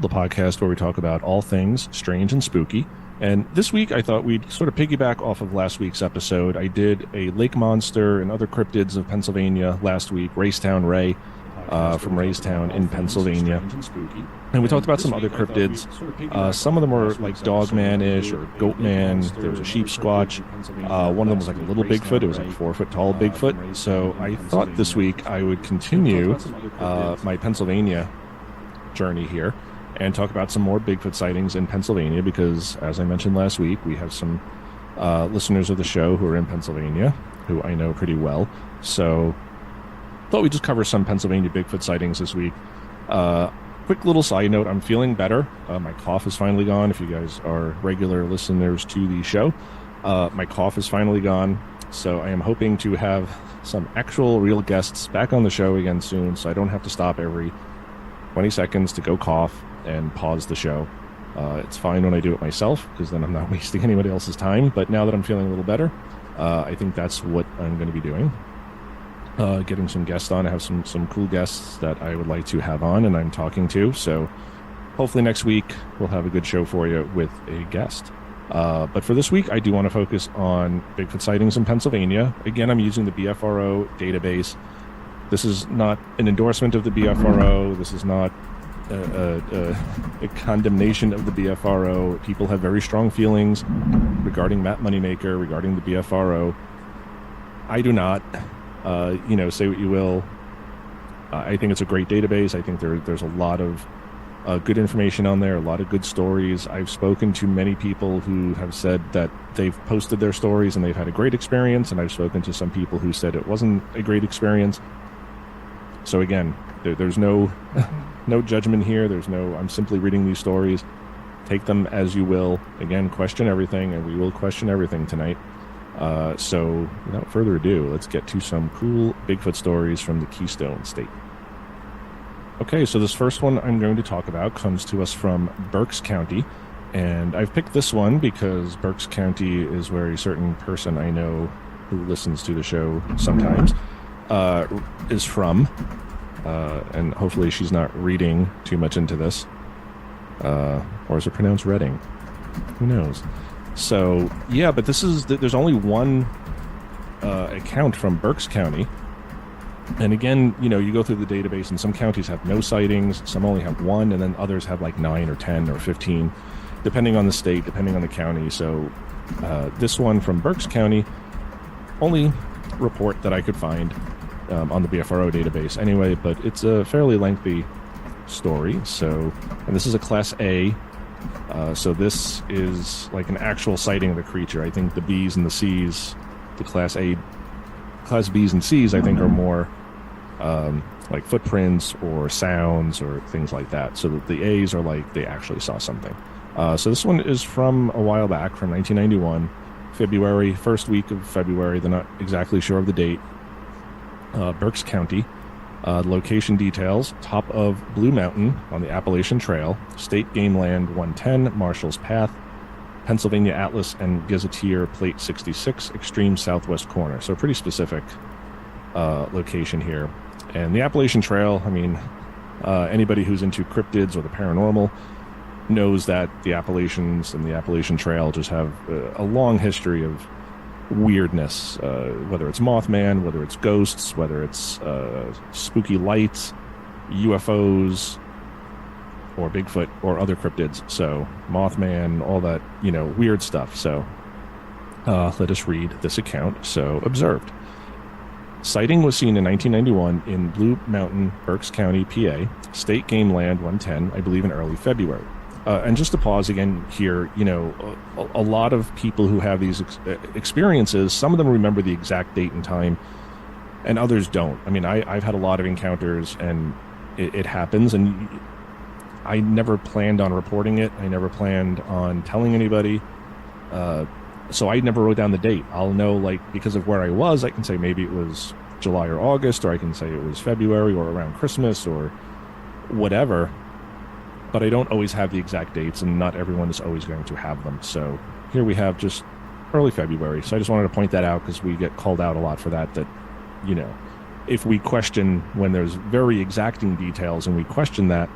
the podcast where we talk about all things strange and spooky. And this week, I thought we'd sort of piggyback off of last week's episode. I did a lake monster and other cryptids of Pennsylvania last week, Raystown Ray from Raystown in Pennsylvania. And we talked about some other cryptids. Some of them were like Dogman-ish or Goatman. There was a sheep squatch. One of them was like a little Bigfoot. It was like 4 foot tall Bigfoot. So I thought this week I would continue my Pennsylvania journey here and talk about some more Bigfoot sightings in Pennsylvania because, as I mentioned last week, we have some listeners of the show who are in Pennsylvania who I know pretty well. So thought we'd just cover some Pennsylvania Bigfoot sightings this week. Quick little side note, I'm feeling better. My cough is finally gone. If you guys are regular listeners to the show, my cough is finally gone. So I am hoping to have some actual real guests back on the show again soon, so I don't have to stop every 20 seconds to go cough and pause the show. It's fine when I do it myself because then I'm not wasting anybody else's time. But now that I'm feeling a little better, I think that's what I'm going to be doing. Getting some guests on. I have some cool guests that I would like to have on and I'm talking to. So hopefully next week we'll have a good show for you with a guest. But for this week, I do want to focus on Bigfoot sightings in Pennsylvania. Again, I'm using the BFRO database. This is not an endorsement of the BFRO. This is not a condemnation of the BFRO. People have very strong feelings regarding Matt Moneymaker, regarding the BFRO. I do not. Say what you will. I think it's a great database. I think there's a lot of good information on there, a lot of good stories. I've spoken to many people who have said that they've posted their stories and they've had a great experience, and I've spoken to some people who said it wasn't a great experience. So again, there's no judgment here. I'm simply reading these stories. Take them as you will. Again, question everything, and we will question everything tonight. So without further ado, let's get to some cool Bigfoot stories from the Keystone State. Okay, so this first one I'm going to talk about comes to us from Berks County, and I've picked this one because Berks County is where a certain person I know who listens to the show sometimes is from, and hopefully she's not reading too much into this, or is it pronounced Reading? Who knows? So, yeah, but there's only one account from Berks County. And again, you go through the database and some counties have no sightings, some only have one, and then others have like 9 or 10 or 15, depending on the state, depending on the county. So this one from Berks County, only report that I could find on the BFRO database anyway, but it's a fairly lengthy story. So, and this is a Class A. So this is like an actual sighting of the creature. I think the B's and the C's, the Class B's and C's, I think are more like footprints or sounds or things like that. So the A's are like they actually saw something. So this one is from a while back, from 1991, February, first week of February. They're not exactly sure of the date. Berks County. Location details: top of Blue Mountain on the Appalachian Trail, State Game Land 110, Marshall's Path, Pennsylvania Atlas and Gazetteer Plate 66, extreme southwest corner. So pretty specific location here. And the Appalachian Trail, I mean, anybody who's into cryptids or the paranormal knows that the Appalachians and the Appalachian Trail just have a long history of weirdness, whether it's Mothman, whether it's ghosts, whether it's spooky lights, UFOs, or Bigfoot, or other cryptids. So Mothman, all that, weird stuff. So let us read this account. So, observed. Sighting was seen in 1991 in Blue Mountain, Berks County, PA, State Game Land 110, I believe in early February. And just to pause again here, a lot of people who have these experiences, some of them remember the exact date and time, and others don't. I mean, I've had a lot of encounters, and it happens, and I never planned on reporting it. I never planned on telling anybody. So I never wrote down the date. I'll know, like, because of where I was, I can say maybe it was July or August, or I can say it was February or around Christmas or whatever. But I don't always have the exact dates, and not everyone is always going to have them. So here we have just early February. So I just wanted to point that out because we get called out a lot for that, if we question when there's very exacting details and we question that,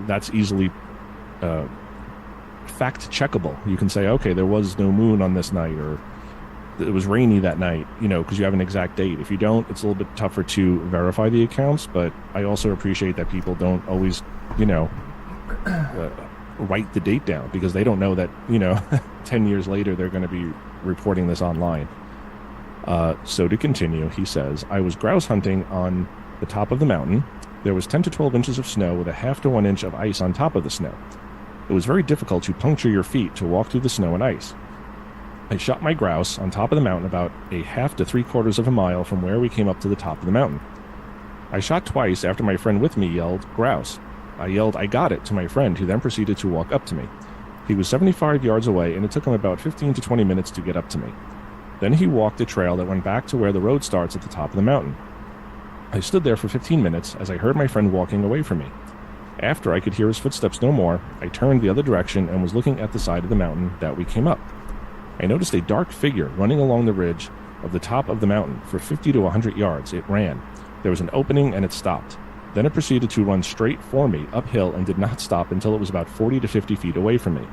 that's easily fact checkable. You can say, okay, there was no moon on this night, or it was rainy that night, because you have an exact date. If you don't, it's a little bit tougher to verify the accounts, but I also appreciate that people don't always, write the date down, because they don't know that, 10 years later they're going to be reporting this online. So to continue, he says, I was grouse hunting on the top of the mountain. There was 10 to 12 inches of snow with a half to 1 inch of ice on top of the snow. It was very difficult to puncture your feet to walk through the snow and ice. I shot my grouse on top of the mountain about a half to 3/4 of a mile from where we came up to the top of the mountain. I shot twice after my friend with me yelled, grouse. I yelled, I got it, to my friend, who then proceeded to walk up to me. He was 75 yards away, and it took him about 15 to 20 minutes to get up to me. Then he walked a trail that went back to where the road starts at the top of the mountain. I stood there for 15 minutes as I heard my friend walking away from me. After I could hear his footsteps no more, I turned the other direction and was looking at the side of the mountain that we came up. I noticed a dark figure running along the ridge of the top of the mountain. For 50 to 100 yards, it ran. There was an opening and it stopped. Then it proceeded to run straight for me uphill and did not stop until it was about 40 to 50 feet away from me.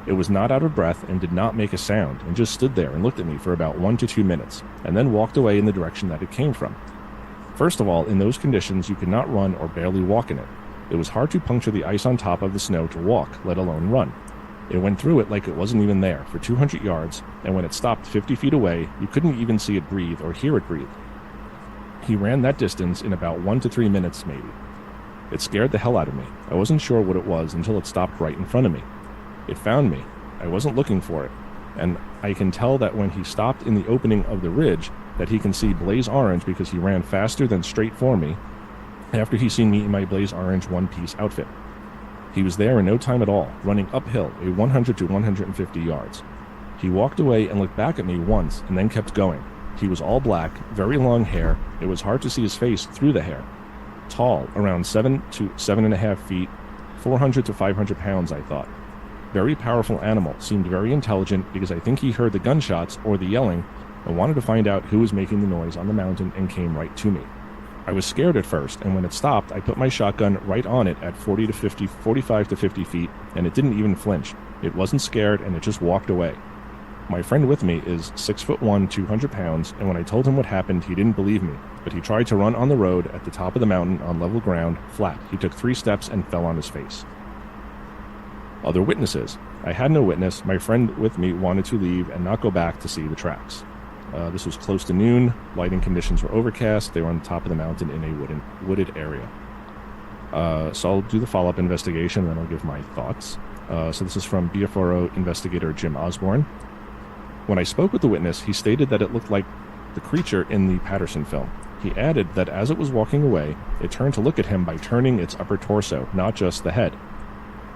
It was not out of breath and did not make a sound, and just stood there and looked at me for about 1 to 2 minutes, and then walked away in the direction that it came from. First of all, in those conditions, you could not run or barely walk in it. It was hard to puncture the ice on top of the snow to walk, let alone run. It went through it like it wasn't even there for 200 yards, and when it stopped 50 feet away, you couldn't even see it breathe or hear it breathe. He ran that distance in about 1 to 3 minutes, maybe. It scared the hell out of me. I wasn't sure what it was until it stopped right in front of me. It found me. I wasn't looking for it, and I can tell that when he stopped in the opening of the ridge that he can see blaze orange because he ran faster than straight for me after he seen me in my blaze orange one-piece outfit. He was there in no time at all, running uphill a 100 to 150 yards. He walked away and looked back at me once and then kept going. He was all black, very long hair. It was hard to see his face through the hair. Tall, around 7 to 7.5 feet, 400 to 500 pounds, I thought. Very powerful animal, seemed very intelligent because I think he heard the gunshots or the yelling and wanted to find out who was making the noise on the mountain and came right to me. I was scared at first, and when it stopped, I put my shotgun right on it at 45 to 50 feet, and it didn't even flinch. It wasn't scared, and it just walked away. My friend with me is 6'1", 200 pounds, and when I told him what happened, he didn't believe me, but he tried to run on the road at the top of the mountain on level ground, flat. He took 3 steps and fell on his face. Other witnesses. I had no witness. My friend with me wanted to leave and not go back to see the tracks. This was close to noon. Lighting conditions were overcast. They were on the top of the mountain in a wooded area. So I'll do the follow-up investigation, and then I'll give my thoughts. So this is from BFRO investigator Jim Osborne. When I spoke with the witness, he stated that it looked like the creature in the Patterson film. He added that as it was walking away, it turned to look at him by turning its upper torso, not just the head.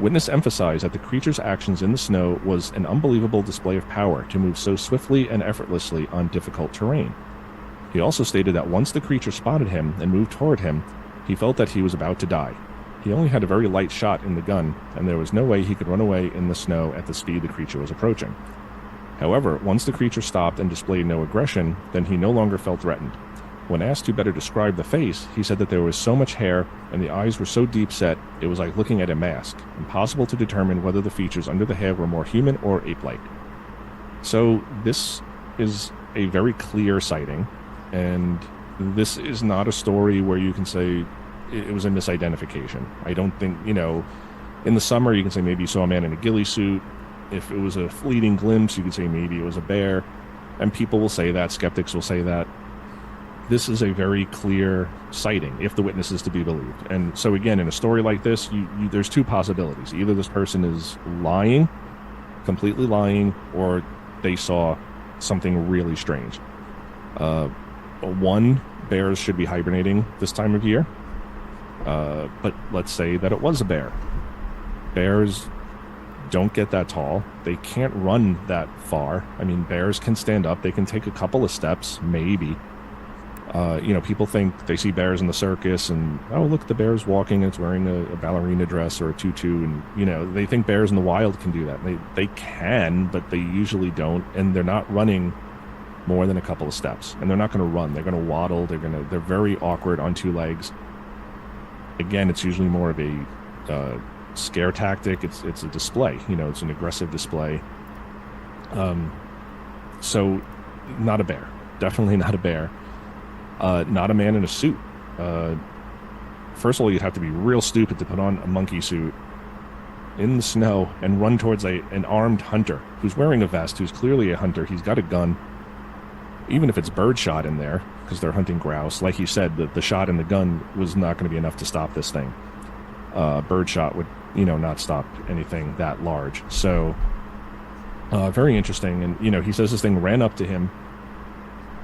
Witness emphasized that the creature's actions in the snow was an unbelievable display of power to move so swiftly and effortlessly on difficult terrain. He also stated that once the creature spotted him and moved toward him, he felt that he was about to die. He only had a very light shot in the gun, and there was no way he could run away in the snow at the speed the creature was approaching. However, once the creature stopped and displayed no aggression, then he no longer felt threatened. When asked to better describe the face, he said that there was so much hair and the eyes were so deep set, it was like looking at a mask, impossible to determine whether the features under the hair were more human or ape-like. So this is a very clear sighting, and this is not a story where you can say it was a misidentification. I don't think, in the summer you can say maybe you saw a man in a ghillie suit. If it was a fleeting glimpse, you could say maybe it was a bear, and people will say that, skeptics will say that. This is a very clear sighting, if the witness is to be believed. And so again, in a story like this, there's 2 possibilities. Either this person is lying, completely lying, or they saw something really strange. 1, bears should be hibernating this time of year. But let's say that it was a bear. Bears don't get that tall. They can't run that far. I mean, bears can stand up. They can take a couple of steps, maybe. People think they see bears in the circus and, oh, look, the bear's walking and it's wearing a ballerina dress or a tutu. And, they think bears in the wild can do that. They can, but they usually don't. And they're not running more than a couple of steps. And they're not going to run. They're going to waddle. They're very awkward on 2 legs. Again, it's usually more of a scare tactic. It's a display. It's an aggressive display. So not a bear. Definitely not a bear. Not a man in a suit. First of all, you'd have to be real stupid to put on a monkey suit in the snow and run towards an armed hunter who's wearing a vest, who's clearly a hunter. He's got a gun. Even if it's birdshot in there, because they're hunting grouse, like he said, the shot in the gun was not going to be enough to stop this thing. Birdshot would, not stop anything that large. So, very interesting. And, he says this thing ran up to him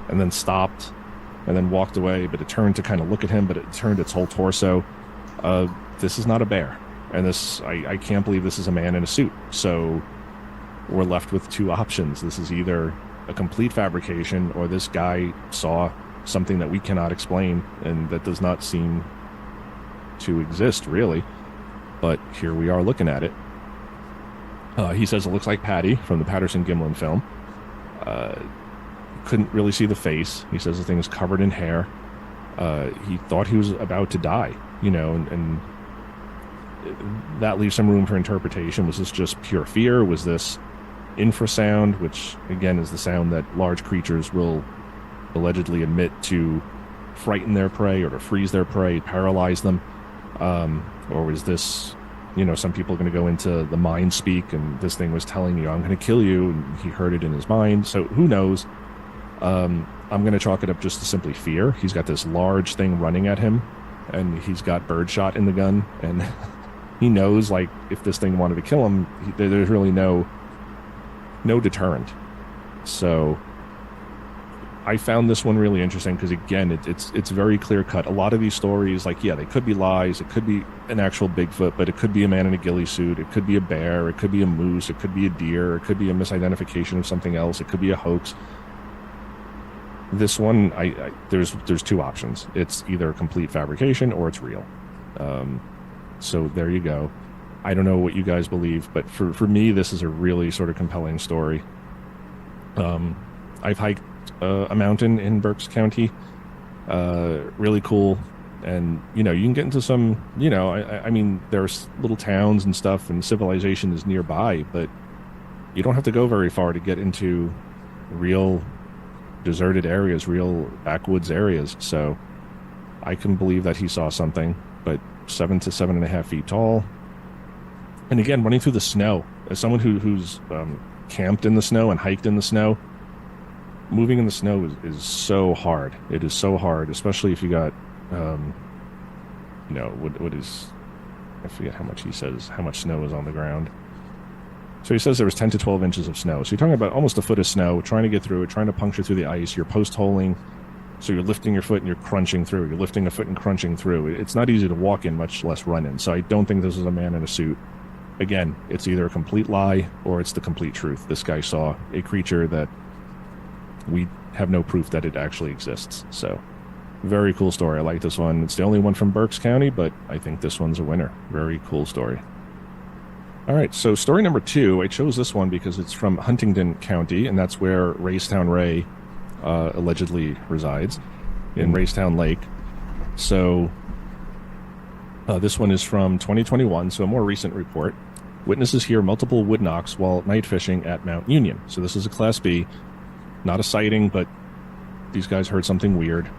and then stopped and then walked away, but it turned to kind of look at him, but it turned its whole torso. This is not a bear. And I can't believe this is a man in a suit. So we're left with two options. This is either a complete fabrication, or this guy saw something that we cannot explain and that does not seem to exist, really. But here we are looking at it. He says it looks like Patty from the Patterson-Gimlin film. Couldn't really see the face. He says the thing is covered in hair. He thought he was about to die, and that leaves some room for interpretation. Was this just pure fear? Was this infrasound, which again is the sound that large creatures will allegedly emit to frighten their prey or to freeze their prey, paralyze them? Or was this, some people are going to go into the mind speak, and this thing was telling you, I'm going to kill you, and he heard it in his mind. So who knows? I'm going to chalk it up just to simply fear. He's got this large thing running at him, and he's got birdshot in the gun, and he knows, like, if this thing wanted to kill him, there's really no deterrent. So I found this one really interesting because, again, it's very clear cut. A lot of these stories, like, yeah, they could be lies. It could be an actual Bigfoot, but it could be a man in a ghillie suit. It could be a bear. It could be a moose. It could be a deer. It could be a misidentification of something else. It could be a hoax. This one, there's two options. It's either a complete fabrication or it's real. So there you go. I don't know what you guys believe, but for me, this is a really sort of compelling story. I've hiked a mountain in Berks County. Really cool. And, you can get into some, I mean, there's little towns and stuff, and civilization is nearby, but you don't have to go very far to get into real deserted areas, real backwoods areas. So I can believe that he saw something, but 7 to 7.5 feet tall. And again, running through the snow, as someone who's camped in the snow and hiked in the snow, moving in the snow is so hard. It is so hard, especially if you got, what is, I forget how much he says, how much snow is on the ground. So he says there was 10 to 12 inches of snow. So you're talking about almost a foot of snow, trying to get through it, trying to puncture through the ice. You're post-holing, so you're lifting your foot and you're crunching through. You're lifting a foot and crunching through. It's not easy to walk in, much less run in. So I don't think this is a man in a suit. Again, it's either a complete lie or it's the complete truth. This guy saw a creature that we have no proof that it actually exists. So very cool story. I like this one. It's the only one from Berks County, but I think this one's a winner. Very cool story. All right, so story number 2, I chose this one because it's from Huntingdon County, and that's where Raystown Ray allegedly resides, in Raystown Lake. So this one is from 2021, so a more recent report. Witnesses hear multiple wood knocks while night fishing at Mount Union. So this is a Class B, not a sighting, but these guys heard something weird.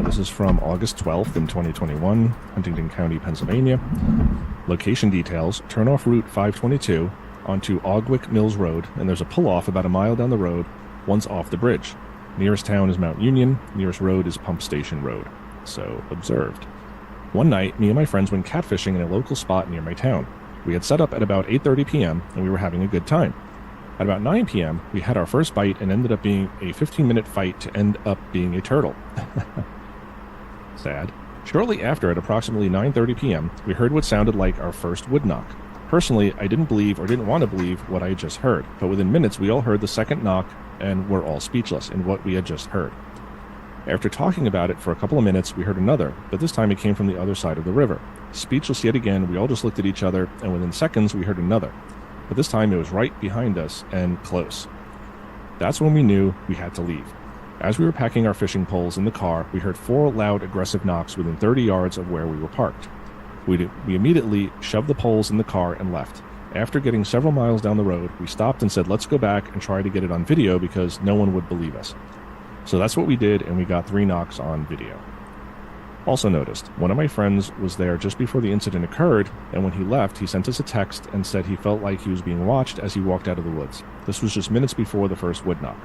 This is from August 12th in 2021, Huntingdon County, Pennsylvania. Location details: turn off Route 522 onto Ogwick Mills Road, and there's a pull-off about a mile down the road once off the bridge. Nearest town is Mount Union. Nearest road is Pump Station Road. So, observed. One night, me and my friends went catfishing in a local spot near my town. We had set up at about 8:30 p.m., and we were having a good time. At about 9 p.m., we had our first bite and ended up being a 15-minute fight to end up being a turtle. Sad. Shortly after, at approximately 9:30 p.m., we heard what sounded like our first wood knock. Personally, I didn't believe or didn't want to believe what I had just heard, but within minutes we all heard the second knock and were all speechless in what we had just heard. After talking about it for a couple of minutes, we heard another, but this time it came from the other side of the river. Speechless yet again, we all just looked at each other, and within seconds we heard another. But this time it was right behind us and close. That's when we knew we had to leave. As we were packing our fishing poles in the car, we heard 4 loud, aggressive knocks within 30 yards of where we were parked. We immediately shoved the poles in the car and left. After getting several miles down the road, we stopped and said, let's go back and try to get it on video because no one would believe us. So that's what we did, and we got 3 knocks on video. Also noticed, one of my friends was there just before the incident occurred, and when he left, he sent us a text and said he felt like he was being watched as he walked out of the woods. This was just minutes before the first wood knock.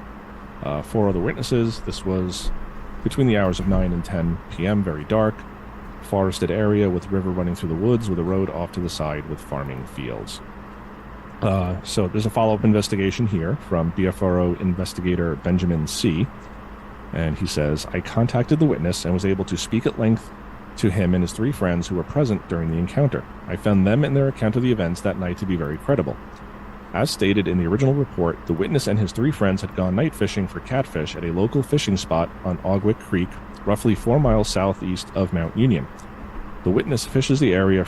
4 other witnesses. This was between the hours of 9 and 10 p.m., very dark, forested area with river running through the woods with a road off to the side with farming fields. So there's a follow-up investigation here from BFRO investigator Benjamin C., and he says, I contacted the witness and was able to speak at length to him and his 3 friends who were present during the encounter. I found them and their account of the events that night to be very credible. As stated in the original report, the witness and his 3 friends had gone night fishing for catfish at a local fishing spot on Ogwick Creek, roughly 4 miles southeast of Mount Union. The witness fishes the area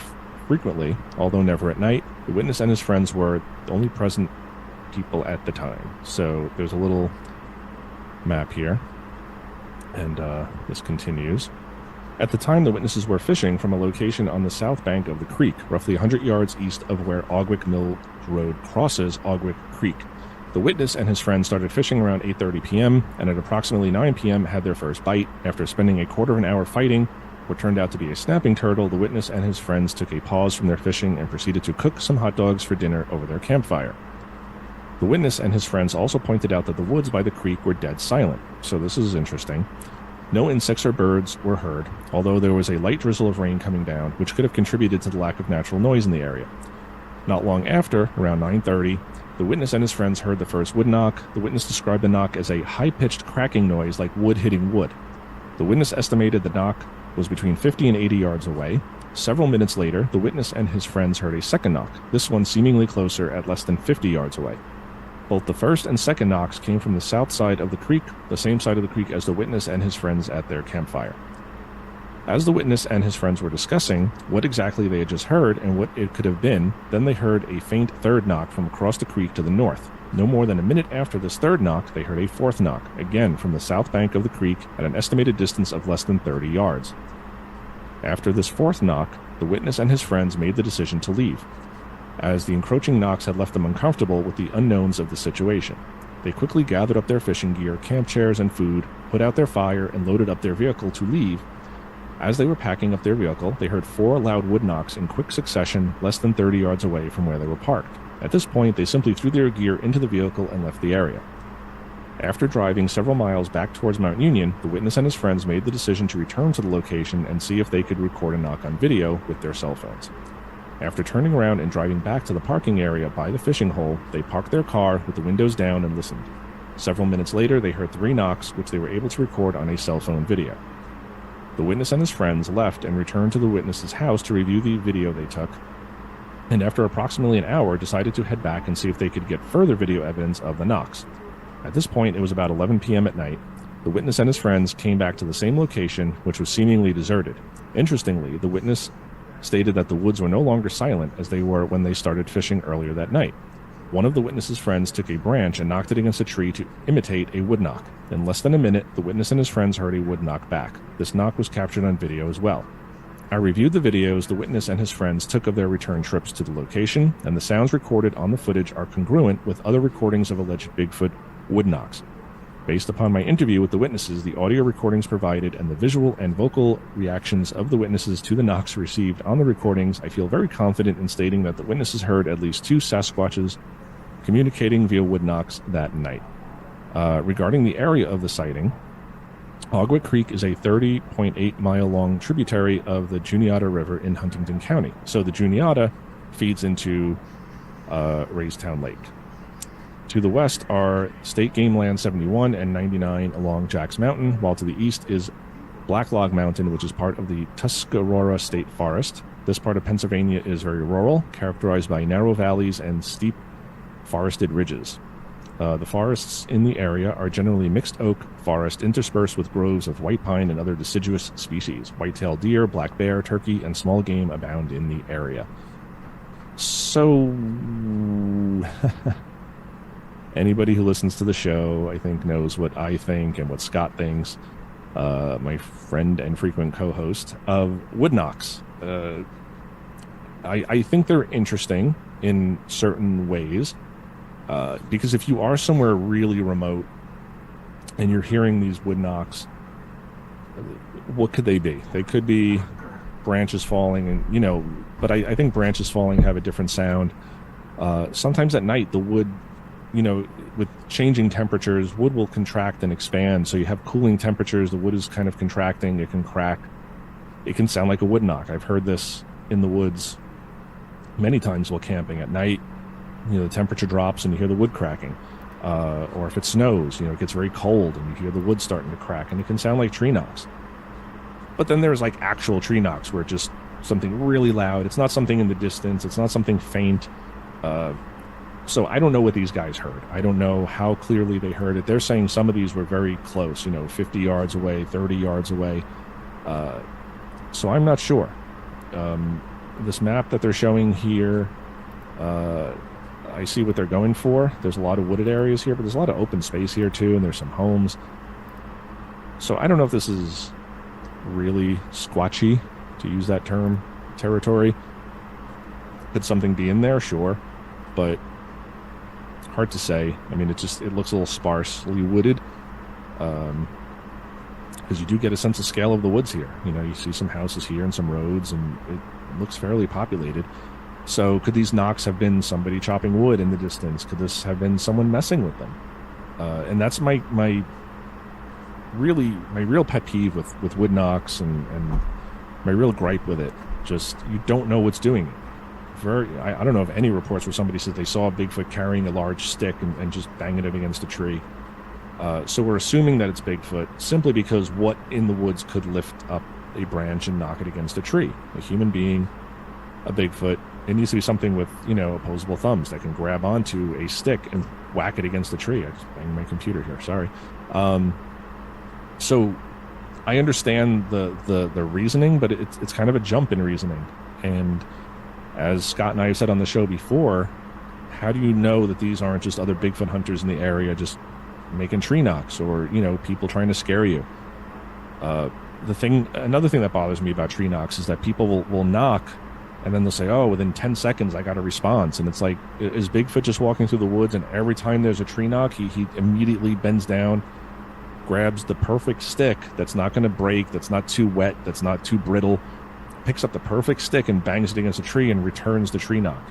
frequently, although never at night. The witness and his friends were the only present people at the time. So there's a little map here, and this continues. At the time, the witnesses were fishing from a location on the south bank of the creek, roughly 100 yards east of where Ogwick Mill Road crosses Ogwick Creek. The witness and his friends started fishing around 8:30 p.m. and at approximately 9 p.m. had their first bite. After spending a quarter of an hour fighting what turned out to be a snapping turtle, the witness and his friends took a pause from their fishing and proceeded to cook some hot dogs for dinner over their campfire. The witness and his friends also pointed out that the woods by the creek were dead silent, so this is interesting. No insects or birds were heard, although there was a light drizzle of rain coming down, which could have contributed to the lack of natural noise in the area. Not long after, around 9:30, the witness and his friends heard the first wood knock. The witness described the knock as a high-pitched cracking noise like wood hitting wood. The witness estimated the knock was between 50 and 80 yards away. Several minutes later, the witness and his friends heard a second knock, this one seemingly closer at less than 50 yards away. Both the first and second knocks came from the south side of the creek, the same side of the creek as the witness and his friends at their campfire. As the witness and his friends were discussing what exactly they had just heard and what it could have been, then they heard a faint third knock from across the creek to the north. No more than a minute after this third knock, they heard a fourth knock, again from the south bank of the creek at an estimated distance of less than 30 yards. After this fourth knock, the witness and his friends made the decision to leave, as the encroaching knocks had left them uncomfortable with the unknowns of the situation. They quickly gathered up their fishing gear, camp chairs, and food, put out their fire, and loaded up their vehicle to leave. As they were packing up their vehicle, they heard 4 loud wood knocks in quick succession less than 30 yards away from where they were parked. At this point, they simply threw their gear into the vehicle and left the area. After driving several miles back towards Mount Union, the witness and his friends made the decision to return to the location and see if they could record a knock on video with their cell phones. After turning around and driving back to the parking area by the fishing hole, they parked their car with the windows down and listened. Several minutes later, they heard 3 knocks, which they were able to record on a cell phone video. The witness and his friends left and returned to the witness's house to review the video they took, and after approximately an hour, decided to head back and see if they could get further video evidence of the knocks. At this point, it was about 11 p.m. at night. The witness and his friends came back to the same location, which was seemingly deserted. Interestingly, the witness stated that the woods were no longer silent as they were when they started fishing earlier that night. One of the witness's friends took a branch and knocked it against a tree to imitate a wood knock. In less than a minute, the witness and his friends heard a wood knock back. This knock was captured on video as well. I reviewed the videos the witness and his friends took of their return trips to the location, and the sounds recorded on the footage are congruent with other recordings of alleged Bigfoot wood knocks. Based upon my interview with the witnesses, the audio recordings provided, and the visual and vocal reactions of the witnesses to the knocks received on the recordings, I feel very confident in stating that the witnesses heard at least 2 Sasquatches communicating via wood knocks that night. Regarding the area of the sighting, Ogwick Creek is a 30.8-mile-long tributary of the Juniata River in Huntington County. So the Juniata feeds into Raystown Lake. To the west are State Game Land 71 and 99 along Jacks Mountain, while to the east is Black Log Mountain, which is part of the Tuscarora State Forest. This part of Pennsylvania is very rural, characterized by narrow valleys and steep forested ridges. The forests in the area are generally mixed oak forest interspersed with groves of white pine and other deciduous species. White-tailed deer, black bear, turkey, and small game abound in the area. So, anybody who listens to the show, I think, knows what I think and what Scott thinks, my friend and frequent co-host, of wood knocks. I think they're interesting in certain ways, because if you are somewhere really remote and you're hearing these wood knocks, what could they be? They could be branches falling, and but I think branches falling have a different sound. Sometimes at night, the wood, with changing temperatures, wood will contract and expand. So you have cooling temperatures, the wood is kind of contracting, it can crack. It can sound like a wood knock. I've heard this in the woods many times while camping at night. The temperature drops and you hear the wood cracking. Or if it snows, it gets very cold and you hear the wood starting to crack, and it can sound like tree knocks. But then there's like actual tree knocks where it's just something really loud. It's not something in the distance. It's not something faint. So I don't know what these guys heard. I don't know how clearly they heard it. They're saying some of these were very close, 50 yards away, 30 yards away. So I'm not sure. This map that they're showing here, I see what they're going for. There's a lot of wooded areas here, but there's a lot of open space here too, and there's some homes. So I don't know if this is really squatchy, to use that term, territory. Could something be in there? Sure. But hard to say. I mean, it looks a little sparsely wooded. Because you do get a sense of scale of the woods here. You see some houses here and some roads, and it looks fairly populated. So could these knocks have been somebody chopping wood in the distance? Could this have been someone messing with them? And that's my real pet peeve with wood knocks, and my real gripe with it. Just, you don't know what's doing it. I don't know of any reports where somebody says they saw a Bigfoot carrying a large stick and just banging it against a tree. So we're assuming that it's Bigfoot simply because what in the woods could lift up a branch and knock it against a tree? A human being, a Bigfoot. It needs to be something with, opposable thumbs that can grab onto a stick and whack it against the tree. I just banged my computer here, sorry. So I understand the reasoning, but it's kind of a jump in reasoning. And as Scott and I have said on the show before, how do you know that these aren't just other Bigfoot hunters in the area just making tree knocks, or, people trying to scare you? Another thing that bothers me about tree knocks is that people will knock, and then they'll say, oh, within 10 seconds I got a response. And it's like, is Bigfoot just walking through the woods, and every time there's a tree knock, he immediately bends down, grabs the perfect stick that's not going to break, that's not too wet, that's not too brittle, picks up the perfect stick and bangs it against a tree and returns the tree knock?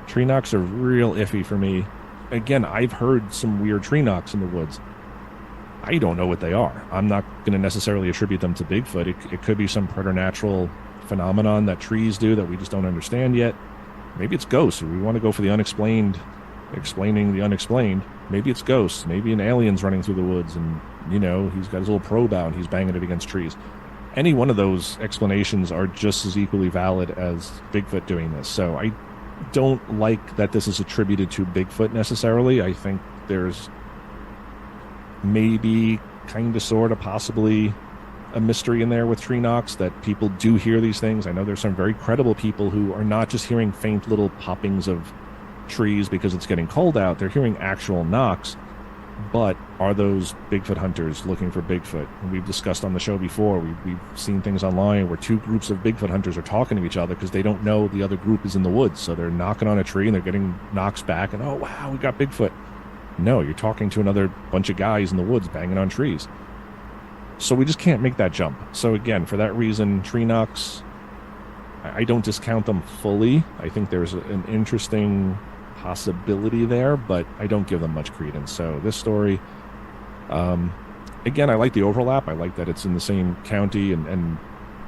Tree knocks are real iffy for me. Again, I've heard some weird tree knocks in the woods. I don't know what they are. I'm not going to necessarily attribute them to Bigfoot. It could be some preternatural phenomenon that trees do that we just don't understand yet. Maybe it's ghosts. We want to go for the unexplained, explaining the unexplained. Maybe it's ghosts. Maybe an alien's running through the woods, and he's got his little probe out and he's banging it against trees. Any one of those explanations are just as equally valid as Bigfoot doing this. So I don't like that this is attributed to Bigfoot necessarily. I think there's maybe kind of sort of possibly a mystery in there with tree knocks, that people do hear these things. I know there's some very credible people who are not just hearing faint little poppings of trees because it's getting cold out. They're hearing actual knocks. But are those Bigfoot hunters looking for Bigfoot? And we've discussed on the show before, we've seen things online where two groups of Bigfoot hunters are talking to each other because they don't know the other group is in the woods. So they're knocking on a tree and they're getting knocks back, and, oh, wow, we got Bigfoot. No, you're talking to another bunch of guys in the woods banging on trees. So we just can't make that jump. So again, for that reason, tree knocks, I don't discount them fully. I think there's an interesting possibility there, but I don't give them much credence. So this story, again, I like the overlap. I like that it's in the same county and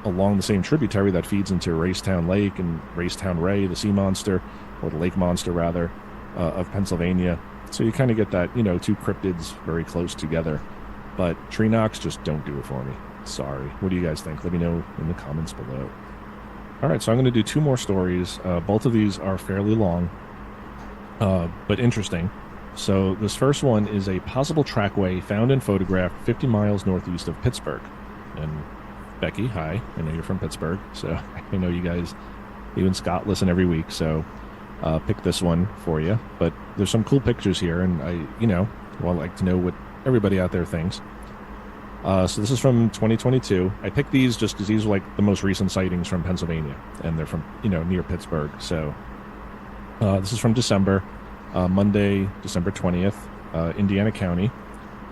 along the same tributary that feeds into Raystown Lake and Raystown Ray, the sea monster, or the lake monster rather, of Pennsylvania. So you kind of get that, two cryptids very close together. But tree knocks just don't do it for me. Sorry. What do you guys think? Let me know in the comments below. All right, so I'm going to do two more stories. Both of these are fairly long, but interesting. So this first one is a possible trackway found and photographed 50 miles northeast of Pittsburgh. And Becky, hi. I know you're from Pittsburgh, so I know you guys, you and Scott, listen every week. So pick this one for you. But there's some cool pictures here, and I like to know what everybody out there thinks. So this is from 2022. I picked these just because these are like the most recent sightings from Pennsylvania, and they're from, near Pittsburgh. So this is from December, Monday, December 20th, Indiana County.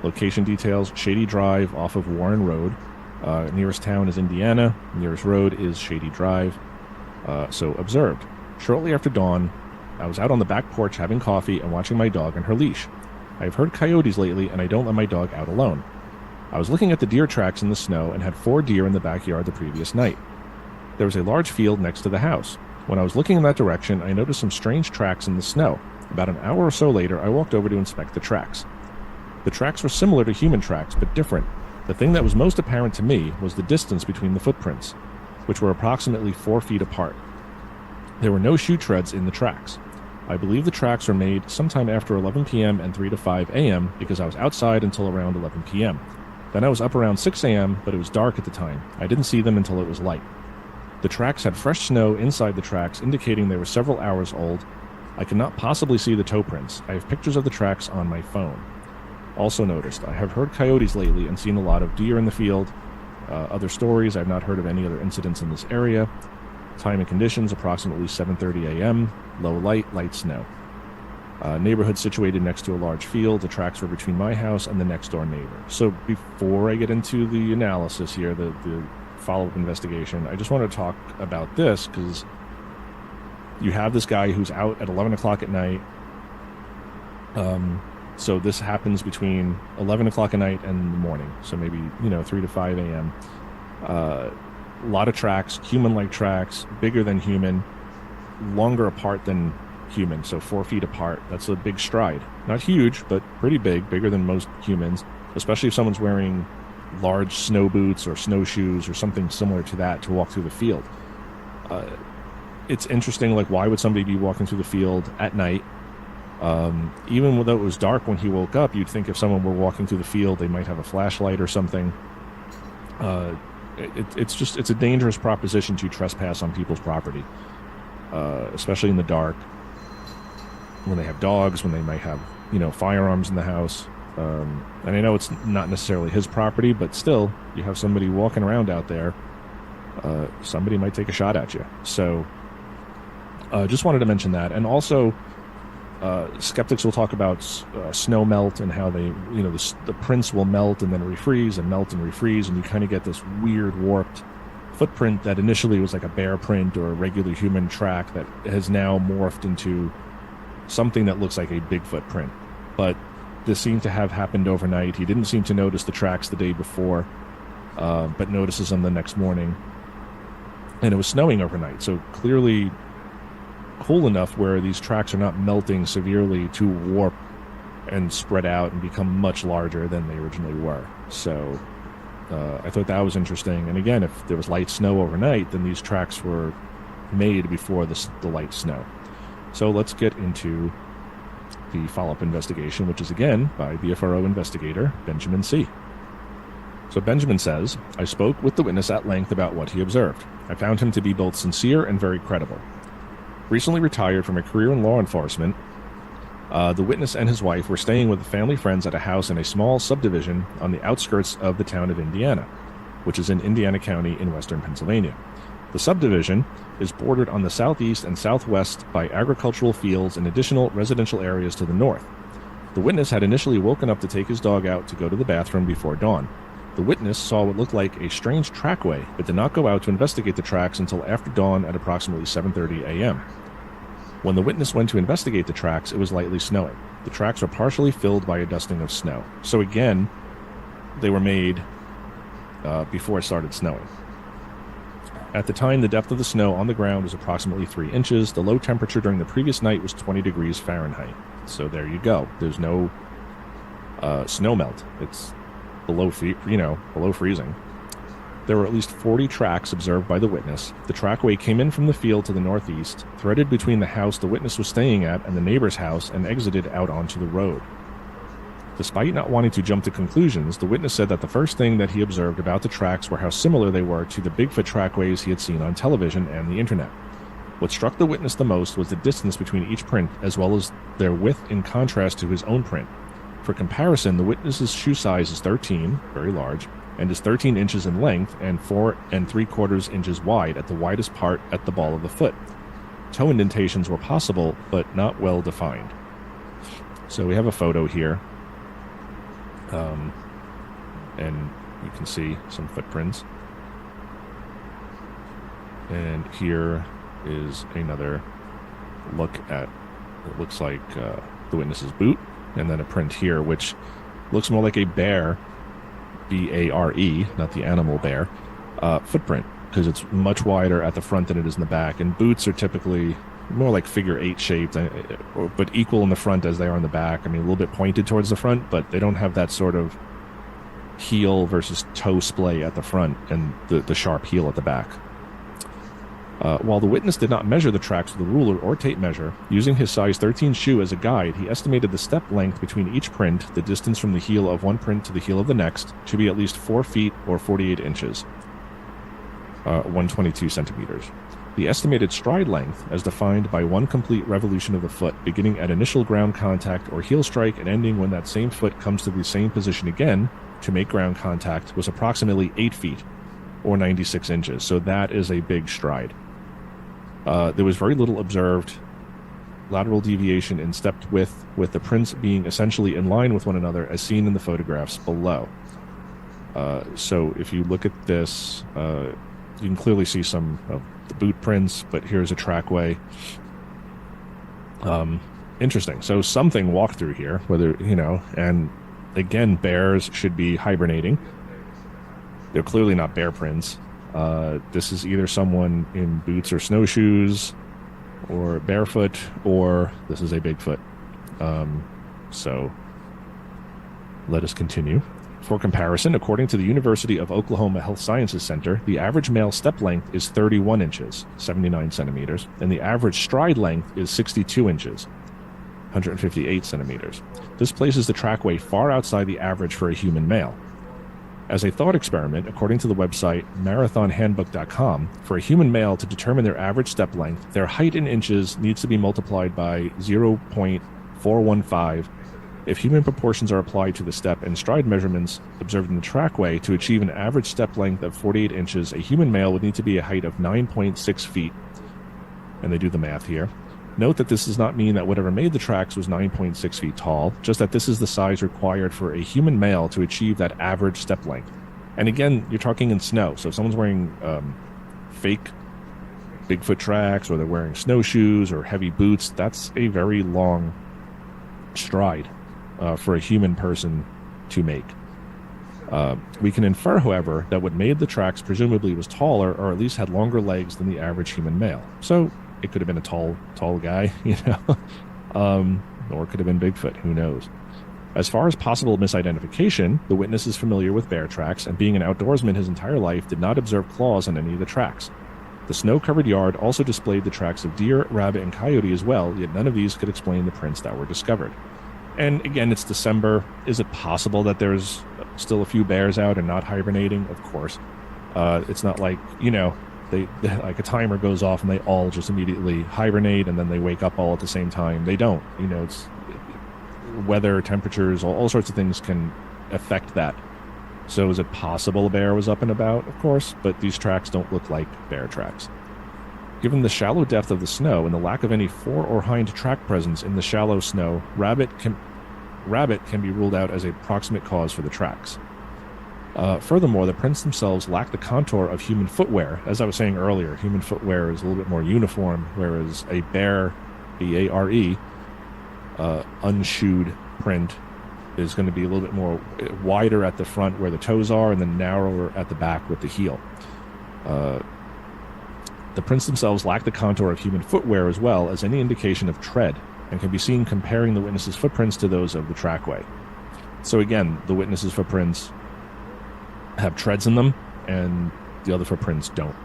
Location details: Shady Drive off of Warren Road. Nearest town is Indiana. Nearest road is Shady Drive. So observed. Shortly after dawn, I was out on the back porch having coffee and watching my dog on her leash. I have heard coyotes lately, and I don't let my dog out alone. I was looking at the deer tracks in the snow and had 4 deer in the backyard the previous night. There was a large field next to the house. When I was looking in that direction, I noticed some strange tracks in the snow. About an hour or so later, I walked over to inspect the tracks. The tracks were similar to human tracks, but different. The thing that was most apparent to me was the distance between the footprints, which were approximately 4 feet apart. There were no shoe treads in the tracks. I believe the tracks were made sometime after 11 p.m. and 3 to 5 a.m. because I was outside until around 11 p.m. Then I was up around 6 a.m., but it was dark at the time. I didn't see them until it was light. The tracks had fresh snow inside the tracks, indicating they were several hours old. I could not possibly see the toe prints. I have pictures of the tracks on my phone. Also noticed, I have heard coyotes lately and seen a lot of deer in the field. Other stories, I have not heard of any other incidents in this area. Time and conditions, approximately 7:30 a.m., low light, light snow. Neighborhood situated next to a large field. The tracks were between my house and the next door neighbor. So before I get into the analysis here, the follow-up investigation, I just want to talk about this because you have this guy who's out at 11 o'clock at night. So this happens between 11 o'clock at night and the morning. So maybe, 3 to 5 a.m. A lot of tracks, human-like tracks, bigger than human, longer apart than human, so 4 feet apart. That's a big stride. Not huge, but pretty big, bigger than most humans, especially if someone's wearing large snow boots or snowshoes or something similar to that to walk through the field. It's interesting, like, why would somebody be walking through the field at night? Even though it was dark when he woke up, you'd think if someone were walking through the field, they might have a flashlight or something. It's a dangerous proposition to trespass on people's property, especially in the dark, when they have dogs, when they might have, firearms in the house. And I know it's not necessarily his property, but still, you have somebody walking around out there, somebody might take a shot at you. So just wanted to mention that. And also, skeptics will talk about snow melt and how they, the prints will melt and then refreeze and melt and refreeze, and you kind of get this weird warped footprint that initially was like a bear print or a regular human track that has now morphed into something that looks like a Bigfoot print. But this seemed to have happened overnight. He didn't seem to notice the tracks the day before, but notices them the next morning. And it was snowing overnight, so clearly cool enough where these tracks are not melting severely to warp and spread out and become much larger than they originally were. So I thought that was interesting. And again, if there was light snow overnight, then these tracks were made before the light snow. So let's get into the follow-up investigation, which is again by BFRO investigator Benjamin C. So Benjamin says, I spoke with the witness at length about what he observed. I found him to be both sincere and very credible. Recently retired from a career in law enforcement, the witness and his wife were staying with family friends at a house in a small subdivision on the outskirts of the town of Indiana, which is in Indiana County in western Pennsylvania. The subdivision is bordered on the southeast and southwest by agricultural fields and additional residential areas to the north. The witness had initially woken up to take his dog out to go to the bathroom before dawn. The witness saw what looked like a strange trackway, but did not go out to investigate the tracks until after dawn at approximately 7:30 a.m. When the witness went to investigate the tracks, it was lightly snowing. The tracks were partially filled by a dusting of snow. So again, they were made before it started snowing. At the time, the depth of the snow on the ground was approximately 3 inches. The low temperature during the previous night was 20 degrees Fahrenheit. So there you go. There's no snow melt. It's below freezing. There were at least 40 tracks observed by the witness. The trackway came in from the field to the northeast, threaded between the house the witness was staying at and the neighbor's house, and exited out onto the road. Despite not wanting to jump to conclusions, the witness said that the first thing that he observed about the tracks were how similar they were to the Bigfoot trackways he had seen on television and the internet. What struck the witness the most was the distance between each print, as well as their width in contrast to his own print. For comparison, the witness's shoe size is 13, very large, and is 13 inches in length and 4 3/4 inches wide at the widest part at the ball of the foot. Toe indentations were possible, but not well defined. So we have a photo here, and you can see some footprints. And here is another look at what looks like the witness's boot, and then a print here, which looks more like a bear, B-A-R-E, not the animal bear, footprint, because it's much wider at the front than it is in the back. And boots are typically more like figure 8 shaped, but equal in the front as they are in the back. I mean, a little bit pointed towards the front, but they don't have that sort of heel versus toe splay at the front and the sharp heel at the back. While the witness did not measure the tracks with a ruler or tape measure, using his size 13 shoe as a guide, he estimated the step length between each print, the distance from the heel of one print to the heel of the next, to be at least 4 feet or 48 inches, 122 centimeters. The estimated stride length, as defined by one complete revolution of the foot, beginning at initial ground contact or heel strike and ending when that same foot comes to the same position again to make ground contact, was approximately 8 feet or 96 inches. So that is a big stride. There was very little observed lateral deviation in step width, with the prints being essentially in line with one another as seen in the photographs below. So if you look at this, you can clearly see some of the boot prints, but here's a trackway. Interesting. So something walked through here, whether, and again, bears should be hibernating. They're clearly not bear prints. This is either someone in boots or snowshoes or barefoot, or this is a Bigfoot. So let us continue. For comparison, according to the University of Oklahoma Health Sciences Center, the average male step length is 31 inches, 79 centimeters, and the average stride length is 62 inches, 158 centimeters. This places the trackway far outside the average for a human male. As a thought experiment, according to the website marathonhandbook.com, for a human male to determine their average step length, their height in inches needs to be multiplied by 0.415 if human proportions are applied to the step and stride measurements observed in the trackway. To achieve an average step length of 48 inches, a human male would need to be a height of 9.6 feet. And they do the math here. Note that this does not mean that whatever made the tracks was 9.6 feet tall, just that this is the size required for a human male to achieve that average step length. And again, you're talking in snow. So if someone's wearing fake Bigfoot tracks, or they're wearing snowshoes or heavy boots, that's a very long stride for a human person to make. We can infer, however, that what made the tracks presumably was taller, or at least had longer legs than the average human male. So it could have been a tall guy, or it could have been Bigfoot. Who knows? As far as possible misidentification, the witness is familiar with bear tracks, and being an outdoorsman his entire life, did not observe claws on any of the tracks. The snow-covered yard also displayed the tracks of deer, rabbit, and coyote as well, yet none of these could explain the prints that were discovered. And again, it's December. Is it possible that there's still a few bears out and not hibernating? Of course. It's not like, they like a timer goes off and they all just immediately hibernate and then they wake up all at the same time. They don't. It's weather, temperatures, all sorts of things can affect that. So is it possible a bear was up and about? Of course, but these tracks don't look like bear tracks. Given the shallow depth of the snow and the lack of any fore or hind track presence in the shallow snow, rabbit can be ruled out as a proximate cause for the tracks. Furthermore, the prints themselves lack the contour of human footwear. As I was saying earlier, human footwear is a little bit more uniform, whereas a bear, B-A-R-E, unshoed print is going to be a little bit more wider at the front where the toes are, and then narrower at the back with the heel. The prints themselves lack the contour of human footwear as well as any indication of tread, and can be seen comparing the witness's footprints to those of the trackway. So again, the witness's footprints have treads in them, and the other footprints don't.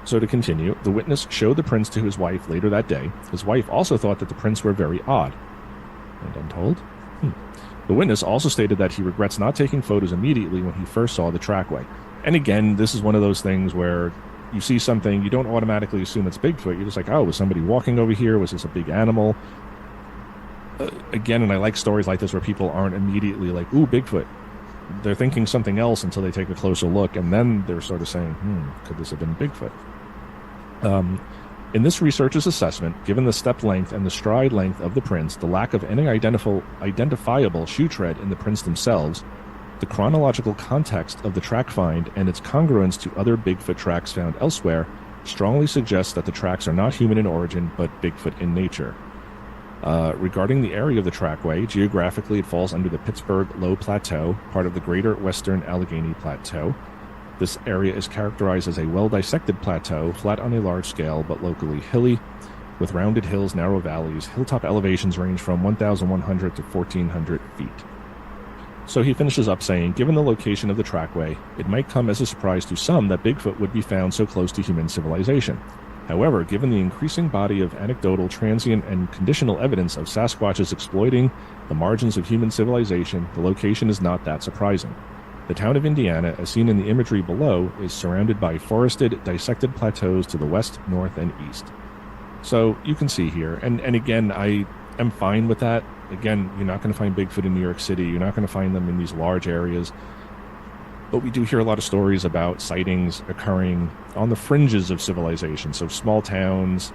So to continue, the witness showed the prints to his wife later that day. His wife also thought that the prints were very odd and untold. The witness also stated that he regrets not taking photos immediately when he first saw the trackway. And again, this is one of those things where you see something, you don't automatically assume it's Bigfoot. You're just like, oh, was somebody walking over here? Was this a big animal? again, and I like stories like this where people aren't immediately like, ooh, Bigfoot. They're thinking something else until they take a closer look, and then they're sort of saying, could this have been Bigfoot? In this researcher's assessment, given the step length and the stride length of the prints, the lack of any identifiable shoe tread in the prints themselves, the chronological context of the track find, and its congruence to other Bigfoot tracks found elsewhere, strongly suggests that the tracks are not human in origin, but Bigfoot in nature. Regarding the area of the trackway, geographically it falls under the Pittsburgh Low Plateau, part of the Greater Western Allegheny Plateau. This area is characterized as a well-dissected plateau, flat on a large scale, but locally hilly, with rounded hills, narrow valleys. Hilltop elevations range from 1,100 to 1,400 feet. So he finishes up saying, given the location of the trackway, it might come as a surprise to some that Bigfoot would be found so close to human civilization. However, given the increasing body of anecdotal, transient, and conditional evidence of Sasquatches exploiting the margins of human civilization, the location is not that surprising. The town of Indiana, as seen in the imagery below, is surrounded by forested, dissected plateaus to the west, north, and east. So you can see here, and again, I am fine with that. Again, you're not going to find Bigfoot in New York City. You're not going to find them in these large areas. But we do hear a lot of stories about sightings occurring on the fringes of civilization. So small towns,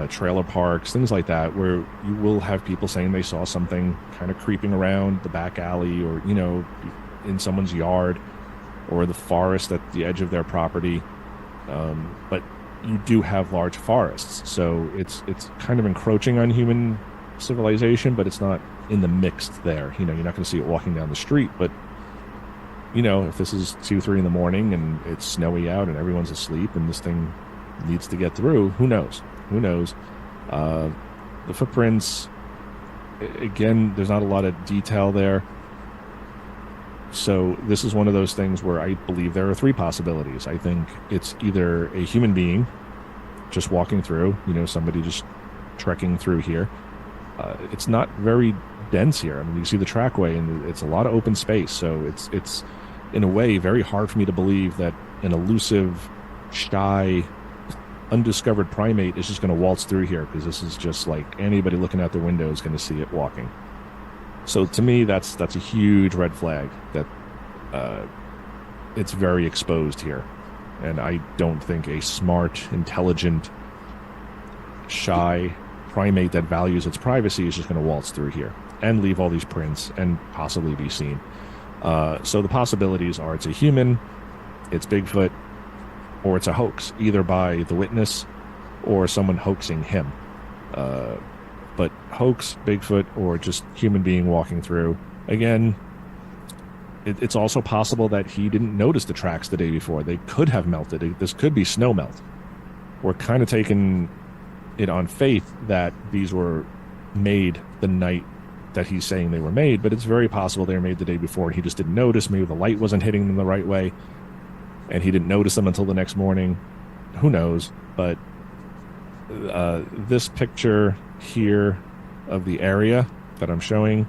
trailer parks, things like that, where you will have people saying they saw something kind of creeping around the back alley or, in someone's yard or the forest at the edge of their property. But you do have large forests. So it's kind of encroaching on human civilization, but it's not in the mix there. You're not going to see it walking down the street, but if this is 2-3 in the morning and it's snowy out and everyone's asleep and this thing needs to get through, who knows? The footprints, again, there's not a lot of detail there. So this is one of those things where I believe there are 3 possibilities. I think it's either a human being just walking through, somebody just trekking through here. It's not very dense here. I mean, you see the trackway and it's a lot of open space. So it's in a way very hard for me to believe that an elusive, shy, undiscovered primate is just going to waltz through here, because this is just like anybody looking out their window is going to see it walking. So to me, that's a huge red flag that it's very exposed here. And I don't think a smart, intelligent, shy primate that values its privacy is just going to waltz through here and leave all these prints and possibly be seen. So the possibilities are it's a human, it's Bigfoot, or it's a hoax, either by the witness or someone hoaxing him. But hoax, Bigfoot, or just human being walking through. Again, it's also possible that he didn't notice the tracks the day before. They could have melted. This could be snow melt. We're kind of taking it on faith that these were made the night that he's saying they were made, but it's very possible they were made the day before and he just didn't notice. Maybe the light wasn't hitting them the right way and he didn't notice them until the next morning. Who knows? But this picture here of the area that I'm showing,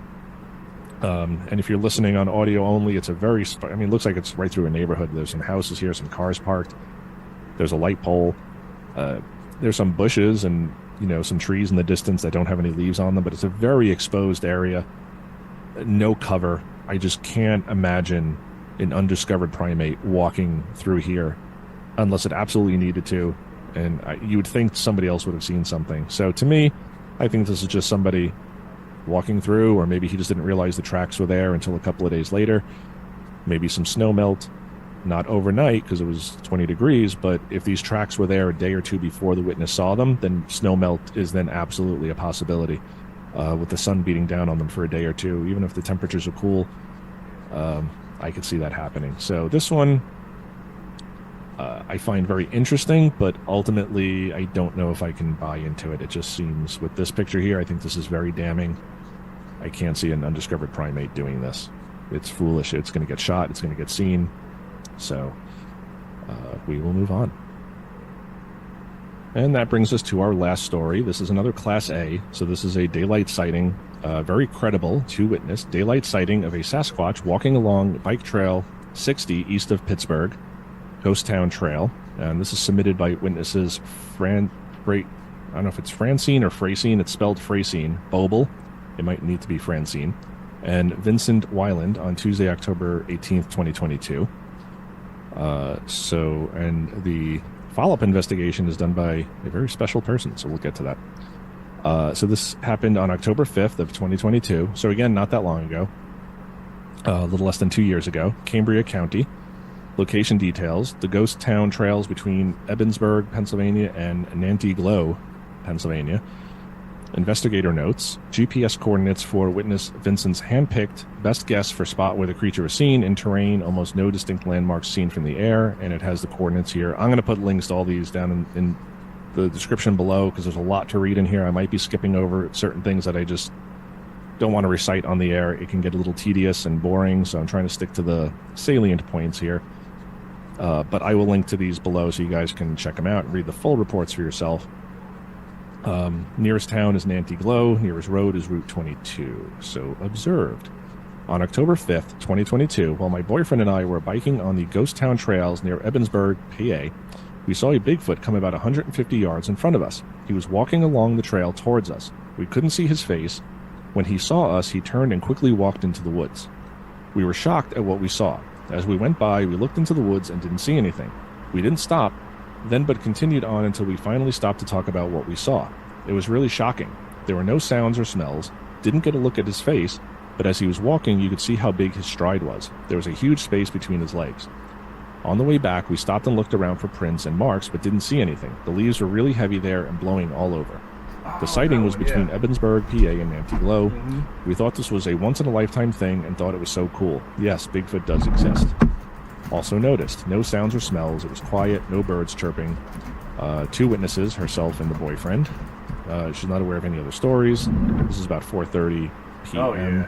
and if you're listening on audio only, it's a very, it looks like it's right through a neighborhood. There's some houses here, some cars parked. There's a light pole. There's some bushes and, some trees in the distance that don't have any leaves on them, but it's a very exposed area. No cover. I just can't imagine an undiscovered primate walking through here unless it absolutely needed to. And you would think somebody else would have seen something. So to me, I think this is just somebody walking through, or maybe he just didn't realize the tracks were there until a couple of days later. Maybe some snow melt, not overnight because it was 20 degrees, but if these tracks were there a day or two before the witness saw them, then snow melt is then absolutely a possibility, with the sun beating down on them for a day or two. Even if the temperatures are cool, I could see that happening. So this one I find very interesting, but ultimately I don't know if I can buy into it. It just seems, with this picture here, I think this is very damning. I can't see an undiscovered primate doing this. It's foolish. It's going to get shot. It's going to get seen. So we will move on. And that brings us to our last story. This is another Class A. So this is a daylight sighting, very credible to witness. Daylight sighting of a Sasquatch walking along Bike Trail 60 east of Pittsburgh, Ghost Town Trail. And this is submitted by witnesses I don't know if it's Francine or Fracine. It's spelled Fracine. Bobel, It might need to be Francine. And Vincent Weiland on Tuesday, October 18th, 2022. And the follow-up investigation is done by a very special person, so we'll get to that. So this happened on October 5th of 2022. So again, not that long ago. A little less than 2 years ago. Cambria County. Location details: the ghost town trails between Ebensburg, Pennsylvania, and Nantiglow, Pennsylvania. Investigator notes: GPS coordinates for witness Vincent's handpicked best guess for spot where the creature was seen in terrain, almost no distinct landmarks seen from the air, and it has the coordinates here. I'm going to put links to all these down in the description below because there's a lot to read in here. I might be skipping over certain things that I just don't want to recite on the air. It can get a little tedious and boring, so I'm trying to stick to the salient points here. But I will link to these below so you guys can check them out and read the full reports for yourself. Nearest town is Nantiglow. Nearest road is Route 22. So observed. On October 5th, 2022, while my boyfriend and I were biking on the ghost town trails near Ebensburg, PA, we saw a Bigfoot come about 150 yards in front of us. He was walking along the trail towards us. We couldn't see his face. When he saw us, he turned and quickly walked into the woods. We were shocked at what we saw. As we went by, we looked into the woods and didn't see anything. We didn't stop, but continued on until we finally stopped to talk about what we saw. It was really shocking. There were no sounds or smells, didn't get a look at his face, but as he was walking, you could see how big his stride was. There was a huge space between his legs. On the way back, we stopped and looked around for prints and marks, but didn't see anything. The leaves were really heavy there and blowing all over. The sighting was between Ebensburg, PA, and Nantiglow. We thought this was a once-in-a-lifetime thing and thought it was so cool. Yes, Bigfoot does exist. Also noticed, no sounds or smells. It was quiet, no birds chirping. 2 witnesses, herself and the boyfriend. She's not aware of any other stories. This is about 4:30 p.m.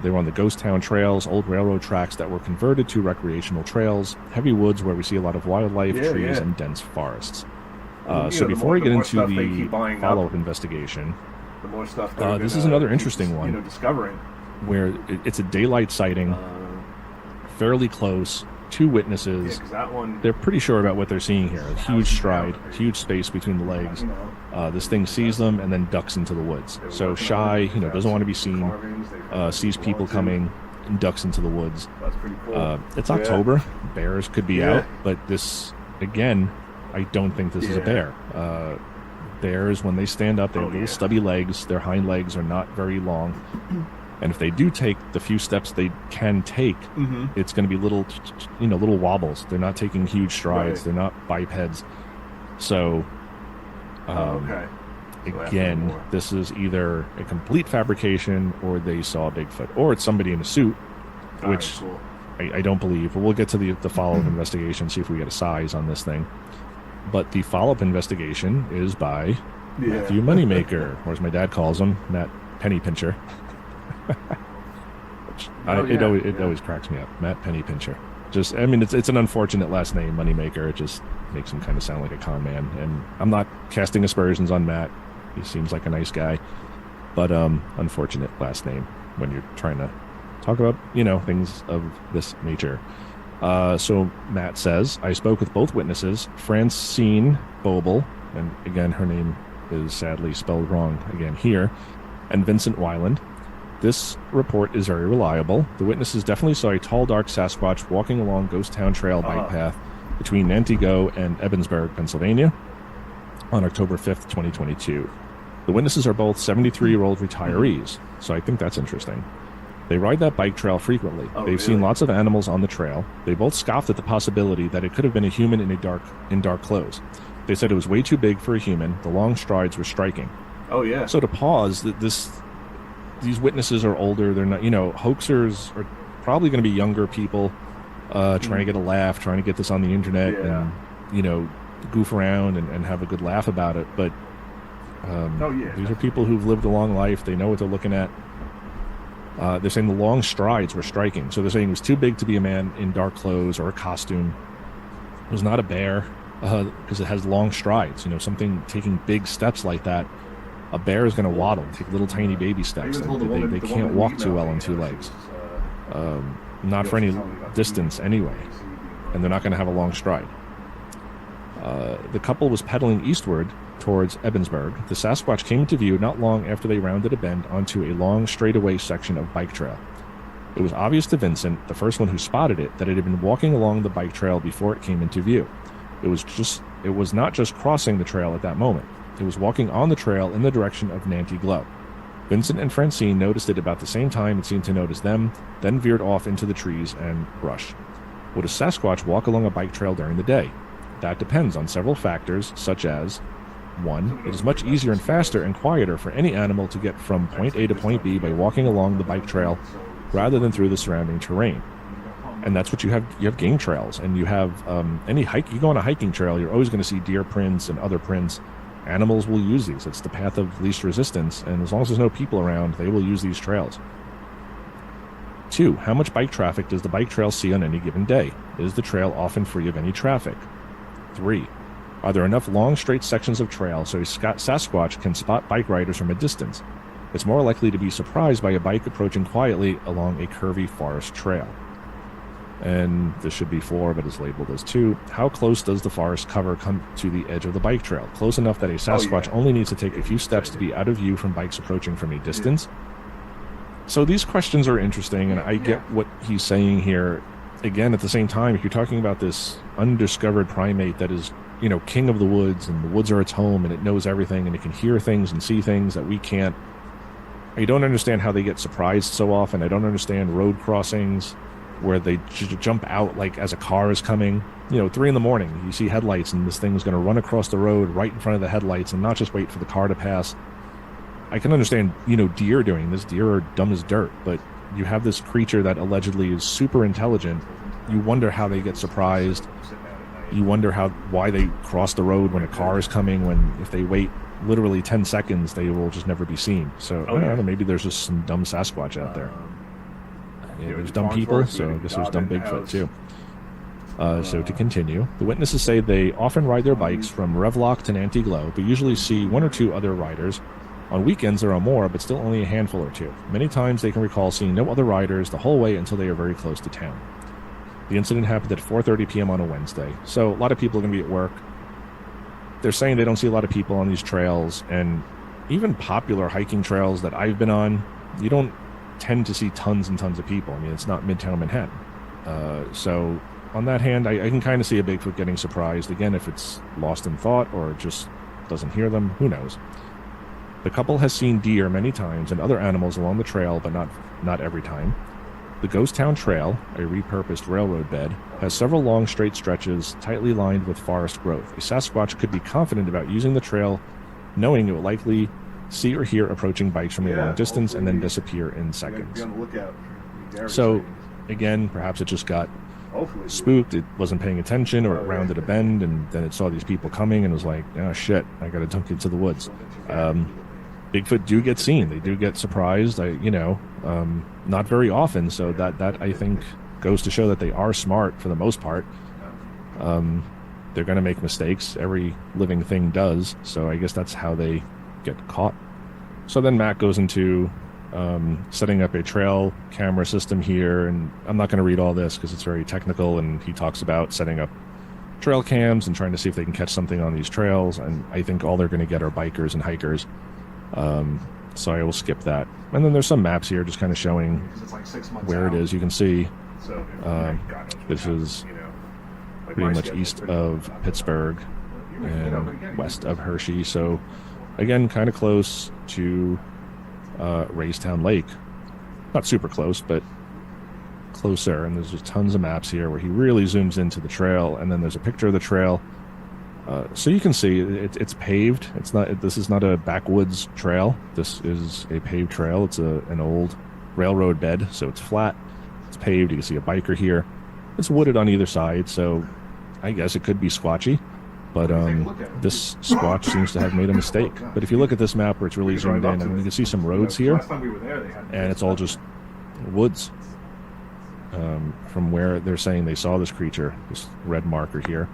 They were on the ghost town trails, old railroad tracks that were converted to recreational trails, heavy woods where we see a lot of wildlife, trees, and dense forests. So before we get into the follow-up investigation, the more stuff this is another interesting one, discovering, where it's a daylight sighting, fairly close, 2 witnesses. That one, they're pretty sure about what they're seeing here. A huge stride, huge space between the legs. This thing sees them and then ducks into the woods. So shy, doesn't want to be seen, sees people coming, and ducks into the woods. That's pretty cool. It's October. Bears could be out, but this, again, I don't think this is a bear. Bears, when they stand up, they have little stubby legs. Their hind legs are not very long. And if they do take the few steps they can take, it's going to be little wobbles. They're not taking huge strides. They're not bipeds. So, again, this is either a complete fabrication or they saw Bigfoot. Or it's somebody in a suit, which I don't believe. But we'll get to the follow-up investigation, see if we get a size on this thing. But the follow-up investigation is by Matthew Moneymaker, or as my dad calls him, Matt Pennypincher. It always cracks me up. Matt Pennypincher. It's an unfortunate last name, Moneymaker. It just makes him kind of sound like a con man. And I'm not casting aspersions on Matt. He seems like a nice guy. But unfortunate last name when you're trying to talk about, things of this nature. So Matt says, I spoke with both witnesses, Francine Bobel, and again, her name is sadly spelled wrong again here, and Vincent Weiland. This report is very reliable. The witnesses definitely saw a tall, dark Sasquatch walking along Ghost Town Trail bike path between Nantiglow and Ebensburg, Pennsylvania on October 5th, 2022. The witnesses are both 73-year-old retirees, so I think that's interesting. They ride that bike trail frequently. They've seen lots of animals on the trail. They both scoffed at the possibility that it could have been a human in dark clothes. They said it was way too big for a human. The long strides were striking. So to pause, these witnesses are older. They're not, hoaxers are probably going to be younger people trying to get a laugh, trying to get this on the internet and, goof around and have a good laugh about it. But these are people who've lived a long life. They know what they're looking at. They're saying the long strides were striking. So they're saying it was too big to be a man in dark clothes or a costume. It was not a bear because it has long strides. Something taking big steps like that. A bear is going to waddle, take little tiny baby steps. They can't walk too well on 2 legs. Not for any distance anyway. And they're not going to have a long stride. The couple was pedaling eastward towards Ebensburg, the Sasquatch came into view not long after they rounded a bend onto a long straightaway section of bike trail. It was obvious to Vincent, the first one who spotted it, that it had been walking along the bike trail before it came into view. It was not just crossing the trail at that moment. It was walking on the trail in the direction of Nanty Glow. Vincent and Francine noticed it about the same time it seemed to notice them, then veered off into the trees and brush. Would a Sasquatch walk along a bike trail during the day? That depends on several factors, such as 1. It is much easier and faster and quieter for any animal to get from point A to point B by walking along the bike trail rather than through the surrounding terrain. And that's what you have. You have game trails, and you have any hike. You go on a hiking trail, you're always going to see deer prints and other prints. Animals will use these. It's the path of least resistance, and as long as there's no people around, they will use these trails. 2. How much bike traffic does the bike trail see on any given day? Is the trail often free of any traffic? 3. Are there enough long, straight sections of trail so a Sasquatch can spot bike riders from a distance? It's more likely to be surprised by a bike approaching quietly along a curvy forest trail. And this should be 4, but it's labeled as 2. How close does the forest cover come to the edge of the bike trail? Close enough that a Sasquatch only needs to take a few steps to be out of view from bikes approaching from a distance? So these questions are interesting, and I get what he's saying here. Again, at the same time, if you're talking about this undiscovered primate that is, king of the woods, and the woods are its home, and it knows everything, and it can hear things and see things that we can't. I don't understand how they get surprised so often. I don't understand road crossings where they jump out like as a car is coming. 3 in the morning, you see headlights, and this thing is going to run across the road right in front of the headlights and not just wait for the car to pass. I can understand, deer doing this. Deer are dumb as dirt, but you have this creature that allegedly is super intelligent. You wonder how they get surprised. You wonder why they cross the road when a car is coming, when if they wait literally 10 seconds, they will just never be seen. So I don't know, maybe there's just some dumb Sasquatch out there. There's dumb people, so I guess there's dumb Bigfoot too. So to continue, the witnesses say they often ride their bikes from Revlock to Nanty Glow, but usually see 1 or 2 other riders. On weekends there are more, but still only a handful or 2. Many times they can recall seeing no other riders the whole way until they are very close to town. The incident happened at 4:30 p.m. on a Wednesday, so a lot of people are going to be at work. They're saying they don't see a lot of people on these trails, and even popular hiking trails that I've been on, you don't tend to see tons and tons of people. I mean, it's not Midtown Manhattan. So on that hand, I can kind of see a Bigfoot getting surprised. Again, if it's lost in thought or just doesn't hear them, who knows. The couple has seen deer many times and other animals along the trail, but not every time. The Ghost Town Trail, a repurposed railroad bed, has several long straight stretches tightly lined with forest growth. A Sasquatch could be confident about using the trail, knowing it will likely see or hear approaching bikes from a long distance and then disappear in seconds. So, again, perhaps it just got spooked, it wasn't paying attention, or it rounded a bend, and then it saw these people coming and was like, oh shit, I gotta dunk into the woods. Bigfoot do get seen. They do get surprised, not very often, so that I think goes to show that they are smart for the most part. They're going to make mistakes. Every living thing does, so I guess that's how they get caught. So then Matt goes into setting up a trail camera system here, and I'm not going to read all this because it's very technical, and he talks about setting up trail cams and trying to see if they can catch something on these trails, and I think all they're going to get are bikers and hikers. So I will skip that. And then there's some maps here just kind of showing where it is. You can see this is pretty much east of Pittsburgh and west of Hershey. So again, kind of close to Raystown Lake. Not super close, but closer. And there's just tons of maps here where he really zooms into the trail. And then there's a picture of the trail. So you can see it's paved. This is not a backwoods trail. This is a paved trail. It's an old railroad bed, so it's flat. It's paved. You can see a biker here. It's wooded on either side, so I guess it could be squatchy. But this squatch seems to have made a mistake. But if you look at this map where it's really zoomed in, I mean, you can see some roads here, and it's all just woods. From where they're saying they saw this creature, this red marker here.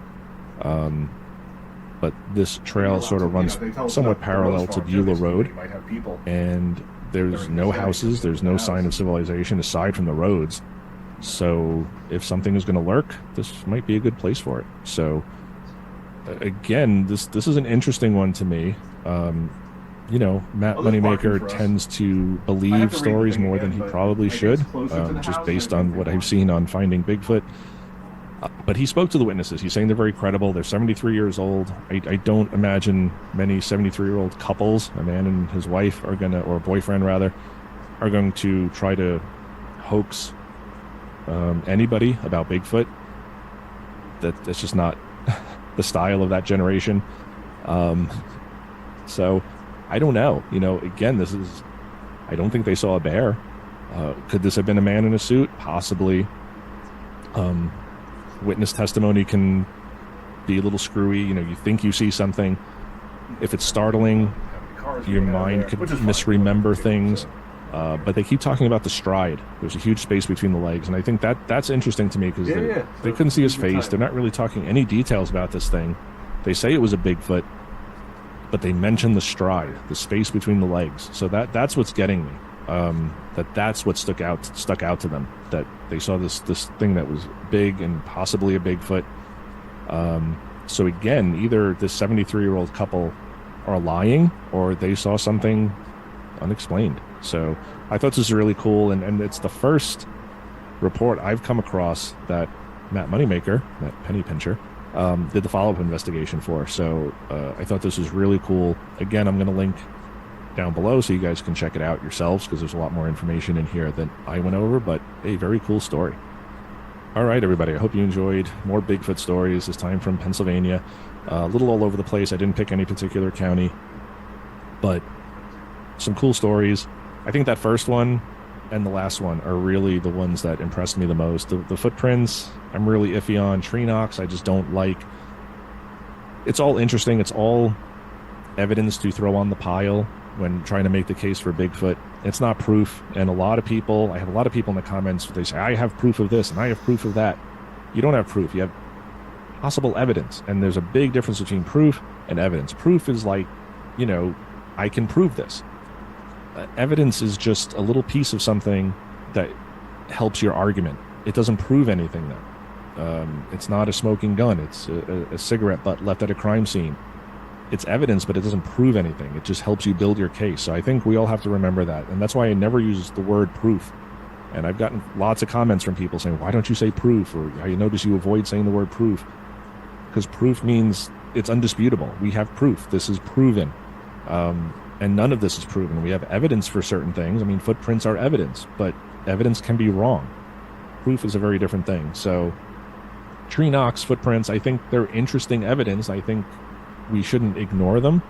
But this trail sort of runs somewhat parallel to Beulah Road, and there's no houses, there's no sign of civilization aside from the roads. So if something is going to lurk, this might be a good place for it. So again, this is an interesting one to me. Matt Moneymaker tends to believe stories more than he probably should, just based on what I've seen on Finding Bigfoot. But he spoke to the witnesses. He's saying they're very credible. They're 73 years old. I don't imagine many 73-year-old couples, a man and his wife, or boyfriend rather, are going to try to hoax anybody about Bigfoot. That's just not the style of that generation. So I don't know. Again, I don't think they saw a bear. Could this have been a man in a suit? Possibly. Witness testimony can be a little screwy. You think you see something. If it's startling, your mind could misremember things. But they keep talking about the stride. There's a huge space between the legs. And I think that's interesting to me because they couldn't see his face. They're not really talking any details about this thing. They say it was a Bigfoot, but they mention the stride, the space between the legs. So that's what's getting me. That's what stuck out to them, that they saw this thing that was big and possibly a Bigfoot. So again, either this 73-year-old couple are lying or they saw something unexplained. So I thought this was really cool, and it's the first report I've come across that Matt Moneymaker, Matt Penny Pincher, did the follow-up investigation for. So I thought this was really cool. Again, I'm going to link down below so you guys can check it out yourselves, because there's a lot more information in here than I went over, but a very cool story. All right, everybody, I hope you enjoyed more Bigfoot stories, this time from Pennsylvania. A little all over the place. I didn't pick any particular county, but some cool stories. I think that first one and the last one are really the ones that impressed me the most. The footprints, I'm really iffy on. Tree knocks, I just don't like. It's all interesting. It's all evidence to throw on the pile when trying to make the case for Bigfoot. It's not proof. And I have a lot of people in the comments, they say, I have proof of this and I have proof of that. You don't have proof. You have possible evidence. And there's a big difference between proof and evidence. Proof is like, I can prove this. Evidence is just a little piece of something that helps your argument. It doesn't prove anything, though. It's not a smoking gun. It's a cigarette butt left at a crime scene. It's evidence, but it doesn't prove anything. It just helps you build your case. So I think we all have to remember that. And that's why I never use the word proof. And I've gotten lots of comments from people saying, why don't you say proof? Or I notice you avoid saying the word proof. Because proof means it's undisputable. We have proof. This is proven. And none of this is proven. We have evidence for certain things. I mean, footprints are evidence, but evidence can be wrong. Proof is a very different thing. So tree knocks, footprints, I think they're interesting evidence. I think we shouldn't ignore them.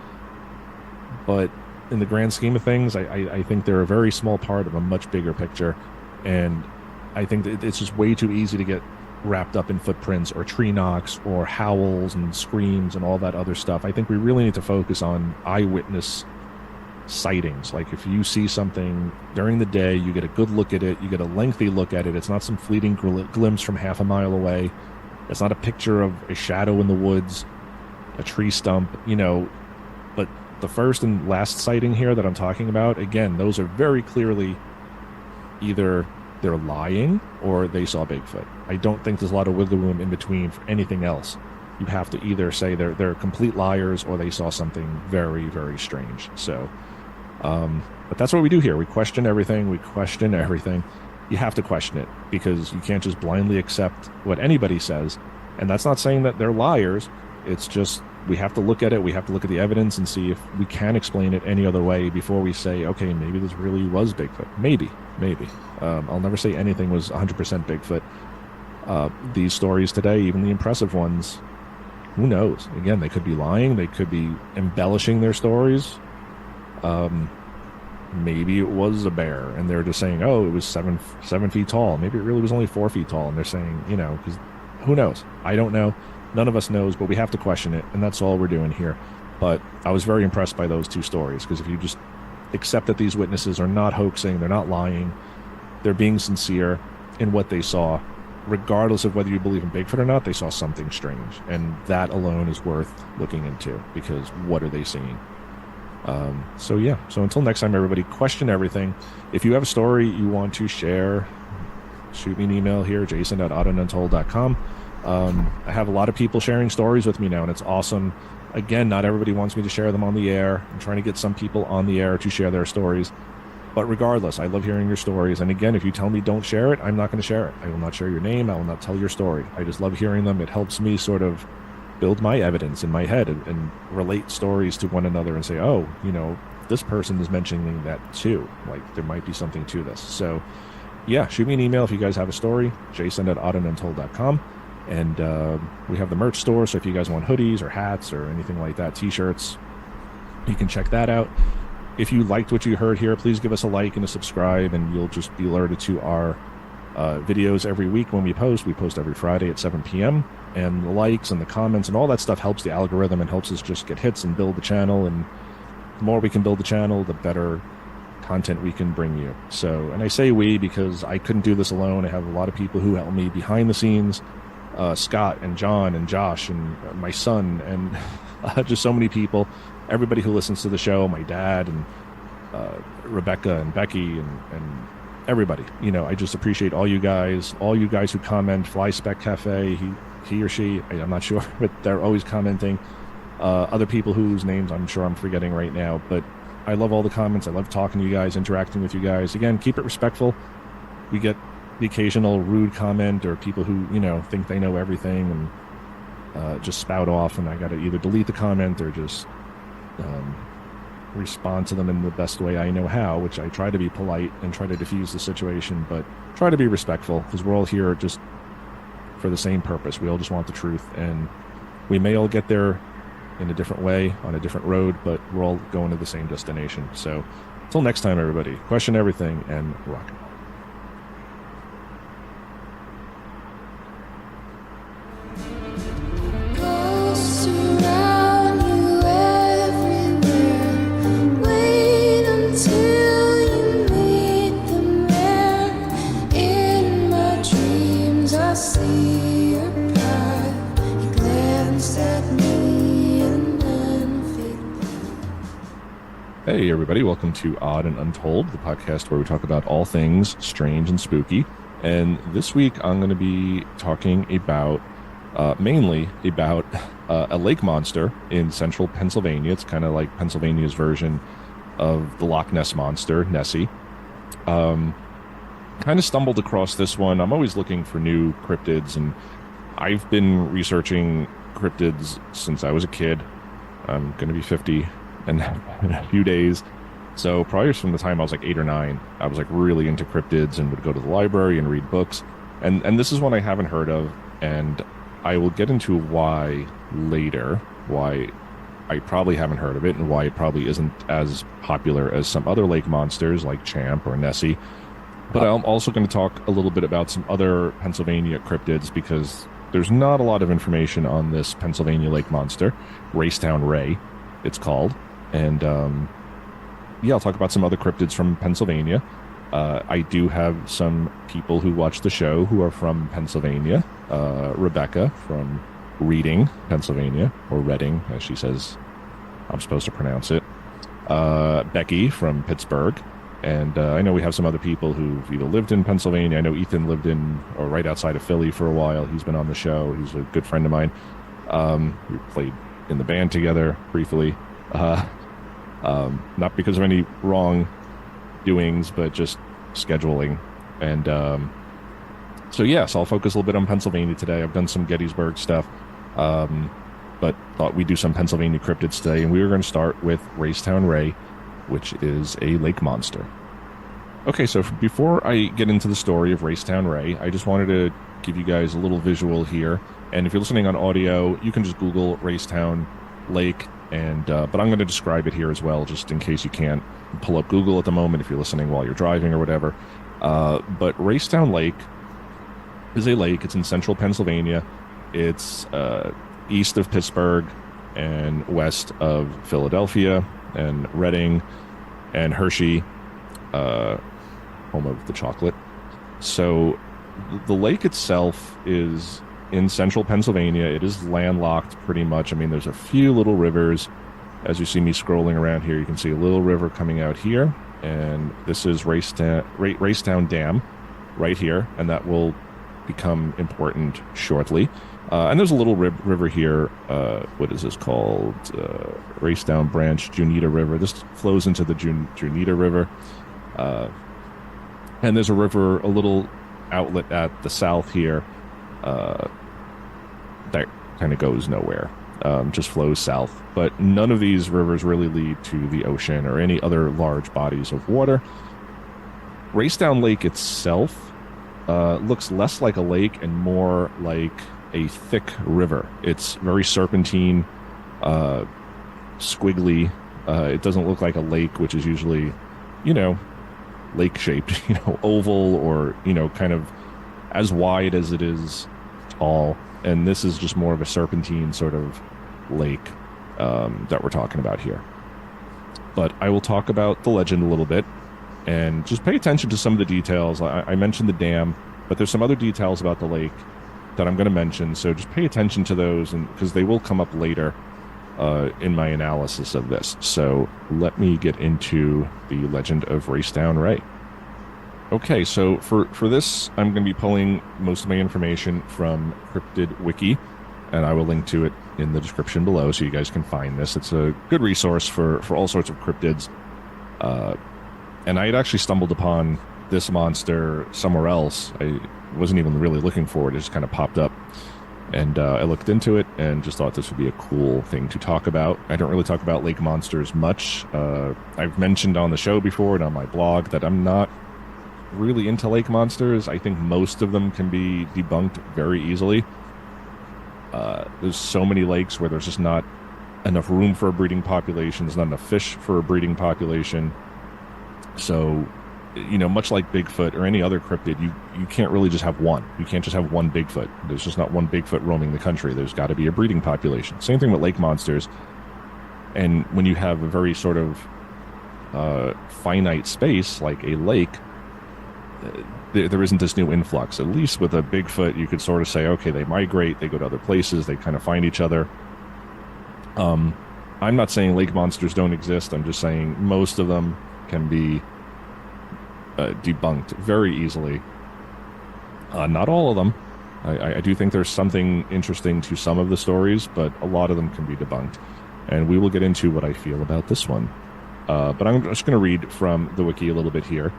But in the grand scheme of things, I think they're a very small part of a much bigger picture. And I think that it's just way too easy to get wrapped up in footprints or tree knocks or howls and screams and all that other stuff. I think we really need to focus on eyewitness sightings. Like if you see something during the day, you get a good look at it, you get a lengthy look at it. It's not some fleeting glimpse from half a mile away. It's not a picture of a shadow in the woods, a tree stump, but the first and last sighting here that I'm talking about, again, those are very clearly either they're lying or they saw Bigfoot. I don't think there's a lot of wiggle room in between for anything else. You have to either say they're complete liars or they saw something very, very strange. So, but that's what we do here. We question everything. You have to question it because you can't just blindly accept what anybody says. And that's not saying that they're liars. It's just we have to look at it. We have to look at the evidence and see if we can explain it any other way before we say, okay, maybe this really was Bigfoot. Maybe. I'll never say anything was 100% Bigfoot. These stories today, even the impressive ones, who knows? Again, they could be lying. They could be embellishing their stories. Maybe it was a bear, and they're just saying, oh, it was seven feet tall. Maybe it really was only 4 feet tall, and they're saying, because who knows? I don't know. None of us knows, but we have to question it, and that's all we're doing here. But I was very impressed by those two stories, because if you just accept that these witnesses are not hoaxing, they're not lying, they're being sincere in what they saw, regardless of whether you believe in Bigfoot or not, they saw something strange. And that alone is worth looking into, because what are they seeing? So until next time, everybody, question everything. If you have a story you want to share, shoot me an email here, jason@autonuntold.com. I have a lot of people sharing stories with me now, and it's awesome. Again, not everybody wants me to share them on the air. I'm trying to get some people on the air to share their stories. But regardless, I love hearing your stories. And again, if you tell me don't share it, I'm not going to share it. I will not share your name. I will not tell your story. I just love hearing them. It helps me sort of build my evidence in my head and relate stories to one another and say, oh, this person is mentioning that too. Like, there might be something to this. So, yeah, shoot me an email if you guys have a story, jason@oddanuntold.com. And we have the merch store, so if you guys want hoodies or hats or anything like that, t-shirts, you can check that out. If you liked what you heard here, please give us a like and a subscribe, and you'll just be alerted to our videos every week when we post. We post every Friday at 7 p.m. And the likes and the comments and all that stuff helps the algorithm and helps us just get hits and build the channel. And the more we can build the channel, the better content we can bring you. So, and I say we because I couldn't do this alone. I have a lot of people who help me behind the scenes. Scott and John and Josh and my son and just so many people, everybody who listens to the show, my dad and Rebecca and Becky and everybody. I just appreciate all you guys who comment. Fly Spec Cafe, he or she, I'm not sure, but they're always commenting. Other people whose names I'm sure I'm forgetting right now, but I love all the comments. I love talking to you guys, interacting with you guys. Again, keep it respectful. We get the occasional rude comment or people who think they know everything and just spout off, and I got to either delete the comment or just respond to them in the best way I know how, which I try to be polite and try to diffuse the situation, but try to be respectful because we're all here just for the same purpose. We all just want the truth, and we may all get there in a different way on a different road, but we're all going to the same destination. So until next time, everybody, question everything and rock it. Hey everybody, welcome to Odd and Untold, the podcast where we talk about all things strange and spooky. And this week I'm going to be talking about, mainly about a lake monster in central Pennsylvania. It's kind of like Pennsylvania's version of the Loch Ness Monster, Nessie. Kind of stumbled across this one. I'm always looking for new cryptids, and I've been researching cryptids since I was a kid. I'm going to be 50 in a few days. So probably from the time I was like 8 or 9, I was like really into cryptids and would go to the library and read books. And this is one I haven't heard of, and I will get into why later, why I probably haven't heard of it and why it probably isn't as popular as some other lake monsters like Champ or Nessie. But I'm also going to talk a little bit about some other Pennsylvania cryptids because there's not a lot of information on this Pennsylvania lake monster, Raystown Ray, it's called. And yeah, I'll talk about some other cryptids from Pennsylvania. I do have some people who watch the show who are from Pennsylvania. Rebecca from Reading, Pennsylvania, or Reading, as she says I'm supposed to pronounce it. Becky from Pittsburgh. And I know we have some other people who've either lived in Pennsylvania. I know Ethan lived in, or right outside of Philly for a while. He's been on the show. He's a good friend of mine. We played in the band together briefly. Not because of any wrong doings, but just scheduling. And so yes, I'll focus a little bit on Pennsylvania today. I've done some Gettysburg stuff, but thought we'd do some Pennsylvania cryptids today. And we were going to start with Raystown Ray, which is a lake monster. Okay, so before I get into the story of Raystown Ray, I just wanted to give you guys a little visual here. And if you're listening on audio, you can just Google Raystown Lake. And but I'm going to describe it here as well, just in case you can't pull up Google at the moment if you're listening while you're driving or whatever. But Raystown Lake is a lake. It's in central Pennsylvania. It's east of Pittsburgh and west of Philadelphia and Reading and Hershey, home of the chocolate. So the lake itself is in central Pennsylvania. It is landlocked pretty much. I mean, there's a few little rivers. As you see me scrolling around here, you can see a little river coming out here. And this is Raystown Dam right here. And that will become important shortly. And there's a little river here. What is this called? Raystown Branch, Junita River. This flows into the Junita River. And there's a river, a little outlet at the south here that kind of goes nowhere. Just flows south. But none of these rivers really lead to the ocean or any other large bodies of water. Raystown Lake itself looks less like a lake and more like a thick river. It's very serpentine, squiggly. It doesn't look like a lake, which is usually, lake shaped, oval or, kind of as wide as it is tall. And this is just more of a serpentine sort of lake that we're talking about here. But I will talk about the legend a little bit and just pay attention to some of the details. I mentioned the dam, but there's some other details about the lake that I'm going to mention. So just pay attention to those, and because they will come up later in my analysis of this. So let me get into the legend of Raystown Ray. Okay, so for this, I'm going to be pulling most of my information from Cryptid Wiki, and I will link to it in the description below so you guys can find this. It's a good resource for all sorts of cryptids. And I had actually stumbled upon this monster somewhere else. I wasn't even really looking for it. It just kind of popped up. And I looked into it and just thought this would be a cool thing to talk about. I don't really talk about lake monsters much. I've mentioned on the show before and on my blog that I'm not really into lake monsters. I think most of them can be debunked very easily. There's so many lakes where there's just not enough room for a breeding population. There's not enough fish for a breeding population. So, much like Bigfoot or any other cryptid, you can't really just have one. You can't just have one Bigfoot. There's just not one Bigfoot roaming the country. There's got to be a breeding population. Same thing with lake monsters. And when you have a very sort of finite space like a lake, there isn't this new influx. At least with a Bigfoot, you could sort of say, okay, they migrate, they go to other places, they kind of find each other. I'm not saying lake monsters don't exist. I'm just saying most of them can be debunked very easily. Not all of them. I do think there's something interesting to some of the stories, but a lot of them can be debunked. And we will get into what I feel about this one. But I'm just going to read from the wiki a little bit here.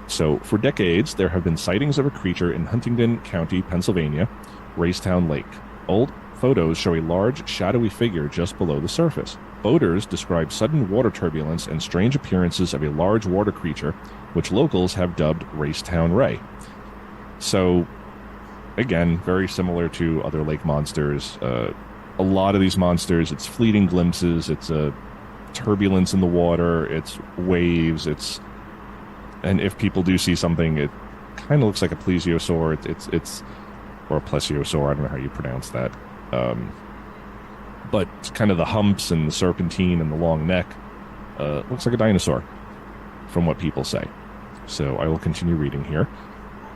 So, for decades, there have been sightings of a creature in Huntingdon County, Pennsylvania, Raystown Lake. Old photos show a large, shadowy figure just below the surface. Boaters describe sudden water turbulence and strange appearances of a large water creature, which locals have dubbed Raystown Ray. So, again, very similar to other lake monsters. A lot of these monsters, it's fleeting glimpses, it's a turbulence in the water, it's waves, and if people do see something, it kind of looks like a plesiosaur. It's or a plesiosaur. I don't know how you pronounce that. But it's kind of the humps and the serpentine and the long neck. Looks like a dinosaur, from what people say. So I will continue reading here.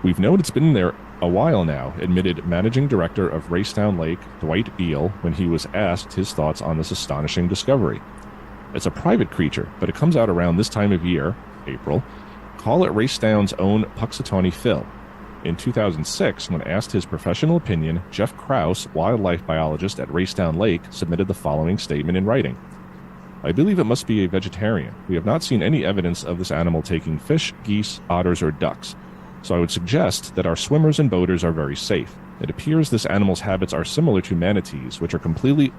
We've known it's been there a while now, admitted Managing Director of Raystown Lake, Dwight Beal, when he was asked his thoughts on this astonishing discovery. It's a private creature, but it comes out around this time of year, April. Call it Raystown's own Puxatawney Phil. In 2006, when asked his professional opinion, Jeff Krause, wildlife biologist at Raystown Lake, submitted the following statement in writing. I believe it must be a vegetarian. We have not seen any evidence of this animal taking fish, geese, otters, or ducks. So I would suggest that our swimmers and boaters are very safe. It appears this animal's habits are similar to manatees, which are completely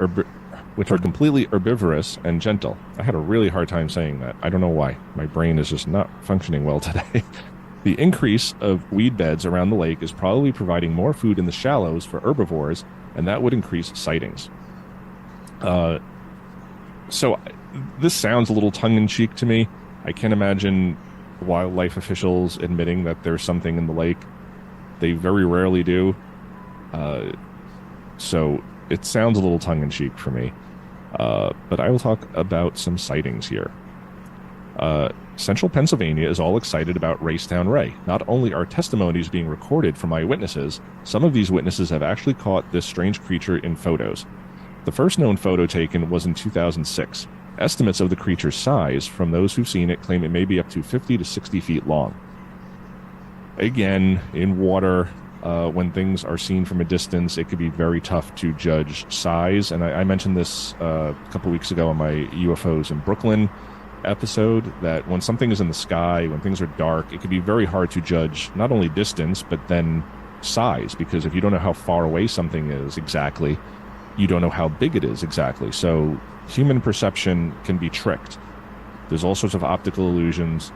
herbivorous and gentle. I had a really hard time saying that. I don't know why. My brain is just not functioning well today. The increase of weed beds around the lake is probably providing more food in the shallows for herbivores, and that would increase sightings. So this sounds a little tongue-in-cheek to me. I can't imagine wildlife officials admitting that there's something in the lake. They very rarely do. So it sounds a little tongue-in-cheek for me. But I will talk about some sightings here. Central Pennsylvania is all excited about Raystown Ray. Not only are testimonies being recorded from eyewitnesses, some of these witnesses have actually caught this strange creature in photos. The first known photo taken was in 2006. Estimates of the creature's size from those who've seen it claim it may be up to 50 to 60 feet long. Again, in water, When things are seen from a distance, it could be very tough to judge size. And I mentioned this a couple weeks ago on my UFOs in Brooklyn episode, that when something is in the sky, when things are dark, it can be very hard to judge not only distance, but then size, because if you don't know how far away something is exactly, you don't know how big it is exactly. So human perception can be tricked. There's all sorts of optical illusions.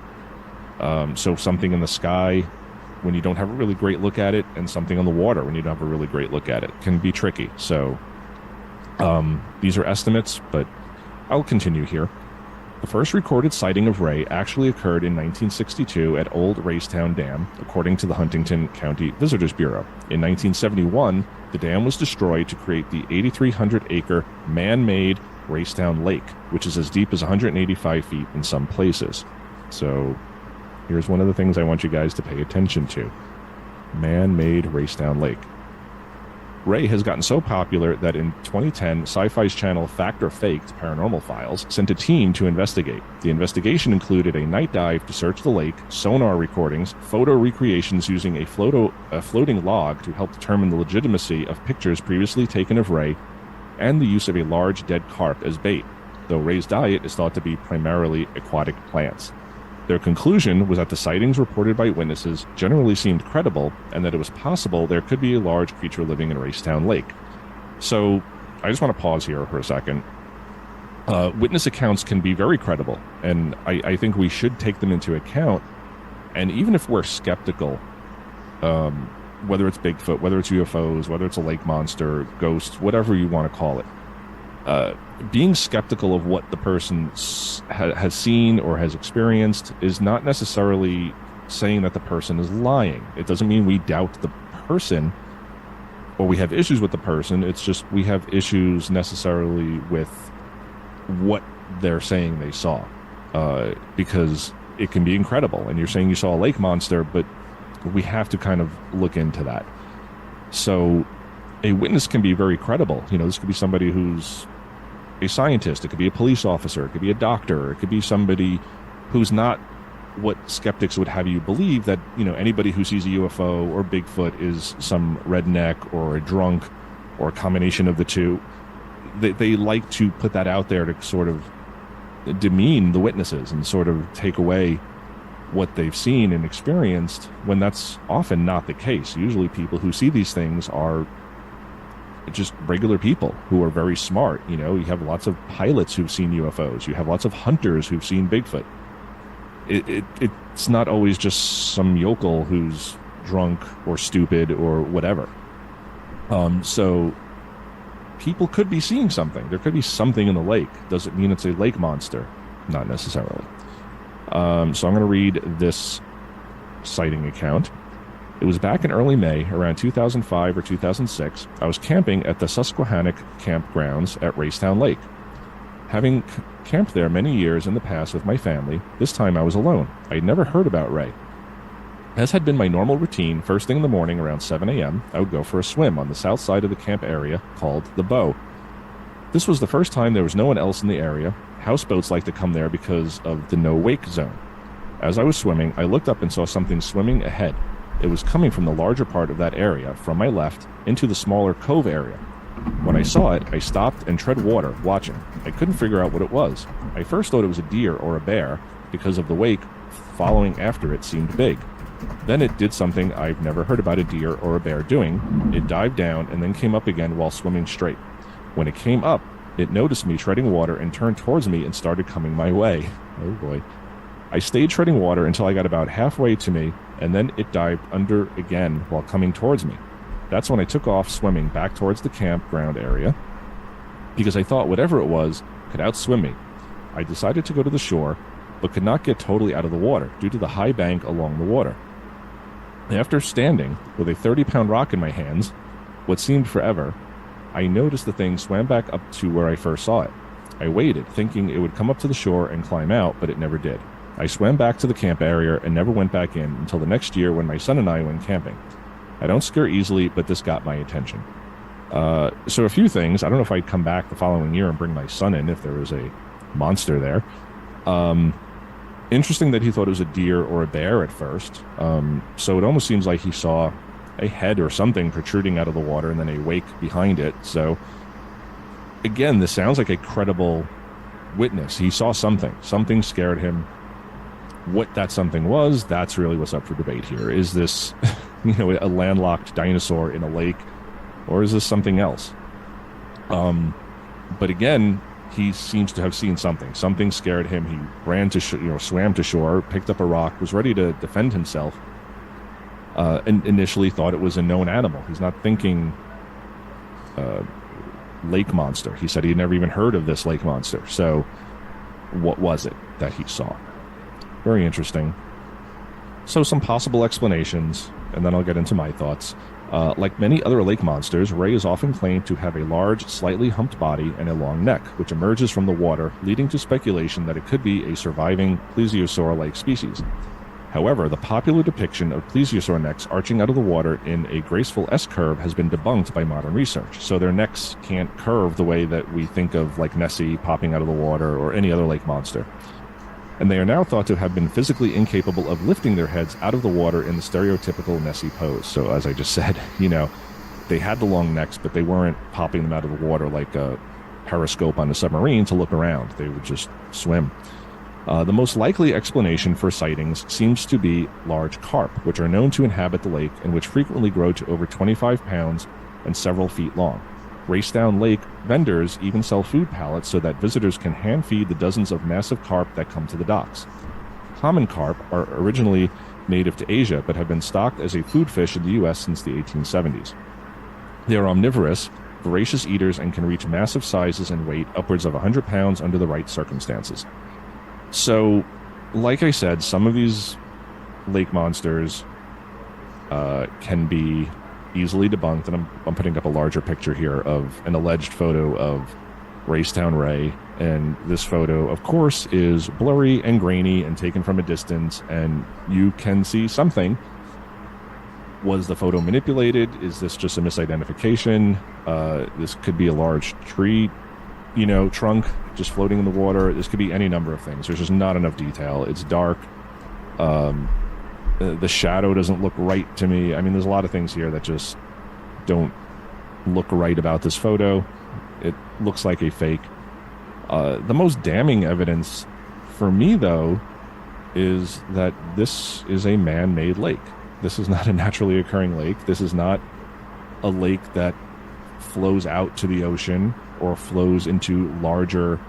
So something in the sky, when you don't have a really great look at it, and something on the water when you don't have a really great look at it, can be tricky. So these are estimates, but I'll continue here. The first recorded sighting of Ray actually occurred in 1962 at Old Raystown Dam, according to the Huntington County Visitors Bureau. In 1971, the dam was destroyed to create the 8,300-acre man-made Raystown Lake, which is as deep as 185 feet in some places. So here's one of the things I want you guys to pay attention to. Man-made Raystown Lake. Ray has gotten so popular that in 2010, Sci-Fi's channel Fact or Faked Paranormal Files sent a team to investigate. The investigation included a night dive to search the lake, sonar recordings, photo recreations using a floating log to help determine the legitimacy of pictures previously taken of Ray, and the use of a large dead carp as bait, though Ray's diet is thought to be primarily aquatic plants. Their conclusion was that the sightings reported by witnesses generally seemed credible, and that it was possible there could be a large creature living in Raystown Lake. So I just want to pause here for a second. Witness accounts can be very credible, and I think we should take them into account. And even if we're skeptical, whether it's Bigfoot, whether it's UFOs, whether it's a lake monster, ghost, whatever you want to call it, being skeptical of what the person has seen or has experienced is not necessarily saying that the person is lying. It doesn't mean we doubt the person or we have issues with the person. It's just we have issues necessarily with what they're saying they saw, because it can be incredible. And you're saying you saw a lake monster, but we have to kind of look into that. So a witness can be very credible. You know, this could be somebody who's a scientist, it could be a police officer, it could be a doctor, it could be somebody who's not what skeptics would have you believe, that, you know, anybody who sees a UFO or Bigfoot is some redneck or a drunk or a combination of the two. They like to put that out there to sort of demean the witnesses and sort of take away what they've seen and experienced, when that's often not the case. Usually people who see these things are just regular people who are very smart. You know, you have lots of pilots who've seen UFOs. You have lots of hunters who've seen Bigfoot. It's not always just some yokel who's drunk or stupid or whatever. So people could be seeing something. There could be something in the lake. Does it mean it's a lake monster? Not necessarily. So I'm going to read this sighting account. It was back in early May, around 2005 or 2006. I was camping at the Susquehannock campgrounds at Raystown Lake. Having camped there many years in the past with my family, this time I was alone. I had never heard about Ray. As had been my normal routine, first thing in the morning around 7 a.m., I would go for a swim on the south side of the camp area called the Bow. This was the first time there was no one else in the area. Houseboats like to come there because of the no-wake zone. As I was swimming, I looked up and saw something swimming ahead. It was coming from the larger part of that area, from my left, into the smaller cove area. When I saw it, I stopped and tread water, watching. I couldn't figure out what it was. I first thought it was a deer or a bear, because of the wake following after it seemed big. Then it did something I've never heard about a deer or a bear doing. It dived down and then came up again while swimming straight. When it came up, it noticed me treading water and turned towards me and started coming my way. Oh boy. I stayed treading water until I got about halfway to me, and then it dived under again while coming towards me. That's when I took off swimming back towards the campground area, because I thought whatever it was could outswim me. I decided to go to the shore, but could not get totally out of the water due to the high bank along the water. After standing with a 30-pound rock in my hands, what seemed forever, I noticed the thing swam back up to where I first saw it. I waited, thinking it would come up to the shore and climb out, but it never did. I swam back to the camp area and never went back in until the next year when my son and I went camping. I don't scare easily, but this got my attention. So a few things. I don't know if I'd come back the following year and bring my son in if there was a monster there. Interesting that he thought it was a deer or a bear at first. So it almost seems like he saw a head or something protruding out of the water and then a wake behind it. So again, this sounds like a credible witness. He saw something. Something scared him. What that something was, that's really what's up for debate here. Is this, a landlocked dinosaur in a lake, or is this something else? But again, he seems to have seen something. Something scared him. He ran to, swam to shore, picked up a rock, was ready to defend himself, and initially thought it was a known animal. He's not thinking lake monster. He said he had never even heard of this lake monster. So what was it that he saw? Very interesting. So some possible explanations, and then I'll get into my thoughts. Like many other lake monsters, Ray is often claimed to have a large, slightly humped body and a long neck, which emerges from the water, leading to speculation that it could be a surviving plesiosaur-like species. However, the popular depiction of plesiosaur necks arching out of the water in a graceful S-curve has been debunked by modern research. So their necks can't curve the way that we think of like Nessie popping out of the water or any other lake monster. And they are now thought to have been physically incapable of lifting their heads out of the water in the stereotypical Nessie pose. So as I just said, they had the long necks, but they weren't popping them out of the water like a periscope on a submarine to look around. They would just swim. The most likely explanation for sightings seems to be large carp, which are known to inhabit the lake and which frequently grow to over 25 pounds and several feet long. Raystown Lake vendors even sell food pallets so that visitors can hand feed the dozens of massive carp that come to the docks. Common carp are originally native to Asia, but have been stocked as a food fish in the U.S. since the 1870s. They are omnivorous, voracious eaters, and can reach massive sizes and weight upwards of 100 pounds under the right circumstances. So, like I said, some of these lake monsters can be easily debunked, and I'm putting up a larger picture here of an alleged photo of Raystown Ray, and this photo, of course, is blurry and grainy and taken from a distance, and you can see something. Was the photo manipulated? Is this just a misidentification? This could be a large tree, trunk just floating in the water. This could be any number of things. There's just not enough detail. It's dark. The shadow doesn't look right to me. I mean, there's a lot of things here that just don't look right about this photo. It looks like a fake. The most damning evidence for me, though, is that this is a man-made lake. This is not a naturally occurring lake. This is not a lake that flows out to the ocean or flows into larger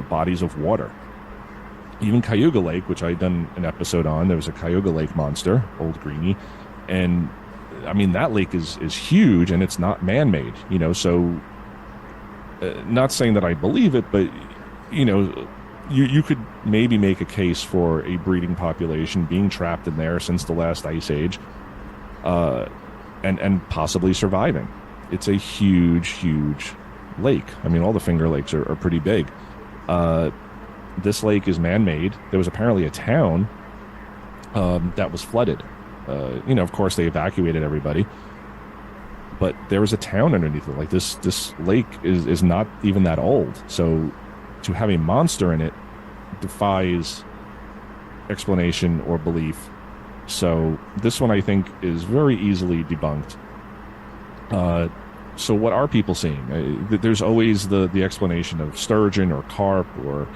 bodies of water. Even Cayuga Lake, which I'd done an episode on, there was a Cayuga Lake monster, Old Greenie, and I mean that lake is huge and it's not man-made, so not saying that I believe it, but you could maybe make a case for a breeding population being trapped in there since the last ice age, and possibly surviving. It's a huge lake. I mean, all the Finger Lakes are pretty big. This lake is man-made. There was apparently a town that was flooded. Of course, they evacuated everybody, but there was a town underneath it. Like this lake is not even that old. So to have a monster in it defies explanation or belief. So this one, I think, is very easily debunked. So what are people seeing? There's always the explanation of sturgeon or carp or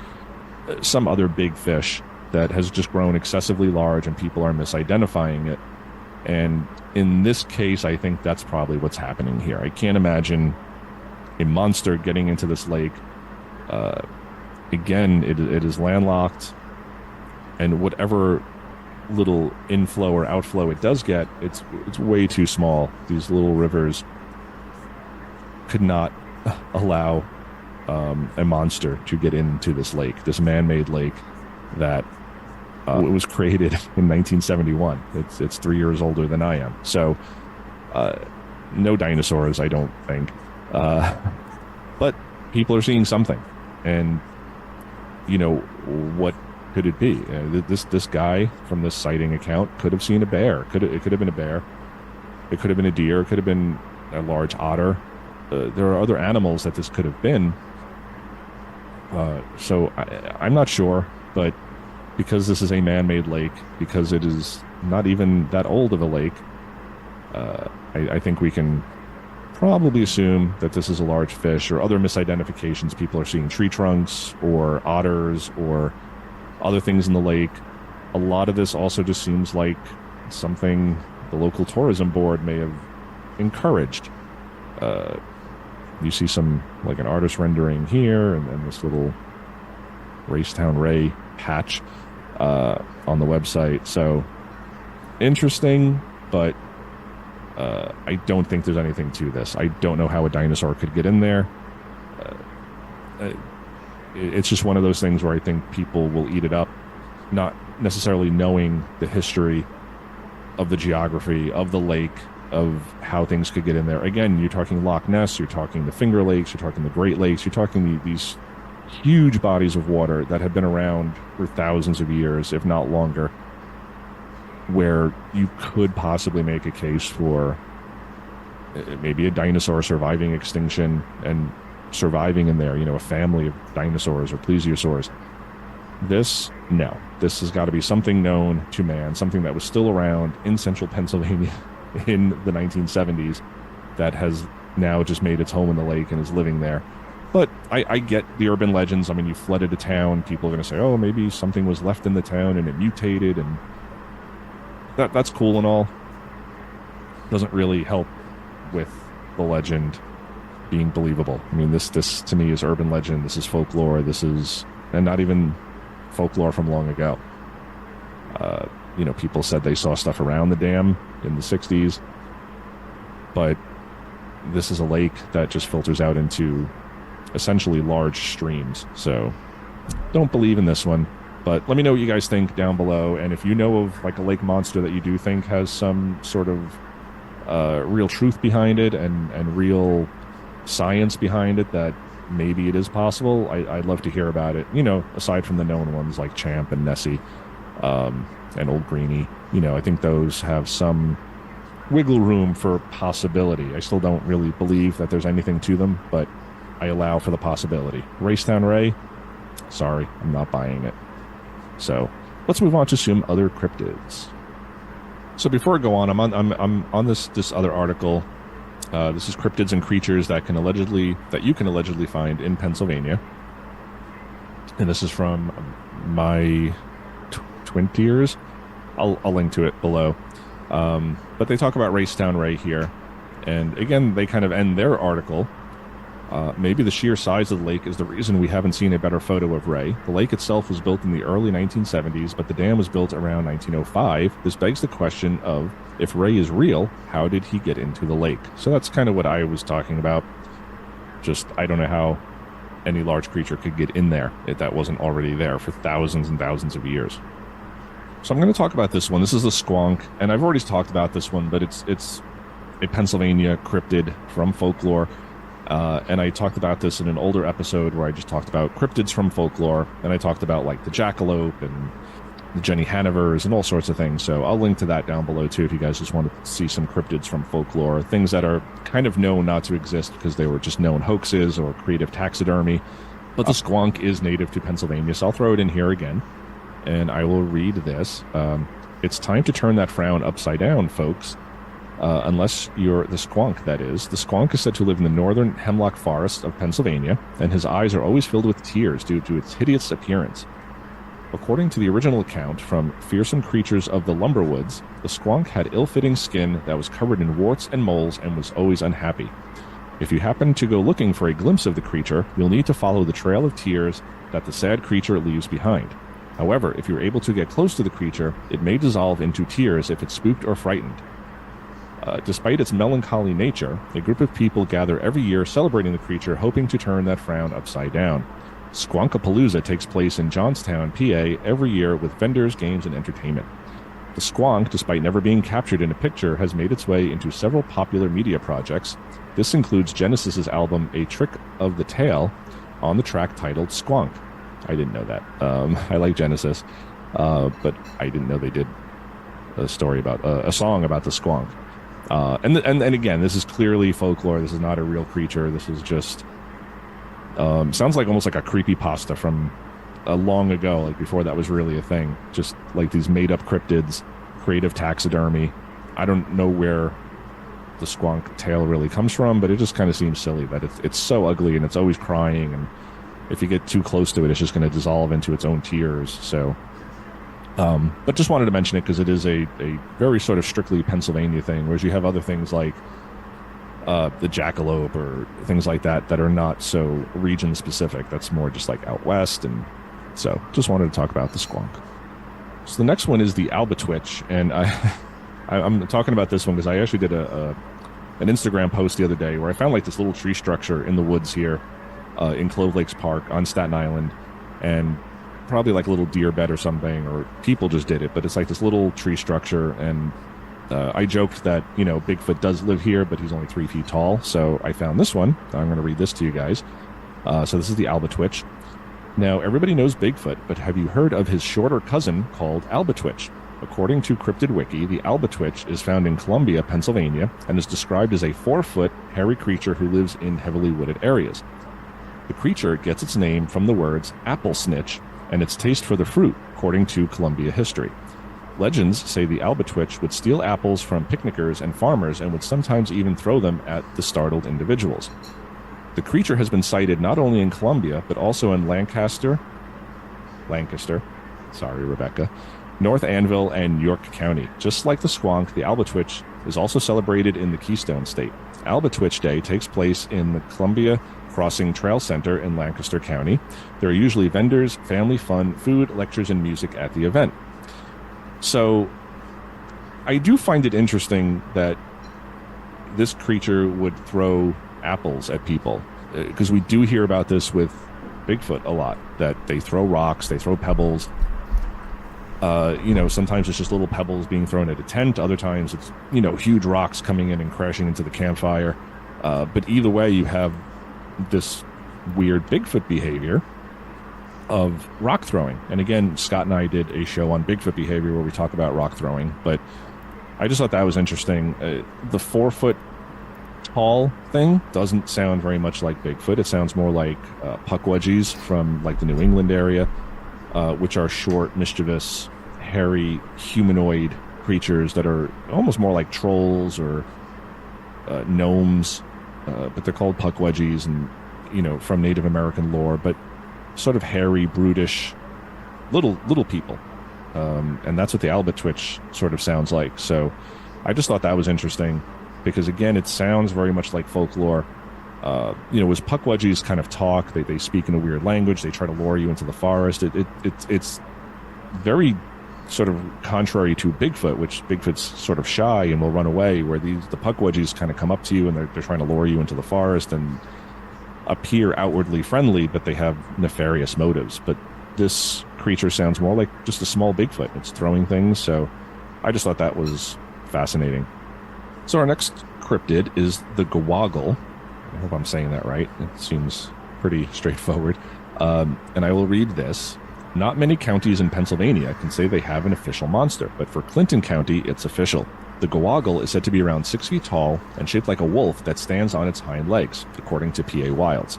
some other big fish that has just grown excessively large and people are misidentifying it. And in this case, I think that's probably what's happening here. I can't imagine a monster getting into this lake. Again, it is landlocked, and whatever little inflow or outflow it does get, it's way too small. These little rivers could not allow a monster to get into this lake, this man-made lake that it was created in 1971. It's 3 years older than I am. So no dinosaurs, I don't think. But people are seeing something. And, what could it be? This guy from this sighting account could have seen a bear. It could have been a bear. It could have been a deer. It could have been a large otter. There are other animals that this could have been. So I'm not sure, but because this is a man-made lake, because it is not even that old of a lake, I think we can probably assume that this is a large fish, or other misidentifications. People are seeing tree trunks or otters or other things in the lake. A lot of this also just seems like something the local tourism board may have encouraged. You see some, like an artist rendering here, and this little Raystown Ray patch on the website. So interesting, but I don't think there's anything to this. I don't know how a dinosaur could get in there. It's just one of those things where I think people will eat it up, not necessarily knowing the history of the geography of the lake, of how things could get in there. Again, you're talking Loch Ness, you're talking the Finger Lakes, you're talking the Great Lakes, you're talking these huge bodies of water that have been around for thousands of years, if not longer, where you could possibly make a case for maybe a dinosaur surviving extinction and surviving in there, a family of dinosaurs or plesiosaurs. This has got to be something known to man, something that was still around in central Pennsylvania in the 1970s that has now just made its home in the lake and is living there. But I get the urban legends. I mean, you flooded a town, people are going to say, oh, maybe something was left in the town and it mutated, and that's cool and all. Doesn't really help with the legend being believable. I mean, this to me is urban legend. This is folklore. And not even folklore from long ago. People said they saw stuff around the dam in the 60s, but this is a lake that just filters out into essentially large streams. So don't believe in this one, but let me know what you guys think down below. And if you know of like a lake monster that you do think has some sort of real truth behind it and real science behind it, that maybe it is possible, I'd love to hear about it. Aside from the known ones like Champ and Nessie, and Old Greenie, I think those have some wiggle room for possibility. I still don't really believe that there's anything to them, but I allow for the possibility. Raystown Ray, sorry, I'm not buying it. So let's move on to some other cryptids. So before I go on, I'm on this other article. This is cryptids and creatures that you can allegedly find in Pennsylvania, and this is from my Twintiers. I'll link to it below. But they talk about Raystown Ray here, and again, they kind of end their article. Maybe the sheer size of the lake is the reason we haven't seen a better photo of Ray. The lake itself was built in the early 1970s, but the dam was built around 1905. This begs the question of, if Ray is real, how did he get into the lake? So that's kind of what I was talking about. Just, I don't know how any large creature could get in there if that wasn't already there for thousands and thousands of years. So I'm going to talk about this one. This is the squonk, and I've already talked about this one, but it's a Pennsylvania cryptid from folklore. And I talked about this in an older episode where I just talked about cryptids from folklore, and I talked about like the jackalope and the Jenny Hanivers and all sorts of things. So I'll link to that down below too if you guys just want to see some cryptids from folklore, things that are kind of known not to exist because they were just known hoaxes or creative taxidermy. But the squonk is native to Pennsylvania, so I'll throw it in here again, and I will read this. It's time to turn that frown upside down, folks. Unless you're the squonk, that is. The squonk is said to live in the northern hemlock forest of Pennsylvania, and his eyes are always filled with tears due to its hideous appearance. According to the original account from Fearsome Creatures of the Lumberwoods, the squonk had ill-fitting skin that was covered in warts and moles and was always unhappy. If you happen to go looking for a glimpse of the creature, you'll need to follow the trail of tears that the sad creature leaves behind. However, if you're able to get close to the creature, it may dissolve into tears if it's spooked or frightened. Despite its melancholy nature, a group of people gather every year celebrating the creature, hoping to turn that frown upside down. Squonkapalooza takes place in Johnstown, PA, every year with vendors, games, and entertainment. The squonk, despite never being captured in a picture, has made its way into several popular media projects. This includes Genesis's album A Trick of the Tail on the track titled Squonk. I didn't know that. I like Genesis, but I didn't know they did a story about a song about the squonk. And again, this is clearly folklore. This is not a real creature. This is just sounds like almost like a creepypasta from long ago, like before that was really a thing. Just like these made-up cryptids, creative taxidermy. I don't know where the squonk tail really comes from, but it just kind of seems silly that it's so ugly and it's always crying, and if you get too close to it, it's just going to dissolve into its own tears. So, but just wanted to mention it because it is a very sort of strictly Pennsylvania thing, whereas you have other things like the jackalope or things like that are not so region specific. That's more just like out west. And so just wanted to talk about the squonk. So the next one is the albatwitch, and I'm talking about this one because I actually did an Instagram post the other day where I found like this little tree structure in the woods here in Clove Lakes Park on Staten Island, and probably like a little deer bed or something, or people just did it, but it's like this little tree structure. And I joked that, you know, Bigfoot does live here, but he's only 3 feet tall. So I found this one. I'm going to read this to you guys. So this is the albatwitch. Now, everybody knows Bigfoot, but have you heard of his shorter cousin called albatwitch? According to Cryptid Wiki, the albatwitch is found in Columbia, Pennsylvania, and is described as a 4-foot, hairy creature who lives in heavily wooded areas. The creature gets its name from the words apple snitch and its taste for the fruit, according to Columbia history. Legends say the albatwitch would steal apples from picnickers and farmers and would sometimes even throw them at the startled individuals. The creature has been sighted not only in Columbia, but also in Lancaster, sorry, Rebecca, North Anvil, and York County. Just like the squonk, the albatwitch is also celebrated in the Keystone State. Albatwitch Day takes place in the Columbia Crossing Trail Center in Lancaster County. There are usually vendors, family fun, food, lectures, and music at the event. So I do find it interesting that this creature would throw apples at people, because we do hear about this with Bigfoot a lot, that they throw rocks, they throw pebbles. You know, sometimes it's just little pebbles being thrown at a tent. Other times it's, you know, huge rocks coming in and crashing into the campfire. But either way, you have this weird Bigfoot behavior of rock throwing. And again, Scott and I did a show on Bigfoot behavior where we talk about rock throwing, but I just thought that was interesting. The 4-foot tall thing doesn't sound very much like Bigfoot. It sounds more like puckwudgies from like the New England area, which are short, mischievous, hairy, humanoid creatures that are almost more like trolls or gnomes, but they're called puckwudgies, and, you know, from Native American lore, but sort of hairy, brutish, little people. And that's what the albatwitch sort of sounds like. So I just thought that was interesting because, again, it sounds very much like folklore. You know, as puckwudgies kind of talk, they speak in a weird language. They try to lure you into the forest. It's very sort of contrary to Bigfoot, which Bigfoot's sort of shy and will run away, where the puckwudgies kind of come up to you and they're trying to lure you into the forest and appear outwardly friendly, but they have nefarious motives. But this creature sounds more like just a small Bigfoot. It's throwing things, so I just thought that was fascinating. So our next cryptid is the gawaggle. I hope I'm saying that right. It seems pretty straightforward. And I will read this. Not many counties in Pennsylvania can say they have an official monster, but for Clinton County, it's official. The gawaggle is said to be around 6 feet tall and shaped like a wolf that stands on its hind legs, according to PA Wilds.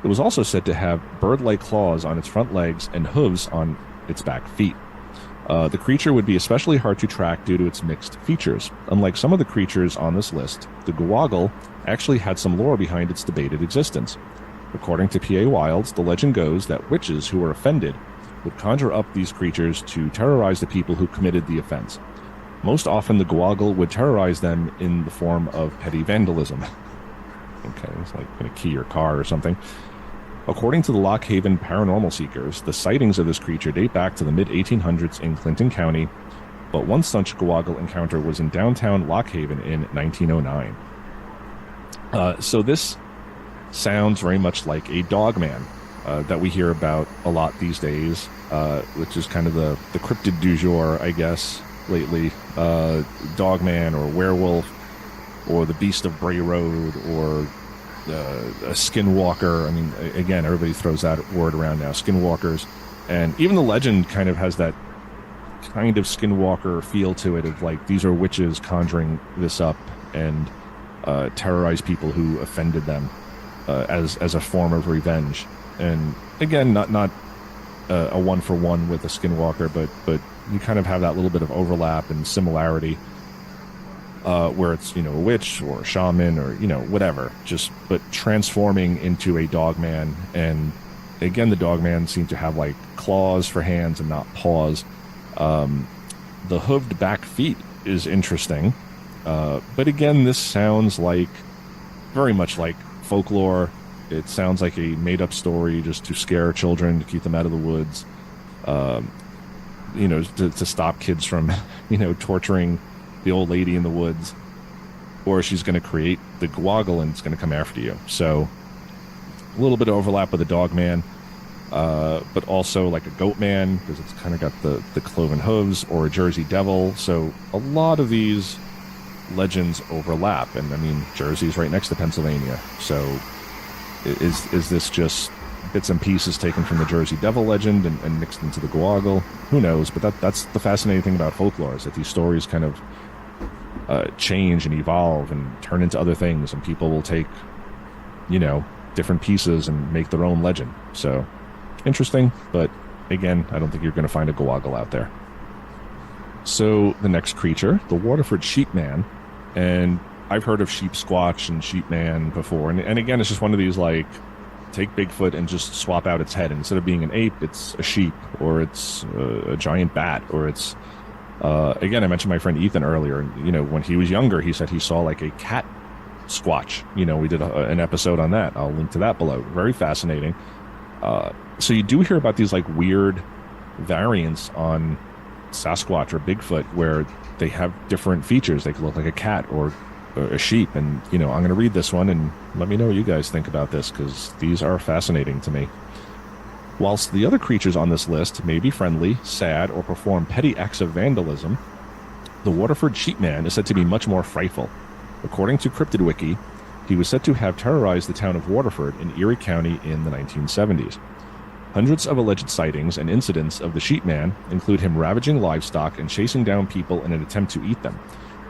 It was also said to have bird-like claws on its front legs and hooves on its back feet. The creature would be especially hard to track due to its mixed features. Unlike some of the creatures on this list, the gawaggle actually had some lore behind its debated existence. According to PA Wilds, the legend goes that witches who were offended would conjure up these creatures to terrorize the people who committed the offense. Most often, the gawaggle would terrorize them in the form of petty vandalism. Okay, it's like going to key your car or something. According to the Lock Haven Paranormal Seekers, the sightings of this creature date back to the mid-1800s in Clinton County, but one such gawaggle encounter was in downtown Lock Haven in 1909. So this sounds very much like a dogman that we hear about a lot these days, which is kind of the cryptid du jour, I guess, lately. Dogman or werewolf or the Beast of Bray Road or a skinwalker. I mean, again, everybody throws that word around now, skinwalkers. And even the legend kind of has that kind of skinwalker feel to it, of like, these are witches conjuring this up and terrorize people who offended them as a form of revenge. And again, not a one-for-one with a skinwalker, but you kind of have that little bit of overlap and similarity, where it's, a witch or a shaman or, whatever, but transforming into a dogman. And again, the dogman seemed to have like claws for hands and not paws. The hooved back feet is interesting. But again, this sounds like very much like folklore. It sounds like a made-up story just to scare children, to keep them out of the woods, to stop kids from, torturing the old lady in the woods, or she's going to create the gwoggle and it's going to come after you. So a little bit of overlap with the dog man, but also like a goat man, because it's kind of got the cloven hooves, or a Jersey devil. So a lot of these legends overlap. And I mean, Jersey's right next to Pennsylvania. So is this just bits and pieces taken from the Jersey devil legend and mixed into the gwoggle? Who knows? But that's the fascinating thing about folklore, is that these stories kind of change and evolve and turn into other things, and people will take, different pieces and make their own legend. So interesting, but again, I don't think you're going to find a gwoggle out there. So the next creature, the Waterford Sheepman, and I've heard of Sheep Squatch and Sheepman before, and again, it's just one of these, like, take Bigfoot and just swap out its head, and instead of being an ape, it's a sheep, or it's a giant bat, or it's again, I mentioned my friend Ethan earlier, and when he was younger, he said he saw like a cat squatch. We did an episode on that. I'll link to that below. Very fascinating. So you do hear about these like weird variants on Sasquatch or Bigfoot, where they have different features. They could look like a cat or a sheep. And I'm going to read this one and let me know what you guys think about this, because these are fascinating to me. Whilst the other creatures on this list may be friendly, sad, or perform petty acts of vandalism, the Waterford Sheepman is said to be much more frightful. According to Cryptid Wiki, he was said to have terrorized the town of Waterford in Erie County in the 1970s. Hundreds of alleged sightings and incidents of the Sheepman include him ravaging livestock and chasing down people in an attempt to eat them.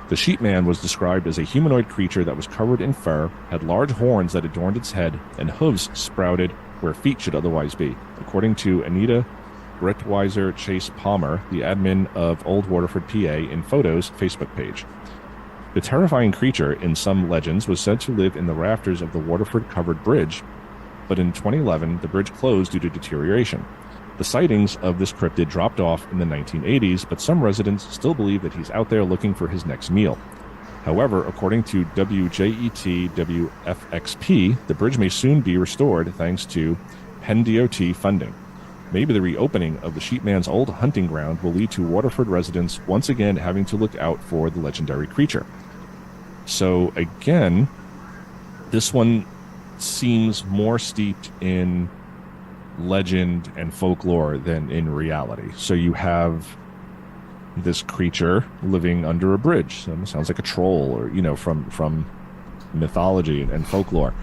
The Sheepman was described as a humanoid creature that was covered in fur, had large horns that adorned its head, and hooves sprouted where feet should otherwise be, according to Anita Gretweiser Chase Palmer, the admin of Old Waterford, PA, in Photos Facebook page. The terrifying creature, in some legends, was said to live in the rafters of the Waterford Covered Bridge, but in 2011, the bridge closed due to deterioration. The sightings of this cryptid dropped off in the 1980s, but some residents still believe that he's out there looking for his next meal. However, according to WJET-WFXP, the bridge may soon be restored thanks to Penn DOT funding. Maybe the reopening of the Sheepman's old hunting ground will lead to Waterford residents once again having to look out for the legendary creature. So again, this one seems more steeped in legend and folklore than in reality. So you have this creature living under a bridge. So it sounds like a troll, or from mythology and folklore.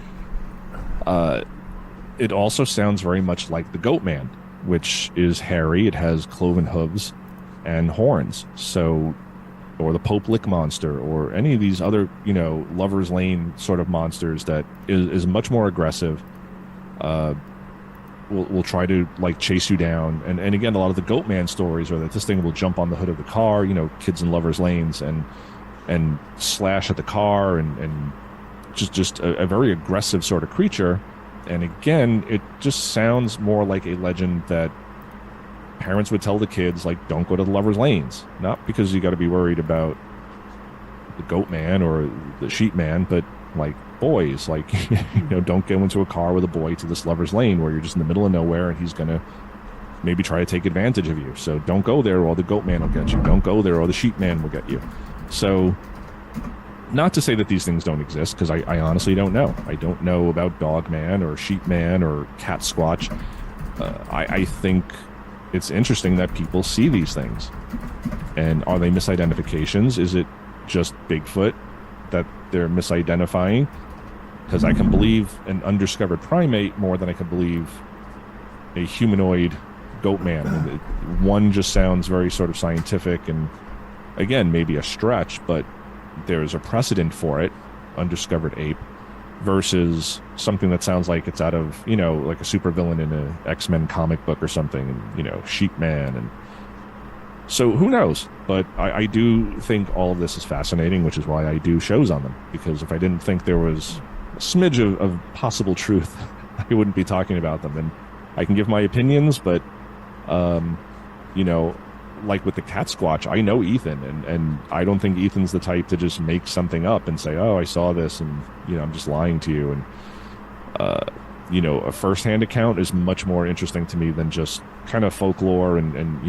It also sounds very much like the Goat Man, which is hairy. It has cloven hooves and horns. So, or the Pope Lick monster, or any of these other Lover's Lane sort of monsters that is much more aggressive. Will try to like chase you down, and again, a lot of the Goat Man stories are that this thing will jump on the hood of the car, kids in lovers lanes, and slash at the car, and just a very aggressive sort of creature. And again, it just sounds more like a legend that parents would tell the kids, like, don't go to the lovers lanes, not because you got to be worried about the Goat Man or the Sheep Man, but like, boys, like, don't go into a car with a boy to this lover's lane where you're just in the middle of nowhere and he's gonna maybe try to take advantage of you. So don't go there, or the Goat Man will get you. Don't go there, or the Sheep Man will get you. So, not to say that these things don't exist, because I honestly don't know. I don't know about Dog Man or Sheep Man or Cat Squatch. I think it's interesting that people see these things. And are they misidentifications? Is it just Bigfoot that they're misidentifying? Because I can believe an undiscovered primate more than I can believe a humanoid Goat Man. I mean, one just sounds very sort of scientific, and again, maybe a stretch, but there's a precedent for it, undiscovered ape. versus something that sounds like it's out of, like a supervillain in an X-Men comic book or something, and, Sheep Man. And so who knows? But I do think all of this is fascinating, which is why I do shows on them. Because if I didn't think there was a smidge of possible truth, I wouldn't be talking about them. And I can give my opinions, but, like with the cat squatch, I know Ethan, and I don't think Ethan's the type to just make something up and say, oh, I saw this, and, I'm just lying to you. And, a firsthand account is much more interesting to me than just kind of folklore and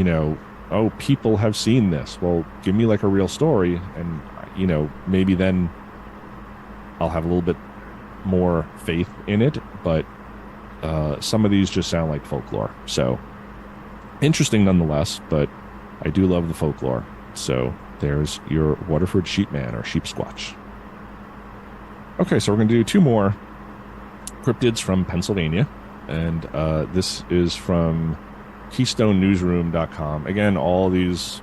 oh, people have seen this. Well, give me like a real story, and, maybe then I'll have a little bit more faith in it. But some of these just sound like folklore. So interesting nonetheless, but I do love the folklore. So there's your Waterford Sheepman or Sheep Squatch. Okay, so we're going to do two more cryptids from Pennsylvania. And this is from KeystoneNewsroom.com. Again, all these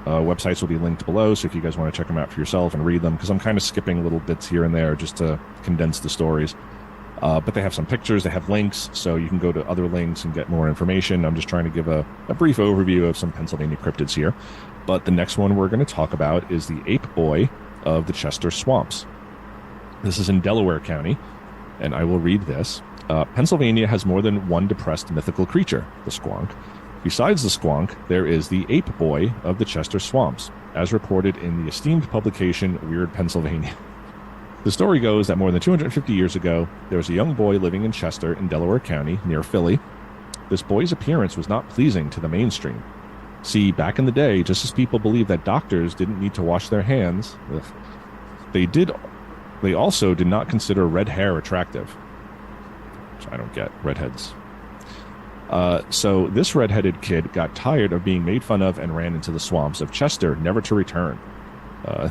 websites will be linked below, so if you guys want to check them out for yourself and read them, because I'm kind of skipping little bits here and there just to condense the stories. But they have some pictures, they have links, so you can go to other links and get more information. I'm just trying to give a brief overview of some Pennsylvania cryptids here. But the next one we're going to talk about is the Ape Boy of the Chester Swamps. This is in Delaware County, and I will read this. Pennsylvania has more than one depressed mythical creature, the squonk. Besides the squonk, there is the Ape Boy of the Chester Swamps, as reported in the esteemed publication Weird Pennsylvania. The story goes that more than 250 years ago, there was a young boy living in Chester in Delaware County, near Philly. This boy's appearance was not pleasing to the mainstream. See, back in the day, just as people believed that doctors didn't need to wash their hands, they also did not consider red hair attractive. Which I don't get, redheads. So this redheaded kid got tired of being made fun of and ran into the swamps of Chester, never to return.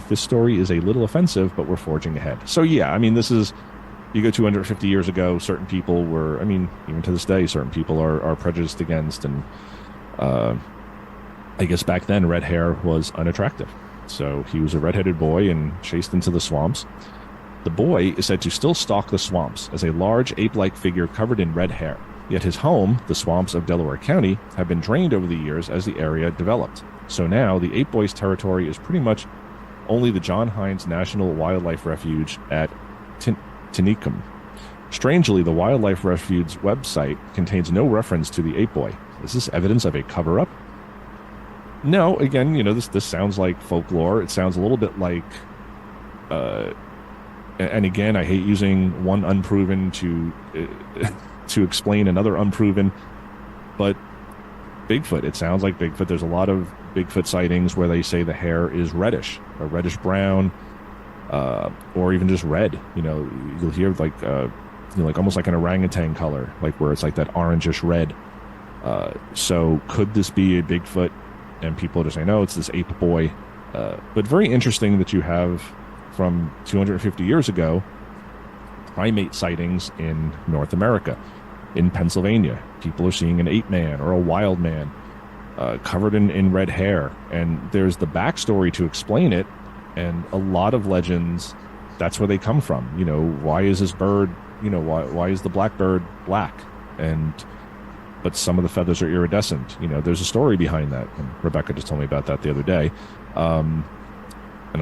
This story is a little offensive, but we're forging ahead. So yeah, I mean, this is, you go 250 years ago, certain people were, I mean, even to this day, certain people are prejudiced against, and I guess back then red hair was unattractive. So he was a redheaded boy and chased into the swamps. The boy is said to still stalk the swamps as a large ape-like figure covered in red hair. Yet his home, the swamps of Delaware County, have been drained over the years as the area developed. So now the Ape Boy's territory is pretty much only the John Hines National Wildlife Refuge at Tinicum. Strangely, the Wildlife Refuge's website contains no reference to the Ape Boy. Is this evidence of a cover-up? No, again, this sounds like folklore. It sounds a little bit like, and again, I hate using one unproven to explain another unproven, but Bigfoot, it sounds like Bigfoot. There's a lot of Bigfoot sightings where they say the hair is reddish, or reddish brown, or even just red. You'll hear like almost like an orangutan color, like where it's like that orangish red. So could this be a Bigfoot? And people just say, no, it's this Ape Boy. But very interesting that you have, from 250 years ago, primate sightings in North America. In Pennsylvania, people are seeing an ape man or a wild man covered in red hair. And there's the backstory to explain it. And a lot of legends, that's where they come from. Why is this bird, why is the blackbird black? But some of the feathers are iridescent. There's a story behind that. And Rebecca just told me about that the other day. And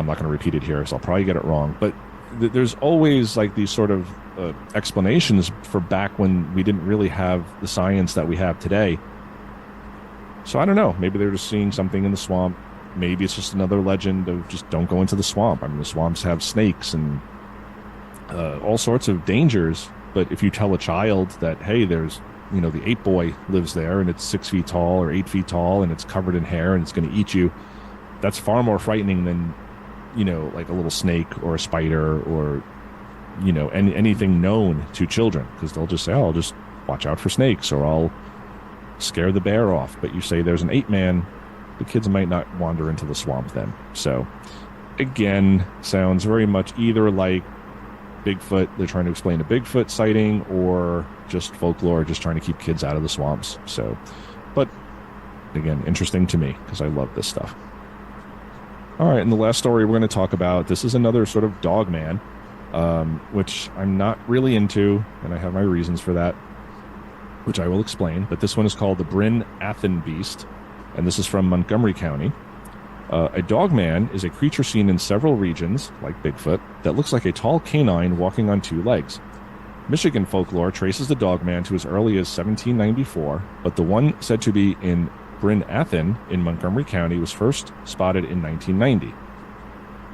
I'm not going to repeat it here, so I'll probably get it wrong. But there's always like these sort of explanations for back when we didn't really have the science that we have today. So I don't know. Maybe they're just seeing something in the swamp. Maybe it's just another legend of just don't go into the swamp. I mean, the swamps have snakes and all sorts of dangers. But if you tell a child that, hey, there's, the Ape Boy lives there and it's 6 feet tall or 8 feet tall and it's covered in hair and it's going to eat you, that's far more frightening than, like a little snake or a spider or, anything known to children, because they'll just say, oh, I'll just watch out for snakes, or I'll scare the bear off. But you say there's an ape man, the kids might not wander into the swamp then. So again, sounds very much either like Bigfoot, they're trying to explain a Bigfoot sighting, or just folklore, just trying to keep kids out of the swamps. So, but again, interesting to me because I love this stuff. All right, and the last story we're going to talk about, this is another sort of dog man. which I'm not really into, and I have my reasons for that, which I will explain. But this one is called the Bryn Athen Beast, and this is from Montgomery County. A dogman is a creature seen in several regions, like Bigfoot, that looks like a tall canine walking on two legs. Michigan folklore traces the dogman to as early as 1794, but the one said to be in Bryn Athen in Montgomery County was first spotted in 1990.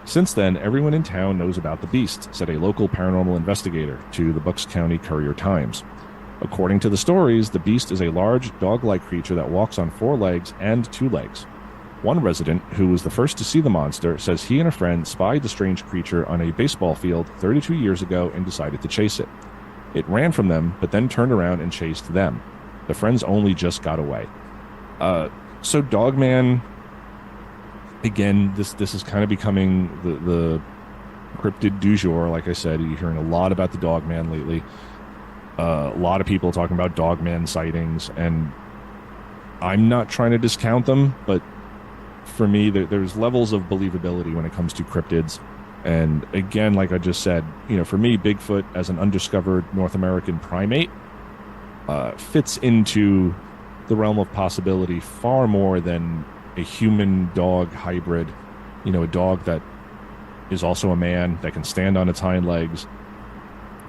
Since then, everyone in town knows about the beast, said a local paranormal investigator to the Bucks County Courier-Times. According to the stories, the beast is a large dog-like creature that walks on four legs and two legs. One resident, who was the first to see the monster, says he and a friend spied the strange creature on a baseball field 32 years ago and decided to chase it. It ran from them, but then turned around and chased them. The friends only just got away. So Dogman, again, this is kind of becoming the cryptid du jour. Like I said, you're hearing a lot about the Dogman lately. A lot of people talking about Dogman sightings, and I'm not trying to discount them, but for me, there's levels of believability when it comes to cryptids. And again, like I just said, for me, Bigfoot as an undiscovered North American primate fits into the realm of possibility far more than a human-dog hybrid. A dog that is also a man, that can stand on its hind legs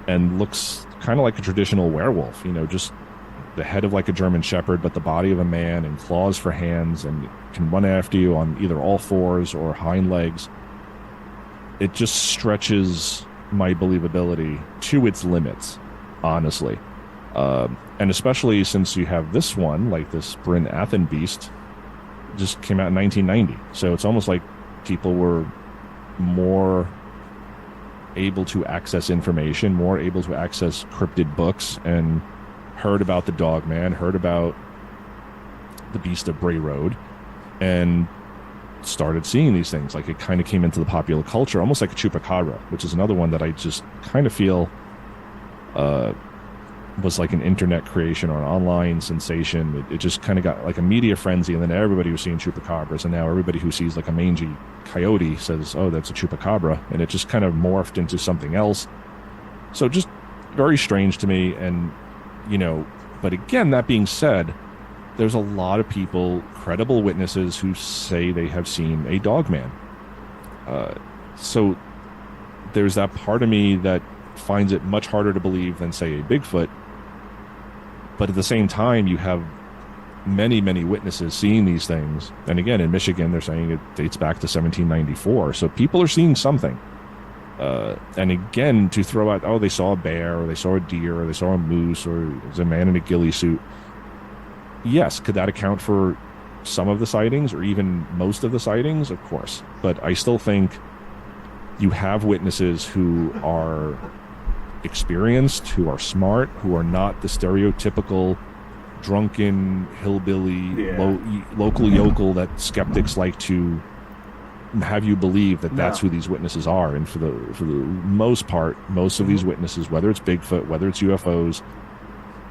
and looks kind of like a traditional werewolf, just the head of like a German Shepherd, but the body of a man and claws for hands and can run after you on either all fours or hind legs. It just stretches my believability to its limits, honestly. And especially since you have this one, like this Bryn Athen Beast, just came out in 1990. So it's almost like people were more able to access information, more able to access cryptid books, and heard about the Dogman, heard about the Beast of Bray Road, and started seeing these things. Like, it kind of came into the popular culture, almost like a chupacabra, which is another one that I just kind of feel was like an internet creation or an online sensation. It just kind of got like a media frenzy, and then everybody was seeing chupacabras, and now everybody who sees like a mangy coyote says, oh, that's a chupacabra, and it just kind of morphed into something else. So just very strange to me. And but again, that being said, there's a lot of people, credible witnesses, who say they have seen a Dogman. So there's that part of me that finds it much harder to believe than, say, a Bigfoot. But at the same time, you have many, many witnesses seeing these things. And again, in Michigan, they're saying it dates back to 1794. So people are seeing something. And again, to throw out, oh, they saw a bear, or they saw a deer, or they saw a moose, or there's a man in a ghillie suit. Yes, could that account for some of the sightings, or even most of the sightings? Of course. But I still think you have witnesses who are experienced, who are smart, who are not the stereotypical drunken hillbilly local yokel that skeptics like to have you believe that that's who these witnesses are. And for the most part, most of these witnesses, whether it's Bigfoot, whether it's UFOs,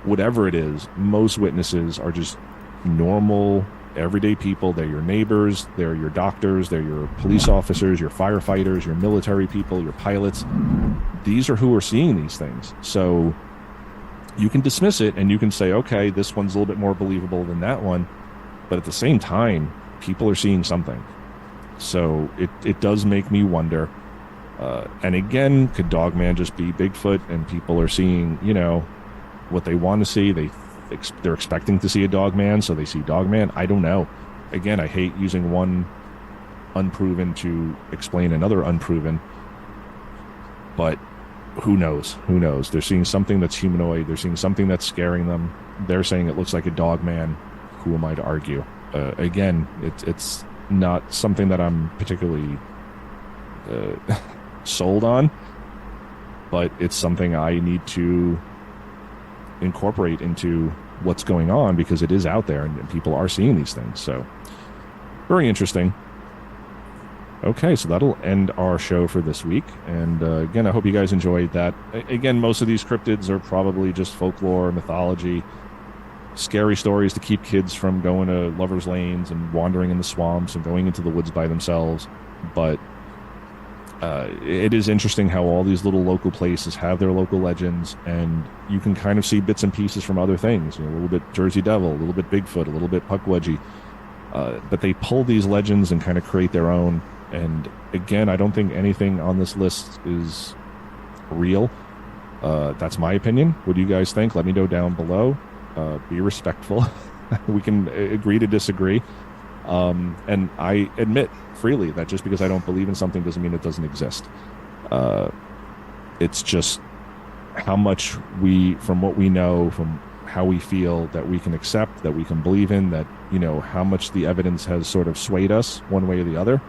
whatever it is, most witnesses are just normal, everyday people. They're your neighbors, they're your doctors, they're your police officers, your firefighters, your military people, your pilots. These are who are seeing these things. So you can dismiss it and you can say, okay, this one's a little bit more believable than that one. But at the same time, people are seeing something. So it does make me wonder. And again, could Dogman just be Bigfoot, and people are seeing, what they want to see? They're expecting to see a Dogman, so they see Dogman. I don't know. Again, I hate using one unproven to explain another unproven. But who knows? Who knows? They're seeing something that's humanoid. They're seeing something that's scaring them. They're saying it looks like a Dogman. Who am I to argue? Again, it's not something that I'm particularly sold on, but it's something I need to incorporate into what's going on, because it is out there and people are seeing these things. So very interesting. Okay, so that'll end our show for this week. And again, I hope you guys enjoyed that. Again, most of these cryptids are probably just folklore, mythology, scary stories to keep kids from going to lovers' lanes and wandering in the swamps and going into the woods by themselves. But it is interesting how all these little local places have their local legends, and you can kind of see bits and pieces from other things. A little bit Jersey Devil, a little bit Bigfoot, a little bit Pukwudgie. But they pull these legends and kind of create their own. And again, I don't think anything on this list is real. That's my opinion. What do you guys think? Let me know down below. Be respectful. We can agree to disagree. And I admit freely that just because I don't believe in something doesn't mean it doesn't exist. It's just how much from what we know, from how we feel, that we can accept, that we can believe in, that, how much the evidence has sort of swayed us one way or the other.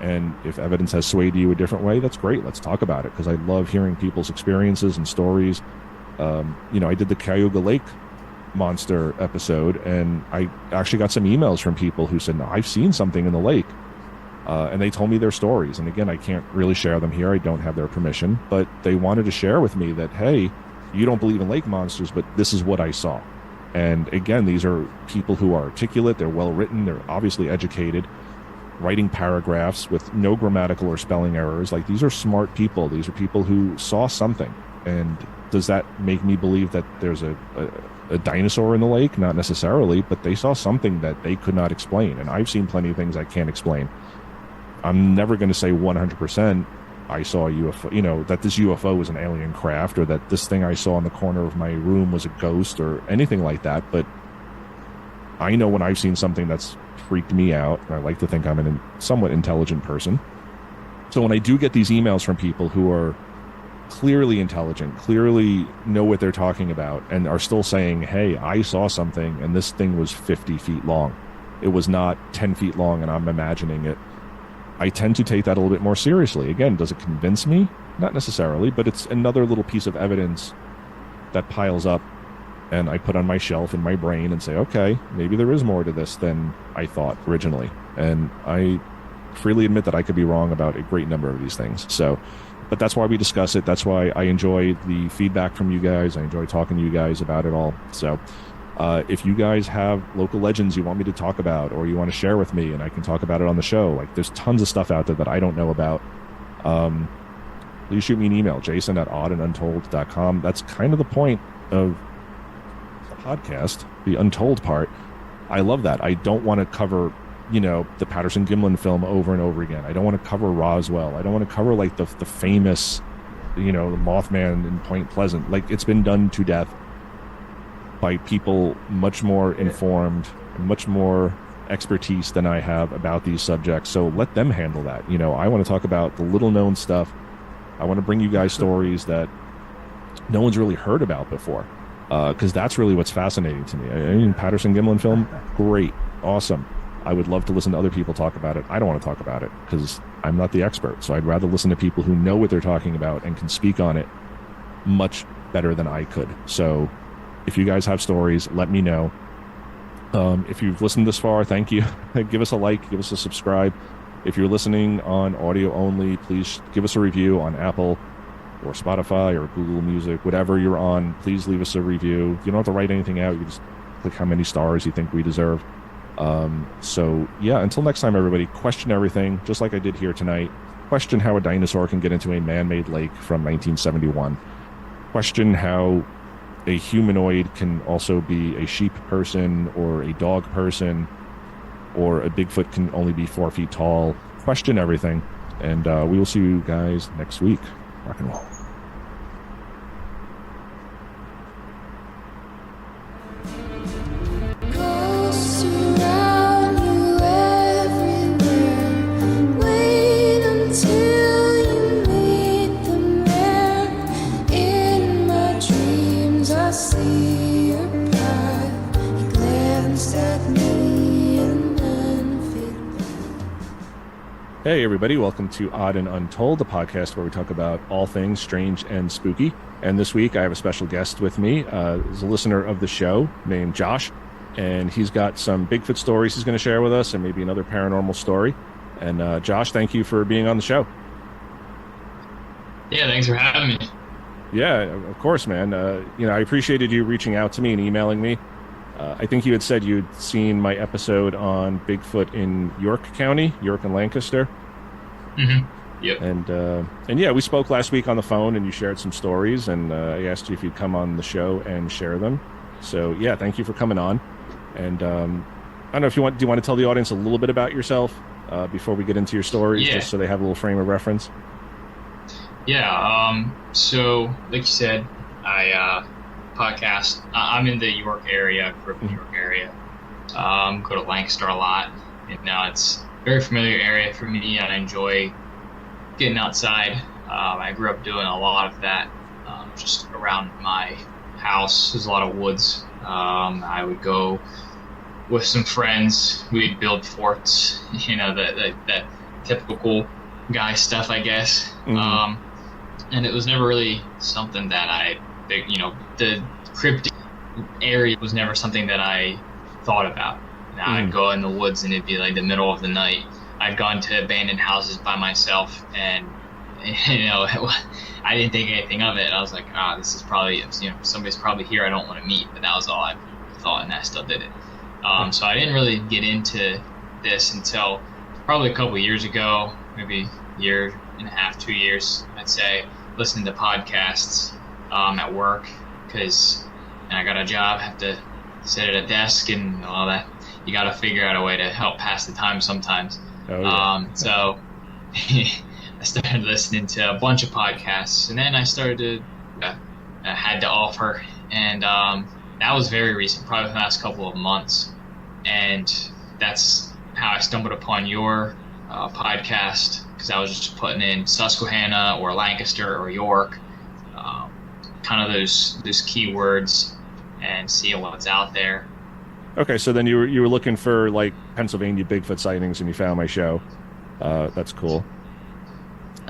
And if evidence has swayed you a different way, that's great. Let's talk about it, because I love hearing people's experiences and stories. I did the Cayuga Lake monster episode, and I actually got some emails from people who said, no, I've seen something in the lake. And they told me their stories. And again, I can't really share them here. I don't have their permission, but they wanted to share with me that, hey, you don't believe in lake monsters, but this is what I saw. And again, these are people who are articulate. They're well written. They're obviously educated, writing paragraphs with no grammatical or spelling errors. Like, these are smart people. These are people who saw something. And does that make me believe that there's a dinosaur in the lake? Not necessarily, but they saw something that they could not explain. And I've seen plenty of things I can't explain. I'm never going to say 100% I saw a UFO, that this UFO was an alien craft, or that this thing I saw in the corner of my room was a ghost, or anything like that. But I know when I've seen something that's freaked me out, and I like to think I'm a somewhat intelligent person. So when I do get these emails from people who are clearly intelligent, clearly know what they're talking about, and are still saying, hey, I saw something and this thing was 50 feet long, it was not 10 feet long and I'm imagining it, I tend to take that a little bit more seriously. Again, does it convince me? Not necessarily, but it's another little piece of evidence that piles up, and I put on my shelf in my brain and say, okay, maybe there is more to this than I thought originally. And I freely admit that I could be wrong about a great number of these things. But that's why we discuss it. That's why I enjoy the feedback from you guys. I enjoy talking to you guys about it all. So if you guys have local legends you want me to talk about, or you want to share with me and I can talk about it on the show, like, there's tons of stuff out there that I don't know about. Please shoot me an email, jason@oddanduntold.com. That's kind of the point of the podcast, the untold part. I love that. I don't want to cover the Patterson-Gimlin film over and over again. I don't want to cover Roswell. I don't want to cover like the famous, the Mothman in Point Pleasant. Like, it's been done to death by people much more informed, much more expertise than I have about these subjects. So let them handle that. I want to talk about the little known stuff. I want to bring you guys stories that no one's really heard about before, because that's really what's fascinating to me. I mean, Patterson-Gimlin film, great, awesome. I would love to listen to other people talk about it. I don't want to talk about it because I'm not the expert. So I'd rather listen to people who know what they're talking about and can speak on it much better than I could. So if you guys have stories, let me know. If you've listened this far, thank you. Give us a like, give us a subscribe. If you're listening on audio only, please give us a review on Apple or Spotify or Google Music, whatever you're on. Please leave us a review. You don't have to write anything out. You can just click how many stars you think we deserve. So yeah, until next time, everybody, question everything, just like I did here tonight. Question how a dinosaur can get into a man-made lake from 1971. Question how a humanoid can also be a sheep person or a dog person, or a Bigfoot can only be 4 feet tall. Question everything, and we will see you guys next week. Rock and roll. Hey everybody, welcome to Odd and Untold, the podcast where we talk about all things strange and spooky. And this week I have a special guest with me. He's a listener of the show named Josh, and he's got some Bigfoot stories he's going to share with us, and maybe another paranormal story. And Josh, thank you for being on the show. Yeah, thanks for having me. Yeah, of course, man. I appreciated you reaching out to me and emailing me. I think you had said you'd seen my episode on Bigfoot in York County, York and Lancaster. Mm-hmm. Yep. And yeah, we spoke last week on the phone, and you shared some stories, and I asked you if you'd come on the show and share them. So yeah, thank you for coming on. And I don't know if do you want to tell the audience a little bit about yourself before we get into your stories, Yeah. just so they have a little frame of reference? Yeah. So, like you said, I podcast. I'm in the York area, grew up in the York area. Go to Lancaster a lot. It's a very familiar area for me, and I enjoy getting outside. I grew up doing a lot of that just around my house. There's a lot of woods. I would go with some friends. We'd build forts, that typical guy stuff, I guess. And it was never really something that the cryptid area was never something that I thought about. I'd go in the woods and it'd be like the middle of the night. I'd gone to abandoned houses by myself, and I didn't think anything of it. I was like, this is probably somebody's probably here I don't want to meet. But that was all I thought, and I still did it. So I didn't really get into this until probably a couple of years ago, maybe a year and a half, 2 years, I'd say, listening to podcasts at work, because I got a job, have to sit at a desk and all that. You got to figure out a way to help pass the time sometimes. Oh, yeah. So I started listening to a bunch of podcasts, and then I started to had to offer, and that was very recent, probably the last couple of months, and that's how I stumbled upon your podcast, because I was just putting in Susquehanna or Lancaster or York, kind of those keywords, and seeing what's out there. Okay, so then you were looking for like Pennsylvania Bigfoot sightings, and you found my show. That's cool.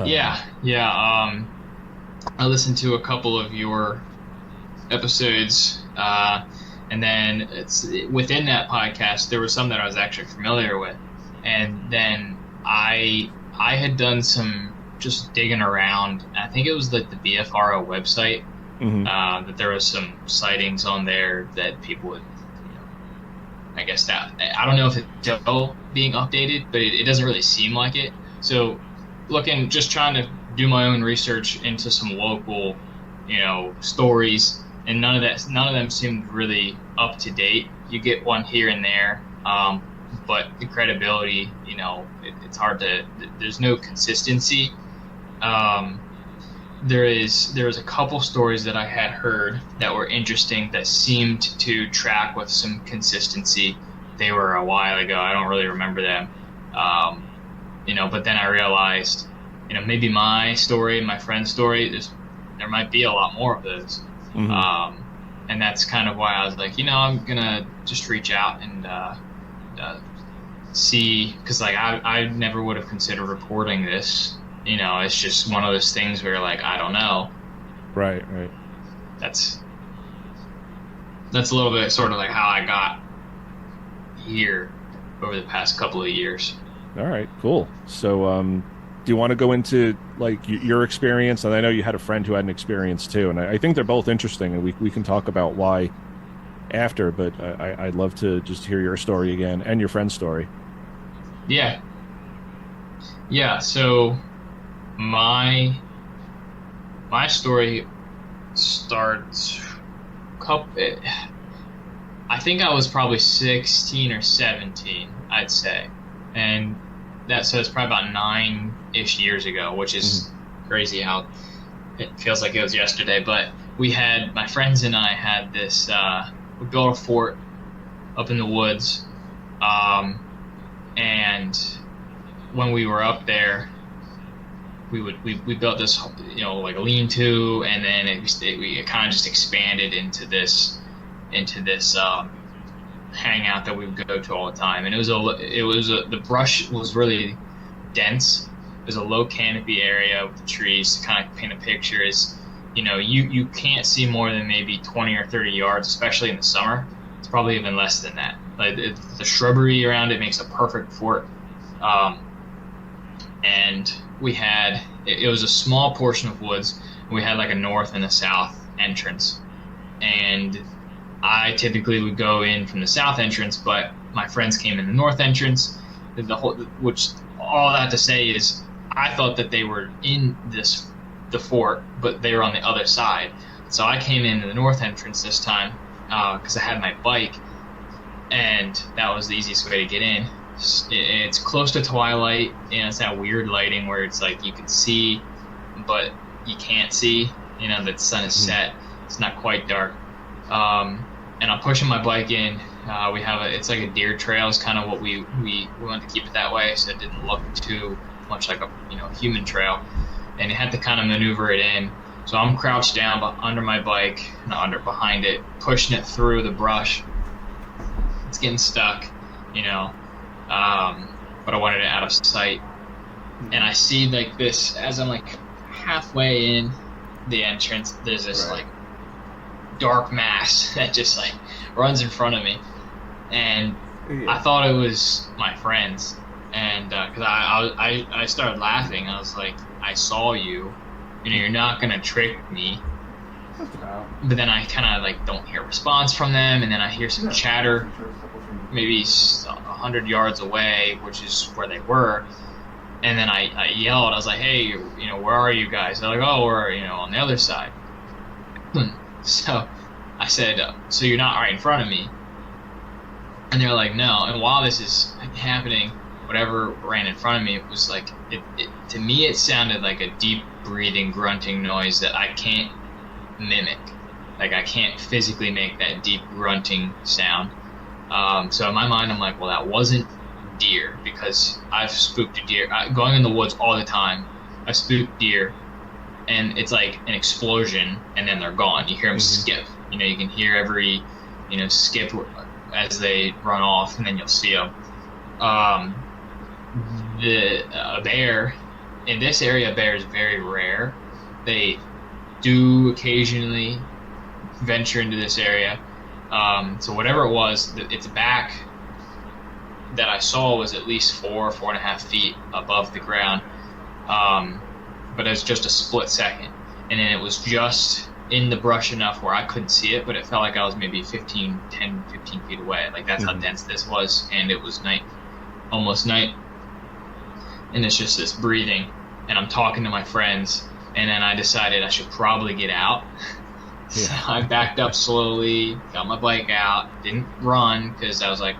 Yeah. I listened to a couple of your episodes, and then within that podcast there were some that I was actually familiar with, and then I had done some just digging around. I think it was like the BFRO website, that there was some sightings on there that people would, I guess that, I don't know if it's still being updated, but it doesn't really seem like it. So just trying to do my own research into some local, stories, and none of them seemed really up to date. You get one here and there, but the credibility, it's hard to, there's no consistency. There was a couple stories that I had heard that were interesting, that seemed to track with some consistency. They were a while ago. I don't really remember them. But then I realized, maybe my story, my friend's story, there might be a lot more of those. And that's kind of why I was like, I'm going to just reach out and see, because I never would have considered reporting this. It's just one of those things where I don't know. Right. That's a little bit sort of like how I got here over the past couple of years. All right, cool. So do you want to go into your experience? And I know you had a friend who had an experience too, and I think they're both interesting, and we can talk about why after, but I'd love to just hear your story again and your friend's story. Yeah, so my story starts I think I was probably 16 or 17, I'd say, and it's probably about 9-ish years ago, which is crazy how it feels like it was yesterday. But my friends and I had this, we built a fort up in the woods, and when we were up there, we built this, like a lean-to, and then it kind of just expanded into this hangout that we would go to all the time. And the brush was really dense. It was a low canopy area with the trees. To kind of paint a picture is, you can't see more than maybe 20 or 30 yards, especially in the summer. It's probably even less than that. The shrubbery around it makes a perfect fort. And we had, it was a small portion of woods. We had like a north and a south entrance, and I typically would go in from the south entrance, but my friends came in the north entrance. Which all that to say is, I thought that they were in the fort, but they were on the other side. So I came into the north entrance this time because I had my bike, and that was the easiest way to get in. It's close to twilight, and it's that weird lighting where it's like you can see, but you can't see. You know, the sun is set. It's not quite dark. And I'm pushing my bike in. We have it's like a deer trail is kind of what we wanted to keep it that way, so it didn't look too much like a human trail, and it had to kind of maneuver it in. So I'm crouched down under my bike, behind it, pushing it through the brush. It's getting stuck, but I wanted it out of sight. And I see like this as I'm like halfway in the entrance. There's this like dark mass that just like runs in front of me, and I thought it was my friends, and because I started laughing. I was like, I saw you, you're not gonna trick me. But then I kind of like don't hear a response from them, and then I hear some chatter maybe 100 yards away, which is where they were. And then I yelled. I was like, hey, where are you guys? They're like, oh, we're on the other side. So I said, so you're not right in front of me? And they're like, no. And while this is happening, whatever ran in front of me, it was like, to me it sounded like a deep breathing, grunting noise that I can't mimic. Like I can't physically make that deep grunting sound. So in my mind, I'm like, well, that wasn't deer, because I've spooked a deer. Going in the woods all the time, I spook deer, and it's like an explosion, and then they're gone. You hear them skip. You can hear every, skip as they run off, and then you'll see them. A bear, in this area, a bear is very rare. They do occasionally venture into this area. So whatever it was, its back that I saw was at least 4.5 feet above the ground. But it's just a split second. And then it was just in the brush enough where I couldn't see it, but it felt like I was maybe 10, 15 feet away. Like that's how dense this was. And it was night, almost night. And it's just this breathing. And I'm talking to my friends. And then I decided I should probably get out. So I backed up slowly, got my bike out, didn't run because I was like,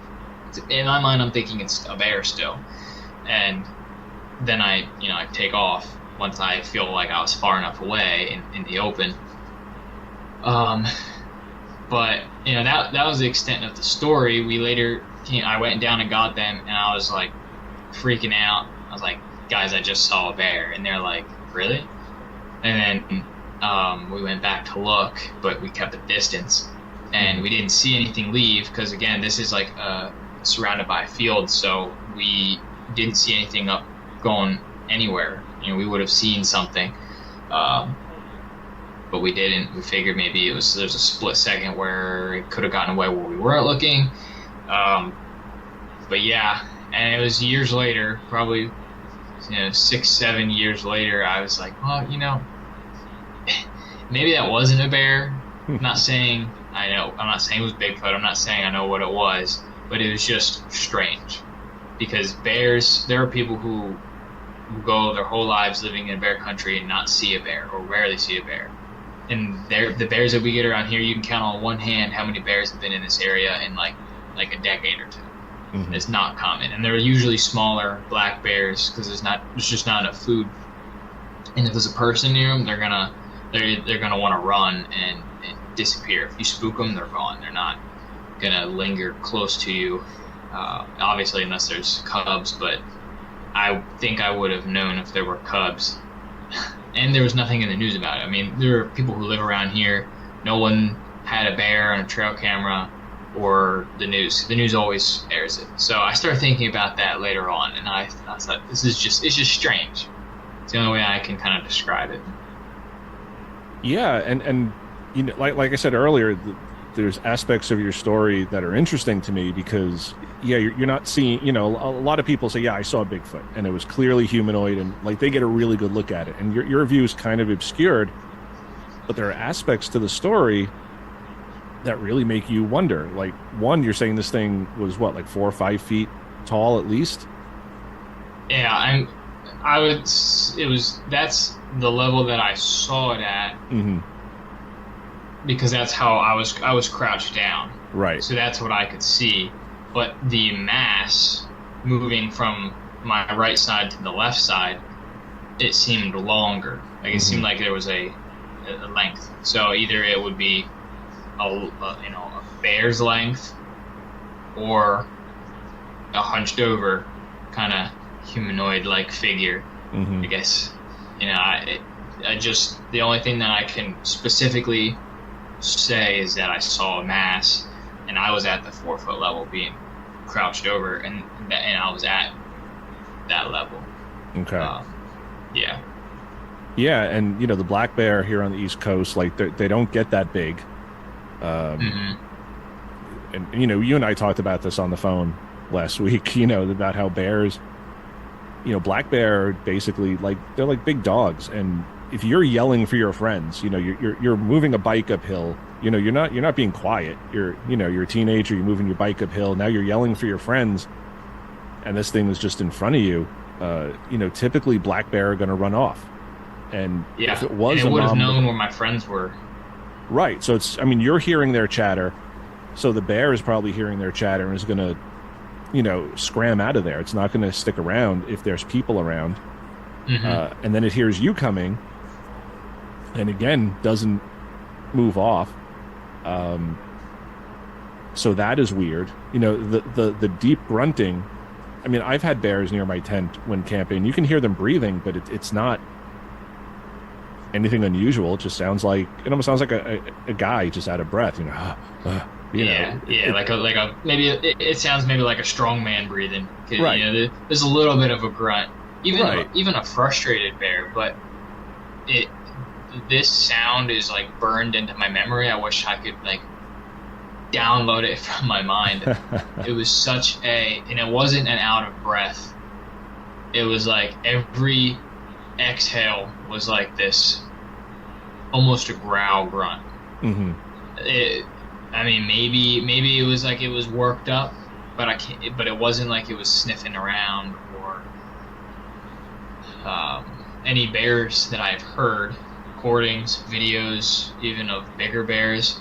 in my mind, I'm thinking it's a bear still. And then I take off once I feel like I was far enough away in the open. But that was the extent of the story. We later I went down and got them, and I was like freaking out. I was like, guys, I just saw a bear. And they're like, really? And then we went back to look, but we kept a distance, and we didn't see anything leave because, again, this is like surrounded by a field, so we didn't see anything up going anywhere. We would have seen something, but we didn't. We figured maybe there's a split second where it could have gotten away where we weren't looking. But yeah, and it was years later, probably 6-7 years later, I was like, well, maybe that wasn't a bear. I'm not saying I know. I'm not saying it was Bigfoot. I'm not saying I know what it was, but it was just strange. Because bears, there are people who go their whole lives living in bear country and not see a bear, or rarely see a bear. And the bears that we get around here, you can count on one hand how many bears have been in this area in like a decade or two. It's not common, and they're usually smaller black bears because there's just not enough food. And if there's a person near them, they're gonna want to run and disappear. If you spook them, they're gone. They're not gonna linger close to you, obviously, unless there's cubs. But I think I would have known if there were cubs. And there was nothing in the news about it. I mean, there are people who live around here. No one had a bear on a trail camera or the news. The news always airs it. So I started thinking about that later on, and I thought, it's just strange. It's the only way I can kind of describe it. Yeah, and like I said earlier, there's aspects of your story that are interesting to me because, you're not seeing, a lot of people say, yeah, I saw a Bigfoot, and it was clearly humanoid, and like they get a really good look at it. And your view is kind of obscured, but there are aspects to the story that really make you wonder. Like, one, you're saying this thing was what, like 4 or 5 feet tall at least? Yeah, That's the level that I saw it at. Mm-hmm. Because that's how I was crouched down. Right. So that's what I could see. But the mass moving from my right side to the left side, it seemed longer. Like it seemed like there was a length. So either it would be a bear's length or a hunched over kind of humanoid like figure. I guess. I just, the only thing that I can specifically say is that I saw a mass, and I was at the 4-foot level, being crouched over, and I was at that level. Okay. Yeah. Yeah, and the black bear here on the East Coast, like they don't get that big. And you and I talked about this on the phone last week. About how bears, black bear basically they're like big dogs, and if you're yelling for your friends, you're moving a bike uphill, you're not being quiet. You're a teenager, you're moving your bike uphill. Now you're yelling for your friends, and this thing is just in front of you. Typically black bear are going to run off. And if it was, and it would have known where my friends were. Right. So you're hearing their chatter. So the bear is probably hearing their chatter and is going to, scram out of there. It's not going to stick around if there's people around. And then it hears you coming, and again doesn't move off. So that is weird. The deep grunting. I mean, I've had bears near my tent when camping. You can hear them breathing, but it's not anything unusual. It just sounds like, it almost sounds like a guy just out of breath. Like a maybe it sounds maybe like a strong man breathing. Right. There's a little bit of a grunt. Even a frustrated bear, but this sound is like burned into my memory. I wish I could download it from my mind. It was and it wasn't an out of breath. It was like every exhale was like this, almost a growl grunt. Maybe it was like it was worked up, but it wasn't like it was sniffing around or any bears that I've heard, recordings, videos, even of bigger bears.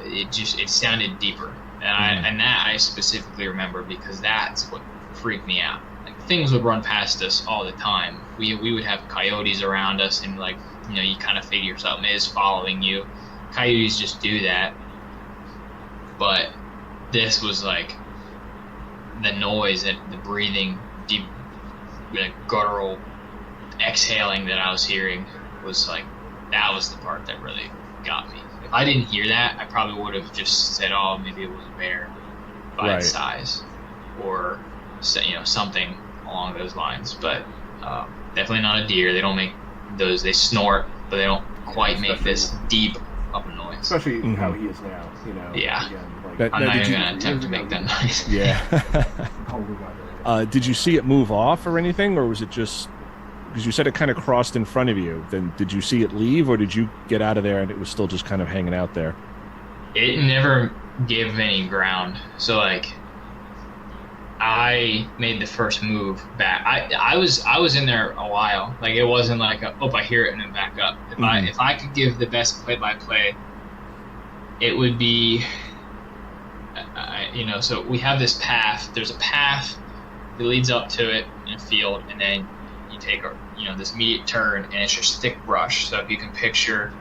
It sounded deeper, and that I specifically remember because that's what freaked me out. Like things would run past us all the time. We would have coyotes around us, and you kind of figure something is following you. Coyotes just do that, but this was like the noise and the breathing, deep, guttural exhaling that I was hearing was that was the part that really got me. If I didn't hear that, I probably would have just said, "Oh, maybe it was a bear by its size," or something along those lines. But definitely not a deer. They don't make those. They snort, but they don't quite make this deep up a noise. Especially how he is now. Yeah. Again, I'm not even gonna attempt to make that noise. Yeah. Did you see it move off or anything, or was it just? Because you said it kind of crossed in front of you. Then did you see it leave, or did you get out of there and it was still just kind of hanging out there? It never gave any ground. So I made the first move back. I was in there a while. It wasn't like I hear it and then back up. If I could give the best play-by-play, it would be so we have this path. There's a path that leads up to it in a field, and then you take this immediate turn, and it's just thick brush. So if you can picture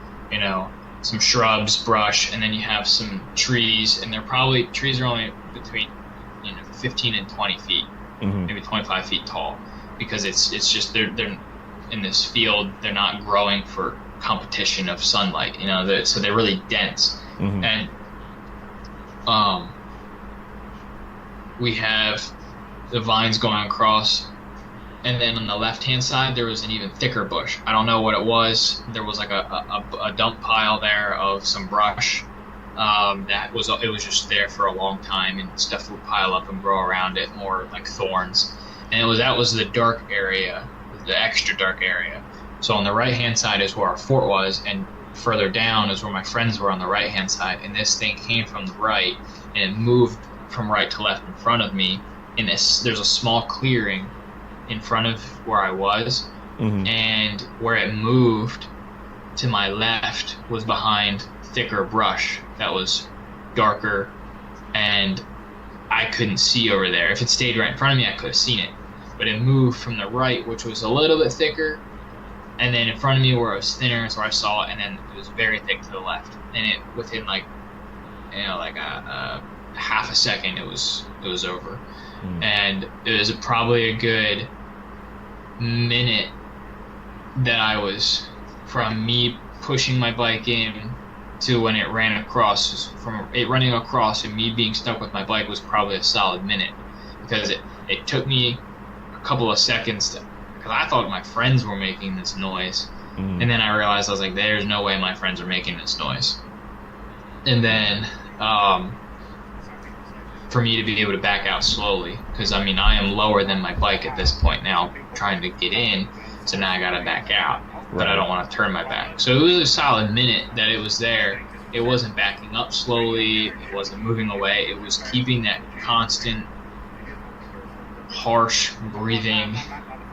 some shrubs, brush, and then you have some trees, and trees are only between 15 and 20 feet, maybe 25 feet tall, because it's just they're in this field. They're not growing for competition of sunlight, so they're really dense. And we have the vines going across, and then on the left-hand side there was an even thicker bush. I don't know what it was. There was a dump pile there of some brush. It was just there for a long time, and stuff would pile up and grow around it, more like thorns. And that was the dark area, the extra dark area. So on the right-hand side is where our fort was, and further down is where my friends were on the right-hand side. And this thing came from the right, and it moved from right to left in front of me. And there's a small clearing in front of where I was, and where it moved to my left was behind thicker brush that was darker, and I couldn't see over there. If it stayed right in front of me, I could have seen it. But it moved from the right, which was a little bit thicker, and then in front of me where it was thinner is where I saw it, and then it was very thick to the left. And it, within like a half a second, it was over. And it was probably a good minute that I was, from me pushing my bike in to when it ran across. From it running across and me being stuck with my bike was probably a solid minute, because it took me a couple of seconds because I thought my friends were making this noise, and then I realized, I was like, there's no way my friends are making this noise. And then for me to be able to back out slowly, because I mean I am lower than my bike at this point now, trying to get in, so now I gotta back out, but I don't want to turn my back. So it was a solid minute that it was there. It wasn't backing up slowly, it wasn't moving away, it was keeping that constant harsh breathing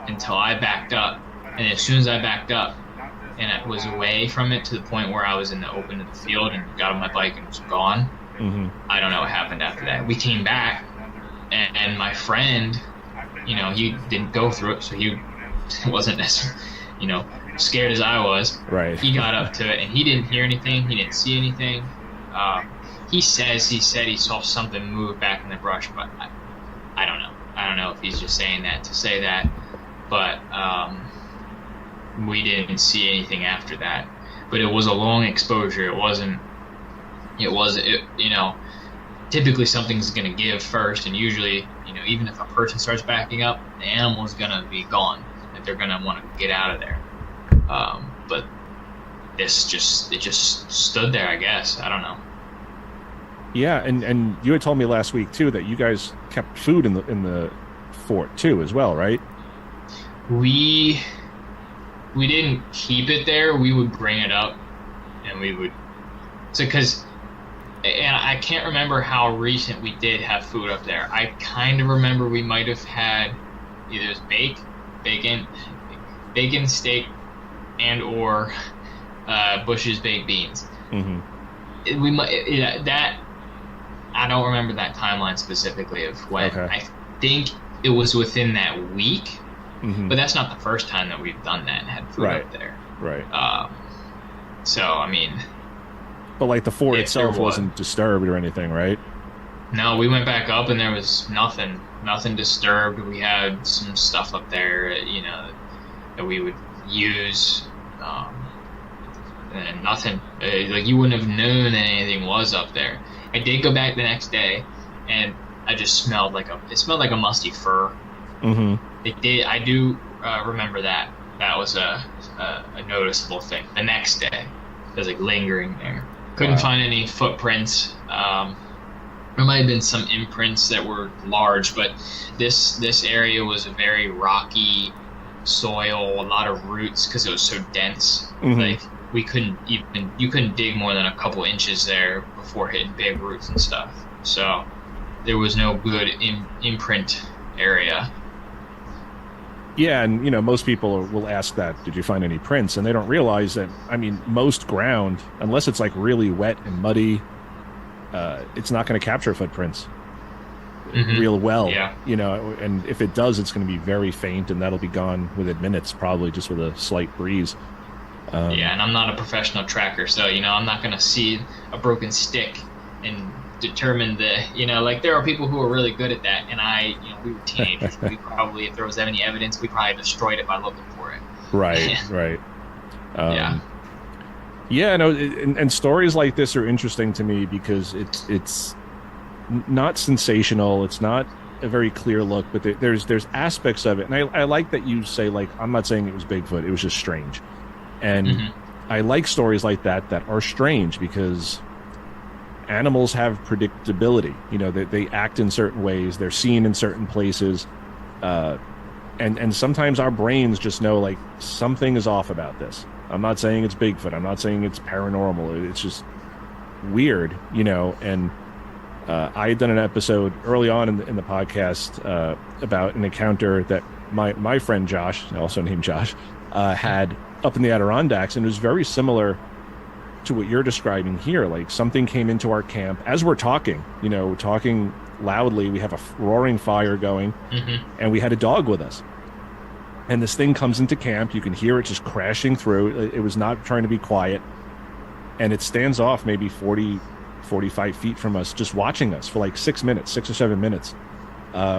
until I backed up. And as soon as I backed up and I was away from it to the point where I was in the open of the field and got on my bike and was gone, I don't know what happened after that. We came back, and my friend, he didn't go through it, so he wasn't as, scared as I was. Right. He got up to it, and he didn't hear anything. He didn't see anything. He said he saw something move back in the brush, but I don't know. I don't know if he's just saying that to say that, but we didn't see anything after that. But it was a long exposure. Typically something's going to give first, and usually, even if a person starts backing up, the animal's going to be gone, that they're going to want to get out of there. But it just stood there, I guess. I don't know. Yeah, and you had told me last week too that you guys kept food in the fort too, as well, right? We didn't keep it there. We would bring it up, and we would. And I can't remember how recent we did have food up there. I kind of remember we might have had either bacon, steak, and or Bush's baked beans. We might that. I don't remember that timeline specifically of when. Okay. I think it was within that week, but that's not the first time that we've done that and had food up there. Right. So I mean. But like the fort itself wasn't disturbed or anything, right? No, we went back up and there was nothing disturbed. We had some stuff up there, that we would use, and nothing. Like you wouldn't have known that anything was up there. I did go back the next day, and I just smelled like a musty fur. It did. I do remember that. That was a noticeable thing. The next day, it was like lingering there. Couldn't find any footprints. There might have been some imprints that were large, but this area was a very rocky soil, a lot of roots because it was so dense. Like you couldn't dig more than a couple inches there before hitting big roots and stuff. So there was no good imprint area. Yeah, and most people will ask that, did you find any prints? And they don't realize that, most ground, unless it's like really wet and muddy, it's not going to capture footprints real well. Yeah. And if it does, it's going to be very faint, and that'll be gone within minutes, probably just with a slight breeze. And I'm not a professional tracker, so I'm not going to see a broken stick and determine there are people who are really good at that, and we were teenagers. We probably, if there was any evidence, we probably destroyed it by looking for it. Right. And stories like this are interesting to me because it's not sensational, it's not a very clear look, but there's aspects of it, and I like that you say, like, I'm not saying it was Bigfoot, it was just strange. And I like stories like that are strange because animals have predictability. They act in certain ways, they're seen in certain places, and sometimes our brains just know, like, something is off about this. I'm not saying it's Bigfoot, I'm not saying it's paranormal, it's just weird, and I had done an episode early on in the podcast about an encounter that my friend Josh, also named Josh, had up in the Adirondacks, and it was very similar to what you're describing here. Like something came into our camp as we're talking, talking loudly. We have a roaring fire going, and we had a dog with us. And this thing comes into camp. You can hear it just crashing through. It was not trying to be quiet. And it stands off maybe 40, 45 feet from us, just watching us for like 6 minutes, 6 or 7 minutes.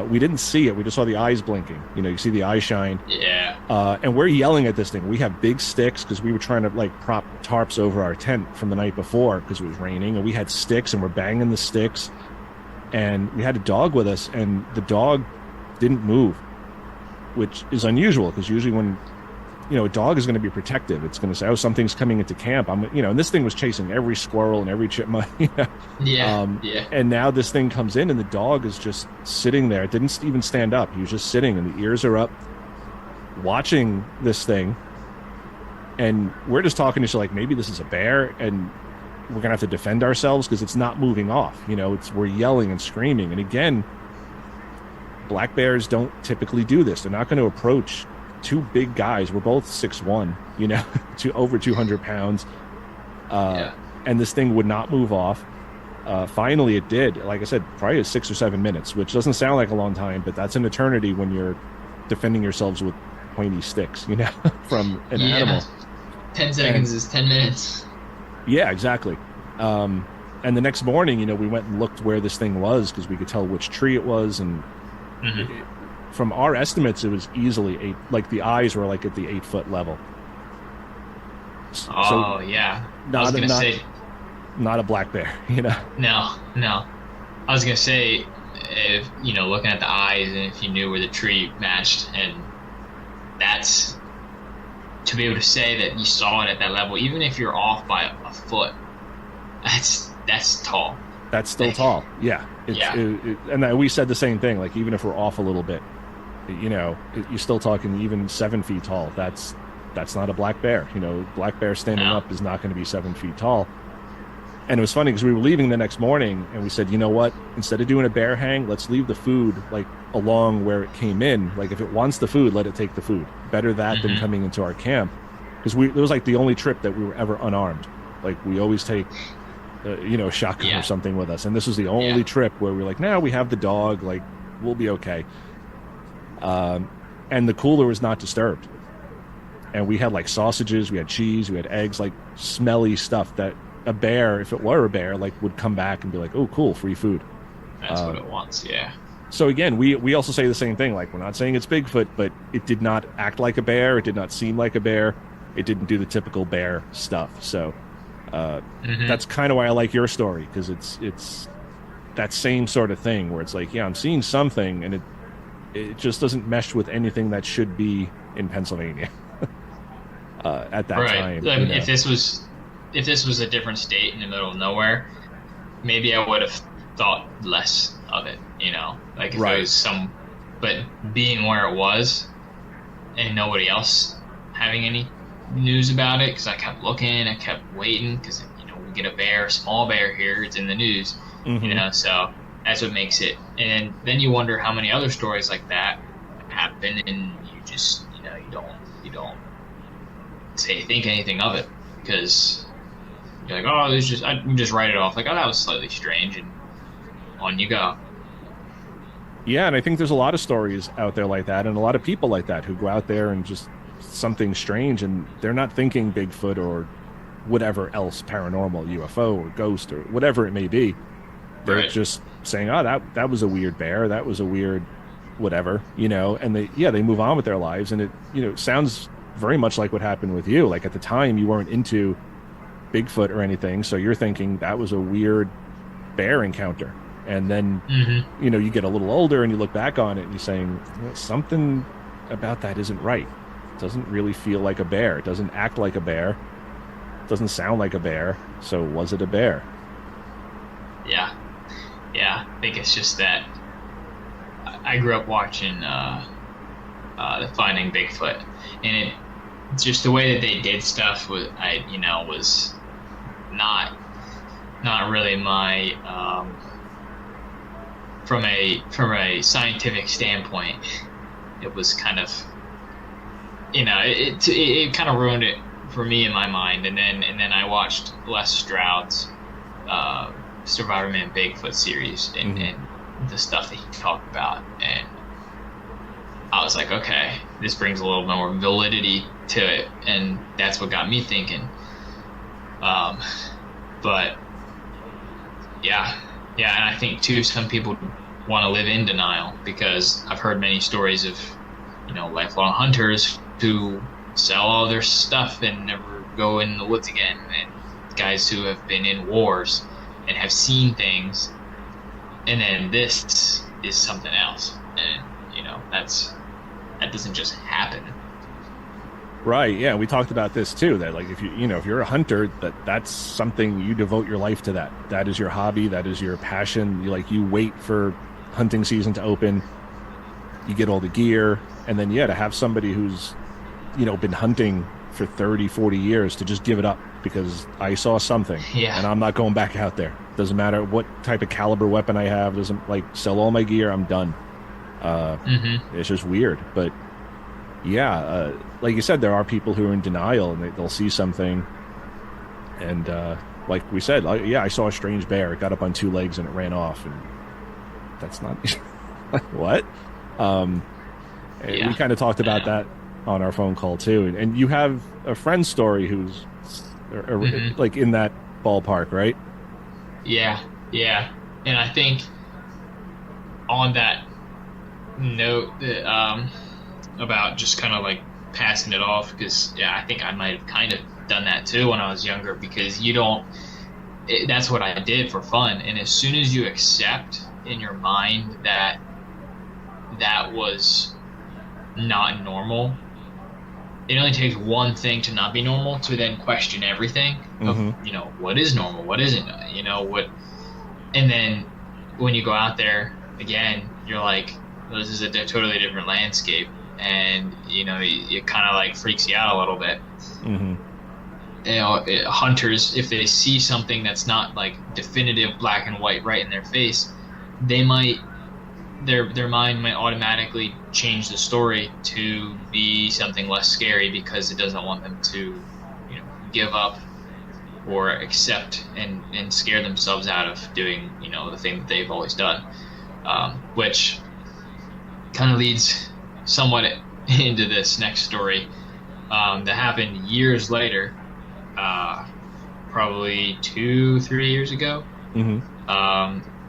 We didn't see it. We just saw the eyes blinking. You see the eye shine. Yeah. And we're yelling at this thing. We have big sticks because we were trying to like prop tarps over our tent from the night before because it was raining. And we had sticks and we're banging the sticks. And we had a dog with us, and the dog didn't move, which is unusual because usually when a dog is going to be protective. It's going to say, oh, something's coming into camp. And this thing was chasing every squirrel and every chipmunk. Yeah. And now this thing comes in and the dog is just sitting there. It didn't even stand up. He was just sitting and the ears are up watching this thing. And we're just talking to each other like, maybe this is a bear and we're going to have to defend ourselves because it's not moving off. We're yelling and screaming. And again, black bears don't typically do this. They're not going to approach two big guys. We're both 6'1", to over 200 pounds. And this thing would not move off. Finally, it did. Like I said, probably 6 or 7 minutes, which doesn't sound like a long time, but that's an eternity when you're defending yourselves with pointy sticks, from an animal. 10 seconds is 10 minutes. Yeah, exactly. And the next morning, we went and looked where this thing was because we could tell which tree it was. And from our estimates, it was easily 8, like the eyes were like at the 8-foot level. Yeah. I was going to say, not a black bear, No. I was going to say, if, looking at the eyes and if you knew where the tree matched, and that's, to be able to say that you saw it at that level, even if you're off by a foot, that's tall. That's still tall. Yeah. And we said the same thing. Like, even if we're off a little bit, you're still talking even 7 feet tall. That's not a black bear. Black bear standing up is not going to be 7 feet tall. And it was funny because we were leaving the next morning and we said, you know what? Instead of doing a bear hang, let's leave the food like along where it came in. Like, if it wants the food, let it take the food. Better that than coming into our camp. Because it was like the only trip that we were ever unarmed. Like, we always take a shotgun or something with us, and this was the only trip where we're like, we have the dog, like, we'll be okay. And the cooler was not disturbed, and we had like sausages, we had cheese, we had eggs, like smelly stuff that a bear, if it were a bear, like, would come back and be like, oh, cool, free food. That's what it wants. So again, we also say the same thing. Like, we're not saying it's Bigfoot, but it did not act like a bear, it did not seem like a bear, it didn't do the typical bear stuff. So that's kind of why I like your story, because it's that same sort of thing where it's like, I'm seeing something and it just doesn't mesh with anything that should be in Pennsylvania at that time. I mean, if this was a different state in the middle of nowhere, maybe I would have thought less of it, like if it was but being where it was and nobody else having any news about it, because I kept looking, I kept waiting, because we get a small bear here, it's in the news, so that's what makes it. And then you wonder how many other stories like that happen, and you just you don't think anything of it, because you're like, oh, you just write it off like, oh, that was slightly strange, and on you go. Yeah, and I think there's a lot of stories out there like that, and a lot of people like that who go out there and just something strange, and they're not thinking Bigfoot or whatever else, paranormal, UFO or ghost or whatever it may be. They're just saying, oh, that was a weird bear, that was a weird whatever, and they move on with their lives. And it sounds very much like what happened with you. Like, at the time you weren't into Bigfoot or anything, so you're thinking that was a weird bear encounter. And then you get a little older and you look back on it and you're saying, something about that isn't right. It doesn't really feel like a bear. It doesn't act like a bear. It doesn't sound like a bear. So was it a bear? Yeah. I think it's just that I grew up watching the Finding Bigfoot, and it's just the way that they did stuff was not really my from a scientific standpoint, it was kind of, it kind of ruined it for me in my mind. And then I watched Les Stroud's Survivorman Bigfoot series and the stuff that he talked about, and I was like, okay, this brings a little more validity to it, and that's what got me thinking. But yeah, and I think too, some people want to live in denial, because I've heard many stories of, lifelong hunters who sell all their stuff and never go in the woods again, and guys who have been in wars and have seen things, and then this is something else, and that doesn't just happen. Right. Yeah. We talked about this too, that like, if if you're a hunter, that's something you devote your life to. That is your hobby. That is your passion. You wait for hunting season to open, you get all the gear, and then to have somebody who's been hunting for 30, 40 years to just give it up because I saw something, and I'm not going back out there. Doesn't matter what type of caliber weapon I have, doesn't sell all my gear, I'm done. It's just weird. But like you said, there are people who are in denial, and they'll see something, and like we said, I saw a strange bear. It got up on two legs and it ran off, and that's not what. We kind of talked about that on our phone call too, and you have a friend's story who's like in that ballpark, right? Yeah, and I think on that note that about just kind of like passing it off, because I think I might have kind of done that too when I was younger, because that's what I did for fun, and as soon as you accept in your mind that was not normal, it only takes one thing to not be normal to then question everything of what is normal, what isn't, what. And then when you go out there again, you're like, this is a totally different landscape, and it kind of like freaks you out a little bit. Hunters, if they see something that's not like definitive black and white right in their face, they might, their mind might automatically change the story to be something less scary, because it doesn't want them to give up or accept and scare themselves out of doing the thing that they've always done, which kind of leads somewhat into this next story that happened years later, probably 2-3 years ago.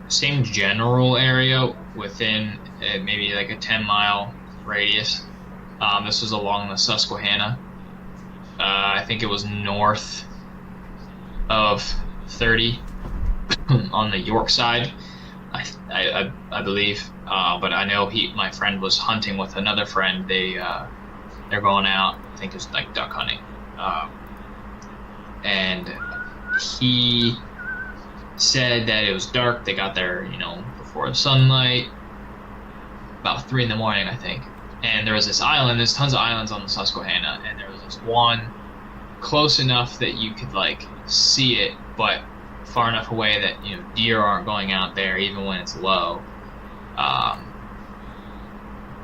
Same general area within maybe like a 10-mile radius. This was along the Susquehanna. I think it was north of 30 on the York side, I believe. But I know my friend was hunting with another friend. They're going out, I think it was like duck hunting. And he said that it was dark. They got there, before the sunlight, about 3 a.m, I think. And there was this island. There's tons of islands on the Susquehanna, and there was this one close enough that you could like see it, but far enough away that deer aren't going out there even when it's low.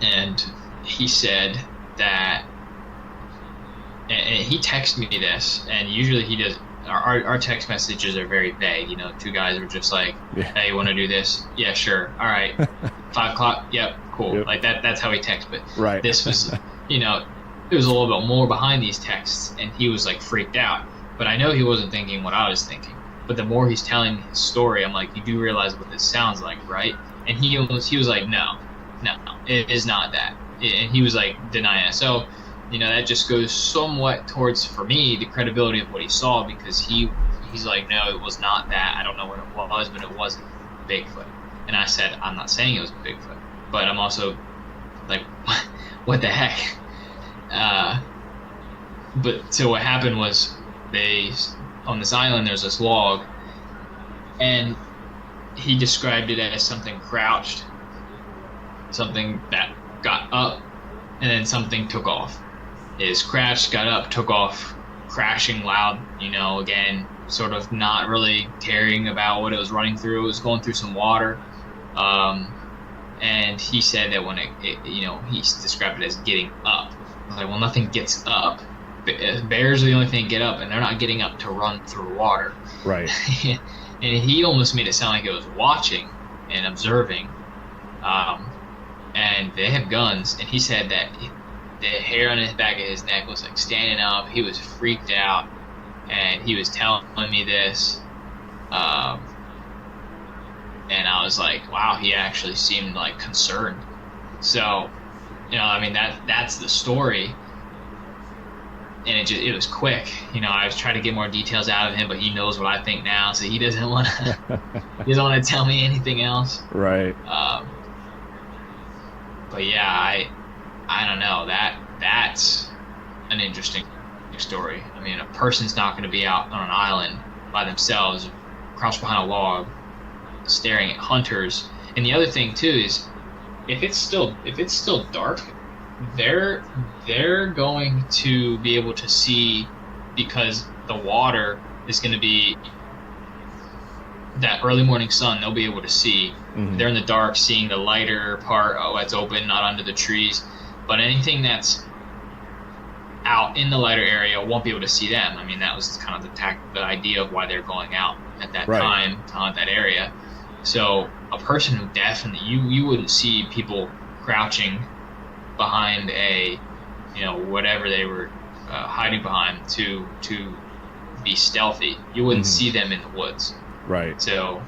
And he said that, and he texted me this, and usually he does. Our text messages are very vague. Two guys are just like, hey, you want to do this? Yeah, sure. All right. 5 o'clock? Yep, cool. Yep. Like that's how he texts. But this was, it was a little bit more behind these texts, and he was like freaked out. But I know he wasn't thinking what I was thinking. But the more he's telling his story, I'm like, you do realize what this sounds like, right? And he was like, no, it is not that. And he was like denying it. So, that just goes somewhat towards, for me, the credibility of what he saw, because he's like, no, it was not that. I don't know what it was, but it wasn't Bigfoot. And I said, I'm not saying it was Bigfoot, but I'm also like, what the heck? But so what happened was, on this island, there's this log, and he described it as something crouched, something that got up, and then something took off. It crouched, got up, took off, crashing loud, again, sort of not really caring about what it was running through. It was going through some water, And he said that when he described it as getting up. I was like, well, nothing gets up. Bears are the only thing that get up, and they're not getting up to run through water. Right. And he almost made it sound like it was watching and observing. And they have guns, and he said that the hair on the back of his neck was like standing up. He was freaked out, and he was telling me this. And I was like, wow, he actually seemed like concerned. So, I mean, that's the story. And it was quick. I was trying to get more details out of him, but he knows what I think now, so he doesn't want to tell me anything else. Right. But yeah, I don't know. That's an interesting story. I mean, a person's not going to be out on an island by themselves, crouched behind a log, staring at hunters. And the other thing too is, if it's still dark, they're going to be able to see, because the water is going to be that early morning sun. They'll be able to see. Mm-hmm. They're in the dark, seeing the lighter part. Oh, it's open, not under the trees. But anything that's out in the lighter area won't be able to see them. I mean, that was kind of the idea of why they're going out at that time to hunt that area. So a person who definitely, you wouldn't see people crouching behind a, whatever they were hiding behind to be stealthy. You wouldn't see them in the woods. Right. So,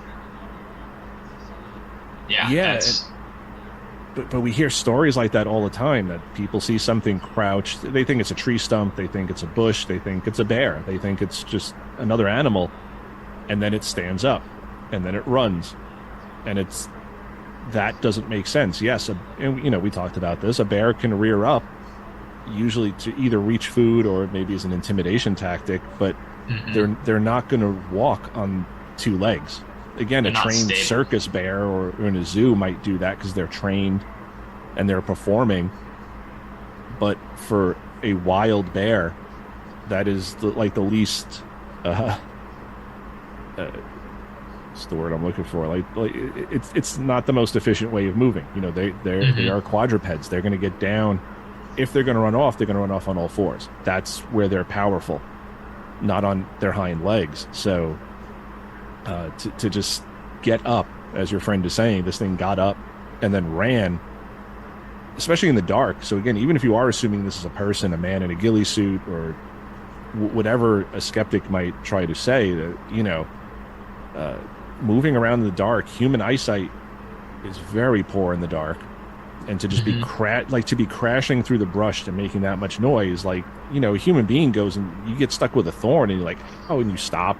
yeah. But we hear stories like that all the time, that people see something crouched. They think it's a tree stump. They think it's a bush. They think it's a bear. They think it's just another animal. And then it stands up. And then it runs. And that doesn't make sense. Yes, we talked about this. A bear can rear up, usually to either reach food or maybe as an intimidation tactic, but they're not going to walk on two legs. Again, they're a trained circus bear or in a zoo might do that because they're trained and they're performing. But for a wild bear, that is the least. It's the word I'm looking for. Like it's not the most efficient way of moving. They are quadrupeds. They're going to get down. If they're going to run off, they're going to run off on all fours. That's where they're powerful, not on their hind legs. So to just get up, as your friend is saying, this thing got up and then ran, especially in the dark. So again, even if you are assuming this is a person, a man in a ghillie suit, or whatever a skeptic might try to say, that moving around in the dark, human eyesight is very poor in the dark, and to just be crashing through the brush and making that much noise, a human being goes and you get stuck with a thorn and you're like, oh, and you stop,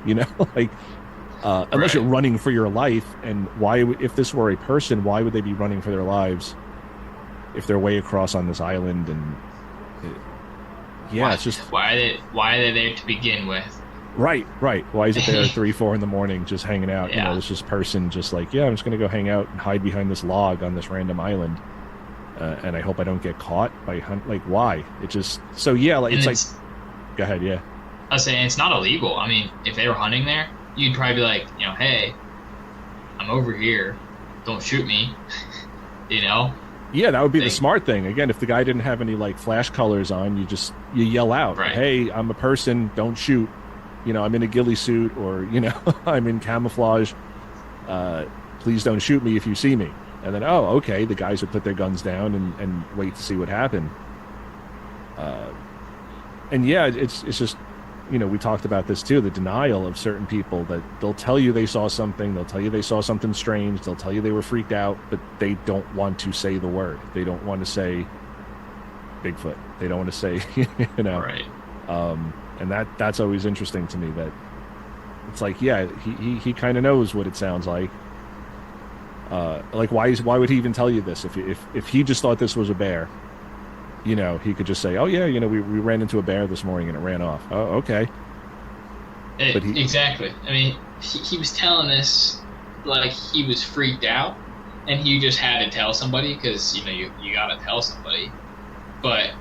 unless you're running for your life. And why, if this were a person, why would they be running for their lives if they're way across on this island? And it's just why are they there to begin with? Right. Why is it there at 3-4 in the morning just hanging out? Yeah. This just person just like, I'm just going to go hang out and hide behind this log on this random island. And I hope I don't get caught by why? It just, so it's like, go ahead. Yeah. I was saying, it's not illegal. I mean, if they were hunting there, you'd probably be like, hey, I'm over here. Don't shoot me. Yeah, that would be the smart thing. Again, if the guy didn't have any flash colors on, you yell out, hey, I'm a person, don't shoot. I'm in a ghillie suit, or, I'm in camouflage. Please don't shoot me if you see me. And then, okay, the guys would put their guns down and wait to see what happened. It's just, we talked about this too, the denial of certain people, that they'll tell you they saw something, they'll tell you they saw something strange, they'll tell you they were freaked out, but they don't want to say the word. They don't want to say Bigfoot. They don't want to say, Right. And that's always interesting to me, that it's like, he kind of knows what it sounds like. Why would he even tell you this? If he just thought this was a bear, he could just say, oh yeah, we ran into a bear this morning and it ran off. Oh, okay. Exactly. I mean, he was telling this like he was freaked out, and he just had to tell somebody, because you got to tell somebody. But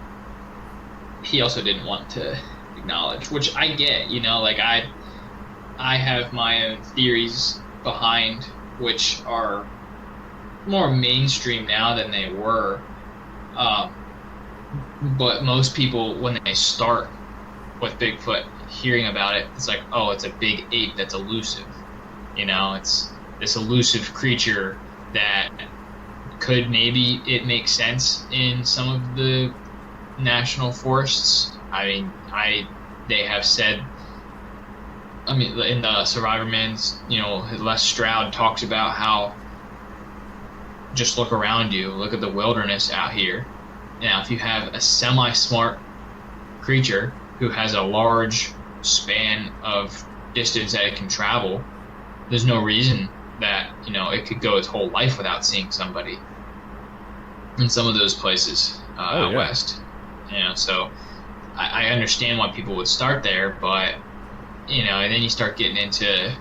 he also didn't want to acknowledge, which I get. I have my own theories behind, which are more mainstream now than they were. Um, but most people, when they start with Bigfoot, hearing about it, it's like, oh, it's a big ape that's elusive. It's this elusive creature that could maybe it makes sense in some of the national forests. I mean, they have said. I mean, in the Survivor Man's, Les Stroud talks about how just look around you, look at the wilderness out here. Now, if you have a semi-smart creature who has a large span of distance that it can travel, there's no reason that, it could go its whole life without seeing somebody in some of those places out west. So I understand why people would start there, but, and then you start getting into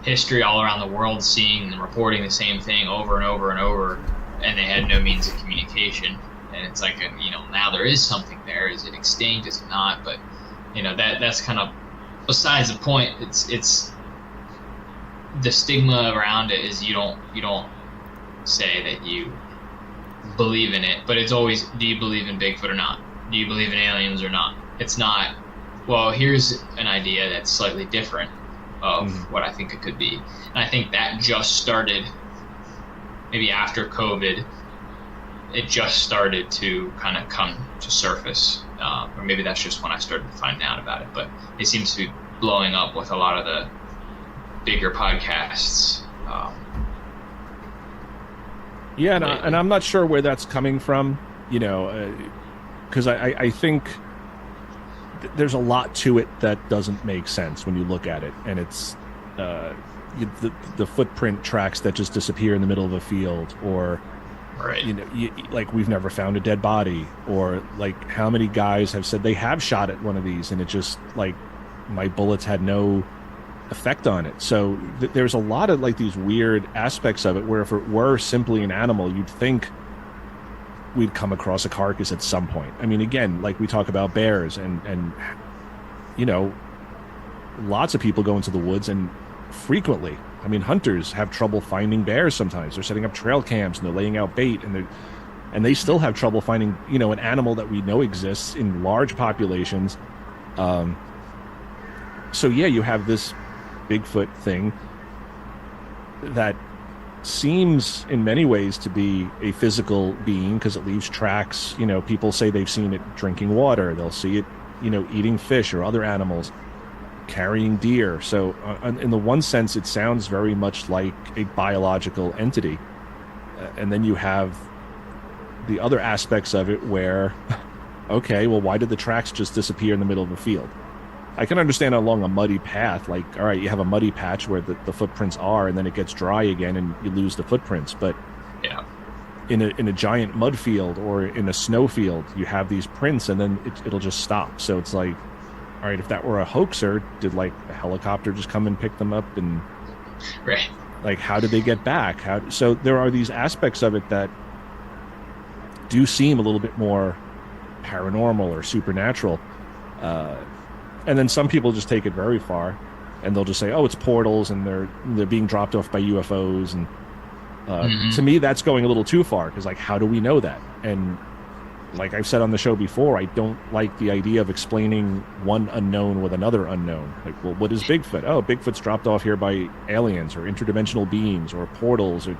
history all around the world, seeing and reporting the same thing over and over and over, and they had no means of communication. And it's like, now there is something there. Is it extinct? Is it not? But, that's kind of besides the point. It's the stigma around it is you don't say that you believe in it, but it's always, do you believe in Bigfoot or not? Do you believe in aliens or not? It's not, well, here's an idea that's slightly different of what I think it could be. And I think that just started maybe after COVID. It just started to kind of come to surface. Or maybe that's just when I started finding out about it. But it seems to be blowing up with a lot of the bigger podcasts. And I'm not sure where that's coming from, because I think there's a lot to it that doesn't make sense when you look at it. And it's the footprint tracks that just disappear in the middle of a field, or right. Like we've never found a dead body, or like how many guys have said they have shot at one of these and it just like my bullets had no effect on it. So there's a lot of like these weird aspects of it where if it were simply an animal, you'd think we'd come across a carcass at some point. I mean, again, like we talk about bears and lots of people go into the woods and frequently, I mean, hunters have trouble finding bears sometimes. They're setting up trail cams and they're laying out bait and they still have trouble finding, an animal that we know exists in large populations. So yeah, you have this Bigfoot thing that seems in many ways to be a physical being because it leaves tracks. People say they've seen it drinking water. They'll see it, eating fish or other animals, carrying deer. So in the one sense, it sounds very much like a biological entity. And then you have the other aspects of it where, okay, well, why did the tracks just disappear in the middle of a field? I can understand along a muddy path, like, all right, you have a muddy patch where the footprints are, and then it gets dry again and you lose the footprints. But yeah, in a giant mud field or in a snow field, you have these prints and then it'll just stop. So it's like, all right, if that were a hoaxer, did like a helicopter just come and pick them up? And right, like, how did they get back? So there are these aspects of it that do seem a little bit more paranormal or supernatural. And then some people just take it very far, and they'll just say, "Oh, it's portals, and they're being dropped off by UFOs." And to me, that's going a little too far because, like, how do we know that? And like I've said on the show before, I don't like the idea of explaining one unknown with another unknown. Like, well, what is Bigfoot? Oh, Bigfoot's dropped off here by aliens or interdimensional beings or portals. Or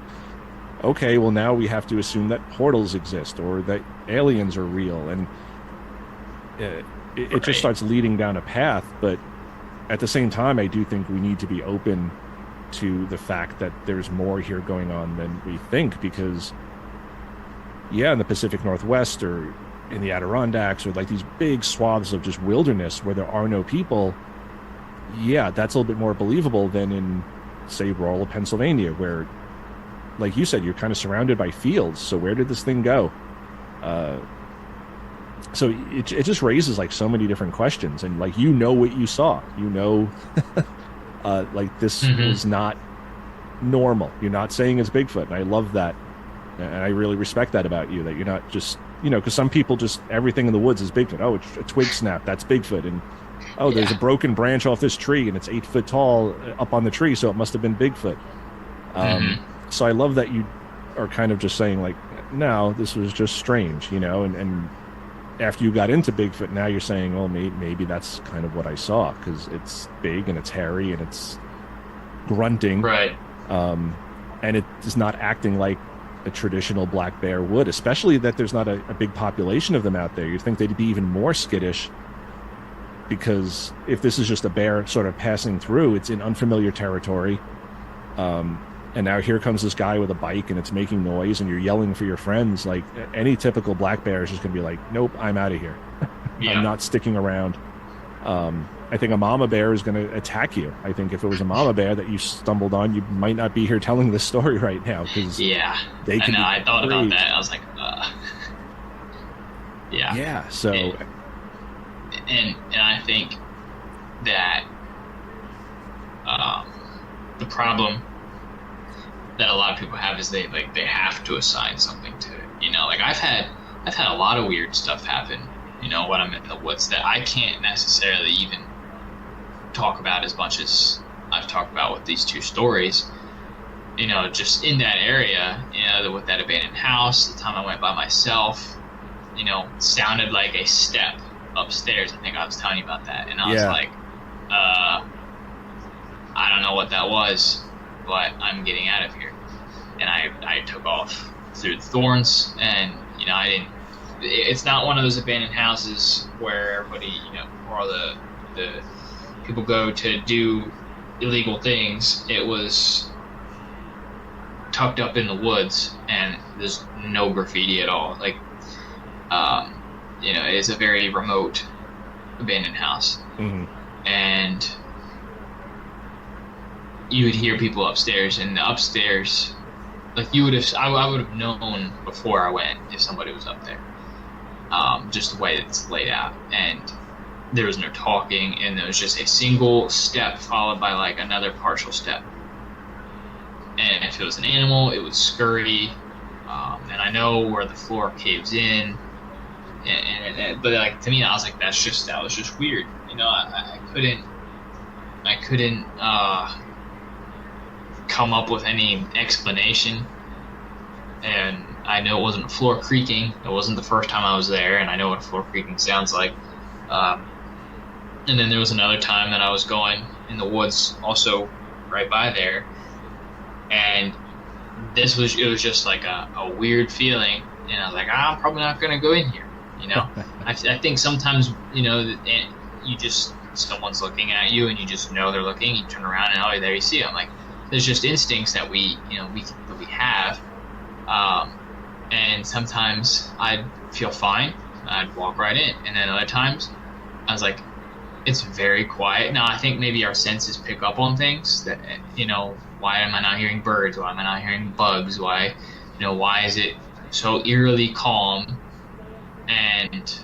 okay, well, now we have to assume that portals exist or that aliens are real, and it just starts leading down a path. But at the same time, I do think we need to be open to the fact that there's more here going on than we think, because yeah, in the Pacific Northwest or in the Adirondacks or like these big swaths of just wilderness where there are no people, yeah, that's a little bit more believable than in, say, rural Pennsylvania, where, like you said, you're kind of surrounded by fields. So where did this thing go? So it just raises like so many different questions, and like, what you saw, like this is not normal. You're not saying it's Bigfoot, and I love that, and I really respect that about you, that you're not just, because some people just, everything in the woods is Bigfoot. Oh, it's a twig snap, that's Bigfoot. And oh, there's a broken branch off this tree and it's 8 foot tall up on the tree, so it must have been Bigfoot. So I love that you are kind of just saying like, no, this was just strange, and after you got into Bigfoot, now you're saying, well, maybe that's kind of what I saw, because it's big and it's hairy and it's grunting. Right. And it is not acting like a traditional black bear would, especially that there's not a big population of them out there. You'd think they'd be even more skittish, because if this is just a bear sort of passing through, it's in unfamiliar territory. And now here comes this guy with a bike and it's making noise and you're yelling for your friends. Like, any typical black bear is just going to be like, nope, I'm out of here. Yeah. I'm not sticking around. I think a mama bear is going to attack you. I think if it was a mama bear that you stumbled on, you might not be here telling this story right now. Yeah, they can. I thought about that. I was like, yeah. Yeah. So, and I think that the problem that a lot of people have is they have to assign something to it. Like I've had a lot of weird stuff happen. When I'm in the woods that I can't necessarily even talk about as much as I've talked about with these two stories. Just in that area, with that abandoned house, the time I went by myself, sounded like a step upstairs. I think I was telling you about that. And I was like, I don't know what that was, but I'm getting out of here. And I took off through the thorns, and, I didn't, it's not one of those abandoned houses where everybody, where all the people go to do illegal things. It was tucked up in the woods, and there's no graffiti at all. Like, it's a very remote abandoned house. Mm-hmm. And you would hear people upstairs, and the upstairs, like I would have known before I went if somebody was up there. Just the way it's laid out, and there was no talking, and there was just a single step followed by like another partial step. And if it was an animal, it would scurry, and I know where the floor caves in, but like to me, I was like, that was just weird. I couldn't come up with any explanation, and I know it wasn't floor creaking. It wasn't the first time I was there, and I know what floor creaking sounds like. And then there was another time that I was going in the woods, also right by there, and it was just like a weird feeling, and I was like, I'm probably not gonna go in here. I think sometimes someone's looking at you, and you just know they're looking. You turn around, and there you see them. Like, there's just instincts that we have. And sometimes I'd feel fine, I'd walk right in, and then other times I was like, it's very quiet. Now I think maybe our senses pick up on things that, why am I not hearing birds? Why am I not hearing bugs? Why is it so eerily calm? And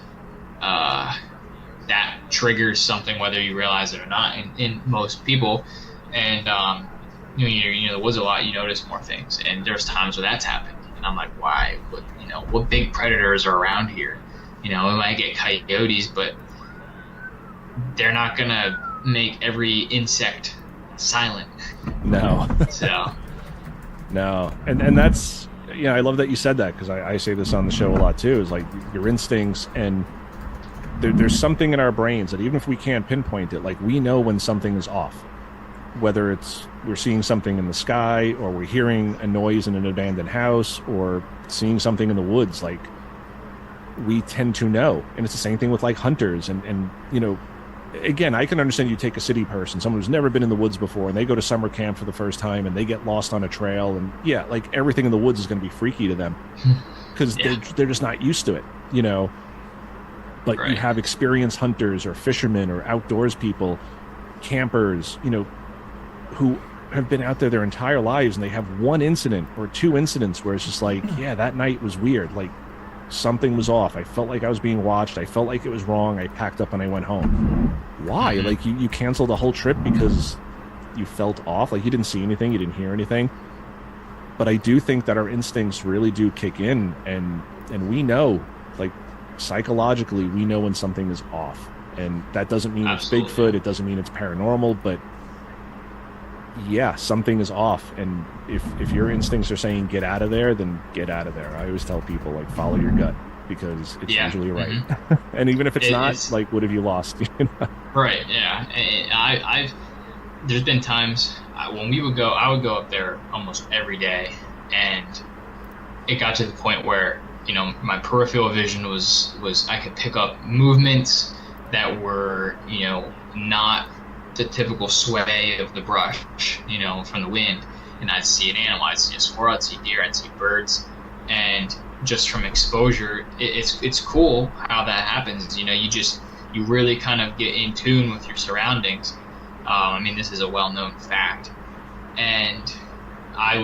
that triggers something whether you realize it or not in most people. And you're in the woods a lot, you notice more things, and there's times where that's happened. And I'm like, why? What big predators are around here? We might get coyotes, but they're not gonna make every insect silent. No. So. No, and that's, I love that you said that, because I say this on the show a lot too. Is like your instincts, and there's something in our brains that even if we can't pinpoint it, like we know when something is off. Whether it's we're seeing something in the sky, or we're hearing a noise in an abandoned house, or seeing something in the woods, like we tend to know. And it's the same thing with like hunters. And again, I can understand you take a city person, someone who's never been in the woods before, and they go to summer camp for the first time and they get lost on a trail, and like everything in the woods is going to be freaky to them because they're just not used to it, But right. You have experienced hunters or fishermen or outdoors people, campers, who have been out there their entire lives, and they have one incident or two incidents where it's just like, that night was weird. Like something was off. I felt like I was being watched. I felt like it was wrong. I packed up and I went home. Why? Mm-hmm. Like you canceled the whole trip because you felt off. Like you didn't see anything. You didn't hear anything. But I do think that our instincts really do kick in, and we know, like psychologically, we know when something is off. And that doesn't mean Absolutely. It's Bigfoot. It doesn't mean it's paranormal, but yeah, something is off. And if your instincts are saying get out of there, then get out of there. I always tell people, like, follow your gut, because it's Yeah. usually right. Mm-hmm. And even if it's not, It's like, what have you lost? right. Yeah. I've there's been times when I would go up there almost every day, and it got to the point where, my peripheral vision was I could pick up movements that were, not the typical sway of the brush, from the wind. And I'd see an animal, I'd see a squirrel, I'd see deer, I'd see birds. And just from exposure, it's cool how that happens. You really kind of get in tune with your surroundings. This is a well-known fact. And I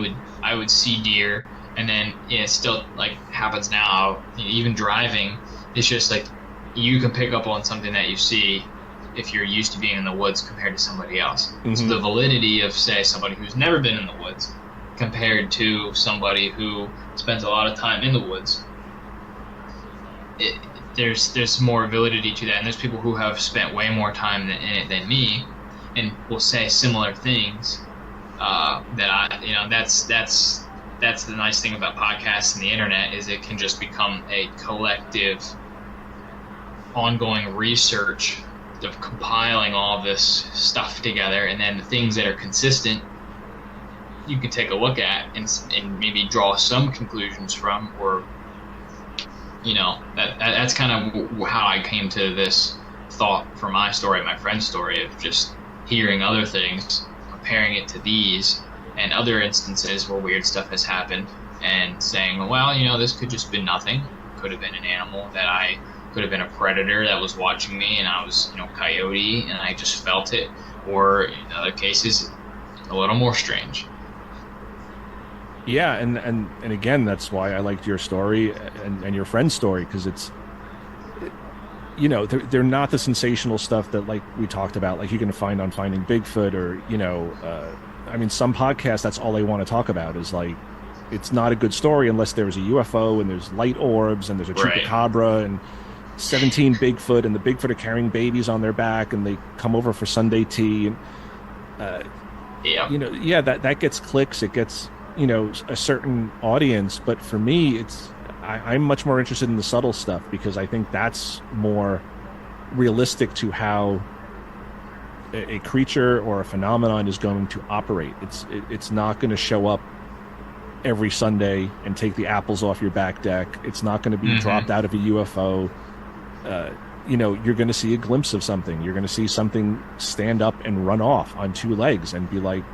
would see deer, and then it still, like, happens now. Even driving, it's just like you can pick up on something that you see if you're used to being in the woods compared to somebody else. Mm-hmm. So the validity of, say, somebody who's never been in the woods compared to somebody who spends a lot of time in the woods, there's more validity to that. And there's people who have spent way more time in it than me, and will say similar things. That's the nice thing about podcasts and the internet, is it can just become a collective, ongoing research of compiling all this stuff together, and then the things that are consistent you can take a look at and maybe draw some conclusions from, or that's kind of how I came to this thought for my story, my friend's story, of just hearing other things, comparing it to these and other instances where weird stuff has happened, and saying, well, this could just be nothing. Could have been an animal could have been a predator that was watching me, and I was, coyote, and I just felt it. Or in other cases, a little more strange. Yeah, and again, that's why I liked your story and your friend's story, because they're not the sensational stuff that, like, we talked about, like, you're going to find on Finding Bigfoot, or some podcasts, that's all they want to talk about, is like, it's not a good story unless there's a UFO and there's light orbs and there's a chupacabra and 17 Bigfoot, and the Bigfoot are carrying babies on their back, and they come over for Sunday tea, and that gets clicks, it gets a certain audience. But for me, I'm much more interested in the subtle stuff, because I think that's more realistic to how a creature or a phenomenon is going to operate. It's not going to show up every Sunday and take the apples off your back deck. It's not going to be dropped out of a UFO. You're going to see a glimpse of something. You're going to see something stand up and run off on two legs and be like,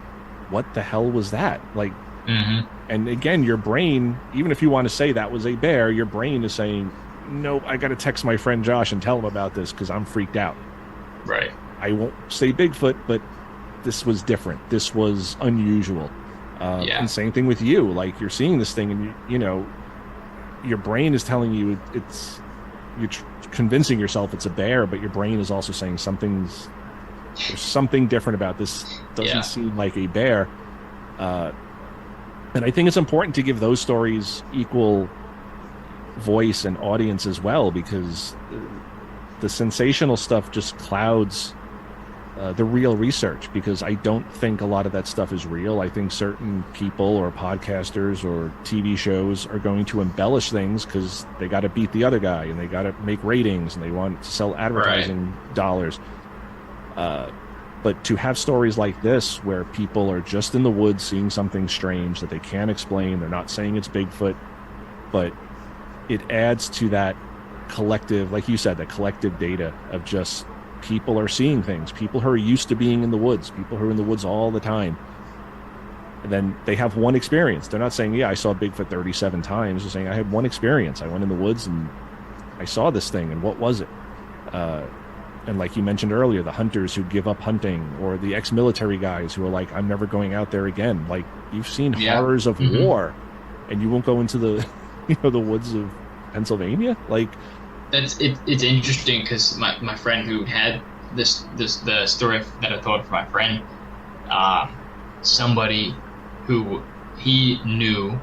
what the hell was that? Like, and again, your brain, even if you want to say that was a bear, your brain is saying, no, I got to text my friend Josh and tell him about this, because I'm freaked out. Right. I won't say Bigfoot, but this was different. This was unusual. And same thing with you. Like, you're seeing this thing, and your brain is telling you you're convincing yourself it's a bear, but your brain is also saying there's something different about this. Doesn't seem like a bear. And I think it's important to give those stories equal voice and audience as well, because the sensational stuff just clouds the real research, because I don't think a lot of that stuff is real. I think certain people or podcasters or TV shows are going to embellish things because they got to beat the other guy, and they got to make ratings, and they want to sell advertising dollars. But to have stories like this, where people are just in the woods seeing something strange that they can't explain, they're not saying it's Bigfoot, but it adds to that collective, like you said, that collective data of just people are seeing things, people who are used to being in the woods, people who are in the woods all the time. And then they have one experience. They're not saying, I saw Bigfoot 37 times. They're saying, I had one experience. I went in the woods and I saw this thing, and what was it? And like you mentioned earlier, the hunters who give up hunting, or the ex-military guys who are like, I'm never going out there again. Like, you've seen horrors of war, and you won't go into the the woods of Pennsylvania. Like, it's interesting, because my friend who had the story that I told for my friend, somebody who he knew,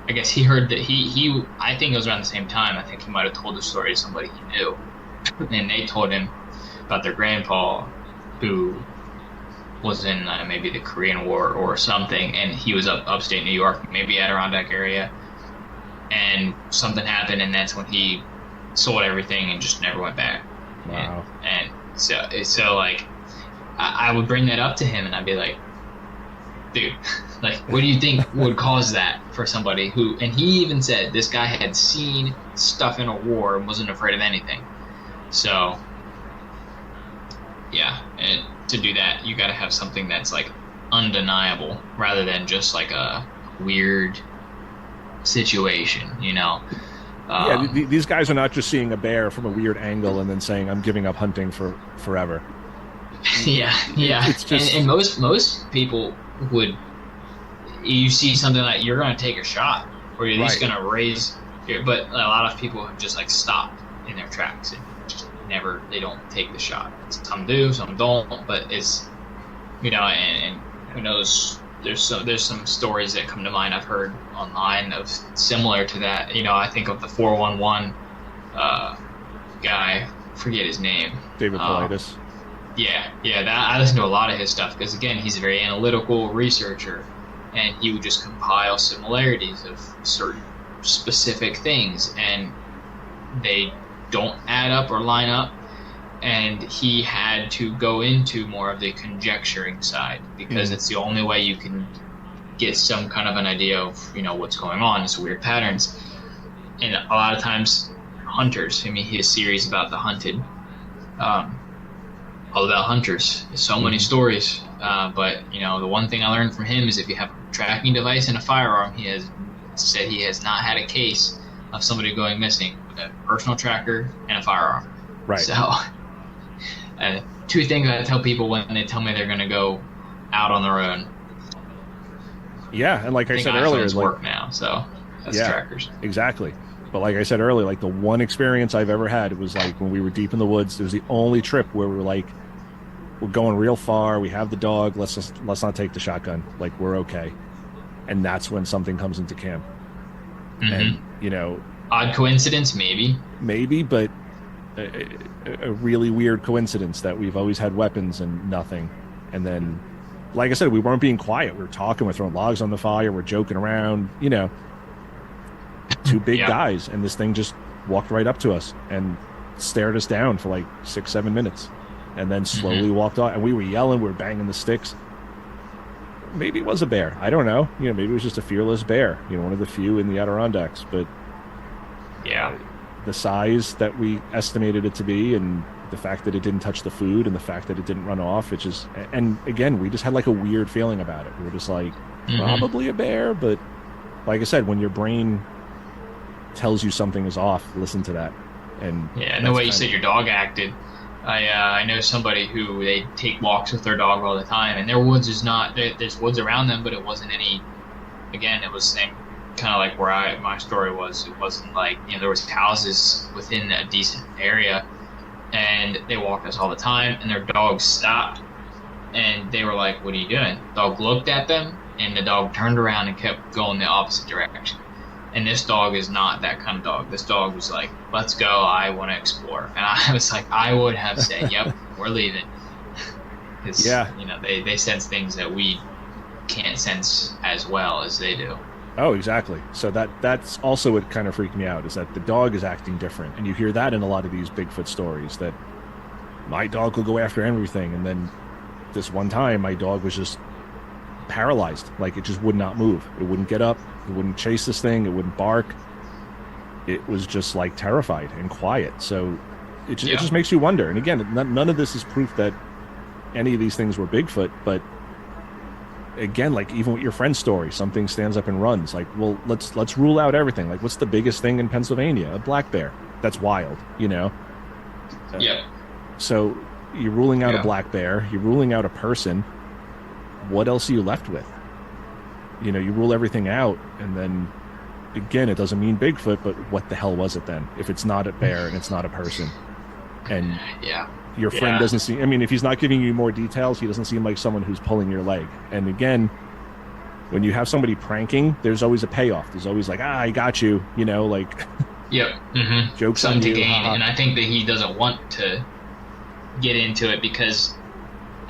I guess he heard that he I think it was around the same time, I think he might have told the story to somebody he knew, and they told him about their grandpa, who was in maybe the Korean War or something, and he was upstate New York, maybe Adirondack area, and something happened, and that's when he sold everything and just never went back. Wow. And so like I would bring that up to him, and I'd be like, dude, like, what do you think would cause that for somebody who, and he even said this guy had seen stuff in a war and wasn't afraid of anything. So yeah, and to do that, you got to have something that's like undeniable rather than just like a weird situation, you know? These guys are not just seeing a bear from a weird angle and then saying, I'm giving up hunting for forever. Yeah. It's just... and most people would, you see something like, you're going to take a shot, or you're at least going to raise your, but a lot of people have just like stopped in their tracks and just never, they don't take the shot. Some do, some don't, but it's, you know, and who knows, there's some stories that come to mind I've heard online of similar to that. You know, I think of the 411 guy, forget his name. David Paulides. Yeah, that, I listen to a lot of his stuff because, again, he's a very analytical researcher, and he would just compile similarities of certain specific things, and they don't add up or line up, and he had to go into more of the conjecturing side because it's the only way you can get some kind of an idea of, you know, what's going on, it's weird patterns. And a lot of times hunters, I mean, he has a series about the hunted, all about hunters, so many stories, but you know, the one thing I learned from him is if you have a tracking device and a firearm, he has said he has not had a case of somebody going missing with a personal tracker and a firearm. Right. So two things I tell people when they tell me they're going to go out on their own. Yeah, and like I said earlier, like, work now, so that's trackers. Exactly. But like I said earlier, like the one experience I've ever had, it was like when we were deep in the woods. It was the only trip where we were like, we're going real far. We have the dog. Let's not take the shotgun. Like, we're okay. And that's when something comes into camp. And you know, odd coincidence, maybe, but a really weird coincidence that we've always had weapons and nothing. And then, like I said, we weren't being quiet. We were talking. We're throwing logs on the fire. We're joking around. You know. Two big guys, and this thing just walked right up to us and stared us down for like 6-7 minutes, and then slowly walked off. And we were yelling, we were banging the sticks. Maybe it was a bear. I don't know. You know, maybe it was just a fearless bear. You know, one of the few in the Adirondacks. But the size that we estimated it to be, and the fact that it didn't touch the food, and the fact that it didn't run off, it just. And again, we just had like a weird feeling about it. We were just like, probably a bear, but like I said, when your brain tells you something is off, listen to that. And the way you said your dog acted, I know somebody who they take walks with their dog all the time, and their woods is not, there's woods around them, but it wasn't any, again, it was same kind of like where my story was. It wasn't like, you know, there was houses within a decent area, and they walked us all the time, and their dog stopped, and they were like, what are you doing? The dog looked at them, and the dog turned around and kept going the opposite direction. And this dog is not that kind of dog. This dog was like, let's go, I want to explore. And I was like, I would have said, yep, we're leaving. Because, you know, they sense things that we can't sense as well as they do. Oh, exactly. So that's also what kind of freaked me out, is that the dog is acting different. And you hear that in a lot of these Bigfoot stories, that my dog will go after everything. And then this one time, my dog was just paralyzed. Like, it just would not move. It wouldn't get up. It wouldn't chase this thing. It wouldn't bark. It was just like terrified and quiet. So it just makes you wonder. And again, none of this is proof that any of these things were Bigfoot. But again, like even with your friend's story, something stands up and runs. Like, well, let's rule out everything. Like, what's the biggest thing in Pennsylvania? A black bear. That's wild, you know? So you're ruling out a black bear. You're ruling out a person. What else are you left with? You know, you rule everything out, and then again, it doesn't mean Bigfoot, but what the hell was it then? If it's not a bear and it's not a person, and your friend doesn't seem, I mean, if he's not giving you more details, he doesn't seem like someone who's pulling your leg. And again, when you have somebody pranking, there's always a payoff. There's always like, I got you, you know, like jokes on you. And I think that he doesn't want to get into it because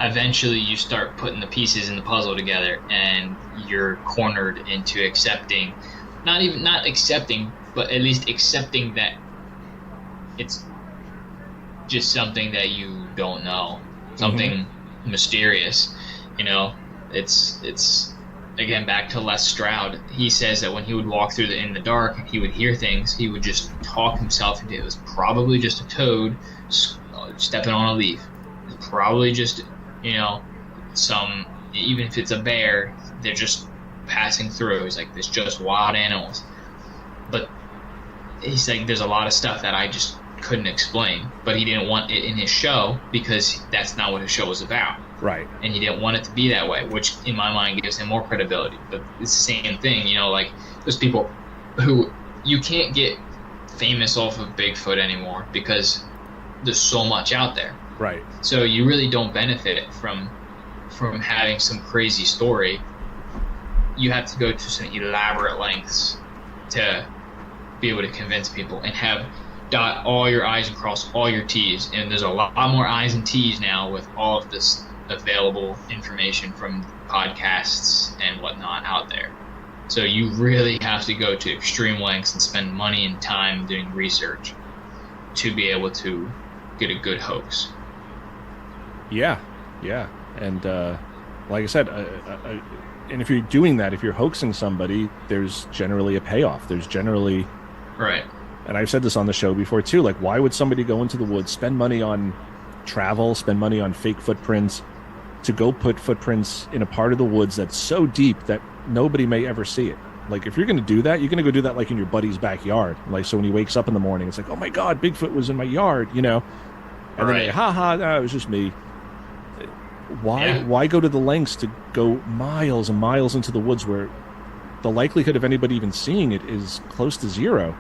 eventually you start putting the pieces in the puzzle together, and you're cornered into accepting, not accepting, but at least accepting that it's just something that you don't know, something mysterious. You know, it's again back to Les Stroud. He says that when he would walk through in the dark, he would hear things. He would just talk himself into it. It was probably just a toad stepping on a leaf. It's probably just, you know, even if it's a bear, they're just passing through. He's like, there's just wild animals. But he's like, there's a lot of stuff that I just couldn't explain. But he didn't want it in his show because that's not what his show was about. Right. And he didn't want it to be that way, which in my mind gives him more credibility. But it's the same thing, you know, like there's people who you can't get famous off of Bigfoot anymore because there's so much out there. Right. So you really don't benefit from having some crazy story. You have to go to some elaborate lengths to be able to convince people and have dot all your I's and cross all your T's. And there's a lot more I's and T's now with all of this available information from podcasts and whatnot out there. So you really have to go to extreme lengths and spend money and time doing research to be able to get a good hoax. Yeah. And like I said, and if you're doing that, if you're hoaxing somebody, there's generally a payoff. There's generally... Right. And I've said this on the show before too, like why would somebody go into the woods, spend money on travel, spend money on fake footprints, to go put footprints in a part of the woods that's so deep that nobody may ever see it? Like if you're going to do that, you're going to go do that like in your buddy's backyard. Like so when he wakes up in the morning, it's like, oh my God, Bigfoot was in my yard, you know? And then they, no, it was just me. Why go to the lengths to go miles and miles into the woods where the likelihood of anybody even seeing it is close to zero?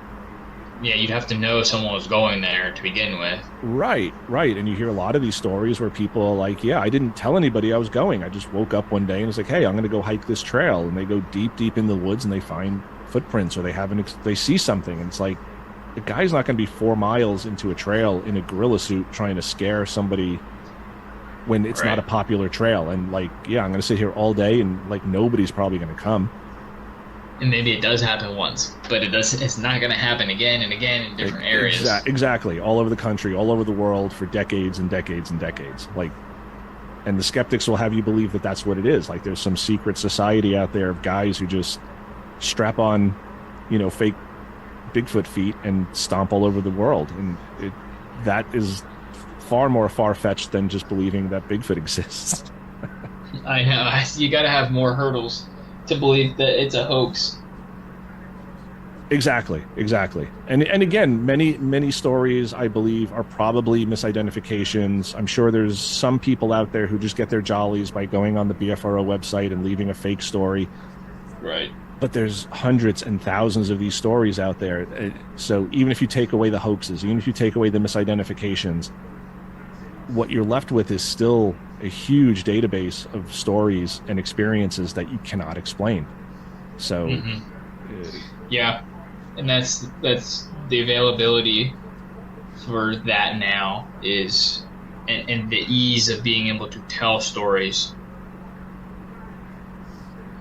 Yeah, you'd have to know someone was going there to begin with. Right. And you hear a lot of these stories where people are like, yeah, I didn't tell anybody I was going. I just woke up one day and was like, hey, I'm going to go hike this trail. And they go deep in the woods and they find footprints or they see something. And it's like, the guy's not going to be 4 miles into a trail in a gorilla suit trying to scare somebody when it's not a popular trail. And like, yeah, I'm going to sit here all day and like nobody's probably going to come. And maybe it does happen once, but it's not going to happen again and again in different areas. Exactly. All over the country, all over the world for decades and decades and decades. Like, and the skeptics will have you believe that that's what it is. Like there's some secret society out there of guys who just strap on, you know, fake Bigfoot feet and stomp all over the world. And that is far more far-fetched than just believing that Bigfoot exists. I know. You got to have more hurdles to believe that it's a hoax. Exactly. And again, many stories, I believe, are probably misidentifications. I'm sure there's some people out there who just get their jollies by going on the BFRO website and leaving a fake story. Right. But there's hundreds and thousands of these stories out there. So even if you take away the hoaxes, even if you take away the misidentifications, what you're left with is still a huge database of stories and experiences that you cannot explain. So, yeah, and that's the availability for that now is, and the ease of being able to tell stories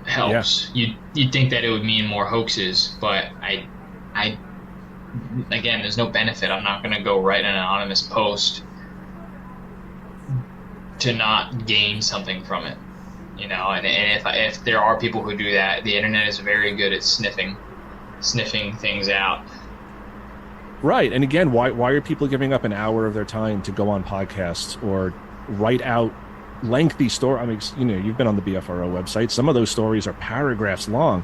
helps. Yeah. You'd think that it would mean more hoaxes, but I again, there's no benefit. I'm not going to go write an anonymous post to not gain something from it, you know. And if there are people who do that, the internet is very good at sniffing things out. Right. And again, why are people giving up an hour of their time to go on podcasts or write out lengthy story? I mean, you know, you've been on the BFRO website. Some of those stories are paragraphs long.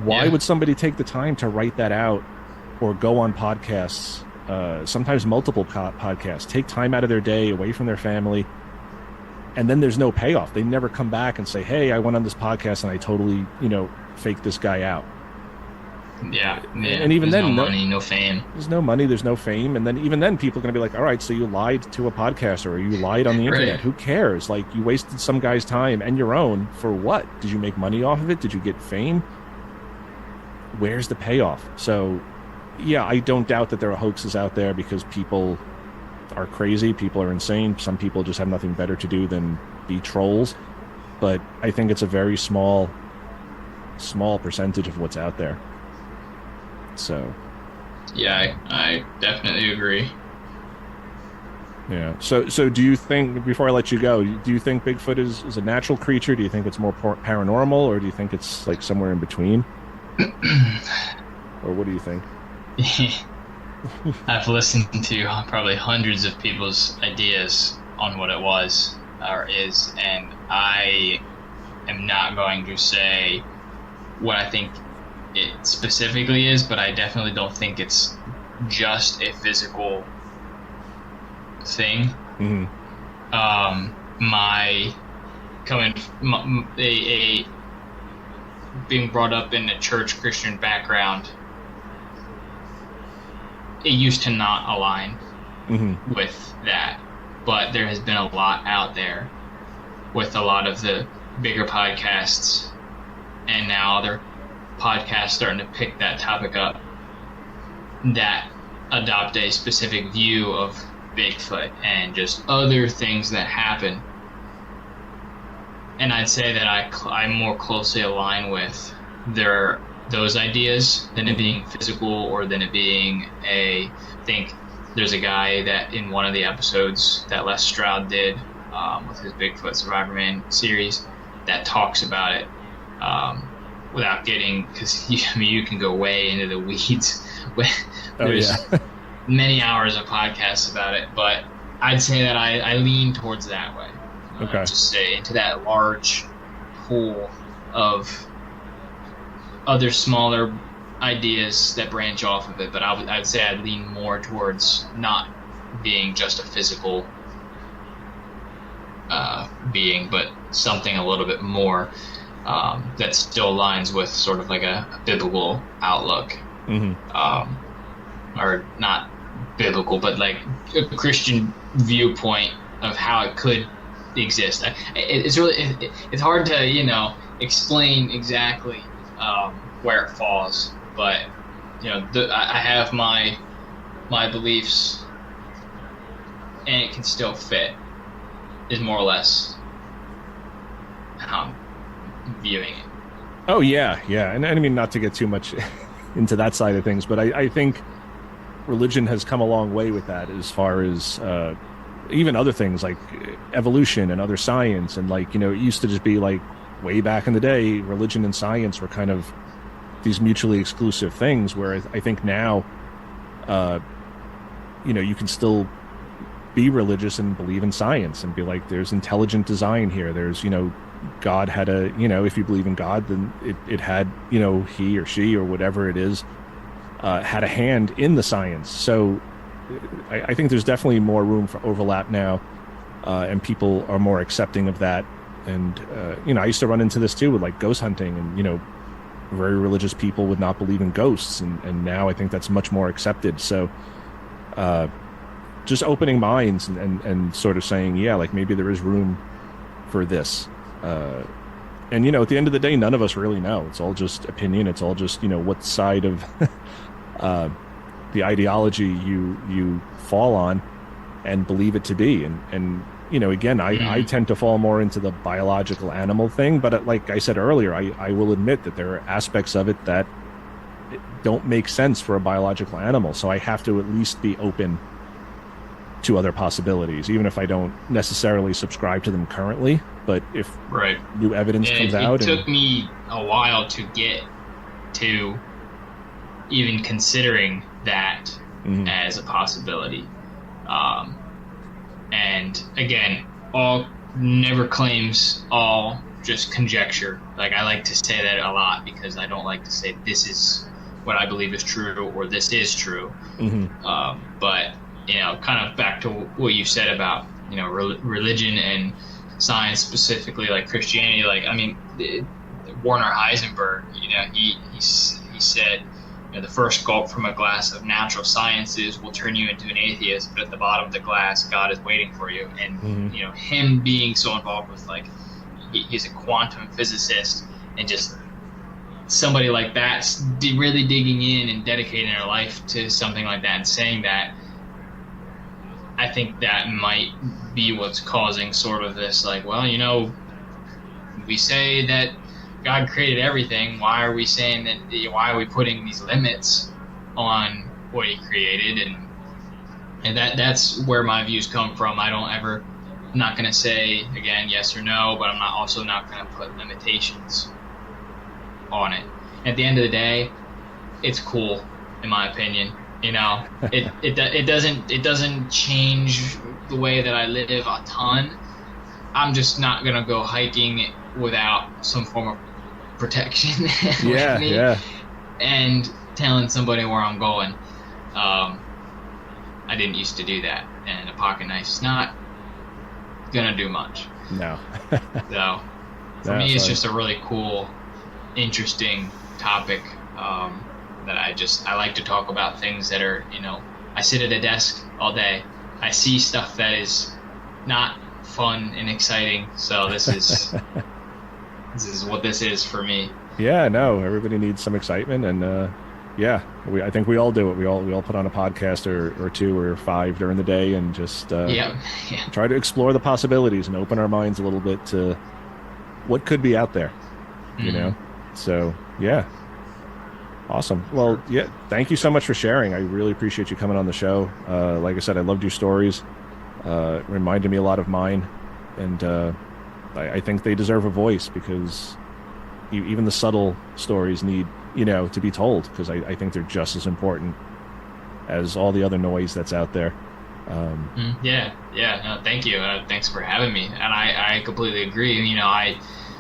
Why would somebody take the time to write that out or go on podcasts? Sometimes multiple podcasts, take time out of their day away from their family, and then there's no payoff. They never come back and say, hey, I went on this podcast and I totally, you know, faked this guy out. Yeah. And even there's then, no money, no fame. There's no money, there's no fame. And then even then people are going to be like, all right, so you lied to a podcaster or you lied on the internet. Who cares? Like, you wasted some guy's time and your own for what? Did you make money off of it? Did you get fame? Where's the payoff? So yeah, I don't doubt that there are hoaxes out there because people are crazy. People are insane. Some people just have nothing better to do than be trolls. But I think it's a very small percentage of what's out there. So. Yeah, I definitely agree. Yeah. So do you think, before I let you go, do you think Bigfoot is a natural creature? Do you think it's more paranormal, or do you think it's like somewhere in between? Or what do you think? I've listened to probably hundreds of people's ideas on what it was or is, and I am not going to say what I think it specifically is, but I definitely don't think it's just a physical thing. Mm-hmm. Being brought up in a church Christian background, it used to not align Mm-hmm. with that, but there has been a lot out there with a lot of the bigger podcasts, and now other podcasts starting to pick that topic up that adopt a specific view of Bigfoot and just other things that happen. And I'd say that I more closely align with those ideas than it being physical, or than it being I think there's a guy that in one of the episodes that Les Stroud did with his Bigfoot Survivor Man series that talks about it without getting, because you can go way into the weeds. There's many hours of podcasts about it, but I'd say that I lean towards that way. Okay. Just say into that large pool of other smaller ideas that branch off of it, but I'd say I'd lean more towards not being just a physical being, but something a little bit more that still aligns with sort of like a biblical outlook. Mm-hmm. Or not biblical, but like a Christian viewpoint of how it could exist. It's hard to explain exactly where it falls, but I have my beliefs, and it can still fit. Is more or less how I'm viewing it. Oh yeah, and I mean, not to get too much into that side of things, but I think religion has come a long way with that, as far as even other things like evolution and other science, and like it used to just be like way back in the day, religion and science were kind of these mutually exclusive things, where I think now you can still be religious and believe in science and be like, there's intelligent design here, there's God had if you believe in God, then it had he or she or whatever it is had a hand in the science. So I think there's definitely more room for overlap now, and people are more accepting of that. And I used to run into this too with like ghost hunting, and very religious people would not believe in ghosts, and now I think that's much more accepted. So just opening minds and sort of saying, yeah, like maybe there is room for this. And at the end of the day, none of us really know. It's all just opinion. It's all just what side of the ideology you fall on and believe it to be. And again, I tend to fall more into the biological animal thing, but like I said earlier, I will admit that there are aspects of it that don't make sense for a biological animal. So I have to at least be open to other possibilities, even if I don't necessarily subscribe to them currently. But if new evidence comes out, it took me a while to get to even considering that as a possibility. And again, all never claims, all just conjecture. Like, I like to say that a lot because I don't like to say this is what I believe is true or this is true. But kind of back to what you said about religion and science, specifically like Christianity. Like, I mean, Werner Heisenberg, he said, the first gulp from a glass of natural sciences will turn you into an atheist, but at the bottom of the glass, God is waiting for you. And him being so involved with, like, he's a quantum physicist, and just somebody like that really digging in and dedicating their life to something like that and saying that, I think that might be what's causing sort of this, like, well, we say that God created everything. Why are we saying that? Why are we putting these limits on what He created? And that's where my views come from. I'm not going to say again yes or no, but I'm also not going to put limitations on it. At the end of the day, it's cool, in my opinion. It doesn't change the way that I live a ton. I'm just not gonna go hiking without some form of protection with me, and telling somebody where I'm going. I didn't used to do that, and a pocket knife is not gonna do much. No. So for me, it's just a really cool, interesting topic. That I like to talk about things that are, I sit at a desk all day. I see stuff that is not fun and exciting. So this is what this is for me. Yeah, no, everybody needs some excitement, and I think we all do it. We all put on a podcast or two or five during the day, and just try to explore the possibilities and open our minds a little bit to what could be out there. So yeah. Awesome. Well, yeah, thank you so much for sharing. I really appreciate you coming on the show. Like I said, I loved your stories. It reminded me a lot of mine. And I think they deserve a voice, because even the subtle stories need, to be told, because I think they're just as important as all the other noise that's out there. No, thank you. Thanks for having me. And I completely agree.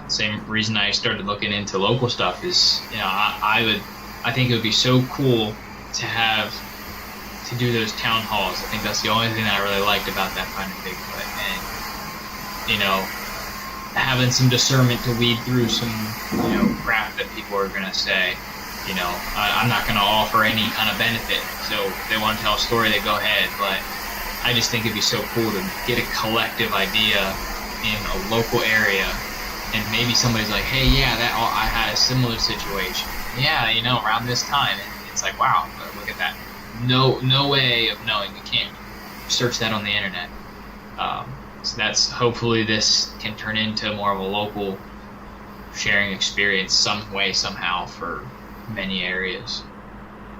Same reason I started looking into local stuff is, I think it would be so cool to do those town halls. I think that's the only thing that I really liked about that kind of Bigfoot. And, having some discernment to weed through some, crap that people are going to say. I'm not going to offer any kind of benefit. So if they want to tell a story, they go ahead. But I just think it'd be so cool to get a collective idea in a local area. And maybe somebody's like, hey, I had a similar situation. Yeah, around this time. And it's like, wow, look at that. No way of knowing. You can't search that on the internet. So that's, hopefully this can turn into more of a local sharing experience some way, somehow, for many areas.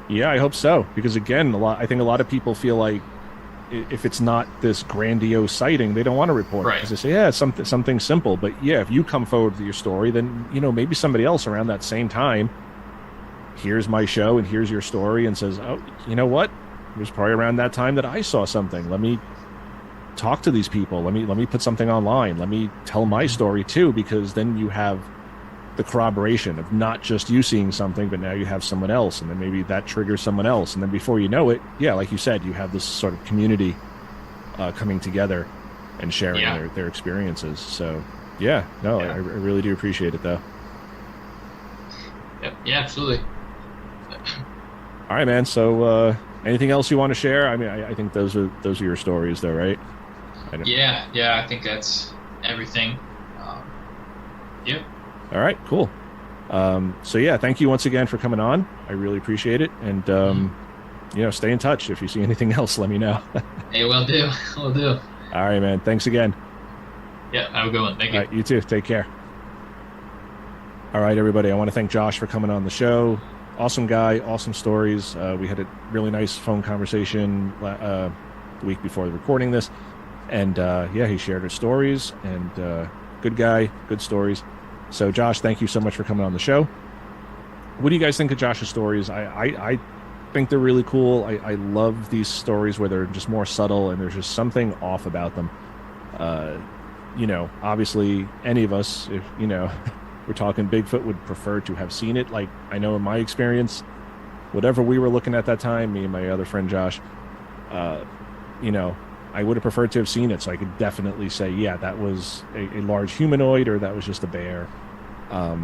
Yeah, I hope so. Because again, I think a lot of people feel like if it's not this grandiose sighting, they don't want to report it. Because they say, it's something simple. But yeah, if you come forward with your story, then, maybe somebody else around that same time hears my show and hears your story and says, oh, you know what? It was probably around that time that I saw something. Let me talk to these people. Let me put something online. Let me tell my story too, because then you have the corroboration of not just you seeing something, but now you have someone else, and then maybe that triggers someone else, and then before you know it, like you said, you have this sort of community coming together and sharing their experiences. So I really do appreciate it, though. Yeah, absolutely. All right, man. So anything else you want to share? I mean, I think those are your stories, though, right? I think that's everything. All right, cool. So thank you once again for coming on. I really appreciate it. And, stay in touch. If you see anything else, let me know. Hey, will do. Will do. All right, man. Thanks again. Yeah, have a good one. Thank you. All right, you too. Take care. All right, everybody. I want to thank Josh for coming on the show. Awesome guy, awesome stories. We had a really nice phone conversation the week before recording this. And, he shared his stories. And good guy, good stories. So, Josh, thank you so much for coming on the show. What do you guys think of Josh's stories? I think they're really cool. I love these stories where they're just more subtle and there's just something off about them. Obviously, any of us, if, we're talking Bigfoot, would prefer to have seen it. Like, I know in my experience, whatever we were looking at that time, me and my other friend Josh, I would have preferred to have seen it, so I could definitely say, that was a large humanoid or that was just a bear. I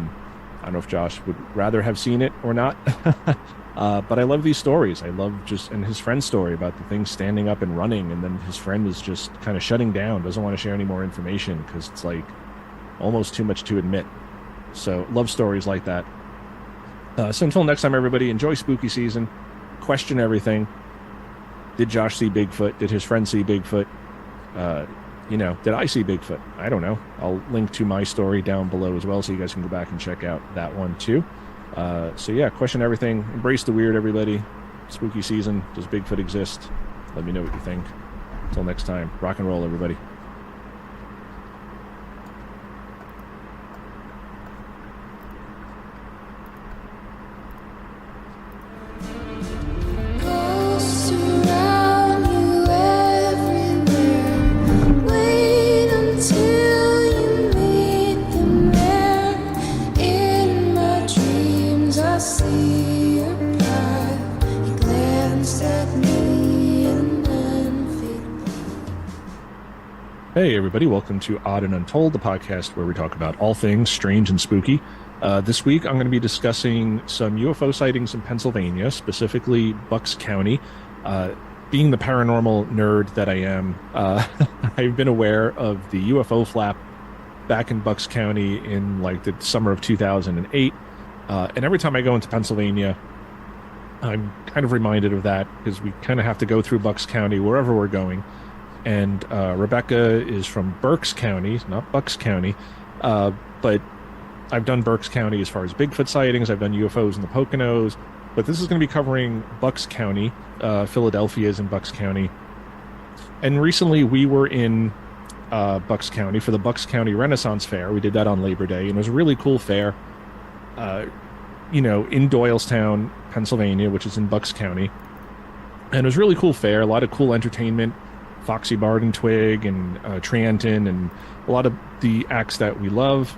don't know if Josh would rather have seen it or not, but I love these stories. I love and his friend's story about the thing standing up and running, and then his friend is just kind of shutting down, doesn't want to share any more information because it's like almost too much to admit. So love stories like that. So until next time, everybody, enjoy spooky season, question everything, Did Josh see Bigfoot? Did his friend see Bigfoot? Did I see Bigfoot? I don't know. I'll link to my story down below as well, so you guys can go back and check out that one too. Question everything. Embrace the weird, everybody. Spooky season. Does Bigfoot exist? Let me know what you think. Until next time, rock and roll, everybody. Hey everybody, welcome to Odd and Untold, the podcast where we talk about all things strange and spooky. This week I'm going to be discussing some UFO sightings in Pennsylvania, specifically Bucks County. Being the paranormal nerd that I am, I've been aware of the UFO flap back in Bucks County in like the summer of 2008. And every time I go into Pennsylvania, I'm kind of reminded of that because we kind of have to go through Bucks County wherever we're going. And Rebecca is from Berks County, not Bucks County, but I've done Berks County as far as Bigfoot sightings. I've done UFOs in the Poconos, but this is going to be covering Bucks County. Philadelphia is in Bucks County. And recently we were in Bucks County for the Bucks County Renaissance Fair. We did that on Labor Day, and it was a really cool fair, in Doylestown, Pennsylvania, which is in Bucks County. And it was a really cool fair, a lot of cool entertainment. Foxy Bard and Twig and Trianton and a lot of the acts that we love.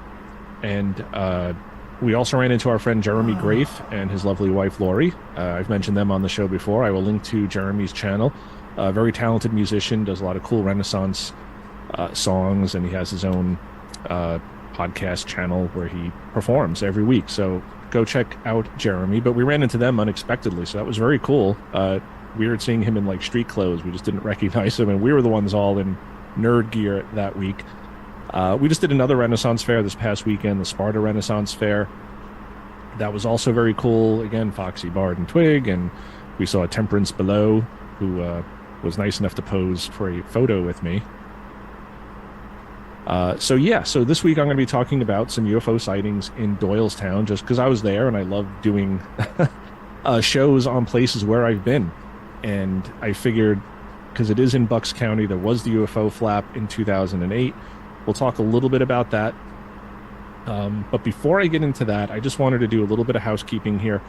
And we also ran into our friend Jeremy Grafe and his lovely wife Lori. I've mentioned them on the show before. I will link to Jeremy's channel. Very talented musician, does a lot of cool Renaissance songs, and he has his own podcast channel where he performs every week. So go check out Jeremy. But we ran into them unexpectedly, so that was very cool. Weird seeing him in like street clothes. We just didn't recognize him, and we were the ones all in nerd gear that week. We just did another Renaissance fair this past weekend, the Sparta Renaissance Fair. That was also very cool. Again, Foxy Bard and Twig, and we saw Temperance Below, who was nice enough to pose for a photo with me. So this week I'm going to be talking about some UFO sightings in Doylestown, just because I was there and I love doing shows on places where I've been. And I figured, because it is in Bucks County, there was the UFO flap in 2008. We'll talk a little bit about that. But before I get into that, I just wanted to do a little bit of housekeeping here.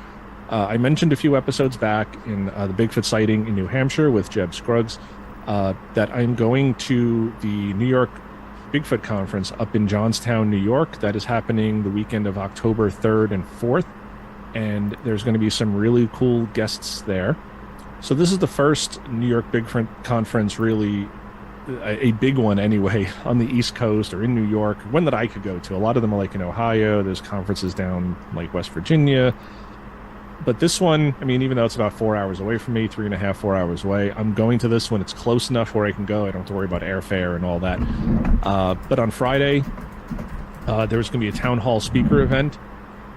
I mentioned a few episodes back in the Bigfoot sighting in New Hampshire with Jeb Scruggs that I'm going to the New York Bigfoot conference up in Johnstown, New York. That is happening the weekend of October 3rd and 4th. And there's going to be some really cool guests there. So this is the first New York Bigfoot conference, really a big one anyway, on the East Coast or in New York, one that I could go to. A lot of them are like in Ohio. There's conferences down like West Virginia. But this one, I mean, even though it's about 4 hours away from me, 3.5, 4 hours away, I'm going to this one. It's close enough where I can go. I don't have to worry about airfare and all that. But on Friday, there's going to be a town hall speaker event.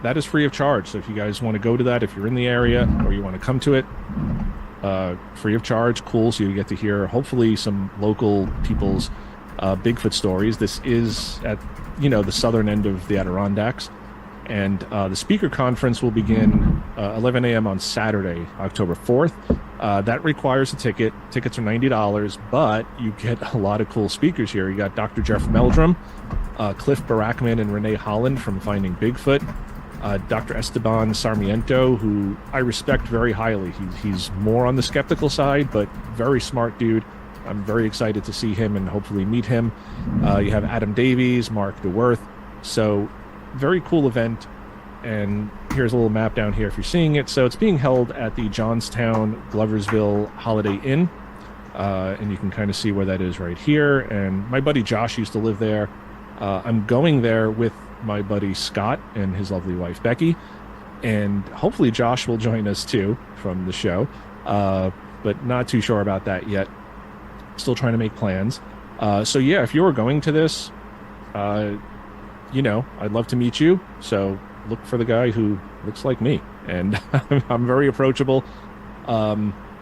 That is free of charge. So if you guys want to go to that, if you're in the area or you want to come to it, free of charge, cool. So you get to hear hopefully some local people's Bigfoot stories. This is at the southern end of the Adirondacks, and the speaker conference will begin 11 a.m. on Saturday, October 4th. That requires a ticket. Tickets are $90, but you get a lot of cool speakers here. You got Dr. Jeff Meldrum, Cliff Barackman and Renee Holland from Finding Bigfoot. Dr. Esteban Sarmiento, who I respect very highly. He's more on the skeptical side, but very smart dude. I'm very excited to see him and hopefully meet him. You have Adam Davies, Mark DeWorth. So very cool event. And here's a little map down here if you're seeing it. So it's being held at the Johnstown Gloversville Holiday Inn. And you can kind of see where that is right here. And my buddy Josh used to live there. I'm going there with my buddy Scott and his lovely wife Becky, and hopefully Josh will join us too from the show, but not too sure about that yet. Still trying to make plans. So yeah, if you were going to this, I'd love to meet you. So look for the guy who looks like me, and I'm very approachable.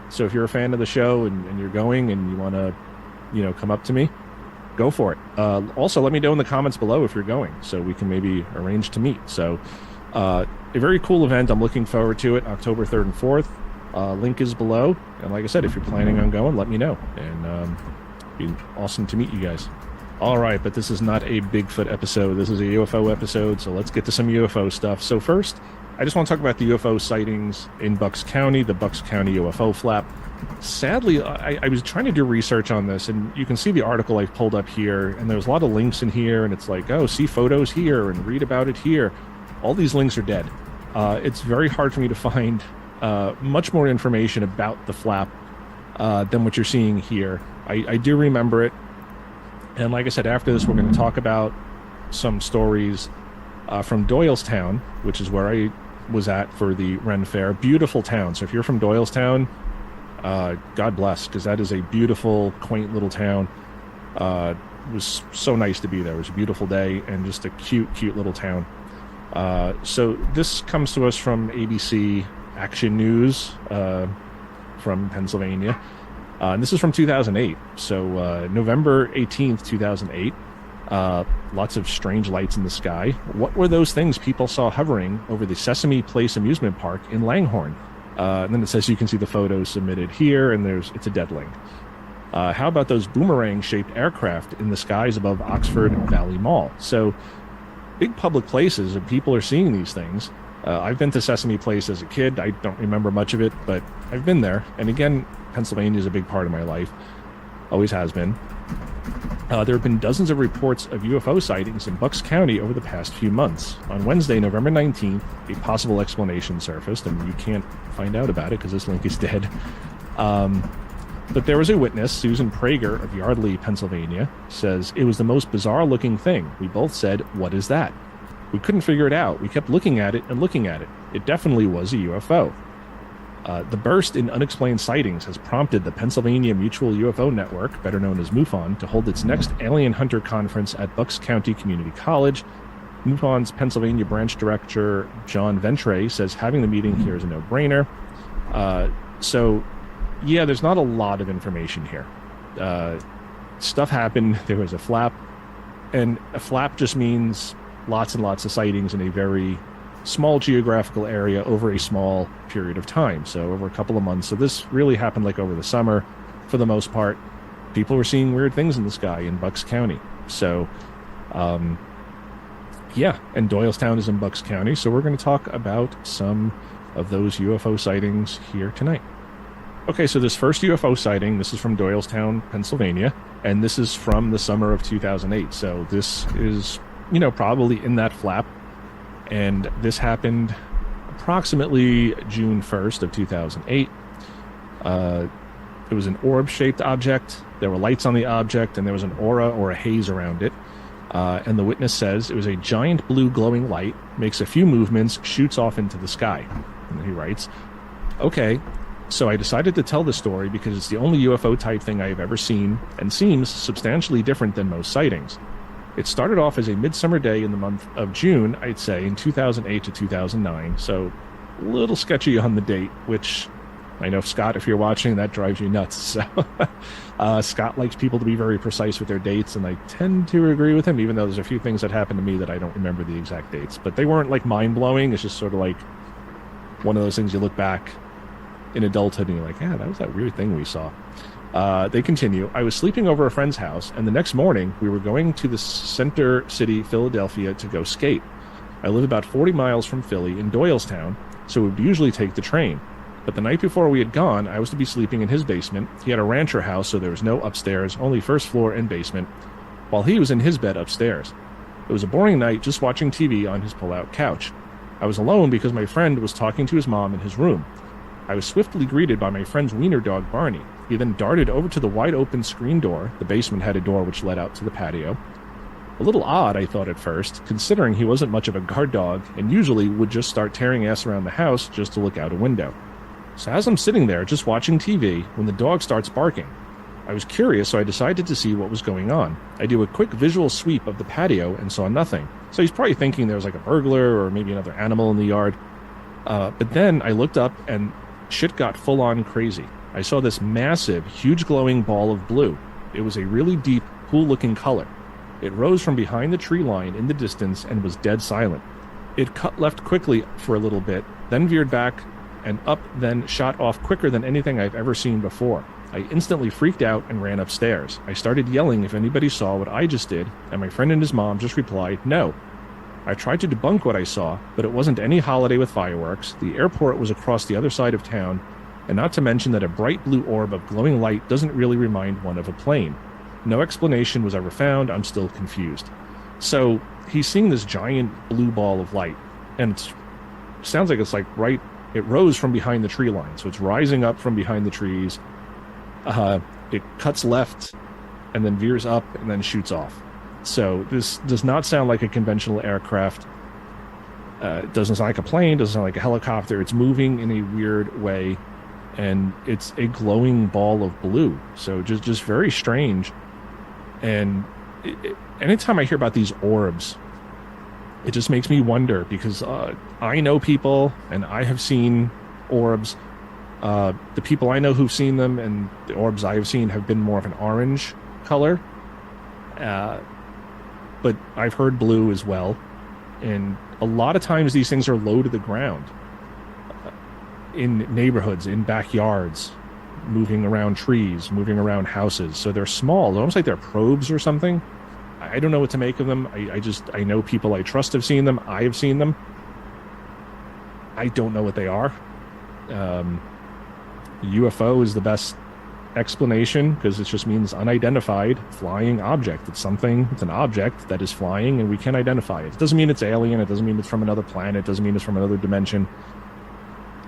So if you're a fan of the show and you're going and you want to, come up to me, go for it. Also, let me know in the comments below if you're going, so we can maybe arrange to meet. So a very cool event. I'm looking forward to it. October 3rd and 4th. Link is below. And like I said, if you're planning on going, let me know. And it'd be awesome to meet you guys. All right, but this is not a Bigfoot episode. This is a UFO episode, so let's get to some UFO stuff. So first, I just want to talk about the UFO sightings in Bucks County, the Bucks County UFO flap. Sadly, I was trying to do research on this, and you can see the article I've pulled up here, and there's a lot of links in here, and it's like, oh, see photos here and read about it here. All these links are dead. It's very hard for me to find much more information about the flap than what you're seeing here. I do remember it. And like I said, after this, we're going to talk about some stories from Doylestown, which is where I was at for the Ren Fair. Beautiful town. So if you're from Doylestown, God bless, because that is a beautiful, quaint little town. It was so nice to be there. It was a beautiful day and just a cute, cute little town. So this comes to us from ABC Action News from Pennsylvania. And this is from 2008. So November 18th, 2008. Lots of strange lights in the sky. What were those things people saw hovering over the Sesame Place amusement park in Langhorne? And then it says you can see the photos submitted here, and it's a dead link. How about those boomerang-shaped aircraft in the skies above Oxford Valley Mall? So big public places, and people are seeing these things. I've been to Sesame Place as a kid. I don't remember much of it, but I've been there. And again, Pennsylvania is a big part of my life. Always has been. There have been dozens of reports of UFO sightings in Bucks County over the past few months. On Wednesday, November 19th, a possible explanation surfaced, and you can't find out about it because this link is dead. But there was a witness, Susan Prager of Yardley, Pennsylvania, says, "It was the most bizarre-looking thing. We both said, 'What is that?' We couldn't figure it out. We kept looking at it and looking at it. It definitely was a UFO." The burst in unexplained sightings has prompted the Pennsylvania Mutual UFO Network, better known as MUFON, to hold its next Alien Hunter Conference at Bucks County Community College. MUFON's Pennsylvania branch director, John Ventre, says having the meeting here is a no-brainer. Yeah, there's not a lot of information here. Stuff happened. There was a flap, and a flap just means lots and lots of sightings in a very small geographical area over a small period of time, so over a couple of months. So this really happened like over the summer for the most part. People were seeing weird things in the sky in Bucks County. So yeah, and Doylestown is in Bucks County, so we're going to talk about some of those UFO sightings here tonight. Okay, so this first UFO sighting, this is from Doylestown, Pennsylvania, and this is from the summer of 2008. So this is, probably in that flap. And this happened approximately June 1st of 2008. It was an orb-shaped object. There were lights on the object, and there was an aura or a haze around it. And the witness says it was a giant blue glowing light, makes a few movements, shoots off into the sky. And he writes, "Okay, so I decided to tell this story because it's the only UFO type thing I have ever seen and seems substantially different than most sightings. It started off as a midsummer day in the month of June, I'd say, in 2008 to 2009, so a little sketchy on the date, which I know, Scott, if you're watching, that drives you nuts. So Scott likes people to be very precise with their dates, and I tend to agree with him, even though there's a few things that happened to me that I don't remember the exact dates. But they weren't, like, mind-blowing. It's just sort of like one of those things you look back in adulthood and you're like, yeah, that was that weird thing we saw. They continue. I was sleeping over a friend's house, and the next morning we were going to the center city, Philadelphia, to go skate. I live about 40 miles from Philly in Doylestown, so we would usually take the train. But the night before we had gone, I was to be sleeping in his basement. He had a rancher house, so there was no upstairs, only first floor and basement, while he was in his bed upstairs. It was a boring night just watching TV on his pull-out couch. I was alone because my friend was talking to his mom in his room. I was swiftly greeted by my friend's wiener dog, Barney. He then darted over to the wide-open screen door. The basement had a door which led out to the patio. A little odd, I thought at first, considering he wasn't much of a guard dog and usually would just start tearing ass around the house just to look out a window. So as I'm sitting there just watching TV, when the dog starts barking, I was curious, so I decided to see what was going on. I do a quick visual sweep of the patio and saw nothing. So he's probably thinking there was like a burglar or maybe another animal in the yard. But then I looked up and shit got full-on crazy. I saw this massive, huge glowing ball of blue. It was a really deep, cool-looking color. It rose from behind the tree line in the distance and was dead silent. It cut left quickly for a little bit, then veered back and up, then shot off quicker than anything I've ever seen before. I instantly freaked out and ran upstairs. I started yelling if anybody saw what I just did, and my friend and his mom just replied, no. I tried to debunk what I saw, but it wasn't any holiday with fireworks. The airport was across the other side of town, and not to mention that a bright blue orb of glowing light doesn't really remind one of a plane. No explanation was ever found. I'm still confused. So he's seeing this giant blue ball of light, and it sounds like it's like it rose from behind the tree line. So it's rising up from behind the trees. It cuts left and then veers up and then shoots off. So this does not sound like a conventional aircraft. It doesn't sound like a plane, doesn't sound like a helicopter. It's moving in a weird way, and it's a glowing ball of blue. So just very strange. And anytime I hear about these orbs, it just makes me wonder, because I know people and I have seen orbs. The people I know who've seen them and the orbs I've seen have been more of an orange color. But I've heard blue as well. And a lot of times these things are low to the ground, in neighborhoods, in backyards, moving around trees, moving around houses. So they're small, almost like they're probes or something. I don't know what to make of them. I know people I trust have seen them. I have seen them. I don't know what they are. UFO is the best explanation, because it just means unidentified flying object. It's an object that is flying and we can identify it. It doesn't mean it's alien. It doesn't mean it's from another planet. It doesn't mean it's from another dimension.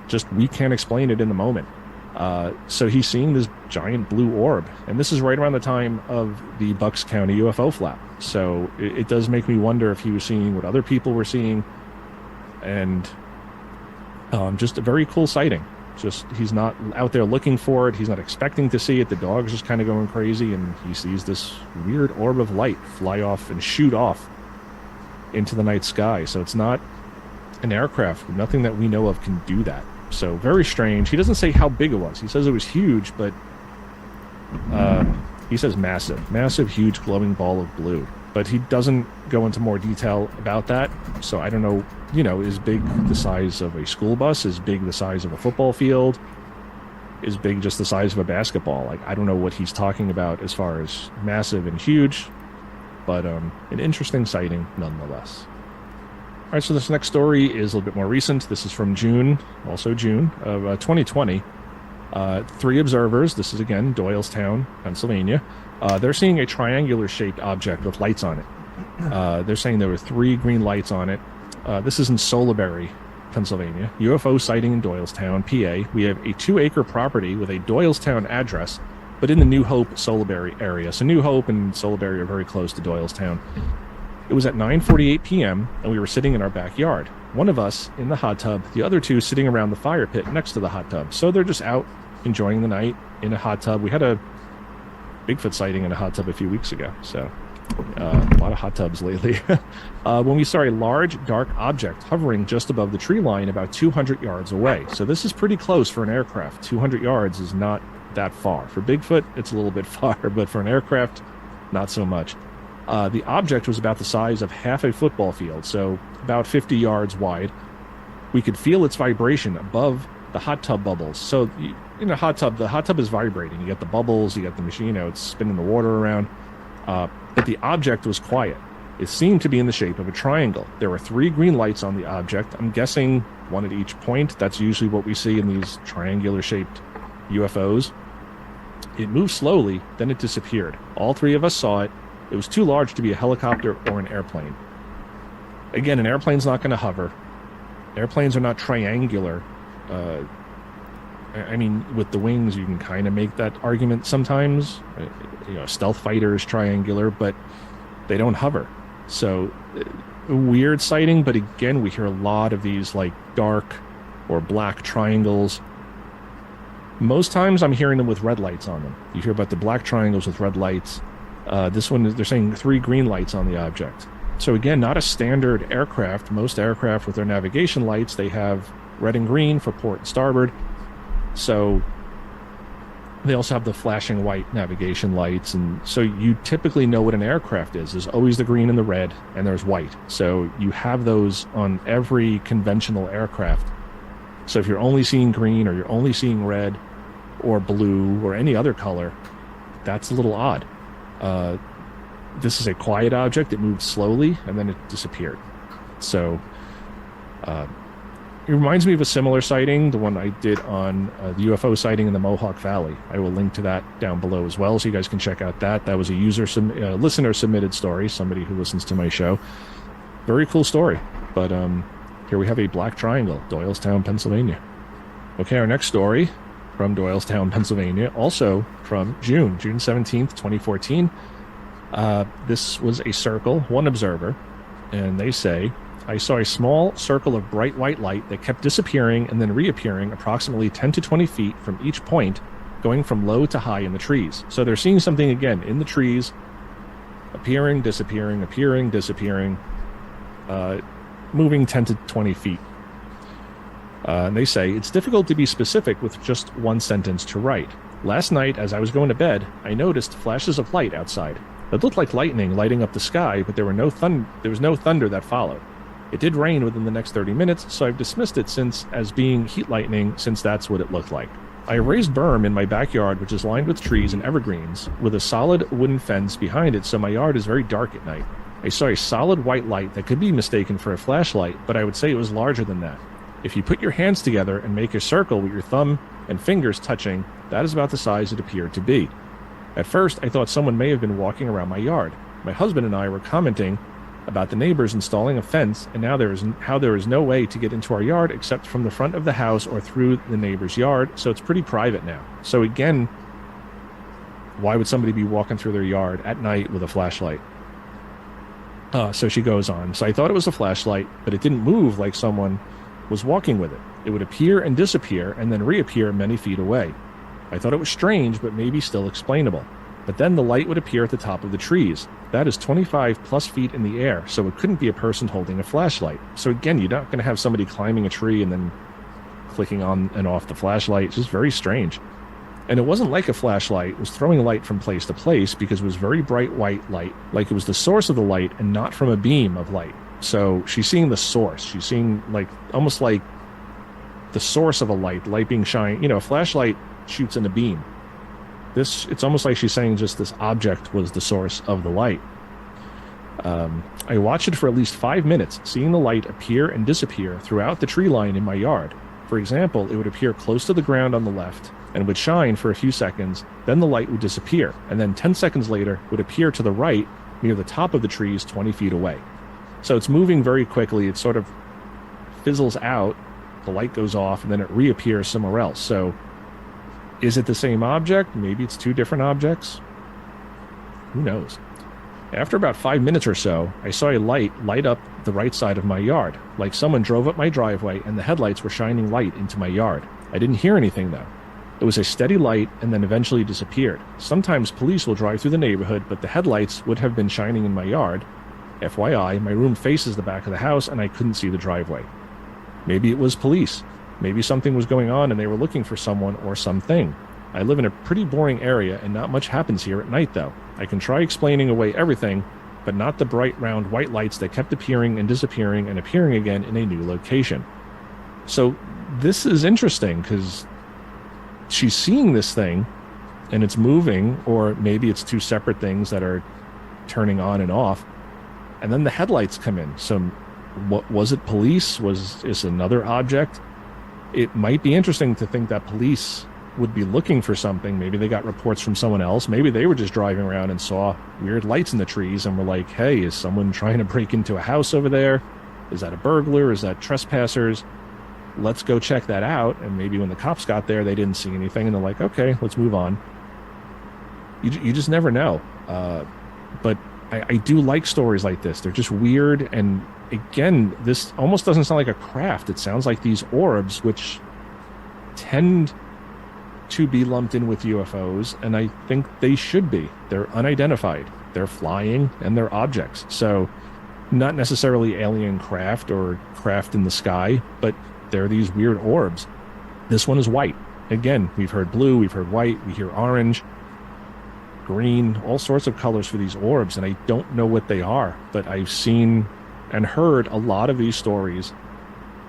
Just we can't explain it in the moment. So he's seeing this giant blue orb, and this is right around the time of the Bucks County UFO flap. So it does make me wonder if he was seeing what other people were seeing, and just a very cool sighting. Just he's not out there looking for it. He's not expecting to see it. The dog's just kind of going crazy, and he sees this weird orb of light fly off and shoot off into the night sky. So it's not an aircraft. Nothing that we know of can do that. So very strange. He doesn't say how big it was. He says it was huge, but he says massive, huge glowing ball of blue. But he doesn't go into more detail about that. So I don't know, is big the size of a school bus? Is big the size of a football field? Is big just the size of a basketball? Like, I don't know what he's talking about as far as massive and huge, but an interesting sighting nonetheless. All right, so this next story is a little bit more recent. This is from June of 2020. 3 observers, this is again Doylestown, Pennsylvania, they're seeing a triangular-shaped object with lights on it. They're saying there were 3 green lights on it. This is in Solibury, Pennsylvania. UFO sighting in Doylestown, PA. We have a 2-acre property with a Doylestown address, but in the New Hope, Solibury area. So New Hope and Solibury are very close to Doylestown. It was at 9:48 p.m., and we were sitting in our backyard. One of us in the hot tub, the other 2 sitting around the fire pit next to the hot tub. So they're just out enjoying the night in a hot tub. We had a Bigfoot sighting in a hot tub a few weeks ago, so a lot of hot tubs lately. When we saw a large, dark object hovering just above the tree line about 200 yards away. So this is pretty close for an aircraft. 200 yards is not that far. For Bigfoot, it's a little bit far, but for an aircraft, not so much. The object was about the size of half a football field, so about 50 yards wide. We could feel its vibration above the hot tub bubbles. So in a hot tub, the hot tub is vibrating. You get the bubbles, you get the machine, it's spinning the water around. But the object was quiet. It seemed to be in the shape of a triangle. There were 3 green lights on the object. I'm guessing 1 at each point. That's usually what we see in these triangular-shaped UFOs. It moved slowly, then it disappeared. All 3 of us saw it. It was too large to be a helicopter or an airplane. Again, an airplane's not going to hover. Airplanes are not triangular. I mean, with the wings, you can kind of make that argument sometimes. Stealth fighter is triangular, but they don't hover. So, weird sighting, but again, we hear a lot of these like dark or black triangles. Most times I'm hearing them with red lights on them. You hear about the black triangles with red lights. This one, they're saying 3 green lights on the object. So again, not a standard aircraft. Most aircraft with their navigation lights, they have red and green for port and starboard. So They also have the flashing white navigation lights, and so you typically know what an aircraft is. There's always the green and the red, and there's white. So you have those on every conventional aircraft. So if you're only seeing green, or you're only seeing red or blue or any other color, that's a little odd. This is a quiet object. It moved slowly, and then it disappeared. So it reminds me of a similar sighting, the one I did on the UFO sighting in the Mohawk Valley. I will link to that down below as well, so you guys can check out that. That was a listener submitted story, somebody who listens to my show. Very cool story. But here we have a black triangle, Doylestown, Pennsylvania. Okay, our next story from Doylestown, Pennsylvania, also from June 17th, 2014. This was a circle, one observer, and they say, I saw a small circle of bright white light that kept disappearing and then reappearing approximately 10 to 20 feet from each point, going from low to high in the trees. So they're seeing something again in the trees, appearing, disappearing, appearing, disappearing, moving 10 to 20 feet. And they say, it's difficult to be specific with just one sentence to write. Last night, as I was going to bed, I noticed flashes of light outside. It looked like lightning lighting up the sky, but there was no thunder that followed. It did rain within the next 30 minutes, so I've dismissed it as being heat lightning, since that's what it looked like. I raised berm in my backyard, which is lined with trees and evergreens, with a solid wooden fence behind it, so my yard is very dark at night. I saw a solid white light that could be mistaken for a flashlight, but I would say it was larger than that. If you put your hands together and make a circle with your thumb and fingers touching, that is about the size it appeared to be. At first, I thought someone may have been walking around my yard. My husband and I were commenting about the neighbors installing a fence, and now there is no way to get into our yard except from the front of the house or through the neighbor's yard, so it's pretty private now. So again, why would somebody be walking through their yard at night with a flashlight? So she goes on. So I thought it was a flashlight, but it didn't move like someone was walking with it. It would appear and disappear and then reappear many feet away. I thought it was strange, but maybe still explainable. But then the light would appear at the top of the trees. That is 25 plus feet in the air, so it couldn't be a person holding a flashlight. So again, you're not going to have somebody climbing a tree and then clicking on and off the flashlight. It's just very strange. And it wasn't like a flashlight. It was throwing light from place to place because it was very bright white light, like it was the source of the light and not from a beam of light. So she's seeing the source. She's seeing almost like the source of a light, the light being shined. You know, a flashlight shoots in a beam. It's almost like she's saying just this object was the source of the light. I watched it for at least 5 minutes, seeing the light appear and disappear throughout the tree line in my yard. For example, it would appear close to the ground on the left and would shine for a few seconds, then the light would disappear, and then 10 seconds later would appear to the right near the top of the trees 20 feet away. So it's moving very quickly. It sort of fizzles out, the light goes off, and then it reappears somewhere else. So is it the same object? Maybe it's two different objects. Who knows? After about 5 minutes or so, I saw a light up the right side of my yard, like someone drove up my driveway and the headlights were shining light into my yard. I didn't hear anything though. It was a steady light and then eventually disappeared. Sometimes police will drive through the neighborhood, but the headlights would have been shining in my yard. FYI, my room faces the back of the house and I couldn't see the driveway. Maybe it was police. Maybe something was going on and they were looking for someone or something. I live in a pretty boring area and not much happens here at night though. I can try explaining away everything, but not the bright round white lights that kept appearing and disappearing and appearing again in a new location. So this is interesting because she's seeing this thing and it's moving, or maybe it's two separate things that are turning on and off. And then the headlights come in. So what was it? Police? Is another object? It might be interesting to think that police would be looking for something. Maybe they got reports from someone else. Maybe they were just driving around and saw weird lights in the trees and were like, hey, is someone trying to break into a house over there? Is that a burglar? Is that trespassers? Let's go check that out. And maybe when the cops got there, they didn't see anything and they're like, okay, let's move on. You just never know. But I do like stories like this. They're just weird. And again, this almost doesn't sound like a craft. It sounds like these orbs, which tend to be lumped in with UFOs, and I think they should be. They're unidentified. They're flying, and they're objects. So not necessarily alien craft or craft in the sky, but they're these weird orbs. This one is white. again, we've heard blue, we've heard white, we hear orange, green, all sorts of colors for these orbs, and I don't know what they are, but I've seen and heard a lot of these stories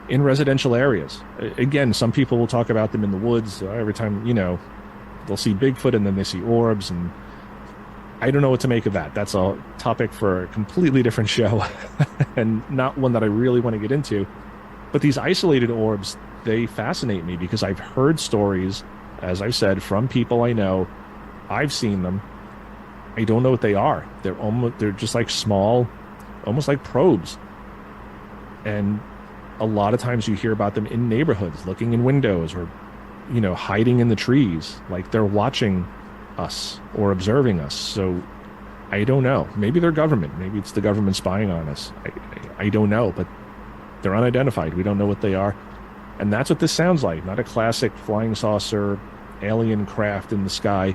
in residential areas. Again, some people will talk about them in the woods. Every time, they'll see Bigfoot and then they see orbs, and I don't know what to make of that. That's a topic for a completely different show and not one that I really want to get into. But these isolated orbs, they fascinate me because I've heard stories, as I've said, from people I know. I've seen them. I don't know what they are. They're just like small, almost like probes. And a lot of times you hear about them in neighborhoods, looking in windows or, hiding in the trees, like they're watching us or observing us. So I don't know. Maybe they're government. Maybe it's the government spying on us. I don't know, but they're unidentified. We don't know what they are. And that's what this sounds like. Not a classic flying saucer, alien craft in the sky.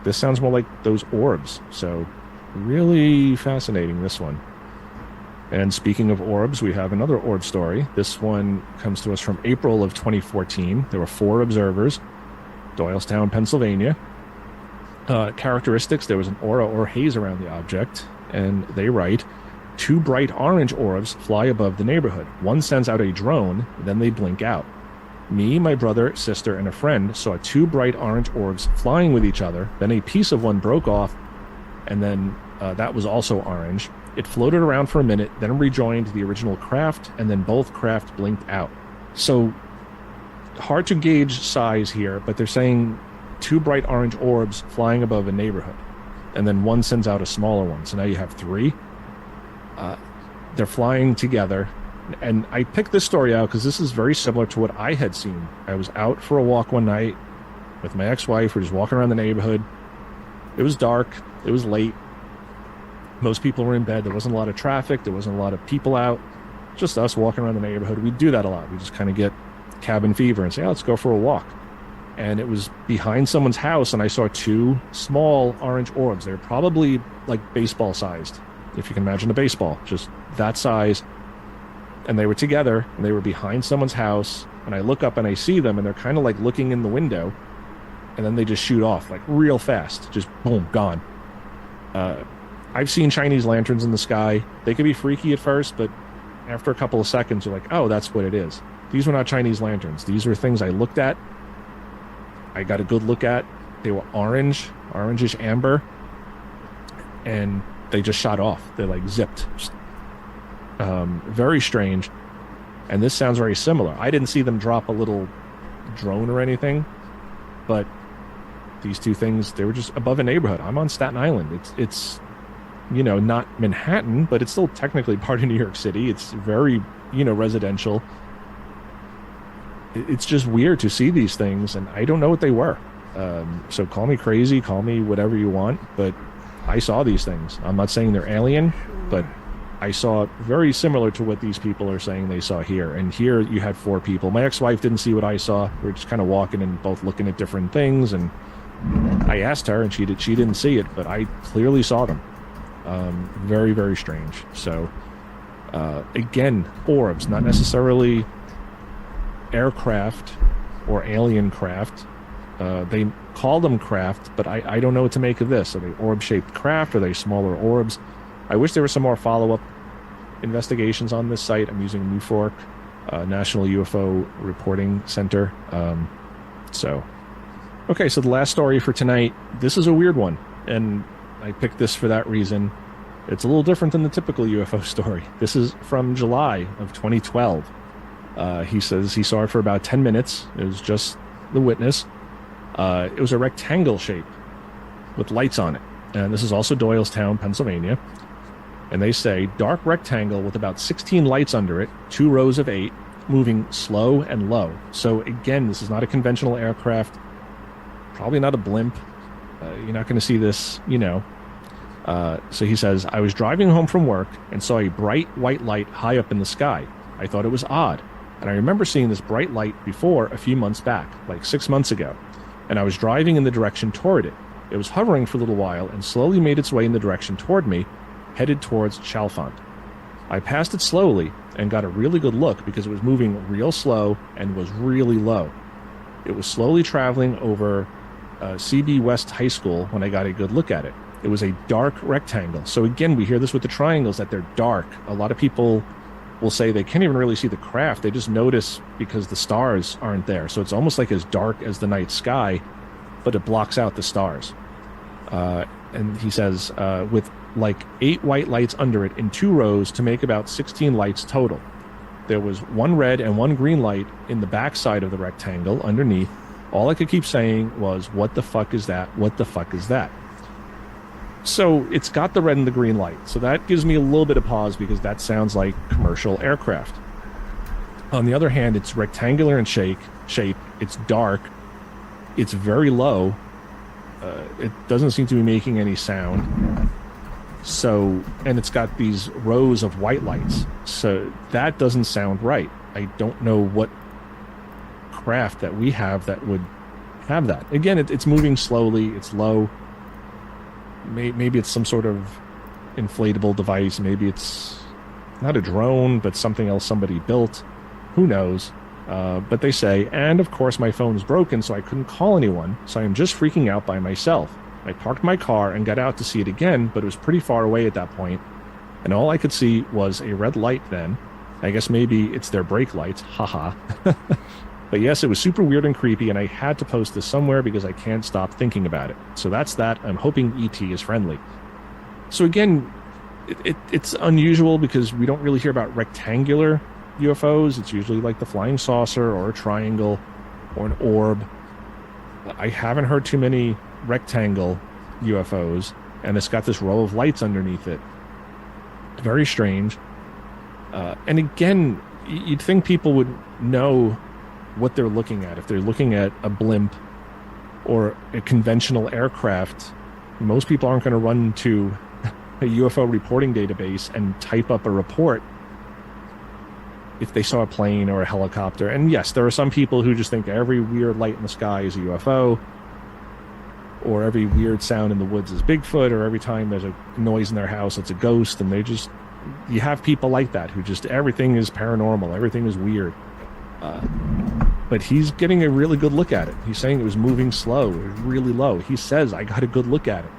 This sounds more like those orbs. So really fascinating, this one. And speaking of orbs, we have another orb story. This one comes to us from April of 2014. There were 4 observers, Doylestown, Pennsylvania. Characteristics, there was an aura or haze around the object, and they write, 2 bright orange orbs fly above the neighborhood. One sends out a drone, then they blink out. Me, my brother, sister, and a friend saw 2 bright orange orbs flying with each other. Then a piece of one broke off, and then that was also orange. It floated around for a minute, then rejoined the original craft, and then both craft blinked out. So, hard to gauge size here, but they're saying 2 bright orange orbs flying above a neighborhood, and then one sends out a smaller one. So now you have 3. They're flying together. And I picked this story out because this is very similar to what I had seen. I was out for a walk one night with my ex-wife. We're just walking around the neighborhood. It was dark. It was late. Most people were in bed. There wasn't a lot of traffic. There wasn't a lot of people out. Just us walking around the neighborhood. We do that a lot. We just kind of get cabin fever and say, let's go for a walk. And it was behind someone's house, and I saw 2 small orange orbs. They were probably like baseball sized, if you can imagine a baseball, just that size. And they were together, and they were behind someone's house, and I look up and I see them, and they're kind of like looking in the window, and then they just shoot off like real fast, just boom, gone. I've seen Chinese lanterns in the sky. They could be freaky at first, but after a couple of seconds, you're like, oh, that's what it is. These were not Chinese lanterns. These were things I looked at. I got a good look at. They were orangish amber, and they just shot off. They like zipped. Very strange. And this sounds very similar. I didn't see them drop a little drone or anything, but these 2 things, they were just above a neighborhood. I'm on Staten Island. It's not Manhattan, but it's still technically part of New York City. It's very, residential. It's just weird to see these things, and I don't know what they were. So call me crazy, call me whatever you want, but I saw these things. I'm not saying they're alien, but I saw very similar to what these people are saying they saw here. And here you had 4 people. My ex-wife didn't see what I saw. We were just kind of walking and both looking at different things, and I asked her, and she didn't see it, but I clearly saw them. Very, very strange. So, again, orbs, not necessarily aircraft or alien craft. They call them craft, but I don't know what to make of this. Are they orb-shaped craft? Are they smaller orbs? I wish there were some more follow-up investigations on this site. I'm using Newfork, National UFO Reporting Center. Okay, so the last story for tonight, this is a weird one, and I picked this for that reason. It's a little different than the typical UFO story. This is from July of 2012. He says he saw it for about 10 minutes. It was just the witness. It was a rectangle shape with lights on it. And this is also Doylestown, Pennsylvania. And they say, dark rectangle with about 16 lights under it, 2 rows of 8, moving slow and low. So again, this is not a conventional aircraft, probably not a blimp. You're not going to see this, So he says, I was driving home from work and saw a bright white light high up in the sky. I thought it was odd. And I remember seeing this bright light before a few months back, like 6 months ago. And I was driving in the direction toward it. It was hovering for a little while and slowly made its way in the direction toward me, headed towards Chalfont. I passed it slowly and got a really good look because it was moving real slow and was really low. It was slowly traveling over CB West High School when I got a good look at it. It was a dark rectangle. So again, we hear this with the triangles, that they're dark. A lot of people will say they can't even really see the craft. They just notice because the stars aren't there. So it's almost like as dark as the night sky, but it blocks out the stars. And he says, with like 8 white lights under it in 2 rows to make about 16 lights total. There was 1 red and 1 green light in the back side of the rectangle underneath. All I could keep saying was, what the fuck is that? What the fuck is that? So it's got the red and the green light. So that gives me a little bit of pause because that sounds like commercial aircraft. On the other hand, it's rectangular in shape. It's dark. It's very low. It doesn't seem to be making any sound. So, and it's got these rows of white lights. So that doesn't sound right. I don't know what craft that we have that would have that. Again, it's moving slowly. It's low. Maybe it's some sort of inflatable device. Maybe it's not a drone, but something else somebody built. Who knows? But they say, and of course my phone's broken, so I couldn't call anyone, so I'm just freaking out by myself. I parked my car and got out to see it again, but it was pretty far away at that point, and all I could see was a red light then. I guess maybe it's their brake lights, haha. But yes, it was super weird and creepy, and I had to post this somewhere because I can't stop thinking about it. So that's that. I'm hoping ET is friendly. So again, it's unusual because we don't really hear about rectangular UFOs. It's usually like the flying saucer or a triangle or an orb. I haven't heard too many rectangle UFOs, and it's got this row of lights underneath it. Very strange. And again, you'd think people would know what they're looking at. If they're looking at a blimp or a conventional aircraft, most people aren't going to run to a UFO reporting database and type up a report if they saw a plane or a helicopter. And yes, there are some people who just think every weird light in the sky is a UFO, or every weird sound in the woods is Bigfoot, or every time there's a noise in their house it's a ghost. And you have people like that who just, everything is paranormal, everything is weird. But he's getting a really good look at it. He's saying it was moving slow, it was really low. He says, I got a good look at it.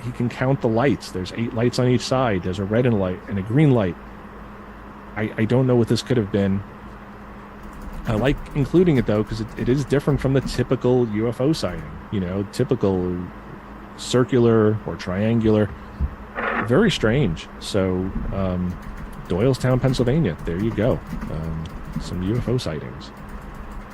He can count the lights. There's 8 lights on each side. There's a red and light and a green light. I don't know what this could have been. I like including it though, because it is different from the typical UFO sighting. Typical circular or triangular. Very strange. So, Doylestown, Pennsylvania. There you go. Some UFO sightings.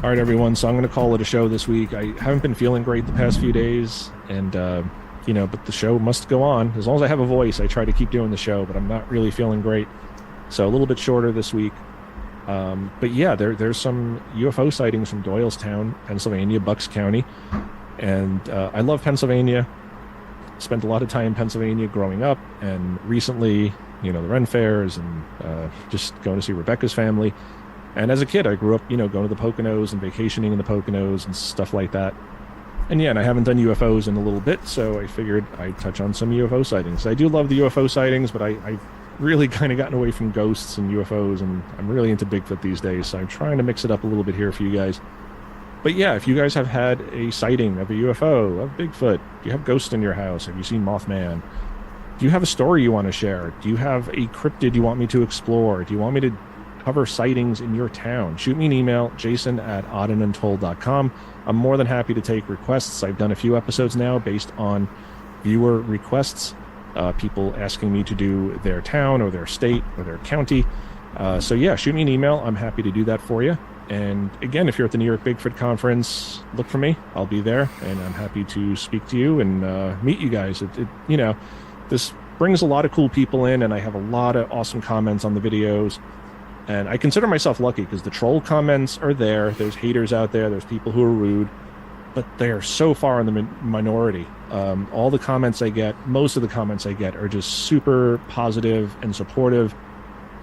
All right, everyone. So I'm going to call it a show this week. I haven't been feeling great the past few days, and but the show must go on. As long as I have a voice, I try to keep doing the show, but I'm not really feeling great. So a little bit shorter this week. But yeah, there's some UFO sightings from Doylestown, Pennsylvania, Bucks County. And I love Pennsylvania. Spent a lot of time in Pennsylvania growing up, and recently, the Ren fairs and just going to see Rebecca's family. And as a kid, I grew up, going to the Poconos and vacationing in the Poconos and stuff like that. And yeah, and I haven't done UFOs in a little bit, so I figured I'd touch on some UFO sightings. I do love the UFO sightings, but I've really kind of gotten away from ghosts and UFOs, and I'm really into Bigfoot these days, so I'm trying to mix it up a little bit here for you guys. But yeah, if you guys have had a sighting of a UFO, of Bigfoot, do you have ghosts in your house? Have you seen Mothman? Do you have a story you want to share? Do you have a cryptid you want me to explore? Do you want me to cover sightings in your town? Shoot me an email, jason@oddanduntold.com. I'm more than happy to take requests. I've done a few episodes now based on viewer requests, people asking me to do their town or their state or their county. So yeah, shoot me an email. I'm happy to do that for you. And again, if you're at the New York Bigfoot Conference, look for me. I'll be there, and I'm happy to speak to you and meet you guys. This brings a lot of cool people in, and I have a lot of awesome comments on the videos. And I consider myself lucky because the troll comments are there. There's haters out there. There's people who are rude, but they are so far in the minority. All the comments I get, most of the comments I get are just super positive and supportive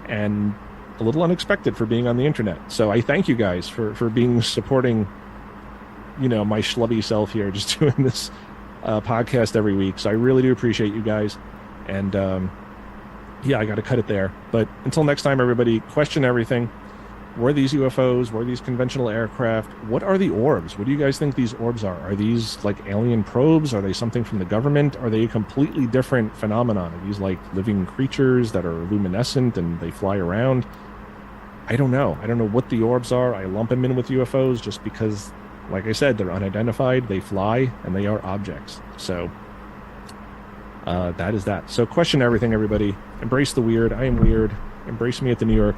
and a little unexpected for being on the internet. So I thank you guys for supporting, my schlubby self here, just doing this podcast every week. So I really do appreciate you guys. And yeah, I got to cut it there. But until next time, everybody, question everything. were these UFOs? Were these conventional aircraft? What are the orbs? What do you guys think these orbs are? Are these like alien probes? Are they something from the government? Are they a completely different phenomenon? Are these like living creatures that are luminescent and they fly around? I don't know. I don't know what the orbs are. I lump them in with UFOs just because, like I said, they're unidentified, they fly, and they are objects. So that is that. So question everything, everybody. Embrace the weird. I am weird. Embrace me at the New York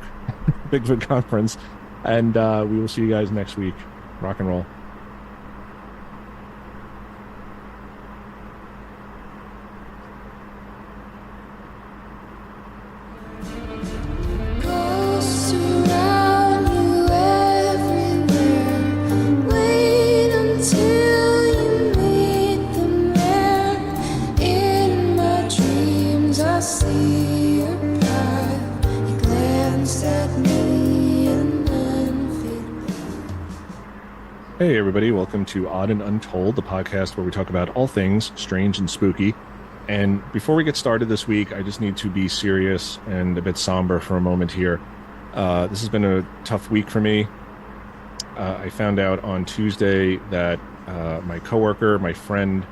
Bigfoot conference. And we will see you guys next week. Rock and roll. Hey everybody, welcome to Odd and Untold, the podcast where we talk about all things strange and spooky. And before we get started this week, I just need to be serious and a bit somber for a moment here. This has been a tough week for me. I found out on Tuesday that my coworker, my friend,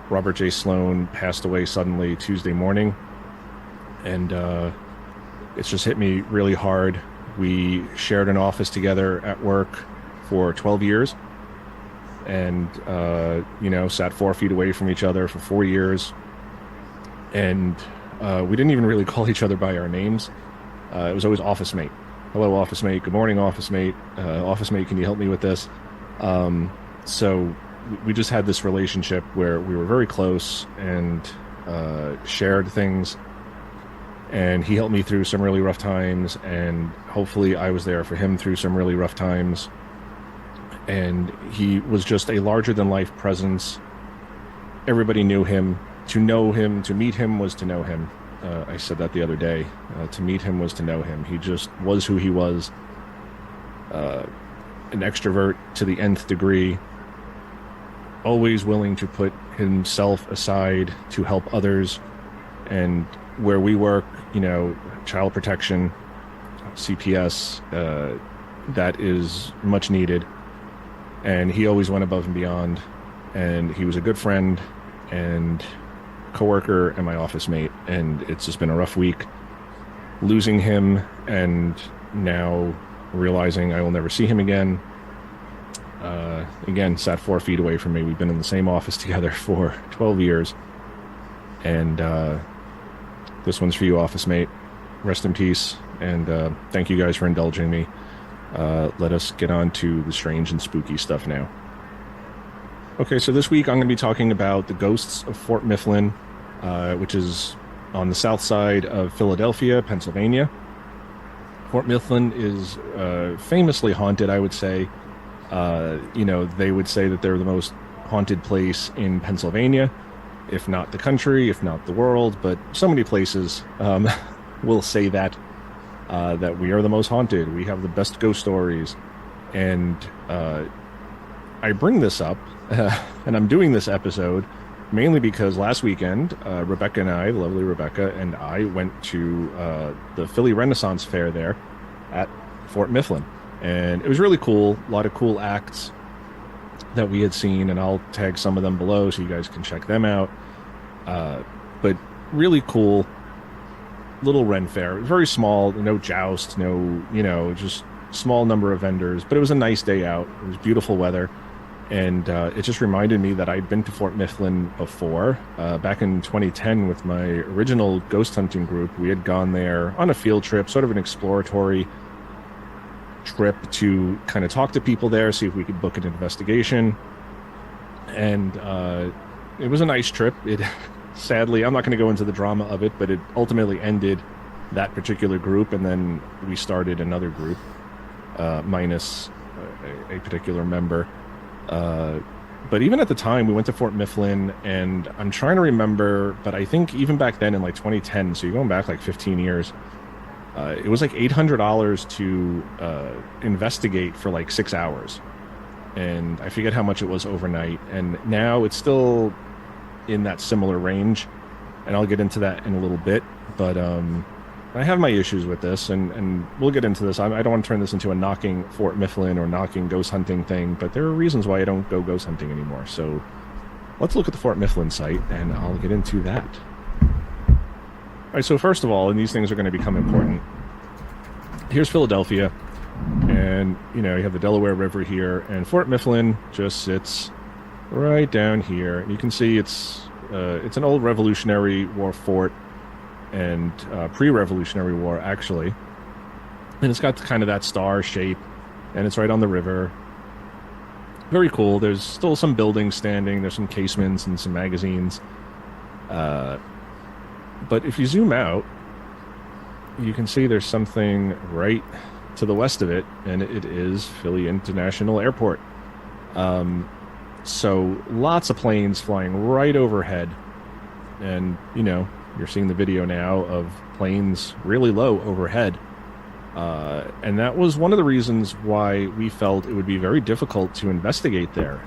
Robert J. Sloan, passed away suddenly Tuesday morning. And it's just hit me really hard. We shared an office together at work for 12 years. And, sat 4 feet away from each other for 4 years. And we didn't even really call each other by our names. It was always office mate. Hello, office mate. Good morning, office mate. Office mate, can you help me with this? So we just had this relationship where we were very close and shared things. And he helped me through some really rough times. And hopefully I was there for him through some really rough times. And he was just a larger-than-life presence. Everybody knew him. To know him, to meet him was to know him. I said that the other day. To meet him was to know him. He just was who he was. An extrovert to the nth degree. Always willing to put himself aside to help others. And where we work, child protection, CPS, that is much needed. And he always went above and beyond, and he was a good friend and coworker and my office mate. And it's just been a rough week losing him, and now realizing I will never see him again. Again, sat 4 feet away from me. We've been in the same office together for 12 years. And this one's for you, office mate. Rest in peace, and thank you guys for indulging me. Let us get on to the strange and spooky stuff now. Okay, so this week I'm going to be talking about the ghosts of Fort Mifflin, which is on the south side of Philadelphia, Pennsylvania. Fort Mifflin is famously haunted, I would say. They would say that they're the most haunted place in Pennsylvania, if not the country, if not the world, but so many places will say that. That we are the most haunted. We have the best ghost stories. And I bring this up, and I'm doing this episode mainly because last weekend, Rebecca and I, the lovely Rebecca, and I went to the Philly Renaissance Fair there at Fort Mifflin. And it was really cool. A lot of cool acts that we had seen, and I'll tag some of them below so you guys can check them out. But really cool. Little Ren Fair, very small, no joust, just small number of vendors, but it was a nice day out. It was beautiful weather, and it just reminded me that I'd been to Fort Mifflin before. Back in 2010 with my original ghost hunting group, we had gone there on a field trip, sort of an exploratory trip to kind of talk to people there, see if we could book an investigation. And it was a nice trip. Sadly, I'm not going to go into the drama of it, but it ultimately ended that particular group, and then we started another group, minus a particular member. But even at the time, we went to Fort Mifflin, and I'm trying to remember, but I think even back then in like 2010, so you're going back like 15 years, it was like $800 to investigate for like 6 hours. And I forget how much it was overnight. And now it's still in that similar range, and I'll get into that in a little bit. But I have my issues with this, and we'll get into this. I don't want to turn this into a knocking Fort Mifflin or knocking ghost hunting thing, but there are reasons why I don't go ghost hunting anymore. So let's look at the Fort Mifflin site, and I'll get into that. All right, so first of all, and these things are going to become important, here's Philadelphia, and, you have the Delaware River here, and Fort Mifflin just sits right down here. And you can see it's an old Revolutionary War fort, and pre-Revolutionary War, actually. And it's got kind of that star shape, and it's right on the river. Very cool. There's still some buildings standing. There's some casements and some magazines. But if you zoom out, you can see there's something right to the west of it, and it is Philly International Airport. So lots of planes flying right overhead. And, you're seeing the video now of planes really low overhead. And that was one of the reasons why we felt it would be very difficult to investigate there.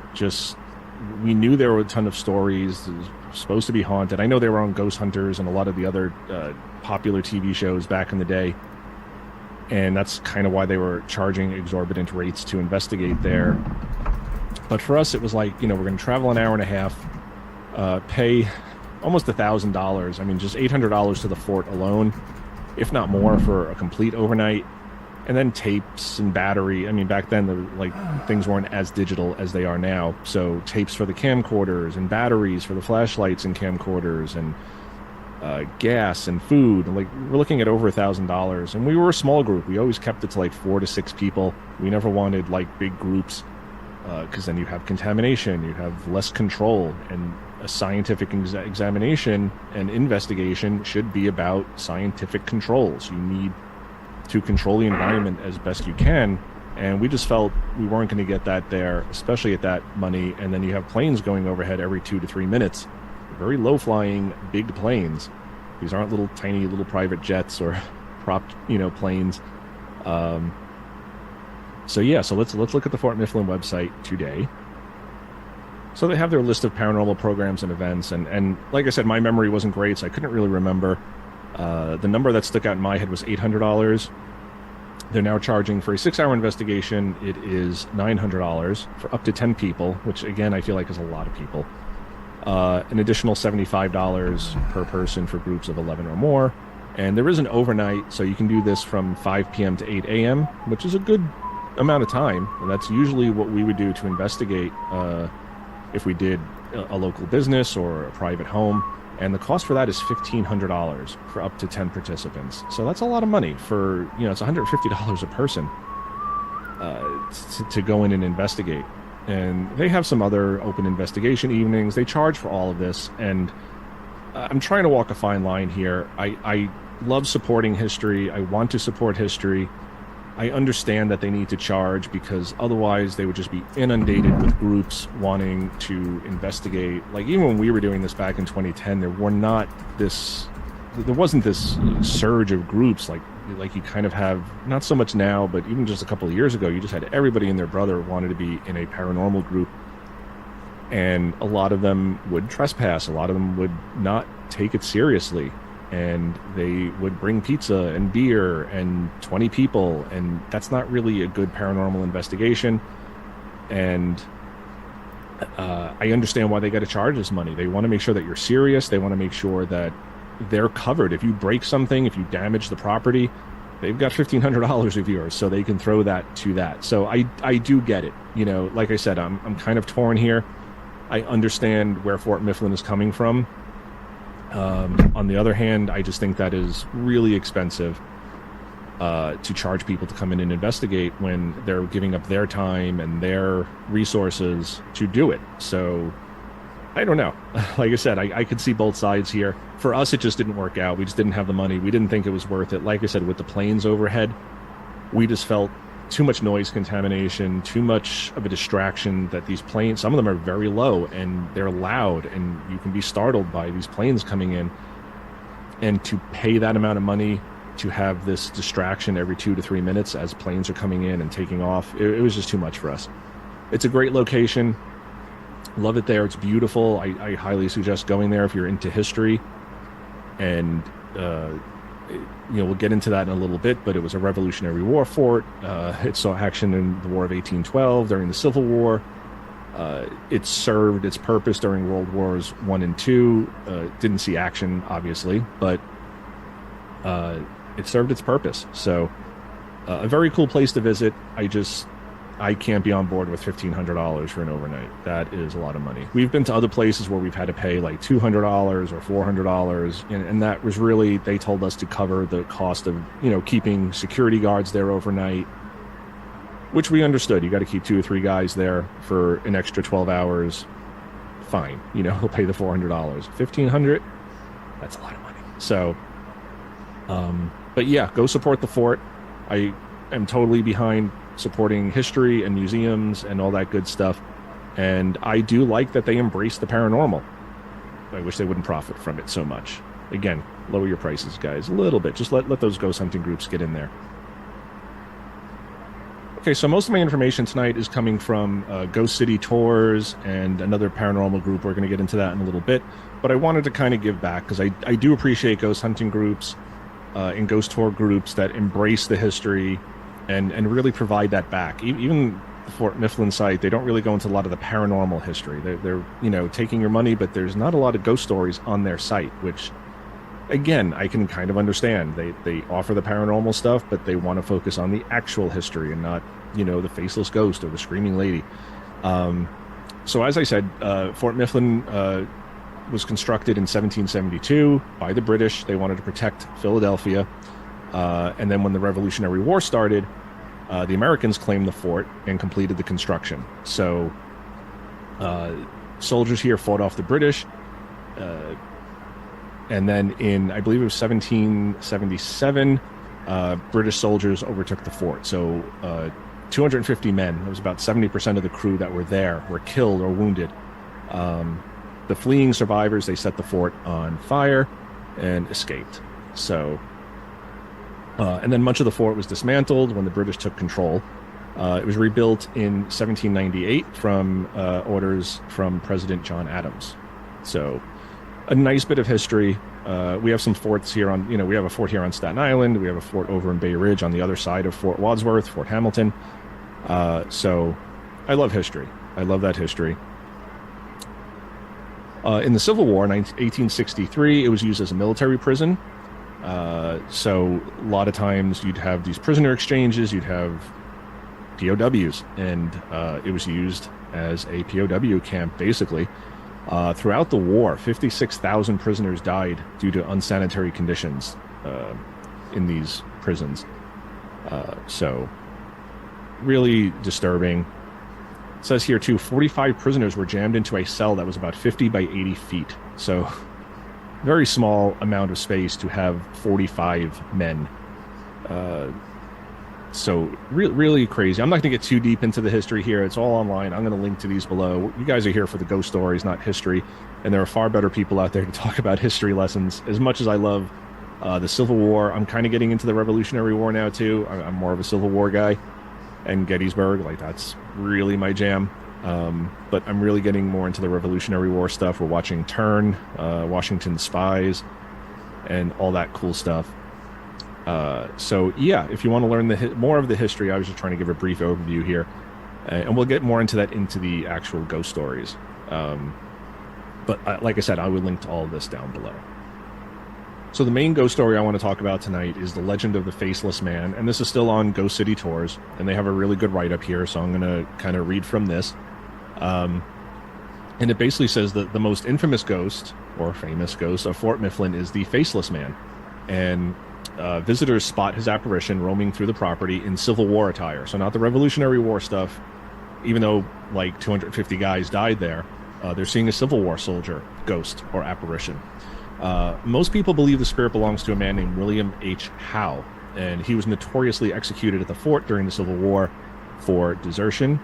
We knew there were a ton of stories. It was supposed to be haunted. I know they were on Ghost Hunters and a lot of the other popular TV shows back in the day. And that's kind of why they were charging exorbitant rates to investigate there. But for us, it was like, we're going to travel an hour and a half, pay almost $1,000. I mean, just $800 to the fort alone, if not more, for a complete overnight. And then tapes and battery. I mean, back then, things weren't as digital as they are now. So tapes for the camcorders and batteries for the flashlights and camcorders and gas and food. We're looking at over $1,000. And we were a small group. We always kept it to 4 to 6 people. We never wanted big groups, because then you have contamination, you have less control, and a scientific examination and investigation should be about scientific controls. You need to control the environment as best you can, and we just felt we weren't going to get that there, especially at that money. And then you have planes going overhead every 2 to 3 minutes, very low flying big planes. These aren't little tiny little private jets or propped planes. So let's look at the Fort Mifflin website today. So they have their list of paranormal programs and events, and like I said, my memory wasn't great, so I couldn't really remember. The number that stuck out in my head was $800. They're now charging for a 6-hour investigation. It is $900 for up to 10 people, which again I feel like is a lot of people. An additional $75 per person for groups of 11 or more. And there is an overnight, so you can do this from 5 p.m. to 8 a.m., which is a good amount of time. And that's usually what we would do to investigate if we did a local business or a private home. And the cost for that is $1,500 for up to 10 participants. So that's a lot of money for, it's $150 a person to go in and investigate. And they have some other open investigation evenings. They charge for all of this. And I'm trying to walk a fine line here. I love supporting history. I want to support history. I understand that they need to charge because otherwise they would just be inundated with groups wanting to investigate. Even when we were doing this back in 2010, there wasn't this surge of groups like you kind of have, not so much now, but even just a couple of years ago, you just had everybody and their brother wanted to be in a paranormal group. And a lot of them would trespass. A lot of them would not take it seriously. And they would bring pizza and beer and 20 people, and that's not really a good paranormal investigation. And I understand why they got to charge this money. They want to make sure that you're serious. They want to make sure that they're covered. If you break something, if you damage the property, they've got $1,500 of yours, so they can throw that to that. So I do get it. Like I said, I'm kind of torn here. I understand where Fort Mifflin is coming from. On the other hand, I just think that is really expensive to charge people to come in and investigate when they're giving up their time and their resources to do it. So I don't know. Like I said, I could see both sides here. For us, it just didn't work out. We just didn't have the money. We didn't think it was worth it. Like I said, with the planes overhead, we just felt too much noise contamination, too much of a distraction that these planes, some of them are very low and they're loud and you can be startled by these planes coming in. And to pay that amount of money to have this distraction every 2 to 3 minutes as planes are coming in and taking off, it was just too much for us. It's a great location. Love it there. It's beautiful. I highly suggest going there if you're into history. And We'll get into that in a little bit, but it was a Revolutionary War fort. It saw action in the War of 1812, during the Civil War. It served its purpose during World Wars I and II. Didn't see action, obviously, but it served its purpose. So a very cool place to visit. I can't be on board with $1,500 for an overnight. That is a lot of money. We've been to other places where we've had to pay like $200 or $400, and that was really, they told us to cover the cost of, keeping security guards there overnight, which we understood. You got to keep 2 or 3 guys there for an extra 12 hours. Fine. He'll pay the $400. $1,500, that's a lot of money. So, but yeah, go support the fort. I am totally behind supporting history and museums and all that good stuff. And I do like that they embrace the paranormal. I wish they wouldn't profit from it so much. Again, lower your prices, guys, a little bit. Just let those ghost hunting groups get in there. Okay, so most of my information tonight is coming from Ghost City Tours and another paranormal group. We're going to get into that in a little bit. But I wanted to kind of give back because I do appreciate ghost hunting groups and ghost tour groups that embrace the history and really provide that back. Even the Fort Mifflin site, they don't really go into a lot of the paranormal history. They're taking your money, but there's not a lot of ghost stories on their site, which, again, I can kind of understand. They offer the paranormal stuff, but they want to focus on the actual history and not, the faceless ghost or the screaming lady. So as I said, Fort Mifflin was constructed in 1772 by the British. They wanted to protect Philadelphia. And then when the Revolutionary War started, the Americans claimed the fort and completed the construction. So soldiers here fought off the British. And then in, I believe it was 1777, British soldiers overtook the fort. So 250 men, that was about 70% of the crew that were there, were killed or wounded. The fleeing survivors, they set the fort on fire and escaped. So, and then much of the fort was dismantled when the British took control. It was rebuilt in 1798 from orders from President John Adams. So, a nice bit of history. We have some forts here on, we have a fort here on Staten Island. We have a fort over in Bay Ridge on the other side of Fort Wadsworth, Fort Hamilton. So, I love history. I love that history. In the Civil War, in 1863, it was used as a military prison. So a lot of times you'd have these prisoner exchanges, you'd have POWs, and it was used as a POW camp, basically. Throughout the war, 56,000 prisoners died due to unsanitary conditions in these prisons. So really disturbing. It says here, too, 45 prisoners were jammed into a cell that was about 50 by 80 feet. So very small amount of space to have 45 men. So really crazy. I'm not going to get too deep into the history here. It's all online. I'm going to link to these below. You guys are here for the ghost stories, not history. And there are far better people out there to talk about history lessons. As much as I love the Civil War, I'm kind of getting into the Revolutionary War now, too. I'm more of a Civil War guy. And Gettysburg, like, that's really my jam. But I'm really getting more into the Revolutionary War stuff. We're watching Turn, Washington Spies, and all that cool stuff. So yeah, if you want to learn more of the history, I was just trying to give a brief overview here, and we'll get more into that into the actual ghost stories. But like I said, I would link to all of this down below. So the main ghost story I want to talk about tonight is the legend of the Faceless Man, and this is still on Ghost City Tours, and they have a really good write-up here, so I'm going to kind of read from this. And it basically says that the most infamous ghost, or famous ghost, of Fort Mifflin is the Faceless Man, and visitors spot his apparition roaming through the property in Civil War attire, so not the Revolutionary War stuff. Even though like 250 guys died there, they're seeing a Civil War soldier, ghost, or apparition. Most people believe the spirit belongs to a man named William H. Howe, and he was notoriously executed at the fort during the Civil War for desertion.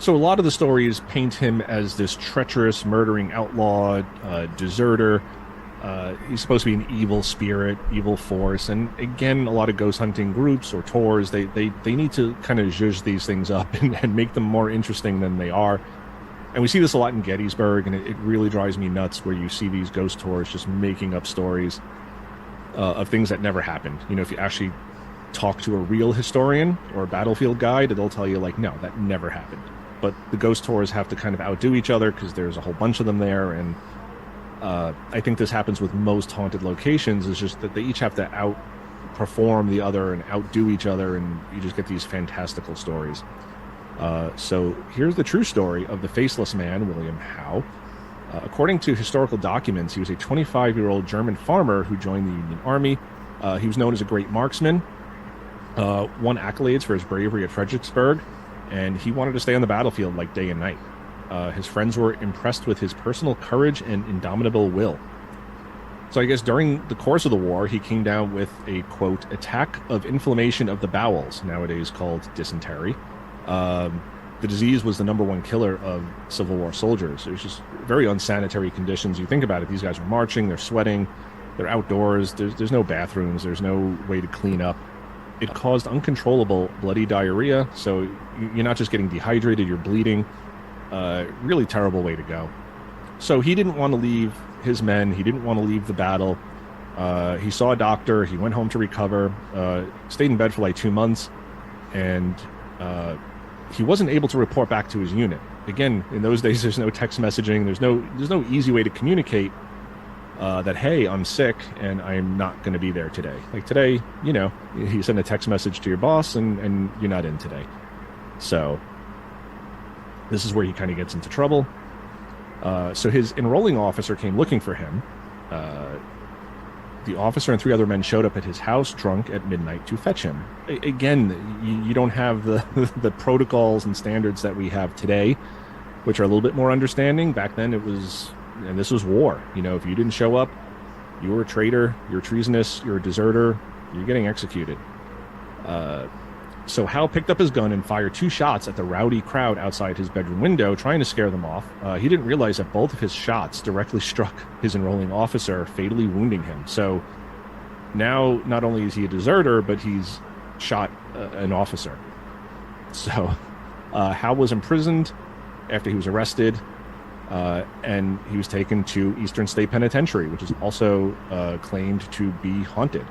So a lot of the stories paint him as this treacherous, murdering outlaw, deserter. He's supposed to be an evil spirit, evil force, and again, a lot of ghost hunting groups or tours, they need to kind of zhuzh these things up and make them more interesting than they are. And we see this a lot in Gettysburg, and it really drives me nuts where you see these ghost tours just making up stories. of things that never happened. You know, if you actually talk to a real historian or a battlefield guide, they'll tell you, like, no, that never happened. But the ghost tours have to kind of outdo each other because there's a whole bunch of them there. And I think this happens with most haunted locations, is just that they each have to outperform the other and outdo each other, and you just get these fantastical stories. So here's the true story of the faceless man, William Howe. According to historical documents, he was a 25-year-old German farmer who joined the Union Army. He was known as a great marksman, won accolades for his bravery at Fredericksburg, and he wanted to stay on the battlefield like day and night. His friends were impressed with his personal courage and indomitable will. So I guess during the course of the war, he came down with a, quote, attack of inflammation of the bowels, nowadays called dysentery. The disease was the number one killer of Civil War soldiers. It was just very unsanitary conditions. You think about it, these guys are marching, they're sweating, they're outdoors, there's no bathrooms, there's no way to clean up. It caused uncontrollable bloody diarrhea, so you're not just getting dehydrated, you're bleeding. Really terrible way to go. So he didn't want to leave his men, he didn't want to leave the battle. He saw a doctor, he went home to recover, stayed in bed for like 2 months, and he wasn't able to report back to his unit. Again, in those days, there's no text messaging. There's no easy way to communicate that, hey, I'm sick and I'm not going to be there today. Like today, you know, you send a text message to your boss and you're not in today. So this is where he kind of gets into trouble. So his enrolling officer came looking for him. The officer and 3 other men showed up at his house drunk at midnight to fetch him. Again, you don't have the protocols and standards that we have today, which are a little bit more understanding. Back then it was, and this was war. You know, if you didn't show up, you were a traitor, you're treasonous, you're a deserter, you're getting executed. So Howe picked up his gun and fired 2 shots at the rowdy crowd outside his bedroom window, trying to scare them off. He didn't realize that both of his shots directly struck his enrolling officer, fatally wounding him. So now not only is he a deserter, but he's shot an officer. So Howe was imprisoned after he was arrested, and he was taken to Eastern State Penitentiary, which is also claimed to be haunted.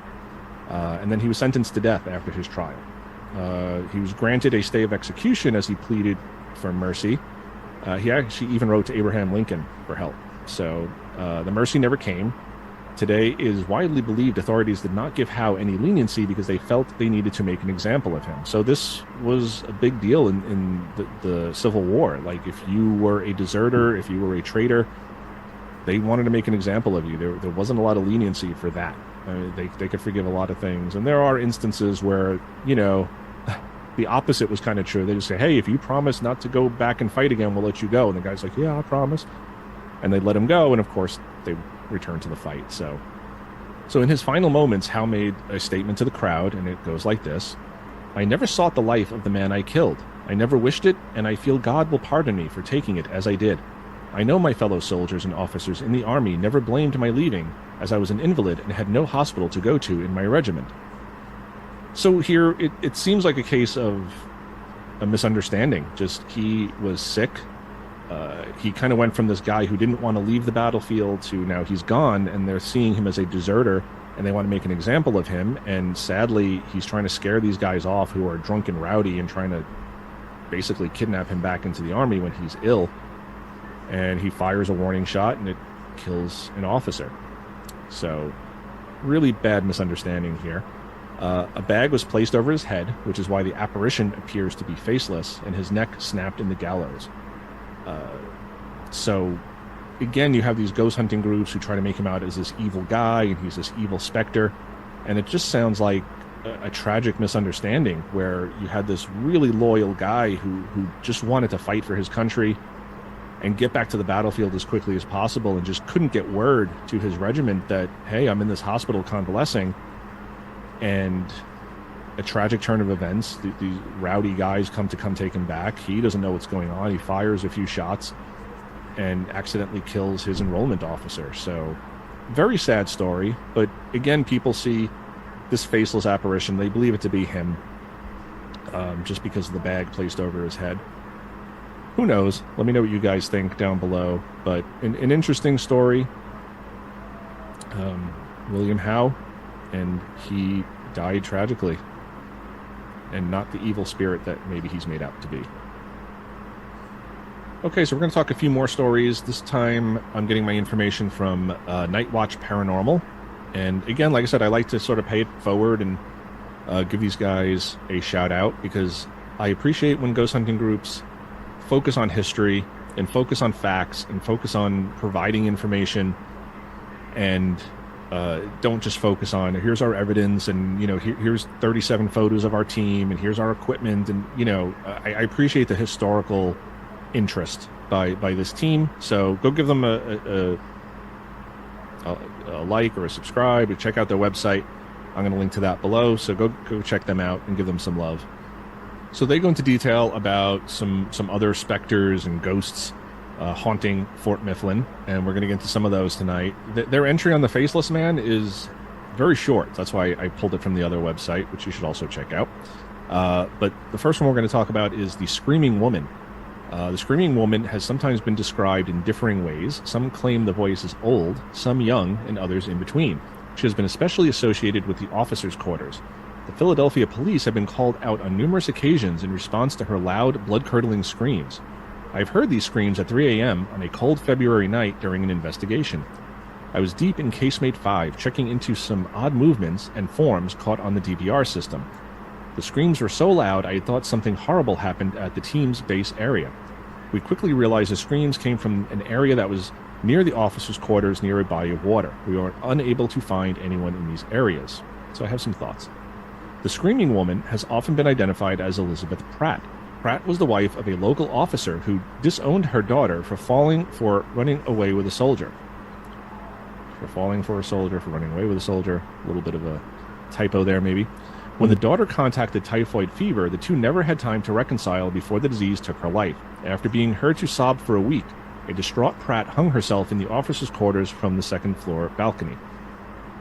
And then he was sentenced to death after his trial. He was granted a stay of execution as he pleaded for mercy. He actually even wrote to Abraham Lincoln for help. So the mercy never came. Today it is widely believed authorities did not give Howe any leniency because they felt they needed to make an example of him. So this was a big deal in the Civil War. Like, if you were a deserter, if you were a traitor, they wanted to make an example of you. There wasn't a lot of leniency for that. They could forgive a lot of things. And there are instances where, you know, the opposite was kind of true. They just say, hey, if you promise not to go back and fight again, we'll let you go. And the guy's like, yeah, I promise. And they let him go. And of course, they returned to the fight. So in his final moments, Howe made a statement to the crowd, and it goes like this: I never sought the life of the man I killed. I never wished it, and I feel God will pardon me for taking it as I did. I know my fellow soldiers and officers in the Army never blamed my leaving, as I was an invalid and had no hospital to go to in my regiment. So here, it seems like a case of a misunderstanding. Just, he was sick. He kind of went from this guy who didn't want to leave the battlefield to now he's gone, and they're seeing him as a deserter, and they want to make an example of him. And sadly, he's trying to scare these guys off who are drunk and rowdy and trying to basically kidnap him back into the Army when he's ill. And he fires a warning shot, and it kills an officer. So, really bad misunderstanding here. A bag was placed over his head, which is why the apparition appears to be faceless, and his neck snapped in the gallows. So, again, you have these ghost hunting groups who try to make him out as this evil guy, and he's this evil specter. And it just sounds like a tragic misunderstanding where you had this really loyal guy who just wanted to fight for his country and get back to the battlefield as quickly as possible, and just couldn't get word to his regiment that, hey, I'm in this hospital convalescing. And a tragic turn of events, these rowdy guys come take him back. He doesn't know what's going on. He fires a few shots and accidentally kills his enrollment officer. So, very sad story. But again, people see this faceless apparition. They believe it to be him, just because of the bag placed over his head. Who knows? Let me know what you guys think down below. But an interesting story. William Howe, and he died tragically, and not the evil spirit that maybe he's made out to be. Okay, so we're going to talk a few more stories. This time I'm getting my information from Night Watch Paranormal. And again, like I said, I like to sort of pay it forward and give these guys a shout out, because I appreciate when ghost hunting groups focus on history and focus on facts and focus on providing information, and don't just focus on here's our evidence and here's 37 photos of our team and here's our equipment, and I appreciate the historical interest by this team. So go give them a like or a subscribe, or check out their website. I'm going to link to that below, so go check them out and give them some love. So they go into detail about some other specters and ghosts haunting Fort Mifflin, and we're going to get into some of those tonight. Their entry on the Faceless Man is very short. That's why I pulled it from the other website, which you should also check out. But the first one we're going to talk about is the Screaming Woman. The Screaming Woman has sometimes been described in differing ways. Some claim the voice is old, some young, and others in between. She has been especially associated with the officers' quarters. The Philadelphia police have been called out on numerous occasions in response to her loud, blood-curdling screams. I've heard these screams at 3 a.m. on a cold February night during an investigation. I was deep in Casemate 5, checking into some odd movements and forms caught on the DVR system. The screams were so loud I thought something horrible happened at the team's base area. We quickly realized the screams came from an area that was near the officers' quarters near a body of water. We were unable to find anyone in these areas. So I have some thoughts. The Screaming Woman has often been identified as Elizabeth Pratt. Pratt was the wife of a local officer who disowned her daughter for running away with a soldier. running away with a soldier. A little bit of a typo there, maybe. When the daughter contacted typhoid fever, the two never had time to reconcile before the disease took her life. After being heard to sob for a week, a distraught Pratt hung herself in the officers' quarters from the second-floor balcony.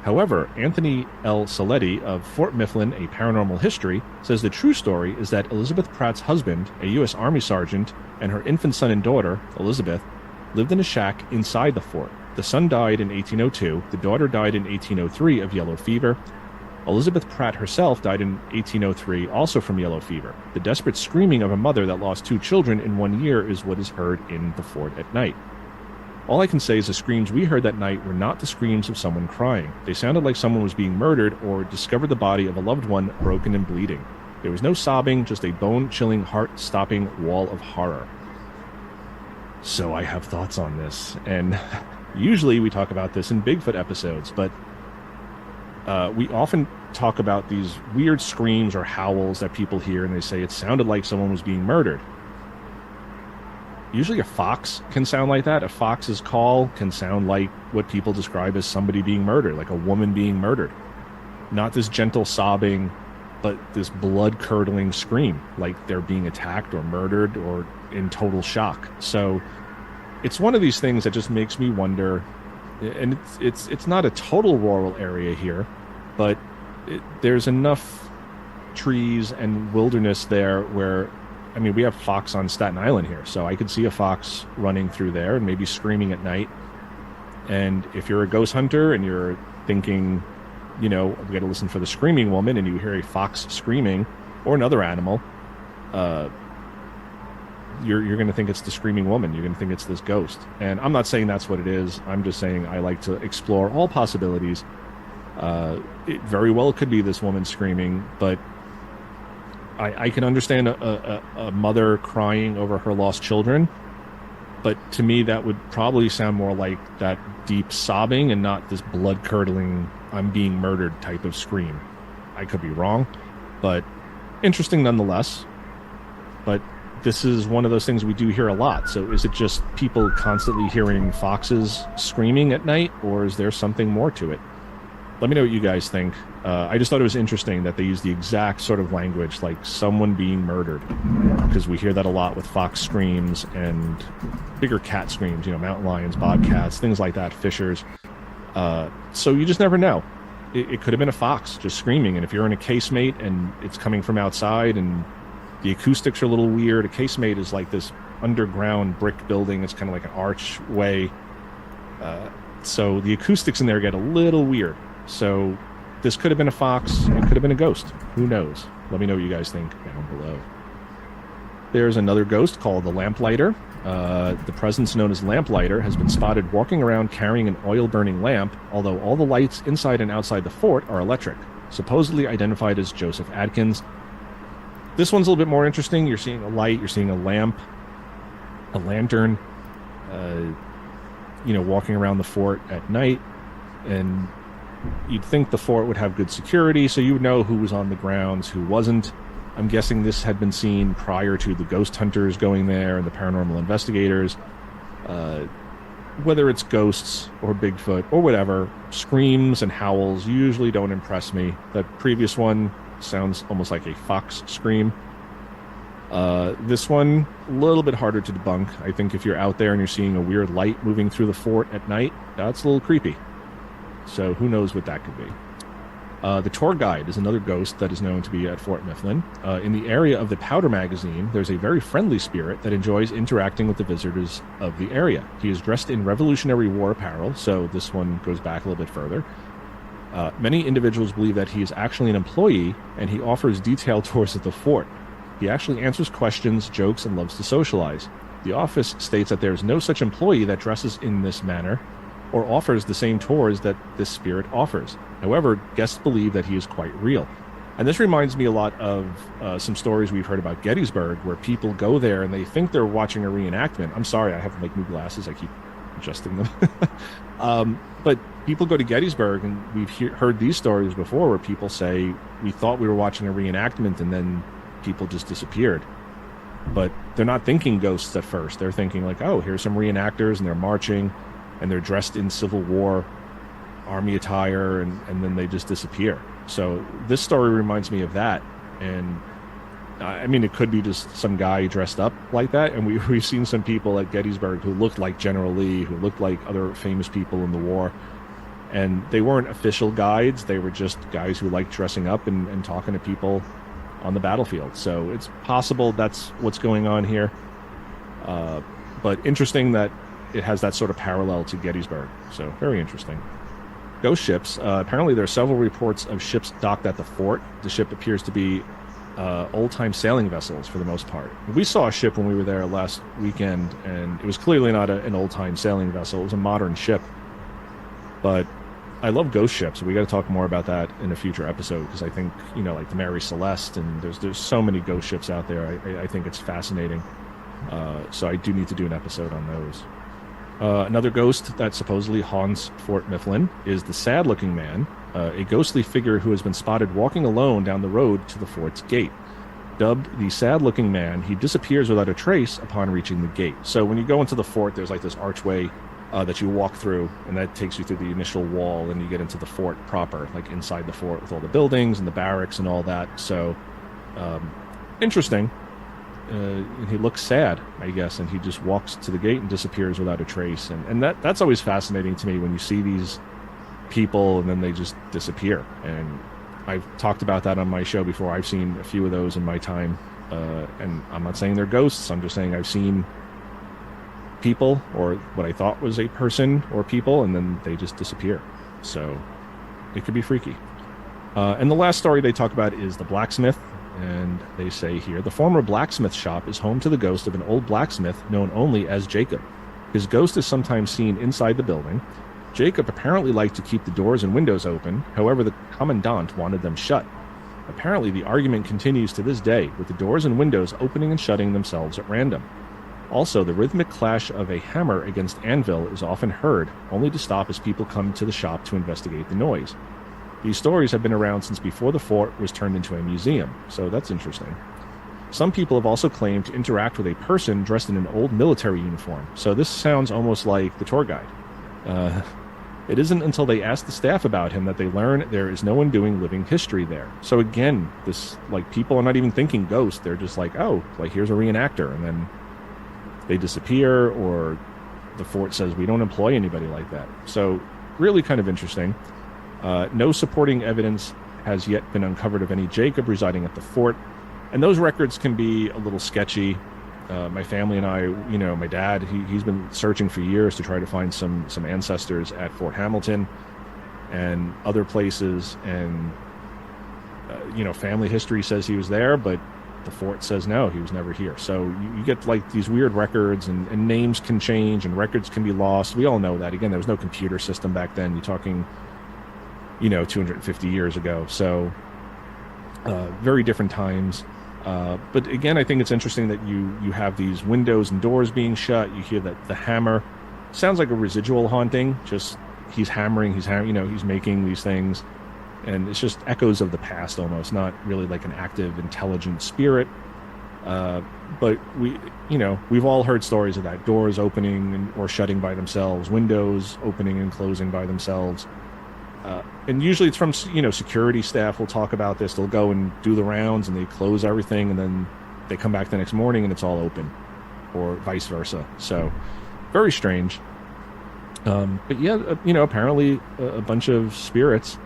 However, Anthony L. Saletti of Fort Mifflin, A Paranormal History, says the true story is that Elizabeth Pratt's husband, a U.S. Army sergeant, and her infant son and daughter, Elizabeth, lived in a shack inside the fort. The son died in 1802, the daughter died in 1803 of yellow fever. Elizabeth Pratt herself died in 1803, also from yellow fever. The desperate screaming of a mother that lost 2 children in 1 year is what is heard in the fort at night. All I can say is the screams we heard that night were not the screams of someone crying. They sounded like someone was being murdered or discovered the body of a loved one broken and bleeding. There was no sobbing, just a bone-chilling, heart-stopping wall of horror. So I have thoughts on this, and usually we talk about this in Bigfoot episodes, but we often talk about these weird screams or howls that people hear, and they say it sounded like someone was being murdered. Usually a fox can sound like that. A fox's call can sound like what people describe as somebody being murdered, like a woman being murdered. Not this gentle sobbing, but this blood-curdling scream, like they're being attacked or murdered or in total shock. So it's one of these things that just makes me wonder, and it's not a total rural area here, but there's enough trees and wilderness there where, I mean, we have fox on Staten Island here, so I could see a fox running through there and maybe screaming at night. And if you're a ghost hunter and you're thinking, we got to listen for the Screaming Woman, and you hear a fox screaming or another animal, you're going to think it's the Screaming Woman. You're going to think it's this ghost. And I'm not saying that's what it is. I'm just saying I like to explore all possibilities. It very well could be this woman screaming, but I can understand a mother crying over her lost children, but to me that would probably sound more like that deep sobbing and not this blood-curdling, I'm being murdered type of scream. I could be wrong, but interesting nonetheless. But this is one of those things we do hear a lot. So is it just people constantly hearing foxes screaming at night, or is there something more to it? Let me know what you guys think. I just thought it was interesting that they use the exact sort of language, like someone being murdered, because we hear that a lot with fox screams and bigger cat screams, mountain lions, bobcats, things like that, fishers. So you just never know. It could have been a fox just screaming, and if you're in a casemate and it's coming from outside and the acoustics are a little weird, a casemate is like this underground brick building. It's kind of like an archway. So the acoustics in there get a little weird. So this could have been a fox. It could have been a ghost. Who knows? Let me know what you guys think down below. There's another ghost called the Lamplighter. The presence known as Lamplighter has been spotted walking around carrying an oil-burning lamp, although all the lights inside and outside the fort are electric, supposedly identified as Joseph Adkins. This one's a little bit more interesting. You're seeing a light, you're seeing a lamp, a lantern, walking around the fort at night, and you'd think the fort would have good security, so you would know who was on the grounds, who wasn't. I'm guessing this had been seen prior to the ghost hunters going there and the paranormal investigators. Whether it's ghosts or Bigfoot or whatever, screams and howls usually don't impress me. That previous one sounds almost like a fox scream. This one, a little bit harder to debunk. I think if you're out there and you're seeing a weird light moving through the fort at night, that's a little creepy. So who knows what that could be. The tour guide is another ghost that is known to be at Fort Mifflin. In the area of the Powder Magazine, there's a very friendly spirit that enjoys interacting with the visitors of the area. He is dressed in Revolutionary War apparel, so this one goes back a little bit further. Many individuals believe that he is actually an employee, and he offers detailed tours at the fort. He actually answers questions, jokes, and loves to socialize. The office states that there is no such employee that dresses in this manner or offers the same tours that this spirit offers. However, guests believe that he is quite real. And this reminds me a lot of some stories we've heard about Gettysburg, where people go there and they think they're watching a reenactment. I'm sorry, I have new glasses. I keep adjusting them. But people go to Gettysburg, and we've heard these stories before where people say, we thought we were watching a reenactment, and then people just disappeared. But they're not thinking ghosts at first. They're thinking like, oh, here's some reenactors, and they're marching, and they're dressed in Civil War army attire, and then they just disappear. So this story reminds me of that. And I mean, it could be just some guy dressed up like that. And we've seen some people at Gettysburg who looked like General Lee, who looked like other famous people in the war. And they weren't official guides. They were just guys who liked dressing up and talking to people on the battlefield. So it's possible that's what's going on here. But interesting that it has that sort of parallel to Gettysburg. So very interesting. Ghost ships. Apparently there are several reports of ships docked at the fort. The ship appears to be old-time sailing vessels for the most part. We saw a ship when we were there last weekend, and it was clearly not an old-time sailing vessel. It was a modern ship. But I love ghost ships. We got to talk more about that in a future episode, because I think, like the Mary Celeste, and there's so many ghost ships out there. I think it's fascinating. So I do need to do an episode on those. Another ghost that supposedly haunts Fort Mifflin is the sad-looking man, a ghostly figure who has been spotted walking alone down the road to the fort's gate. Dubbed the sad-looking man, he disappears without a trace upon reaching the gate. So when you go into the fort, there's like this archway that you walk through, and that takes you through the initial wall, and you get into the fort proper, like inside the fort with all the buildings and the barracks and all that. So interesting. He looks sad, I guess, and he just walks to the gate and disappears without a trace. And that's always fascinating to me when you see these people and then they just disappear. And I've talked about that on my show before. I've seen a few of those in my time. And I'm not saying they're ghosts. I'm just saying I've seen people, or what I thought was a person or people, and then they just disappear. So it could be freaky. And the last story they talk about is the blacksmith. And they say here, the former blacksmith shop is home to the ghost of an old blacksmith known only as Jacob. His ghost is sometimes seen inside the building. Jacob apparently liked to keep the doors and windows open. However, the commandant wanted them shut. Apparently, the argument continues to this day, with the doors and windows opening and shutting themselves at random. Also, the rhythmic clash of a hammer against anvil is often heard, only to stop as people come to the shop to investigate the noise. These stories have been around since before the fort was turned into a museum, so that's interesting. Some people have also claimed to interact with a person dressed in an old military uniform, so this sounds almost like the tour guide. It isn't until they ask the staff about him that they learn there is no one doing living history there. So again, this, like, people are not even thinking ghost, they're just like, oh, like, here's a reenactor, and then they disappear, or the fort says we don't employ anybody like that. So really kind of interesting. No supporting evidence has yet been uncovered of any Jacob residing at the fort, and those records can be a little sketchy. My family and I, my dad, he's been searching for years to try to find some ancestors at Fort Hamilton. and other places, and family history says he was there, but the fort says no, he was never here. So you get like these weird records, and names can change and records can be lost. We all know that. Again, there was no computer system back then. You're talking 250 years ago. So very different times. But again, I think it's interesting that you have these windows and doors being shut. You hear that the hammer sounds like a residual haunting. Just he's hammering, he's making these things, and it's just echoes of the past almost, not really like an active, intelligent spirit. But we've all heard stories of that. Doors opening or shutting by themselves, windows opening and closing by themselves. And usually it's from, security staff will talk about this. They'll go and do the rounds and they close everything, and then they come back the next morning and it's all open, or vice versa. So very strange. But yeah, apparently a bunch of spirits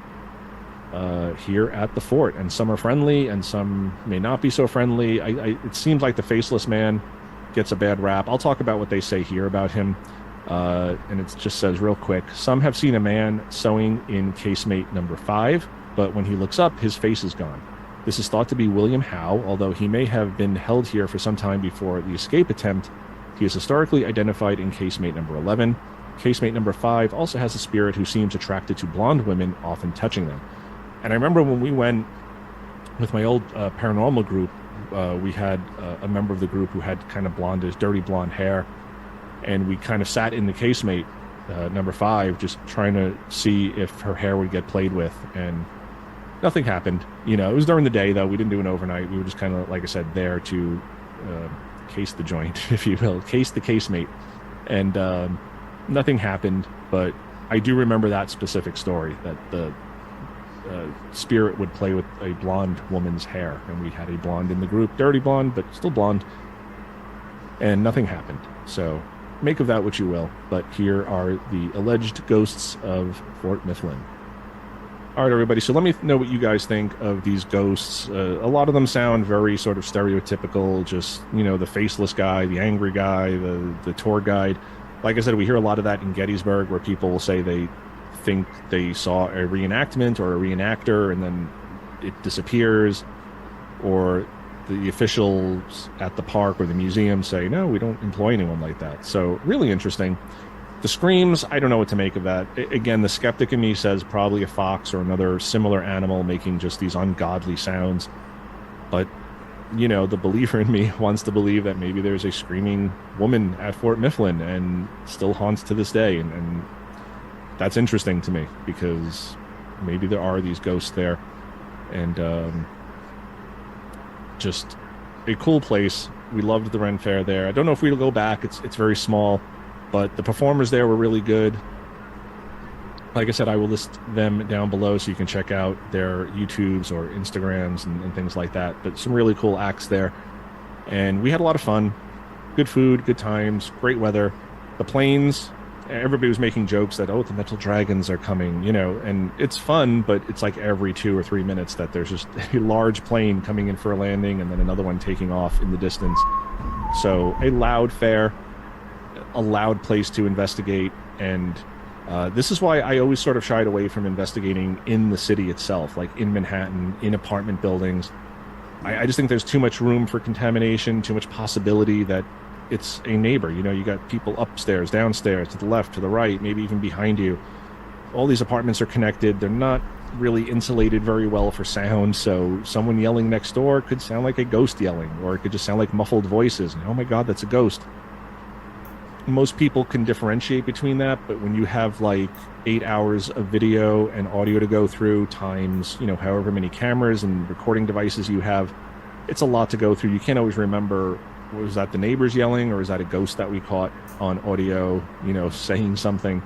here at the fort, and some are friendly and some may not be so friendly. It seems like the Faceless Man gets a bad rap. I'll talk about what they say here about him. And it just says real quick, some have seen a man sewing in casemate number 5, but when he looks up, his face is gone. This is thought to be William Howe, although he may have been held here for some time before the escape attempt. He is historically identified in casemate number 11. Casemate number 5 also has a spirit who seems attracted to blonde women, often touching them. And I remember when we went with my old paranormal group, we had a member of the group who had kind of blondish, dirty blonde hair. And we kind of sat in the casemate, number 5, just trying to see if her hair would get played with, and nothing happened. It was during the day, though. We didn't do an overnight. We were just kind of, like I said, there to case the joint, if you will, case the casemate. And nothing happened, but I do remember that specific story, that the spirit would play with a blonde woman's hair, and we had a blonde in the group, dirty blonde, but still blonde, and nothing happened. So make of that what you will, but here are the alleged ghosts of Fort Mifflin. All right, everybody, so let me know what you guys think of these ghosts. A lot of them sound very sort of stereotypical, just, the faceless guy, the angry guy, the tour guide. Like I said, we hear a lot of that in Gettysburg, where people will say they think they saw a reenactment or a reenactor, and then it disappears, or the officials at the park or the museum say, no, we don't employ anyone like that. So really interesting. The screams, I don't know what to make of that. Again, the skeptic in me says probably a fox or another similar animal making just these ungodly sounds. But, the believer in me wants to believe that maybe there's a screaming woman at Fort Mifflin and still haunts to this day. And that's interesting to me, because maybe there are these ghosts there. And just a cool place. We loved the Ren Fair there. I don't know if we'll go back. It's very small, but the performers there were really good. Like I said, I will list them down below so you can check out their YouTubes or Instagrams and things like that. But some really cool acts there. And we had a lot of fun. Good food, good times, great weather. The planes, everybody was making jokes that, the metal dragons are coming, and it's fun, but it's like every 2 or 3 minutes that there's just a large plane coming in for a landing and then another one taking off in the distance. So a loud fair, a loud place to investigate, and this is why I always sort of shied away from investigating in the city itself, like in Manhattan, in apartment buildings. I just think there's too much room for contamination, too much possibility that it's a neighbor. You got people upstairs, downstairs, to the left, to the right, maybe even behind you. All these apartments are connected. They're not really insulated very well for sound, so someone yelling next door could sound like a ghost yelling, or it could just sound like muffled voices. And, oh my God, that's a ghost. Most people can differentiate between that, but when you have like 8 hours of video and audio to go through, times, however many cameras and recording devices you have, it's a lot to go through. You can't always remember, was that the neighbors yelling, or is that a ghost that we caught on audio, saying something?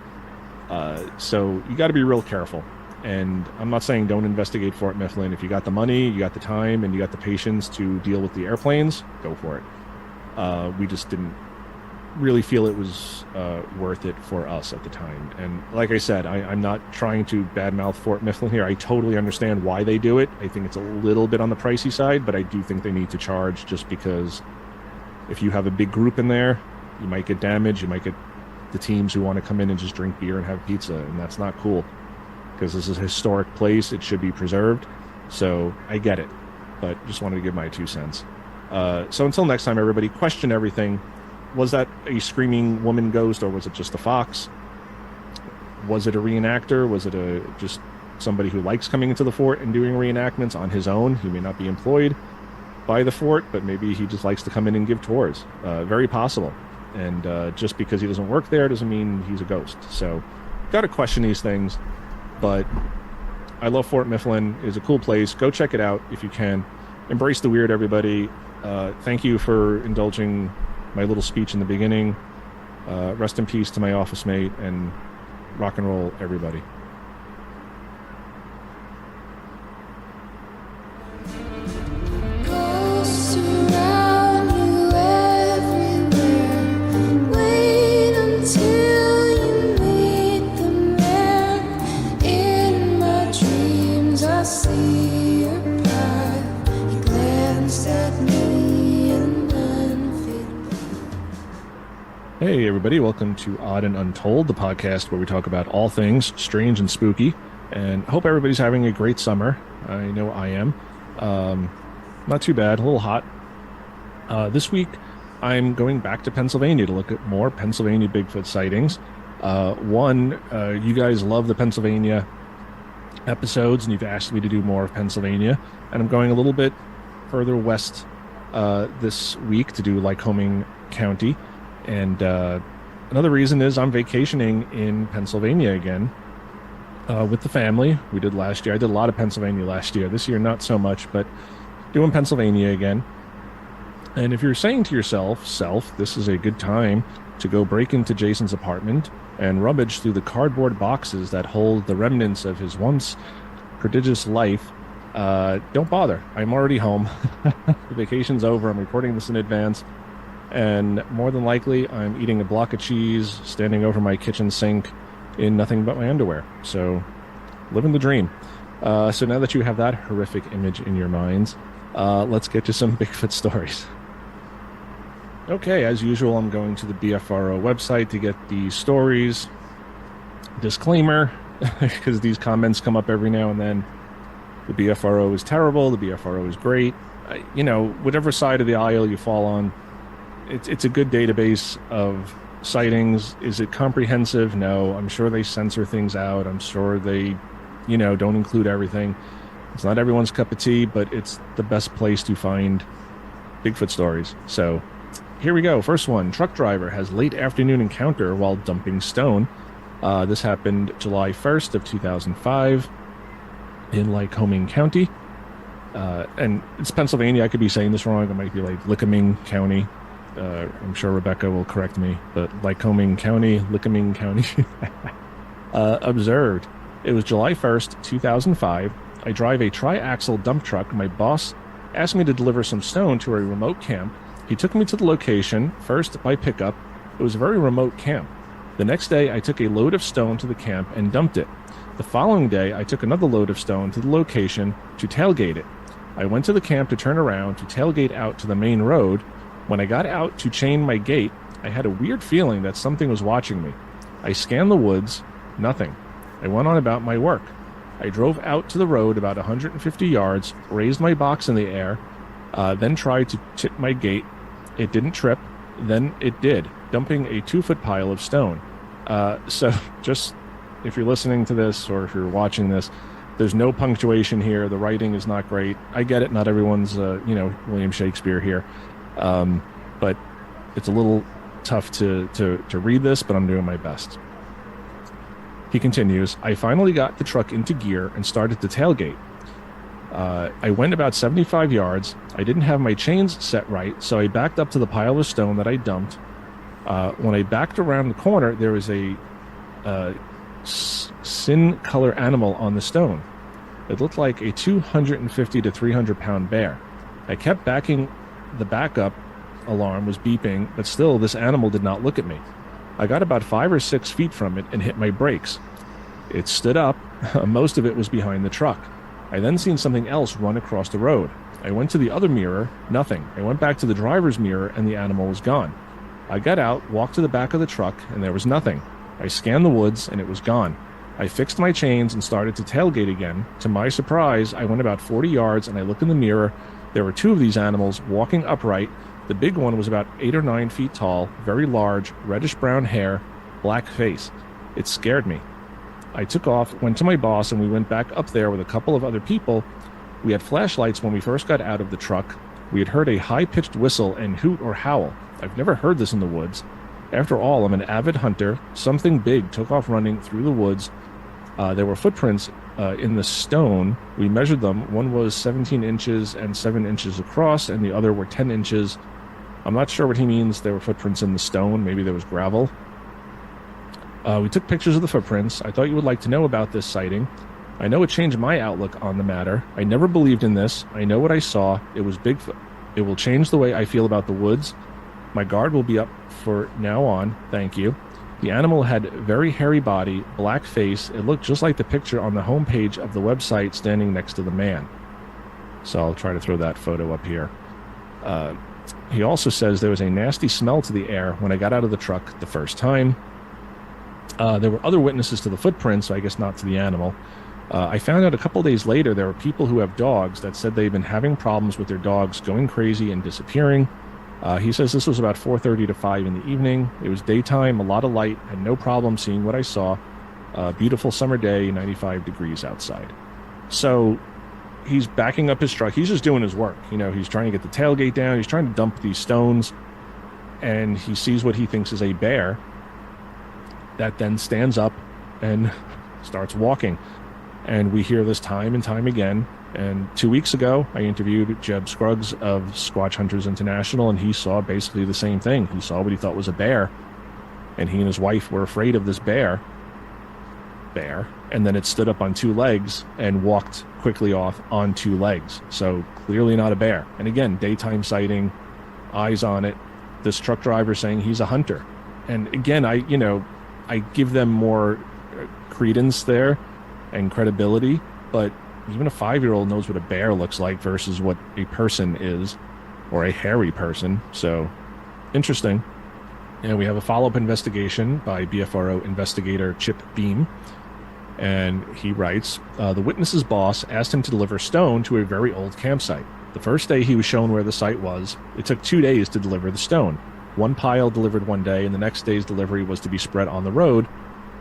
So you got to be real careful. And I'm not saying don't investigate Fort Mifflin. If you got the money, you got the time, and you got the patience to deal with the airplanes, go for it. We just didn't really feel it was worth it for us at the time. And like I said, I'm not trying to badmouth Fort Mifflin here. I totally understand why they do it. I think it's a little bit on the pricey side, but I do think they need to charge, just because if you have a big group in there, you might get damage. You might get the teams who want to come in and just drink beer and have pizza, and that's not cool. because this is a historic place. It should be preserved. So I get it, but just wanted to give my 2 cents. So until next time, everybody, question everything. Was that a screaming woman ghost, or was it just a fox? Was it a reenactor? Was it just somebody who likes coming into the fort and doing reenactments on his own? He may not be employed by the fort, but maybe he just likes to come in and give tours. Very possible. And just because he doesn't work there doesn't mean he's a ghost. So got to question these things. But I love Fort Mifflin. It's a cool place. Go check it out if you can. Embrace the weird, everybody. Thank you for indulging my little speech in the beginning. Rest in peace to my office mate, and rock and roll, everybody. Hey everybody, welcome to Odd and Untold, the podcast where we talk about all things strange and spooky, and hope everybody's having a great summer. I know I am. Not too bad, a little hot. This week I'm going back to Pennsylvania to look at more Pennsylvania Bigfoot sightings. You guys love the Pennsylvania episodes, and you've asked me to do more of Pennsylvania, and I'm going a little bit further west this week to do Lycoming County. And another reason is I'm vacationing in Pennsylvania again with the family. We did last year. I did a lot of Pennsylvania last year. This year, not so much, but doing Pennsylvania again. And if you're saying to yourself, this is a good time to go break into Jason's apartment and rummage through the cardboard boxes that hold the remnants of his once prodigious life, don't bother. I'm already home. The vacation's over. I'm recording this in advance. And more than likely, I'm eating a block of cheese, standing over my kitchen sink in nothing but my underwear. So, living the dream. So now that you have that horrific image in your minds, let's get to some Bigfoot stories. Okay, as usual, I'm going to the BFRO website to get the stories. Disclaimer, because these comments come up every now and then. The BFRO is terrible, the BFRO is great. Whatever side of the aisle you fall on, it's a good database of sightings. Is it comprehensive? No. I'm sure they censor things out. I'm sure they, don't include everything. It's not everyone's cup of tea, but it's the best place to find Bigfoot stories. So here we go. First one. Truck driver has late afternoon encounter while dumping stone. This happened July 1st of 2005 in Lycoming County. And it's Pennsylvania. I could be saying this wrong. It might be like Lycoming County. I'm sure Rebecca will correct me, but Lycoming County, Lycoming County. Observed. It was July 1st, 2005. I drive a tri-axle dump truck. My boss asked me to deliver some stone to a remote camp. He took me to the location, first by pickup. It was a very remote camp. The next day, I took a load of stone to the camp and dumped it. The following day, I took another load of stone to the location to tailgate it. I went to the camp to turn around to tailgate out to the main road. When I got out to chain my gate, I had a weird feeling that something was watching me. I scanned the woods, nothing. I went on about my work. I drove out to the road about 150 yards, raised my box in the air, then tried to tip my gate. It didn't trip, then it did, dumping a 2-foot pile of stone. So just if you're listening to this or if you're watching this, there's no punctuation here. The writing is not great. I get it. Not everyone's, William Shakespeare here. But it's a little tough to read this, but I'm doing my best. He continues, I finally got the truck into gear and started to tailgate. I went about 75 yards. I didn't have my chains set right, so I backed up to the pile of stone that I dumped. When I backed around the corner, there was a sin color animal on the stone. It looked like a 250 to 300 pound bear. I kept backing. The backup alarm was beeping, but still this animal did not look at me. I got about 5 or 6 feet from it and hit my brakes. It stood up. Most of it was behind the truck. I then seen something else run across the road. I went to the other mirror, nothing. I went back to the driver's mirror and the animal was gone. I got out, walked to the back of the truck, and there was nothing. I scanned the woods and it was gone. I fixed my chains and started to tailgate again. To my surprise, I went about 40 yards and I looked in the mirror. There were two of these animals walking upright. The big one was about 8 or 9 feet tall, very large, reddish-brown hair, black face. It scared me. I took off, went to my boss, and we went back up there with a couple of other people. We had flashlights when we first got out of the truck. We had heard a high-pitched whistle and hoot or howl. I've never heard this in the woods. After all, I'm an avid hunter. Something big took off running through the woods. There were footprints in the stone. We measured them. One was 17 inches and 7 inches across, and the other were 10 inches. I'm not sure what he means. There were footprints in the stone. Maybe there was gravel. We took pictures of the footprints. I thought you would like to know about this sighting. I know it changed my outlook on the matter. I never believed in this. I know what I saw. It was Bigfoot. It will change the way I feel about the woods. My guard will be up for now on. Thank you. The animal had very hairy body, black face. It looked just like the picture on the homepage of the website standing next to the man. So I'll try to throw that photo up here. He also says there was a nasty smell to the air when I got out of the truck the first time. There were other witnesses to the footprints, so I guess not to the animal. I found out a couple days later there were people who have dogs that said they've been having problems with their dogs going crazy and disappearing. He says this was about 4:30 to 5 in the evening. It was daytime, a lot of light, had no problem seeing what I saw. Beautiful summer day, 95 degrees outside. So he's backing up his truck. He's just doing his work. You know, he's trying to get the tailgate down. He's trying to dump these stones. And he sees what he thinks is a bear that then stands up and starts walking. And we hear this time and time again. And 2 weeks ago, I interviewed Jeb Scruggs of Squatch Hunters International, and he saw basically the same thing. He saw what he thought was a bear, and he and his wife were afraid of this bear, and then it stood up on 2 legs and walked quickly off on 2 legs. So clearly not a bear. And again, daytime sighting, eyes on it. This truck driver saying he's a hunter. And again, I give them more credence there and credibility, but even a 5-year-old knows what a bear looks like versus what a person is, or a hairy person. So interesting. And we have a follow-up investigation by BFRO investigator Chip Beam. And he writes, the witness's boss asked him to deliver stone to a very old campsite. The first day he was shown where the site was. It took 2 days to deliver the stone. One pile delivered one day, and the next day's delivery was to be spread on the road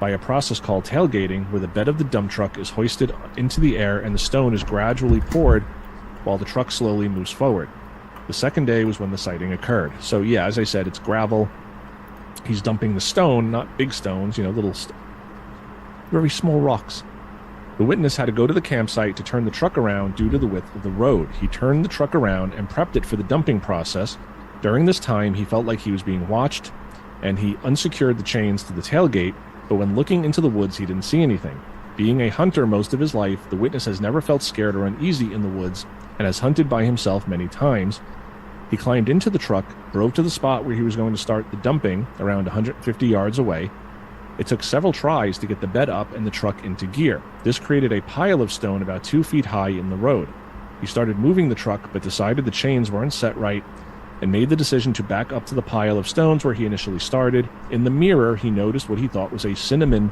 by a process called tailgating, where the bed of the dump truck is hoisted into the air and the stone is gradually poured while the truck slowly moves forward. The second day was when the sighting occurred. So yeah, as I said, it's gravel. He's dumping the stone, not big stones, little very small rocks. The witness had to go to the campsite to turn the truck around due to the width of the road. He turned the truck around and prepped it for the dumping process. During this time, he felt like he was being watched, and he unsecured the chains to the tailgate, but when looking into the woods, he didn't see anything. Being a hunter most of his life, the witness has never felt scared or uneasy in the woods and has hunted by himself many times. He climbed into the truck, drove to the spot where he was going to start the dumping, around 150 yards away. It took several tries to get the bed up and the truck into gear. This created a pile of stone about 2 feet high in the road. He started moving the truck, but decided the chains weren't set right, and made the decision to back up to the pile of stones where he initially started. In the mirror, he noticed what he thought was a cinnamon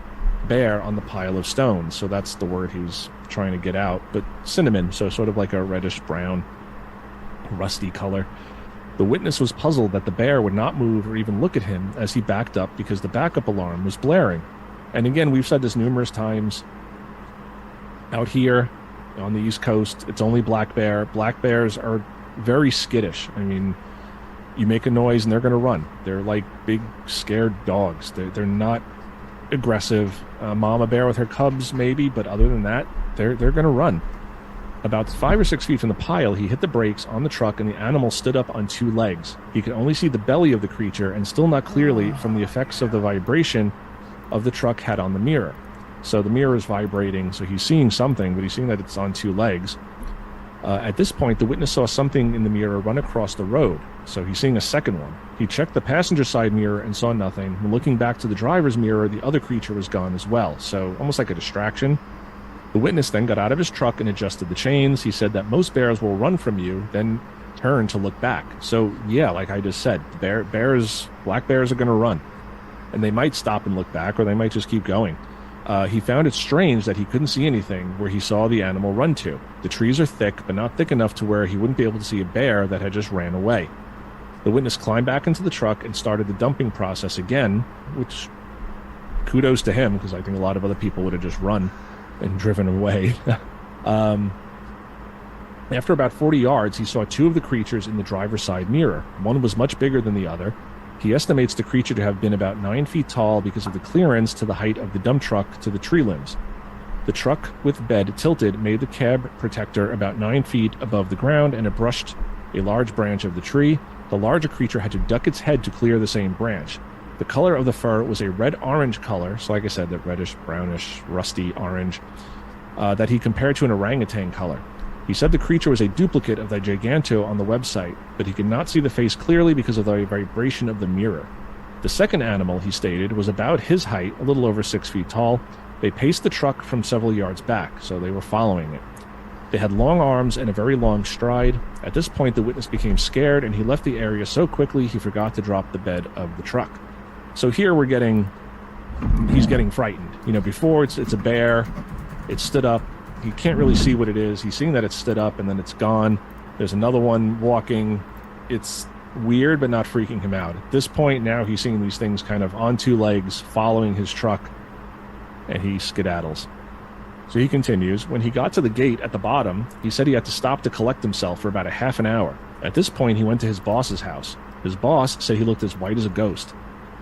bear on the pile of stones. So that's the word he was trying to get out. But cinnamon, so sort of like a reddish-brown, rusty color. The witness was puzzled that the bear would not move or even look at him as he backed up because the backup alarm was blaring. And again, we've said this numerous times. Out here on the East Coast, it's only black bear. Black bears are very skittish. I mean, you make a noise and they're going to run. They're like big, scared dogs. They're not aggressive. Mama bear with her cubs, maybe, but other than that, they're going to run. About 5 or 6 feet from the pile, he hit the brakes on the truck and the animal stood up on 2 legs. He could only see the belly of the creature and still not clearly from the effects of the vibration of the truck had on the mirror. So the mirror is vibrating, so he's seeing something, but he's seeing that it's on 2 legs. At this point, the witness saw something in the mirror run across the road, so he's seeing a second one. He checked the passenger side mirror and saw nothing. And looking back to the driver's mirror, the other creature was gone as well, so almost like a distraction. The witness then got out of his truck and adjusted the chains. He said that most bears will run from you, then turn to look back. So yeah, like I just said, black bears are going to run. And they might stop and look back, or they might just keep going. He found it strange that he couldn't see anything where he saw the animal run to. The trees are thick, but not thick enough to where he wouldn't be able to see a bear that had just ran away. The witness climbed back into the truck and started the dumping process again, which kudos to him, because I think a lot of other people would have just run and driven away. After about 40 yards, he saw two of the creatures in the driver's side mirror. One was much bigger than the other. He estimates the creature to have been about 9 feet tall because of the clearance to the height of the dump truck to the tree limbs. The truck with bed tilted made the cab protector about 9 feet above the ground, and it brushed a large branch of the tree. The larger creature had to duck its head to clear the same branch. The color of the fur was a red-orange color, so like I said, the reddish, brownish, rusty orange, that he compared to an orangutan color. He said the creature was a duplicate of the Giganto on the website, but he could not see the face clearly because of the vibration of the mirror. The second animal, he stated, was about his height, a little over 6 feet tall. They paced the truck from several yards back, so they were following it. They had long arms and a very long stride. At this point, the witness became scared, and he left the area so quickly he forgot to drop the bed of the truck. So here he's getting frightened. You know, before it's a bear, it stood up. He can't really see what it is. He's seeing that it stood up and then it's gone. There's another one walking. It's weird, but not freaking him out. At this point, now he's seeing these things kind of on two legs following his truck, and he skedaddles. So he continues. When he got to the gate at the bottom, he said he had to stop to collect himself for about a half an hour. At this point, he went to his boss's house. His boss said he looked as white as a ghost.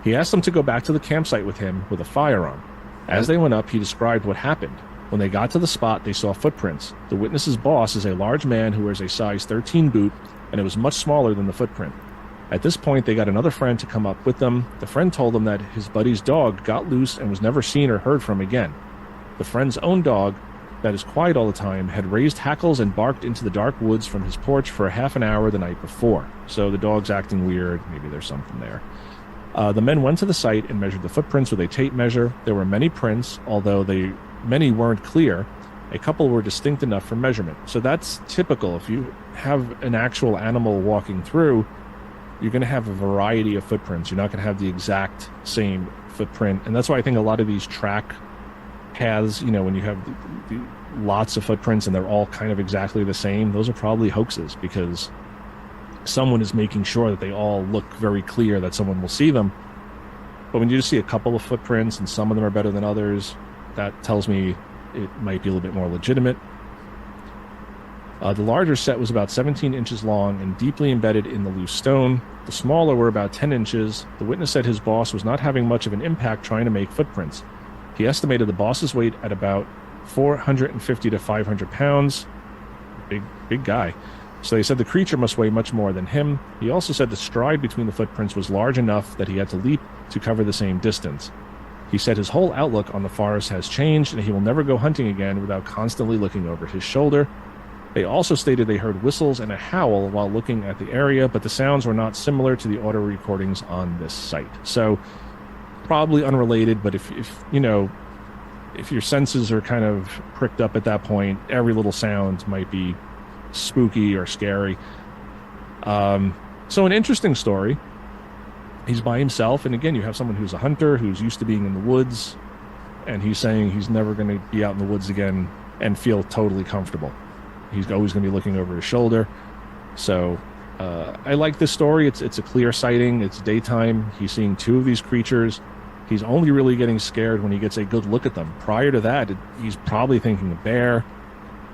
He asked him to go back to the campsite with him with a firearm. As they went up, he described what happened. When they got to the spot, they saw footprints. The witness's boss is a large man who wears a size 13 boot, and it was much smaller than the footprint. At this point, they got another friend to come up with them. The friend told them that his buddy's dog got loose and was never seen or heard from again. The friend's own dog, that is quiet all the time, had raised hackles and barked into the dark woods from his porch for a half an hour the night before. So the dog's acting weird. Maybe there's something there. The men went to the site and measured the footprints with a tape measure. There were many prints, although many weren't clear. A couple were distinct enough for measurement. So that's typical. If you have an actual animal walking through, you're going to have a variety of footprints. You're not going to have the exact same footprint. And that's why I think a lot of these track paths, you know, when you have lots of footprints and they're all kind of exactly the same, those are probably hoaxes, because someone is making sure that they all look very clear, that someone will see them. But when you just see a couple of footprints and some of them are better than others, that tells me it might be a little bit more legitimate. The larger set was about 17 inches long and deeply embedded in the loose stone. The smaller were about 10 inches. The witness said his boss was not having much of an impact trying to make footprints. He estimated the boss's weight at about 450 to 500 pounds. Big guy. So they said the creature must weigh much more than him. He also said the stride between the footprints was large enough that he had to leap to cover the same distance. He said his whole outlook on the forest has changed, and he will never go hunting again without constantly looking over his shoulder. They also stated they heard whistles and a howl while looking at the area, but the sounds were not similar to the audio recordings on this site. So probably unrelated, but if your senses are kind of pricked up at that point, every little sound might be spooky or scary. So an interesting story. He's by himself, and again, you have someone who's a hunter, who's used to being in the woods, and he's saying he's never going to be out in the woods again and feel totally comfortable. He's always going to be looking over his shoulder. So I like this story. It's a clear sighting. It's daytime. He's seeing two of these creatures. He's only really getting scared when he gets a good look at them. Prior to that, he's probably thinking a bear.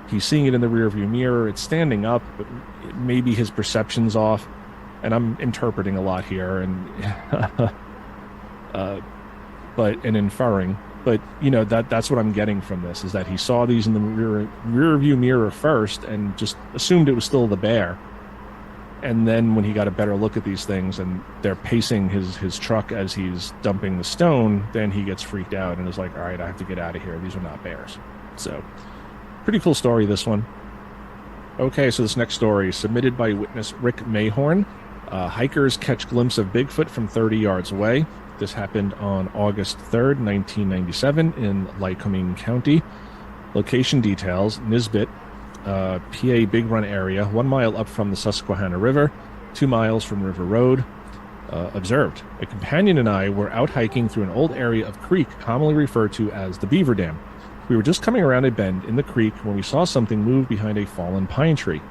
He's seeing it in the rearview mirror. It's standing up, but maybe his perception's off. And I'm interpreting a lot here, and and inferring. But you know, that's what I'm getting from this, is that he saw these in the rearview mirror first and just assumed it was still the bear. And then when he got a better look at these things and they're pacing his truck as he's dumping the stone, then he gets freaked out and is like, all right, I have to get out of here. These are not bears. So pretty cool story, this one. Okay, so this next story is submitted by witness Rick Mayhorn. Hikers catch glimpse of Bigfoot from 30 yards away. This happened on August 3rd, 1997 in Lycoming County. Location details: Nisbet, PA Big Run area, 1 mile up from the Susquehanna River, 2 miles from River Road. observed. A companion and I were out hiking through an old area of creek commonly referred to as the Beaver Dam. We were just coming around a bend in the creek when we saw something move behind a fallen pine tree.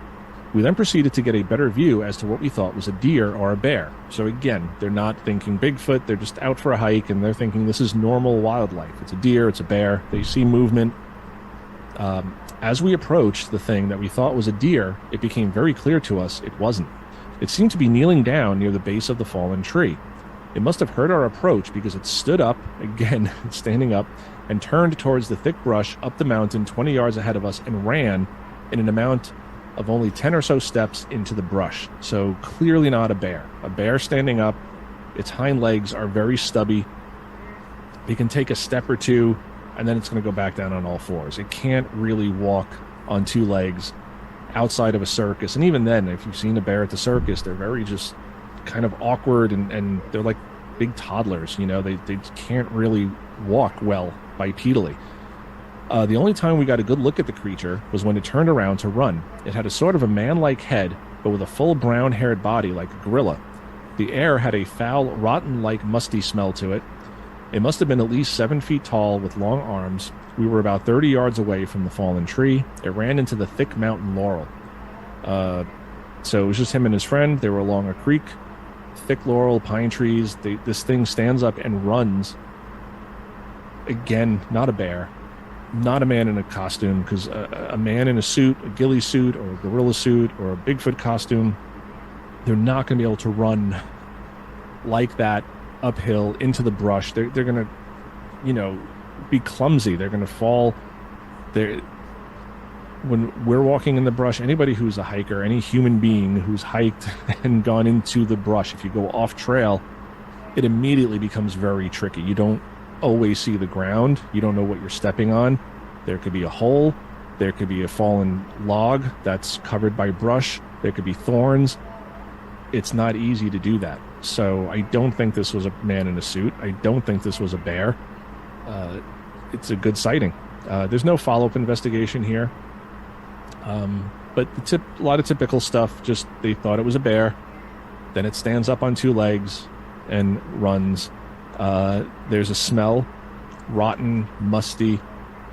We then proceeded to get a better view as to what we thought was a deer or a bear. So again, they're not thinking Bigfoot, they're just out for a hike and they're thinking this is normal wildlife. It's a deer, it's a bear, they see movement. As we approached the thing that we thought was a deer, it became very clear to us it wasn't. It seemed to be kneeling down near the base of the fallen tree. It must have heard our approach because it stood up, again, standing up, and turned towards the thick brush up the mountain 20 yards ahead of us and ran in an amount of only 10 or so steps into the brush. So clearly not a bear. A bear standing up, its hind legs are very stubby. It can take a step or two, and then it's going to go back down on all fours. It can't really walk on two legs outside of a circus. And even then, if you've seen a bear at the circus, they're very just kind of awkward and they're like big toddlers. They can't really walk well bipedally. The only time we got a good look at the creature was when it turned around to run. It had a sort of a man-like head, but with a full brown-haired body like a gorilla. The air had a foul, rotten-like musty smell to it. It must have been at least 7 feet tall with long arms. We were about 30 yards away from the fallen tree. It ran into the thick mountain laurel. So it was just him and his friend. They were along a creek, thick laurel, pine trees. This thing stands up and runs. Again, not a bear, not a man in a costume, because a man in a suit, a ghillie suit, or a gorilla suit, or a Bigfoot costume, they're not going to be able to run like that uphill into the brush. They're going to, be clumsy. They're going to fall. When we're walking in the brush, anybody who's a hiker, any human being who's hiked and gone into the brush, if you go off trail, it immediately becomes very tricky. You don't always see the ground. You don't know what you're stepping on. There could be a hole. There could be a fallen log that's covered by brush. There could be thorns. It's not easy to do that. So I don't think this was a man in a suit. I don't think this was a bear. It's a good sighting. There's no follow-up investigation here. But a lot of typical stuff. Just they thought it was a bear. Then it stands up on two legs and runs. There's a smell, rotten, musty,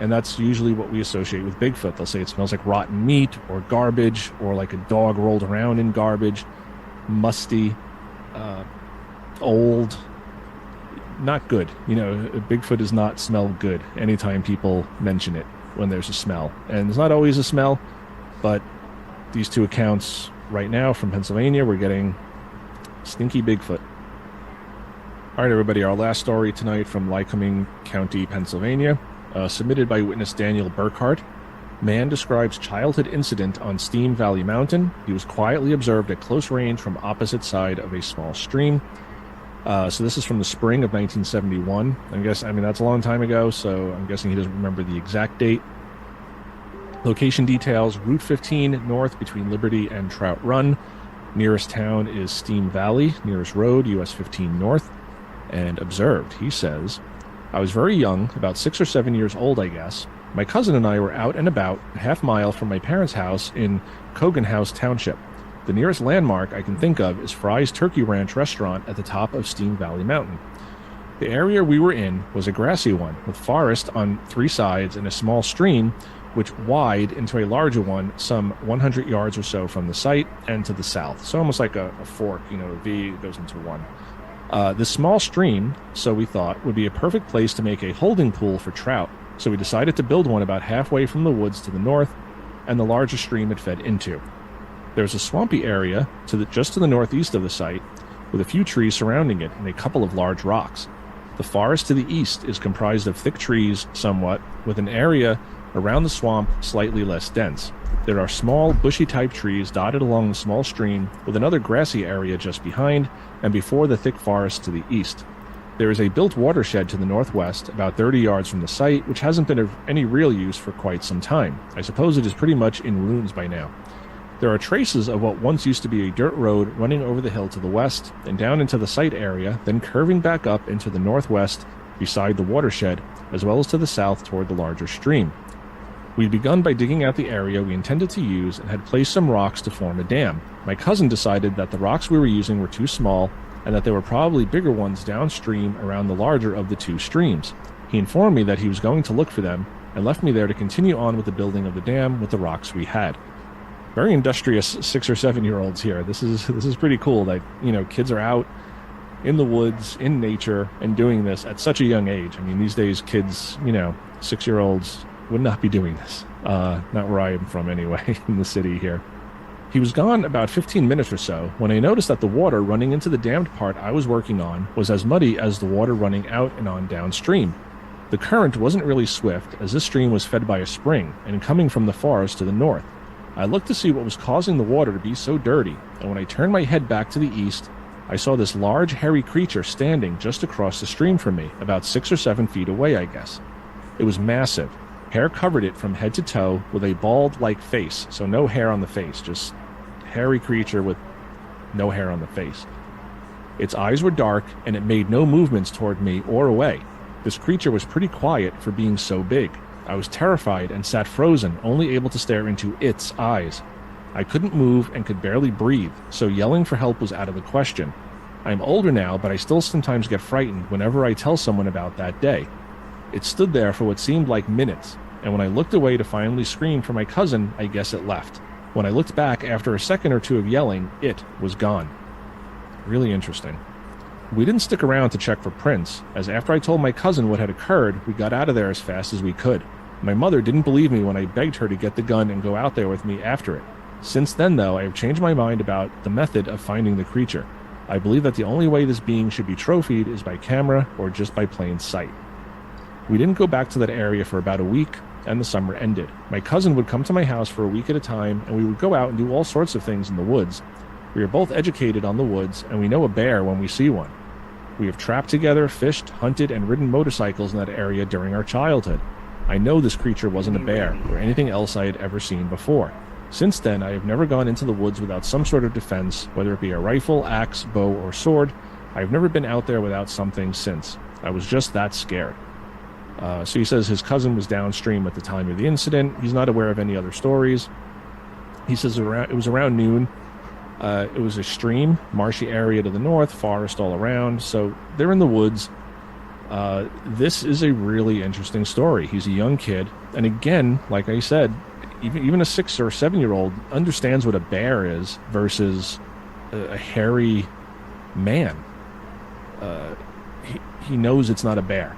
and that's usually what we associate with Bigfoot. They'll say it smells like rotten meat or garbage or like a dog rolled around in garbage, musty, old, not good. Bigfoot does not smell good anytime people mention it when there's a smell. And there's not always a smell, but these two accounts right now from Pennsylvania, we're getting stinky Bigfoot. All right, everybody, our last story tonight from Lycoming County, Pennsylvania, submitted by witness Daniel Burkhart. Man describes childhood incident on Steam Valley Mountain. He was quietly observed at close range from opposite side of a small stream. So this is from the spring of 1971. That's a long time ago, so I'm guessing he doesn't remember the exact date. Location details, Route 15 north between Liberty and Trout Run. Nearest town is Steam Valley. Nearest road, US 15 north. And observed, he says, I was very young, about 6 or 7 years old, I guess. My cousin and I were out and about a half mile from my parents' house in Cogan House Township. The nearest landmark I can think of is Fry's Turkey Ranch restaurant at the top of Steam Valley Mountain. The area we were in was a grassy one, with forest on 3 sides and a small stream which wide into a larger one some 100 yards or so from the site and to the south. So almost like a fork, a V goes into one. This small stream, so we thought, would be a perfect place to make a holding pool for trout. So we decided to build one about halfway from the woods to the north and the larger stream it fed into. There's a swampy area just to the northeast of the site with a few trees surrounding it and a couple of large rocks. The forest to the east is comprised of thick trees somewhat, with an area around the swamp slightly less dense. There are small bushy-type trees dotted along the small stream with another grassy area just behind and before the thick forest to the east. There is a built watershed to the northwest, about 30 yards from the site, which hasn't been of any real use for quite some time. I suppose it is pretty much in ruins by now. There are traces of what once used to be a dirt road running over the hill to the west and down into the site area, then curving back up into the northwest beside the watershed, as well as to the south toward the larger stream. We'd begun by digging out the area we intended to use and had placed some rocks to form a dam. My cousin decided that the rocks we were using were too small and that there were probably bigger ones downstream around the larger of the two streams. He informed me that he was going to look for them and left me there to continue on with the building of the dam with the rocks we had. Very industrious 6 or 7 year olds here. This is pretty cool that, kids are out in the woods, in nature, and doing this at such a young age. I mean, these days kids, 6-year-olds would not be doing this. Not where I am from anyway, in the city here. He was gone about 15 minutes or so when I noticed that the water running into the dammed part I was working on was as muddy as the water running out and on downstream. The current wasn't really swift, as this stream was fed by a spring and coming from the forest to the north. I looked to see what was causing the water to be so dirty, and when I turned my head back to the east, I saw this large, hairy creature standing just across the stream from me, about 6 or 7 feet away, I guess. It was massive. Hair covered it from head to toe with a bald-like face, so no hair on the face, just hairy creature with no hair on the face. Its eyes were dark, and it made no movements toward me or away. This creature was pretty quiet for being so big. I was terrified and sat frozen, only able to stare into its eyes. I couldn't move and could barely breathe, so yelling for help was out of the question. I'm older now, but I still sometimes get frightened whenever I tell someone about that day. It stood there for what seemed like minutes, and when I looked away to finally scream for my cousin, I guess it left. When I looked back after a second or two of yelling, it was gone. Really interesting. We didn't stick around to check for prints, as after I told my cousin what had occurred, we got out of there as fast as we could. My mother didn't believe me when I begged her to get the gun and go out there with me after it. Since then, though, I have changed my mind about the method of finding the creature. I believe that the only way this being should be trophied is by camera or just by plain sight. We didn't go back to that area for about a week, and the summer ended. My cousin would come to my house for a week at a time, and we would go out and do all sorts of things in the woods. We are both educated on the woods, and we know a bear when we see one. We have trapped together, fished, hunted, and ridden motorcycles in that area during our childhood. I know this creature wasn't a bear, or anything else I had ever seen before. Since then, I have never gone into the woods without some sort of defense, whether it be a rifle, axe, bow, or sword. I have never been out there without something since. I was just that scared. So he says his cousin was downstream at the time of the incident. He's not aware of any other stories. He says it was around noon. It was a stream, marshy area to the north, forest all around. So they're in the woods. This is a really interesting story. He's a young kid. And again, like I said, even a 6 or 7 year old understands what a bear is versus a hairy man. He knows it's not a bear.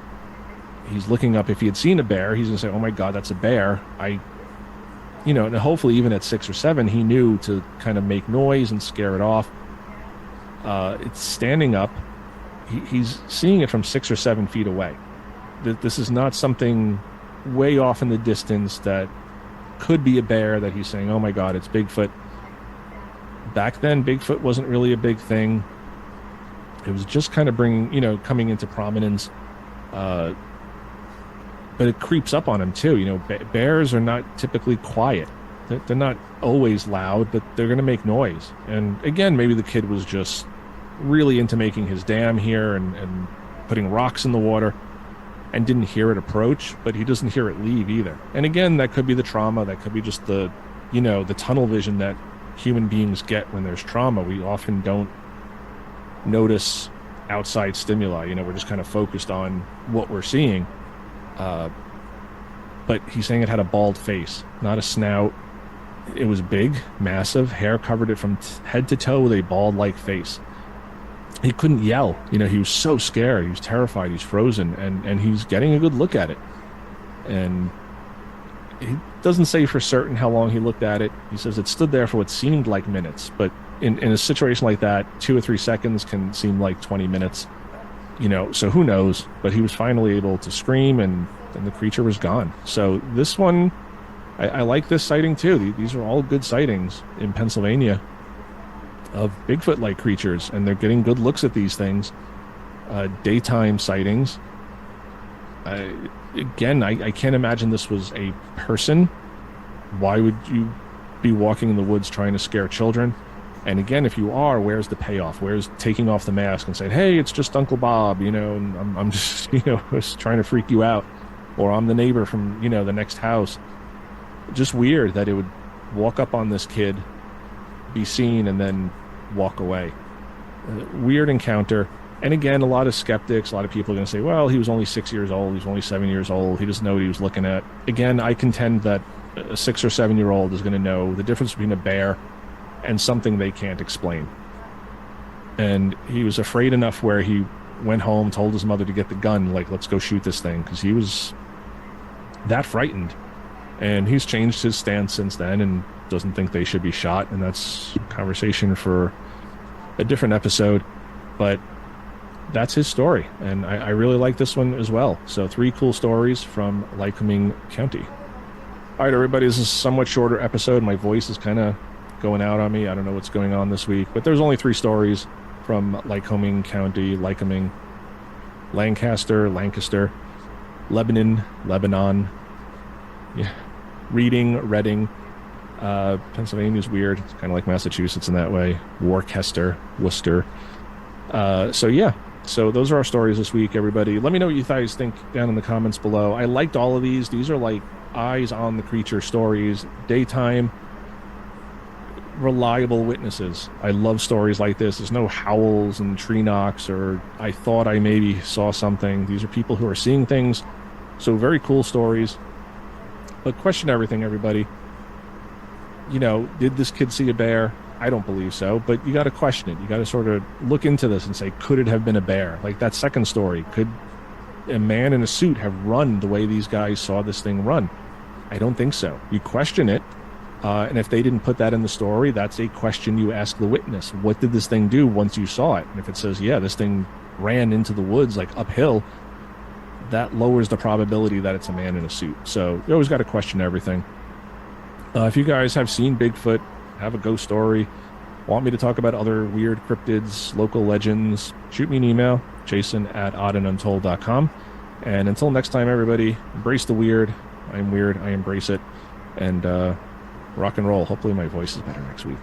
He's looking up. If he had seen a bear, he's going to say, oh my God, that's a bear. And hopefully even at 6 or 7, he knew to kind of make noise and scare it off. It's standing up. He's seeing it from 6 or 7 feet away. This is not something way off in the distance that could be a bear that he's saying, oh my God, it's Bigfoot. Back then, Bigfoot wasn't really a big thing. It was just kind of coming into prominence. But it creeps up on him too. Bears are not typically quiet. They're not always loud, but they're going to make noise. And again, maybe the kid was just really into making his dam here and putting rocks in the water and didn't hear it approach, but he doesn't hear it leave either. And again, that could be the trauma. That could be just the tunnel vision that human beings get when there's trauma. We often don't notice outside stimuli. We're just kind of focused on what we're seeing. But he's saying it had a bald face, not a snout. It was big, massive. Hair covered it from head to toe with a bald-like face. He couldn't yell. He was so scared. He was terrified. He's frozen, and he's getting a good look at it. And he doesn't say for certain how long he looked at it. He says it stood there for what seemed like minutes, but in a situation like that, 2 or 3 seconds can seem like 20 minutes. So who knows? But he was finally able to scream, and the creature was gone. So this one, I like this sighting too. These are all good sightings in Pennsylvania of Bigfoot-like creatures, and they're getting good looks at these things. Daytime sightings. I can't imagine this was a person. Why would you be walking in the woods trying to scare children? And again, if you are, where's the payoff? Where's taking off the mask and saying, hey, it's just Uncle Bob, and I'm just, just trying to freak you out. Or I'm the neighbor from, the next house. Just weird that it would walk up on this kid, be seen, and then walk away. weird encounter. And again, a lot of skeptics, a lot of people are going to say, well, he was only 6 years old. He was only 7 years old. He doesn't know what he was looking at. Again, I contend that a 6 or 7 year old is going to know the difference between a bear and something they can't explain. And he was afraid enough where he went home, told his mother to get the gun, like, let's go shoot this thing, because he was that frightened. And he's changed his stance since then and doesn't think they should be shot. And that's a conversation for a different episode. But that's his story. And I really like this one as well. So 3 cool stories from Lycoming County. All right, everybody, this is a somewhat shorter episode. My voice is kind of going out on me. I don't know what's going on this week. But there's only 3 stories from Lycoming County, Lycoming, Lancaster, Lebanon, yeah, Reading. Pennsylvania's weird. It's kind of like Massachusetts in that way. Worcester. So yeah. So those are our stories this week, everybody. Let me know what you guys think down in the comments below. I liked all of these. These are like eyes on the creature stories. Daytime, reliable witnesses. I love stories like this. There's no howls and tree knocks or I thought I maybe saw something. These are people who are seeing things. So very cool stories. But question everything, everybody. You know, did this kid see a bear? I don't believe so, but you got to question it. You got to sort of look into this and say, could it have been a bear? Like that second story, could a man in a suit have run the way these guys saw this thing run? I don't think so. You question it, and if they didn't put that in the story, that's a question you ask the witness. What did this thing do once you saw it? And if it says, yeah, this thing ran into the woods like uphill, that lowers the probability that it's a man in a suit. So you always got to question everything. If you guys have seen Bigfoot, have a ghost story, want me to talk about other weird cryptids, local legends, shoot me an email, jason@oddanduntold.com. And until next time, everybody, embrace the weird. I'm weird. I embrace it. And rock and roll. Hopefully my voice is better next week.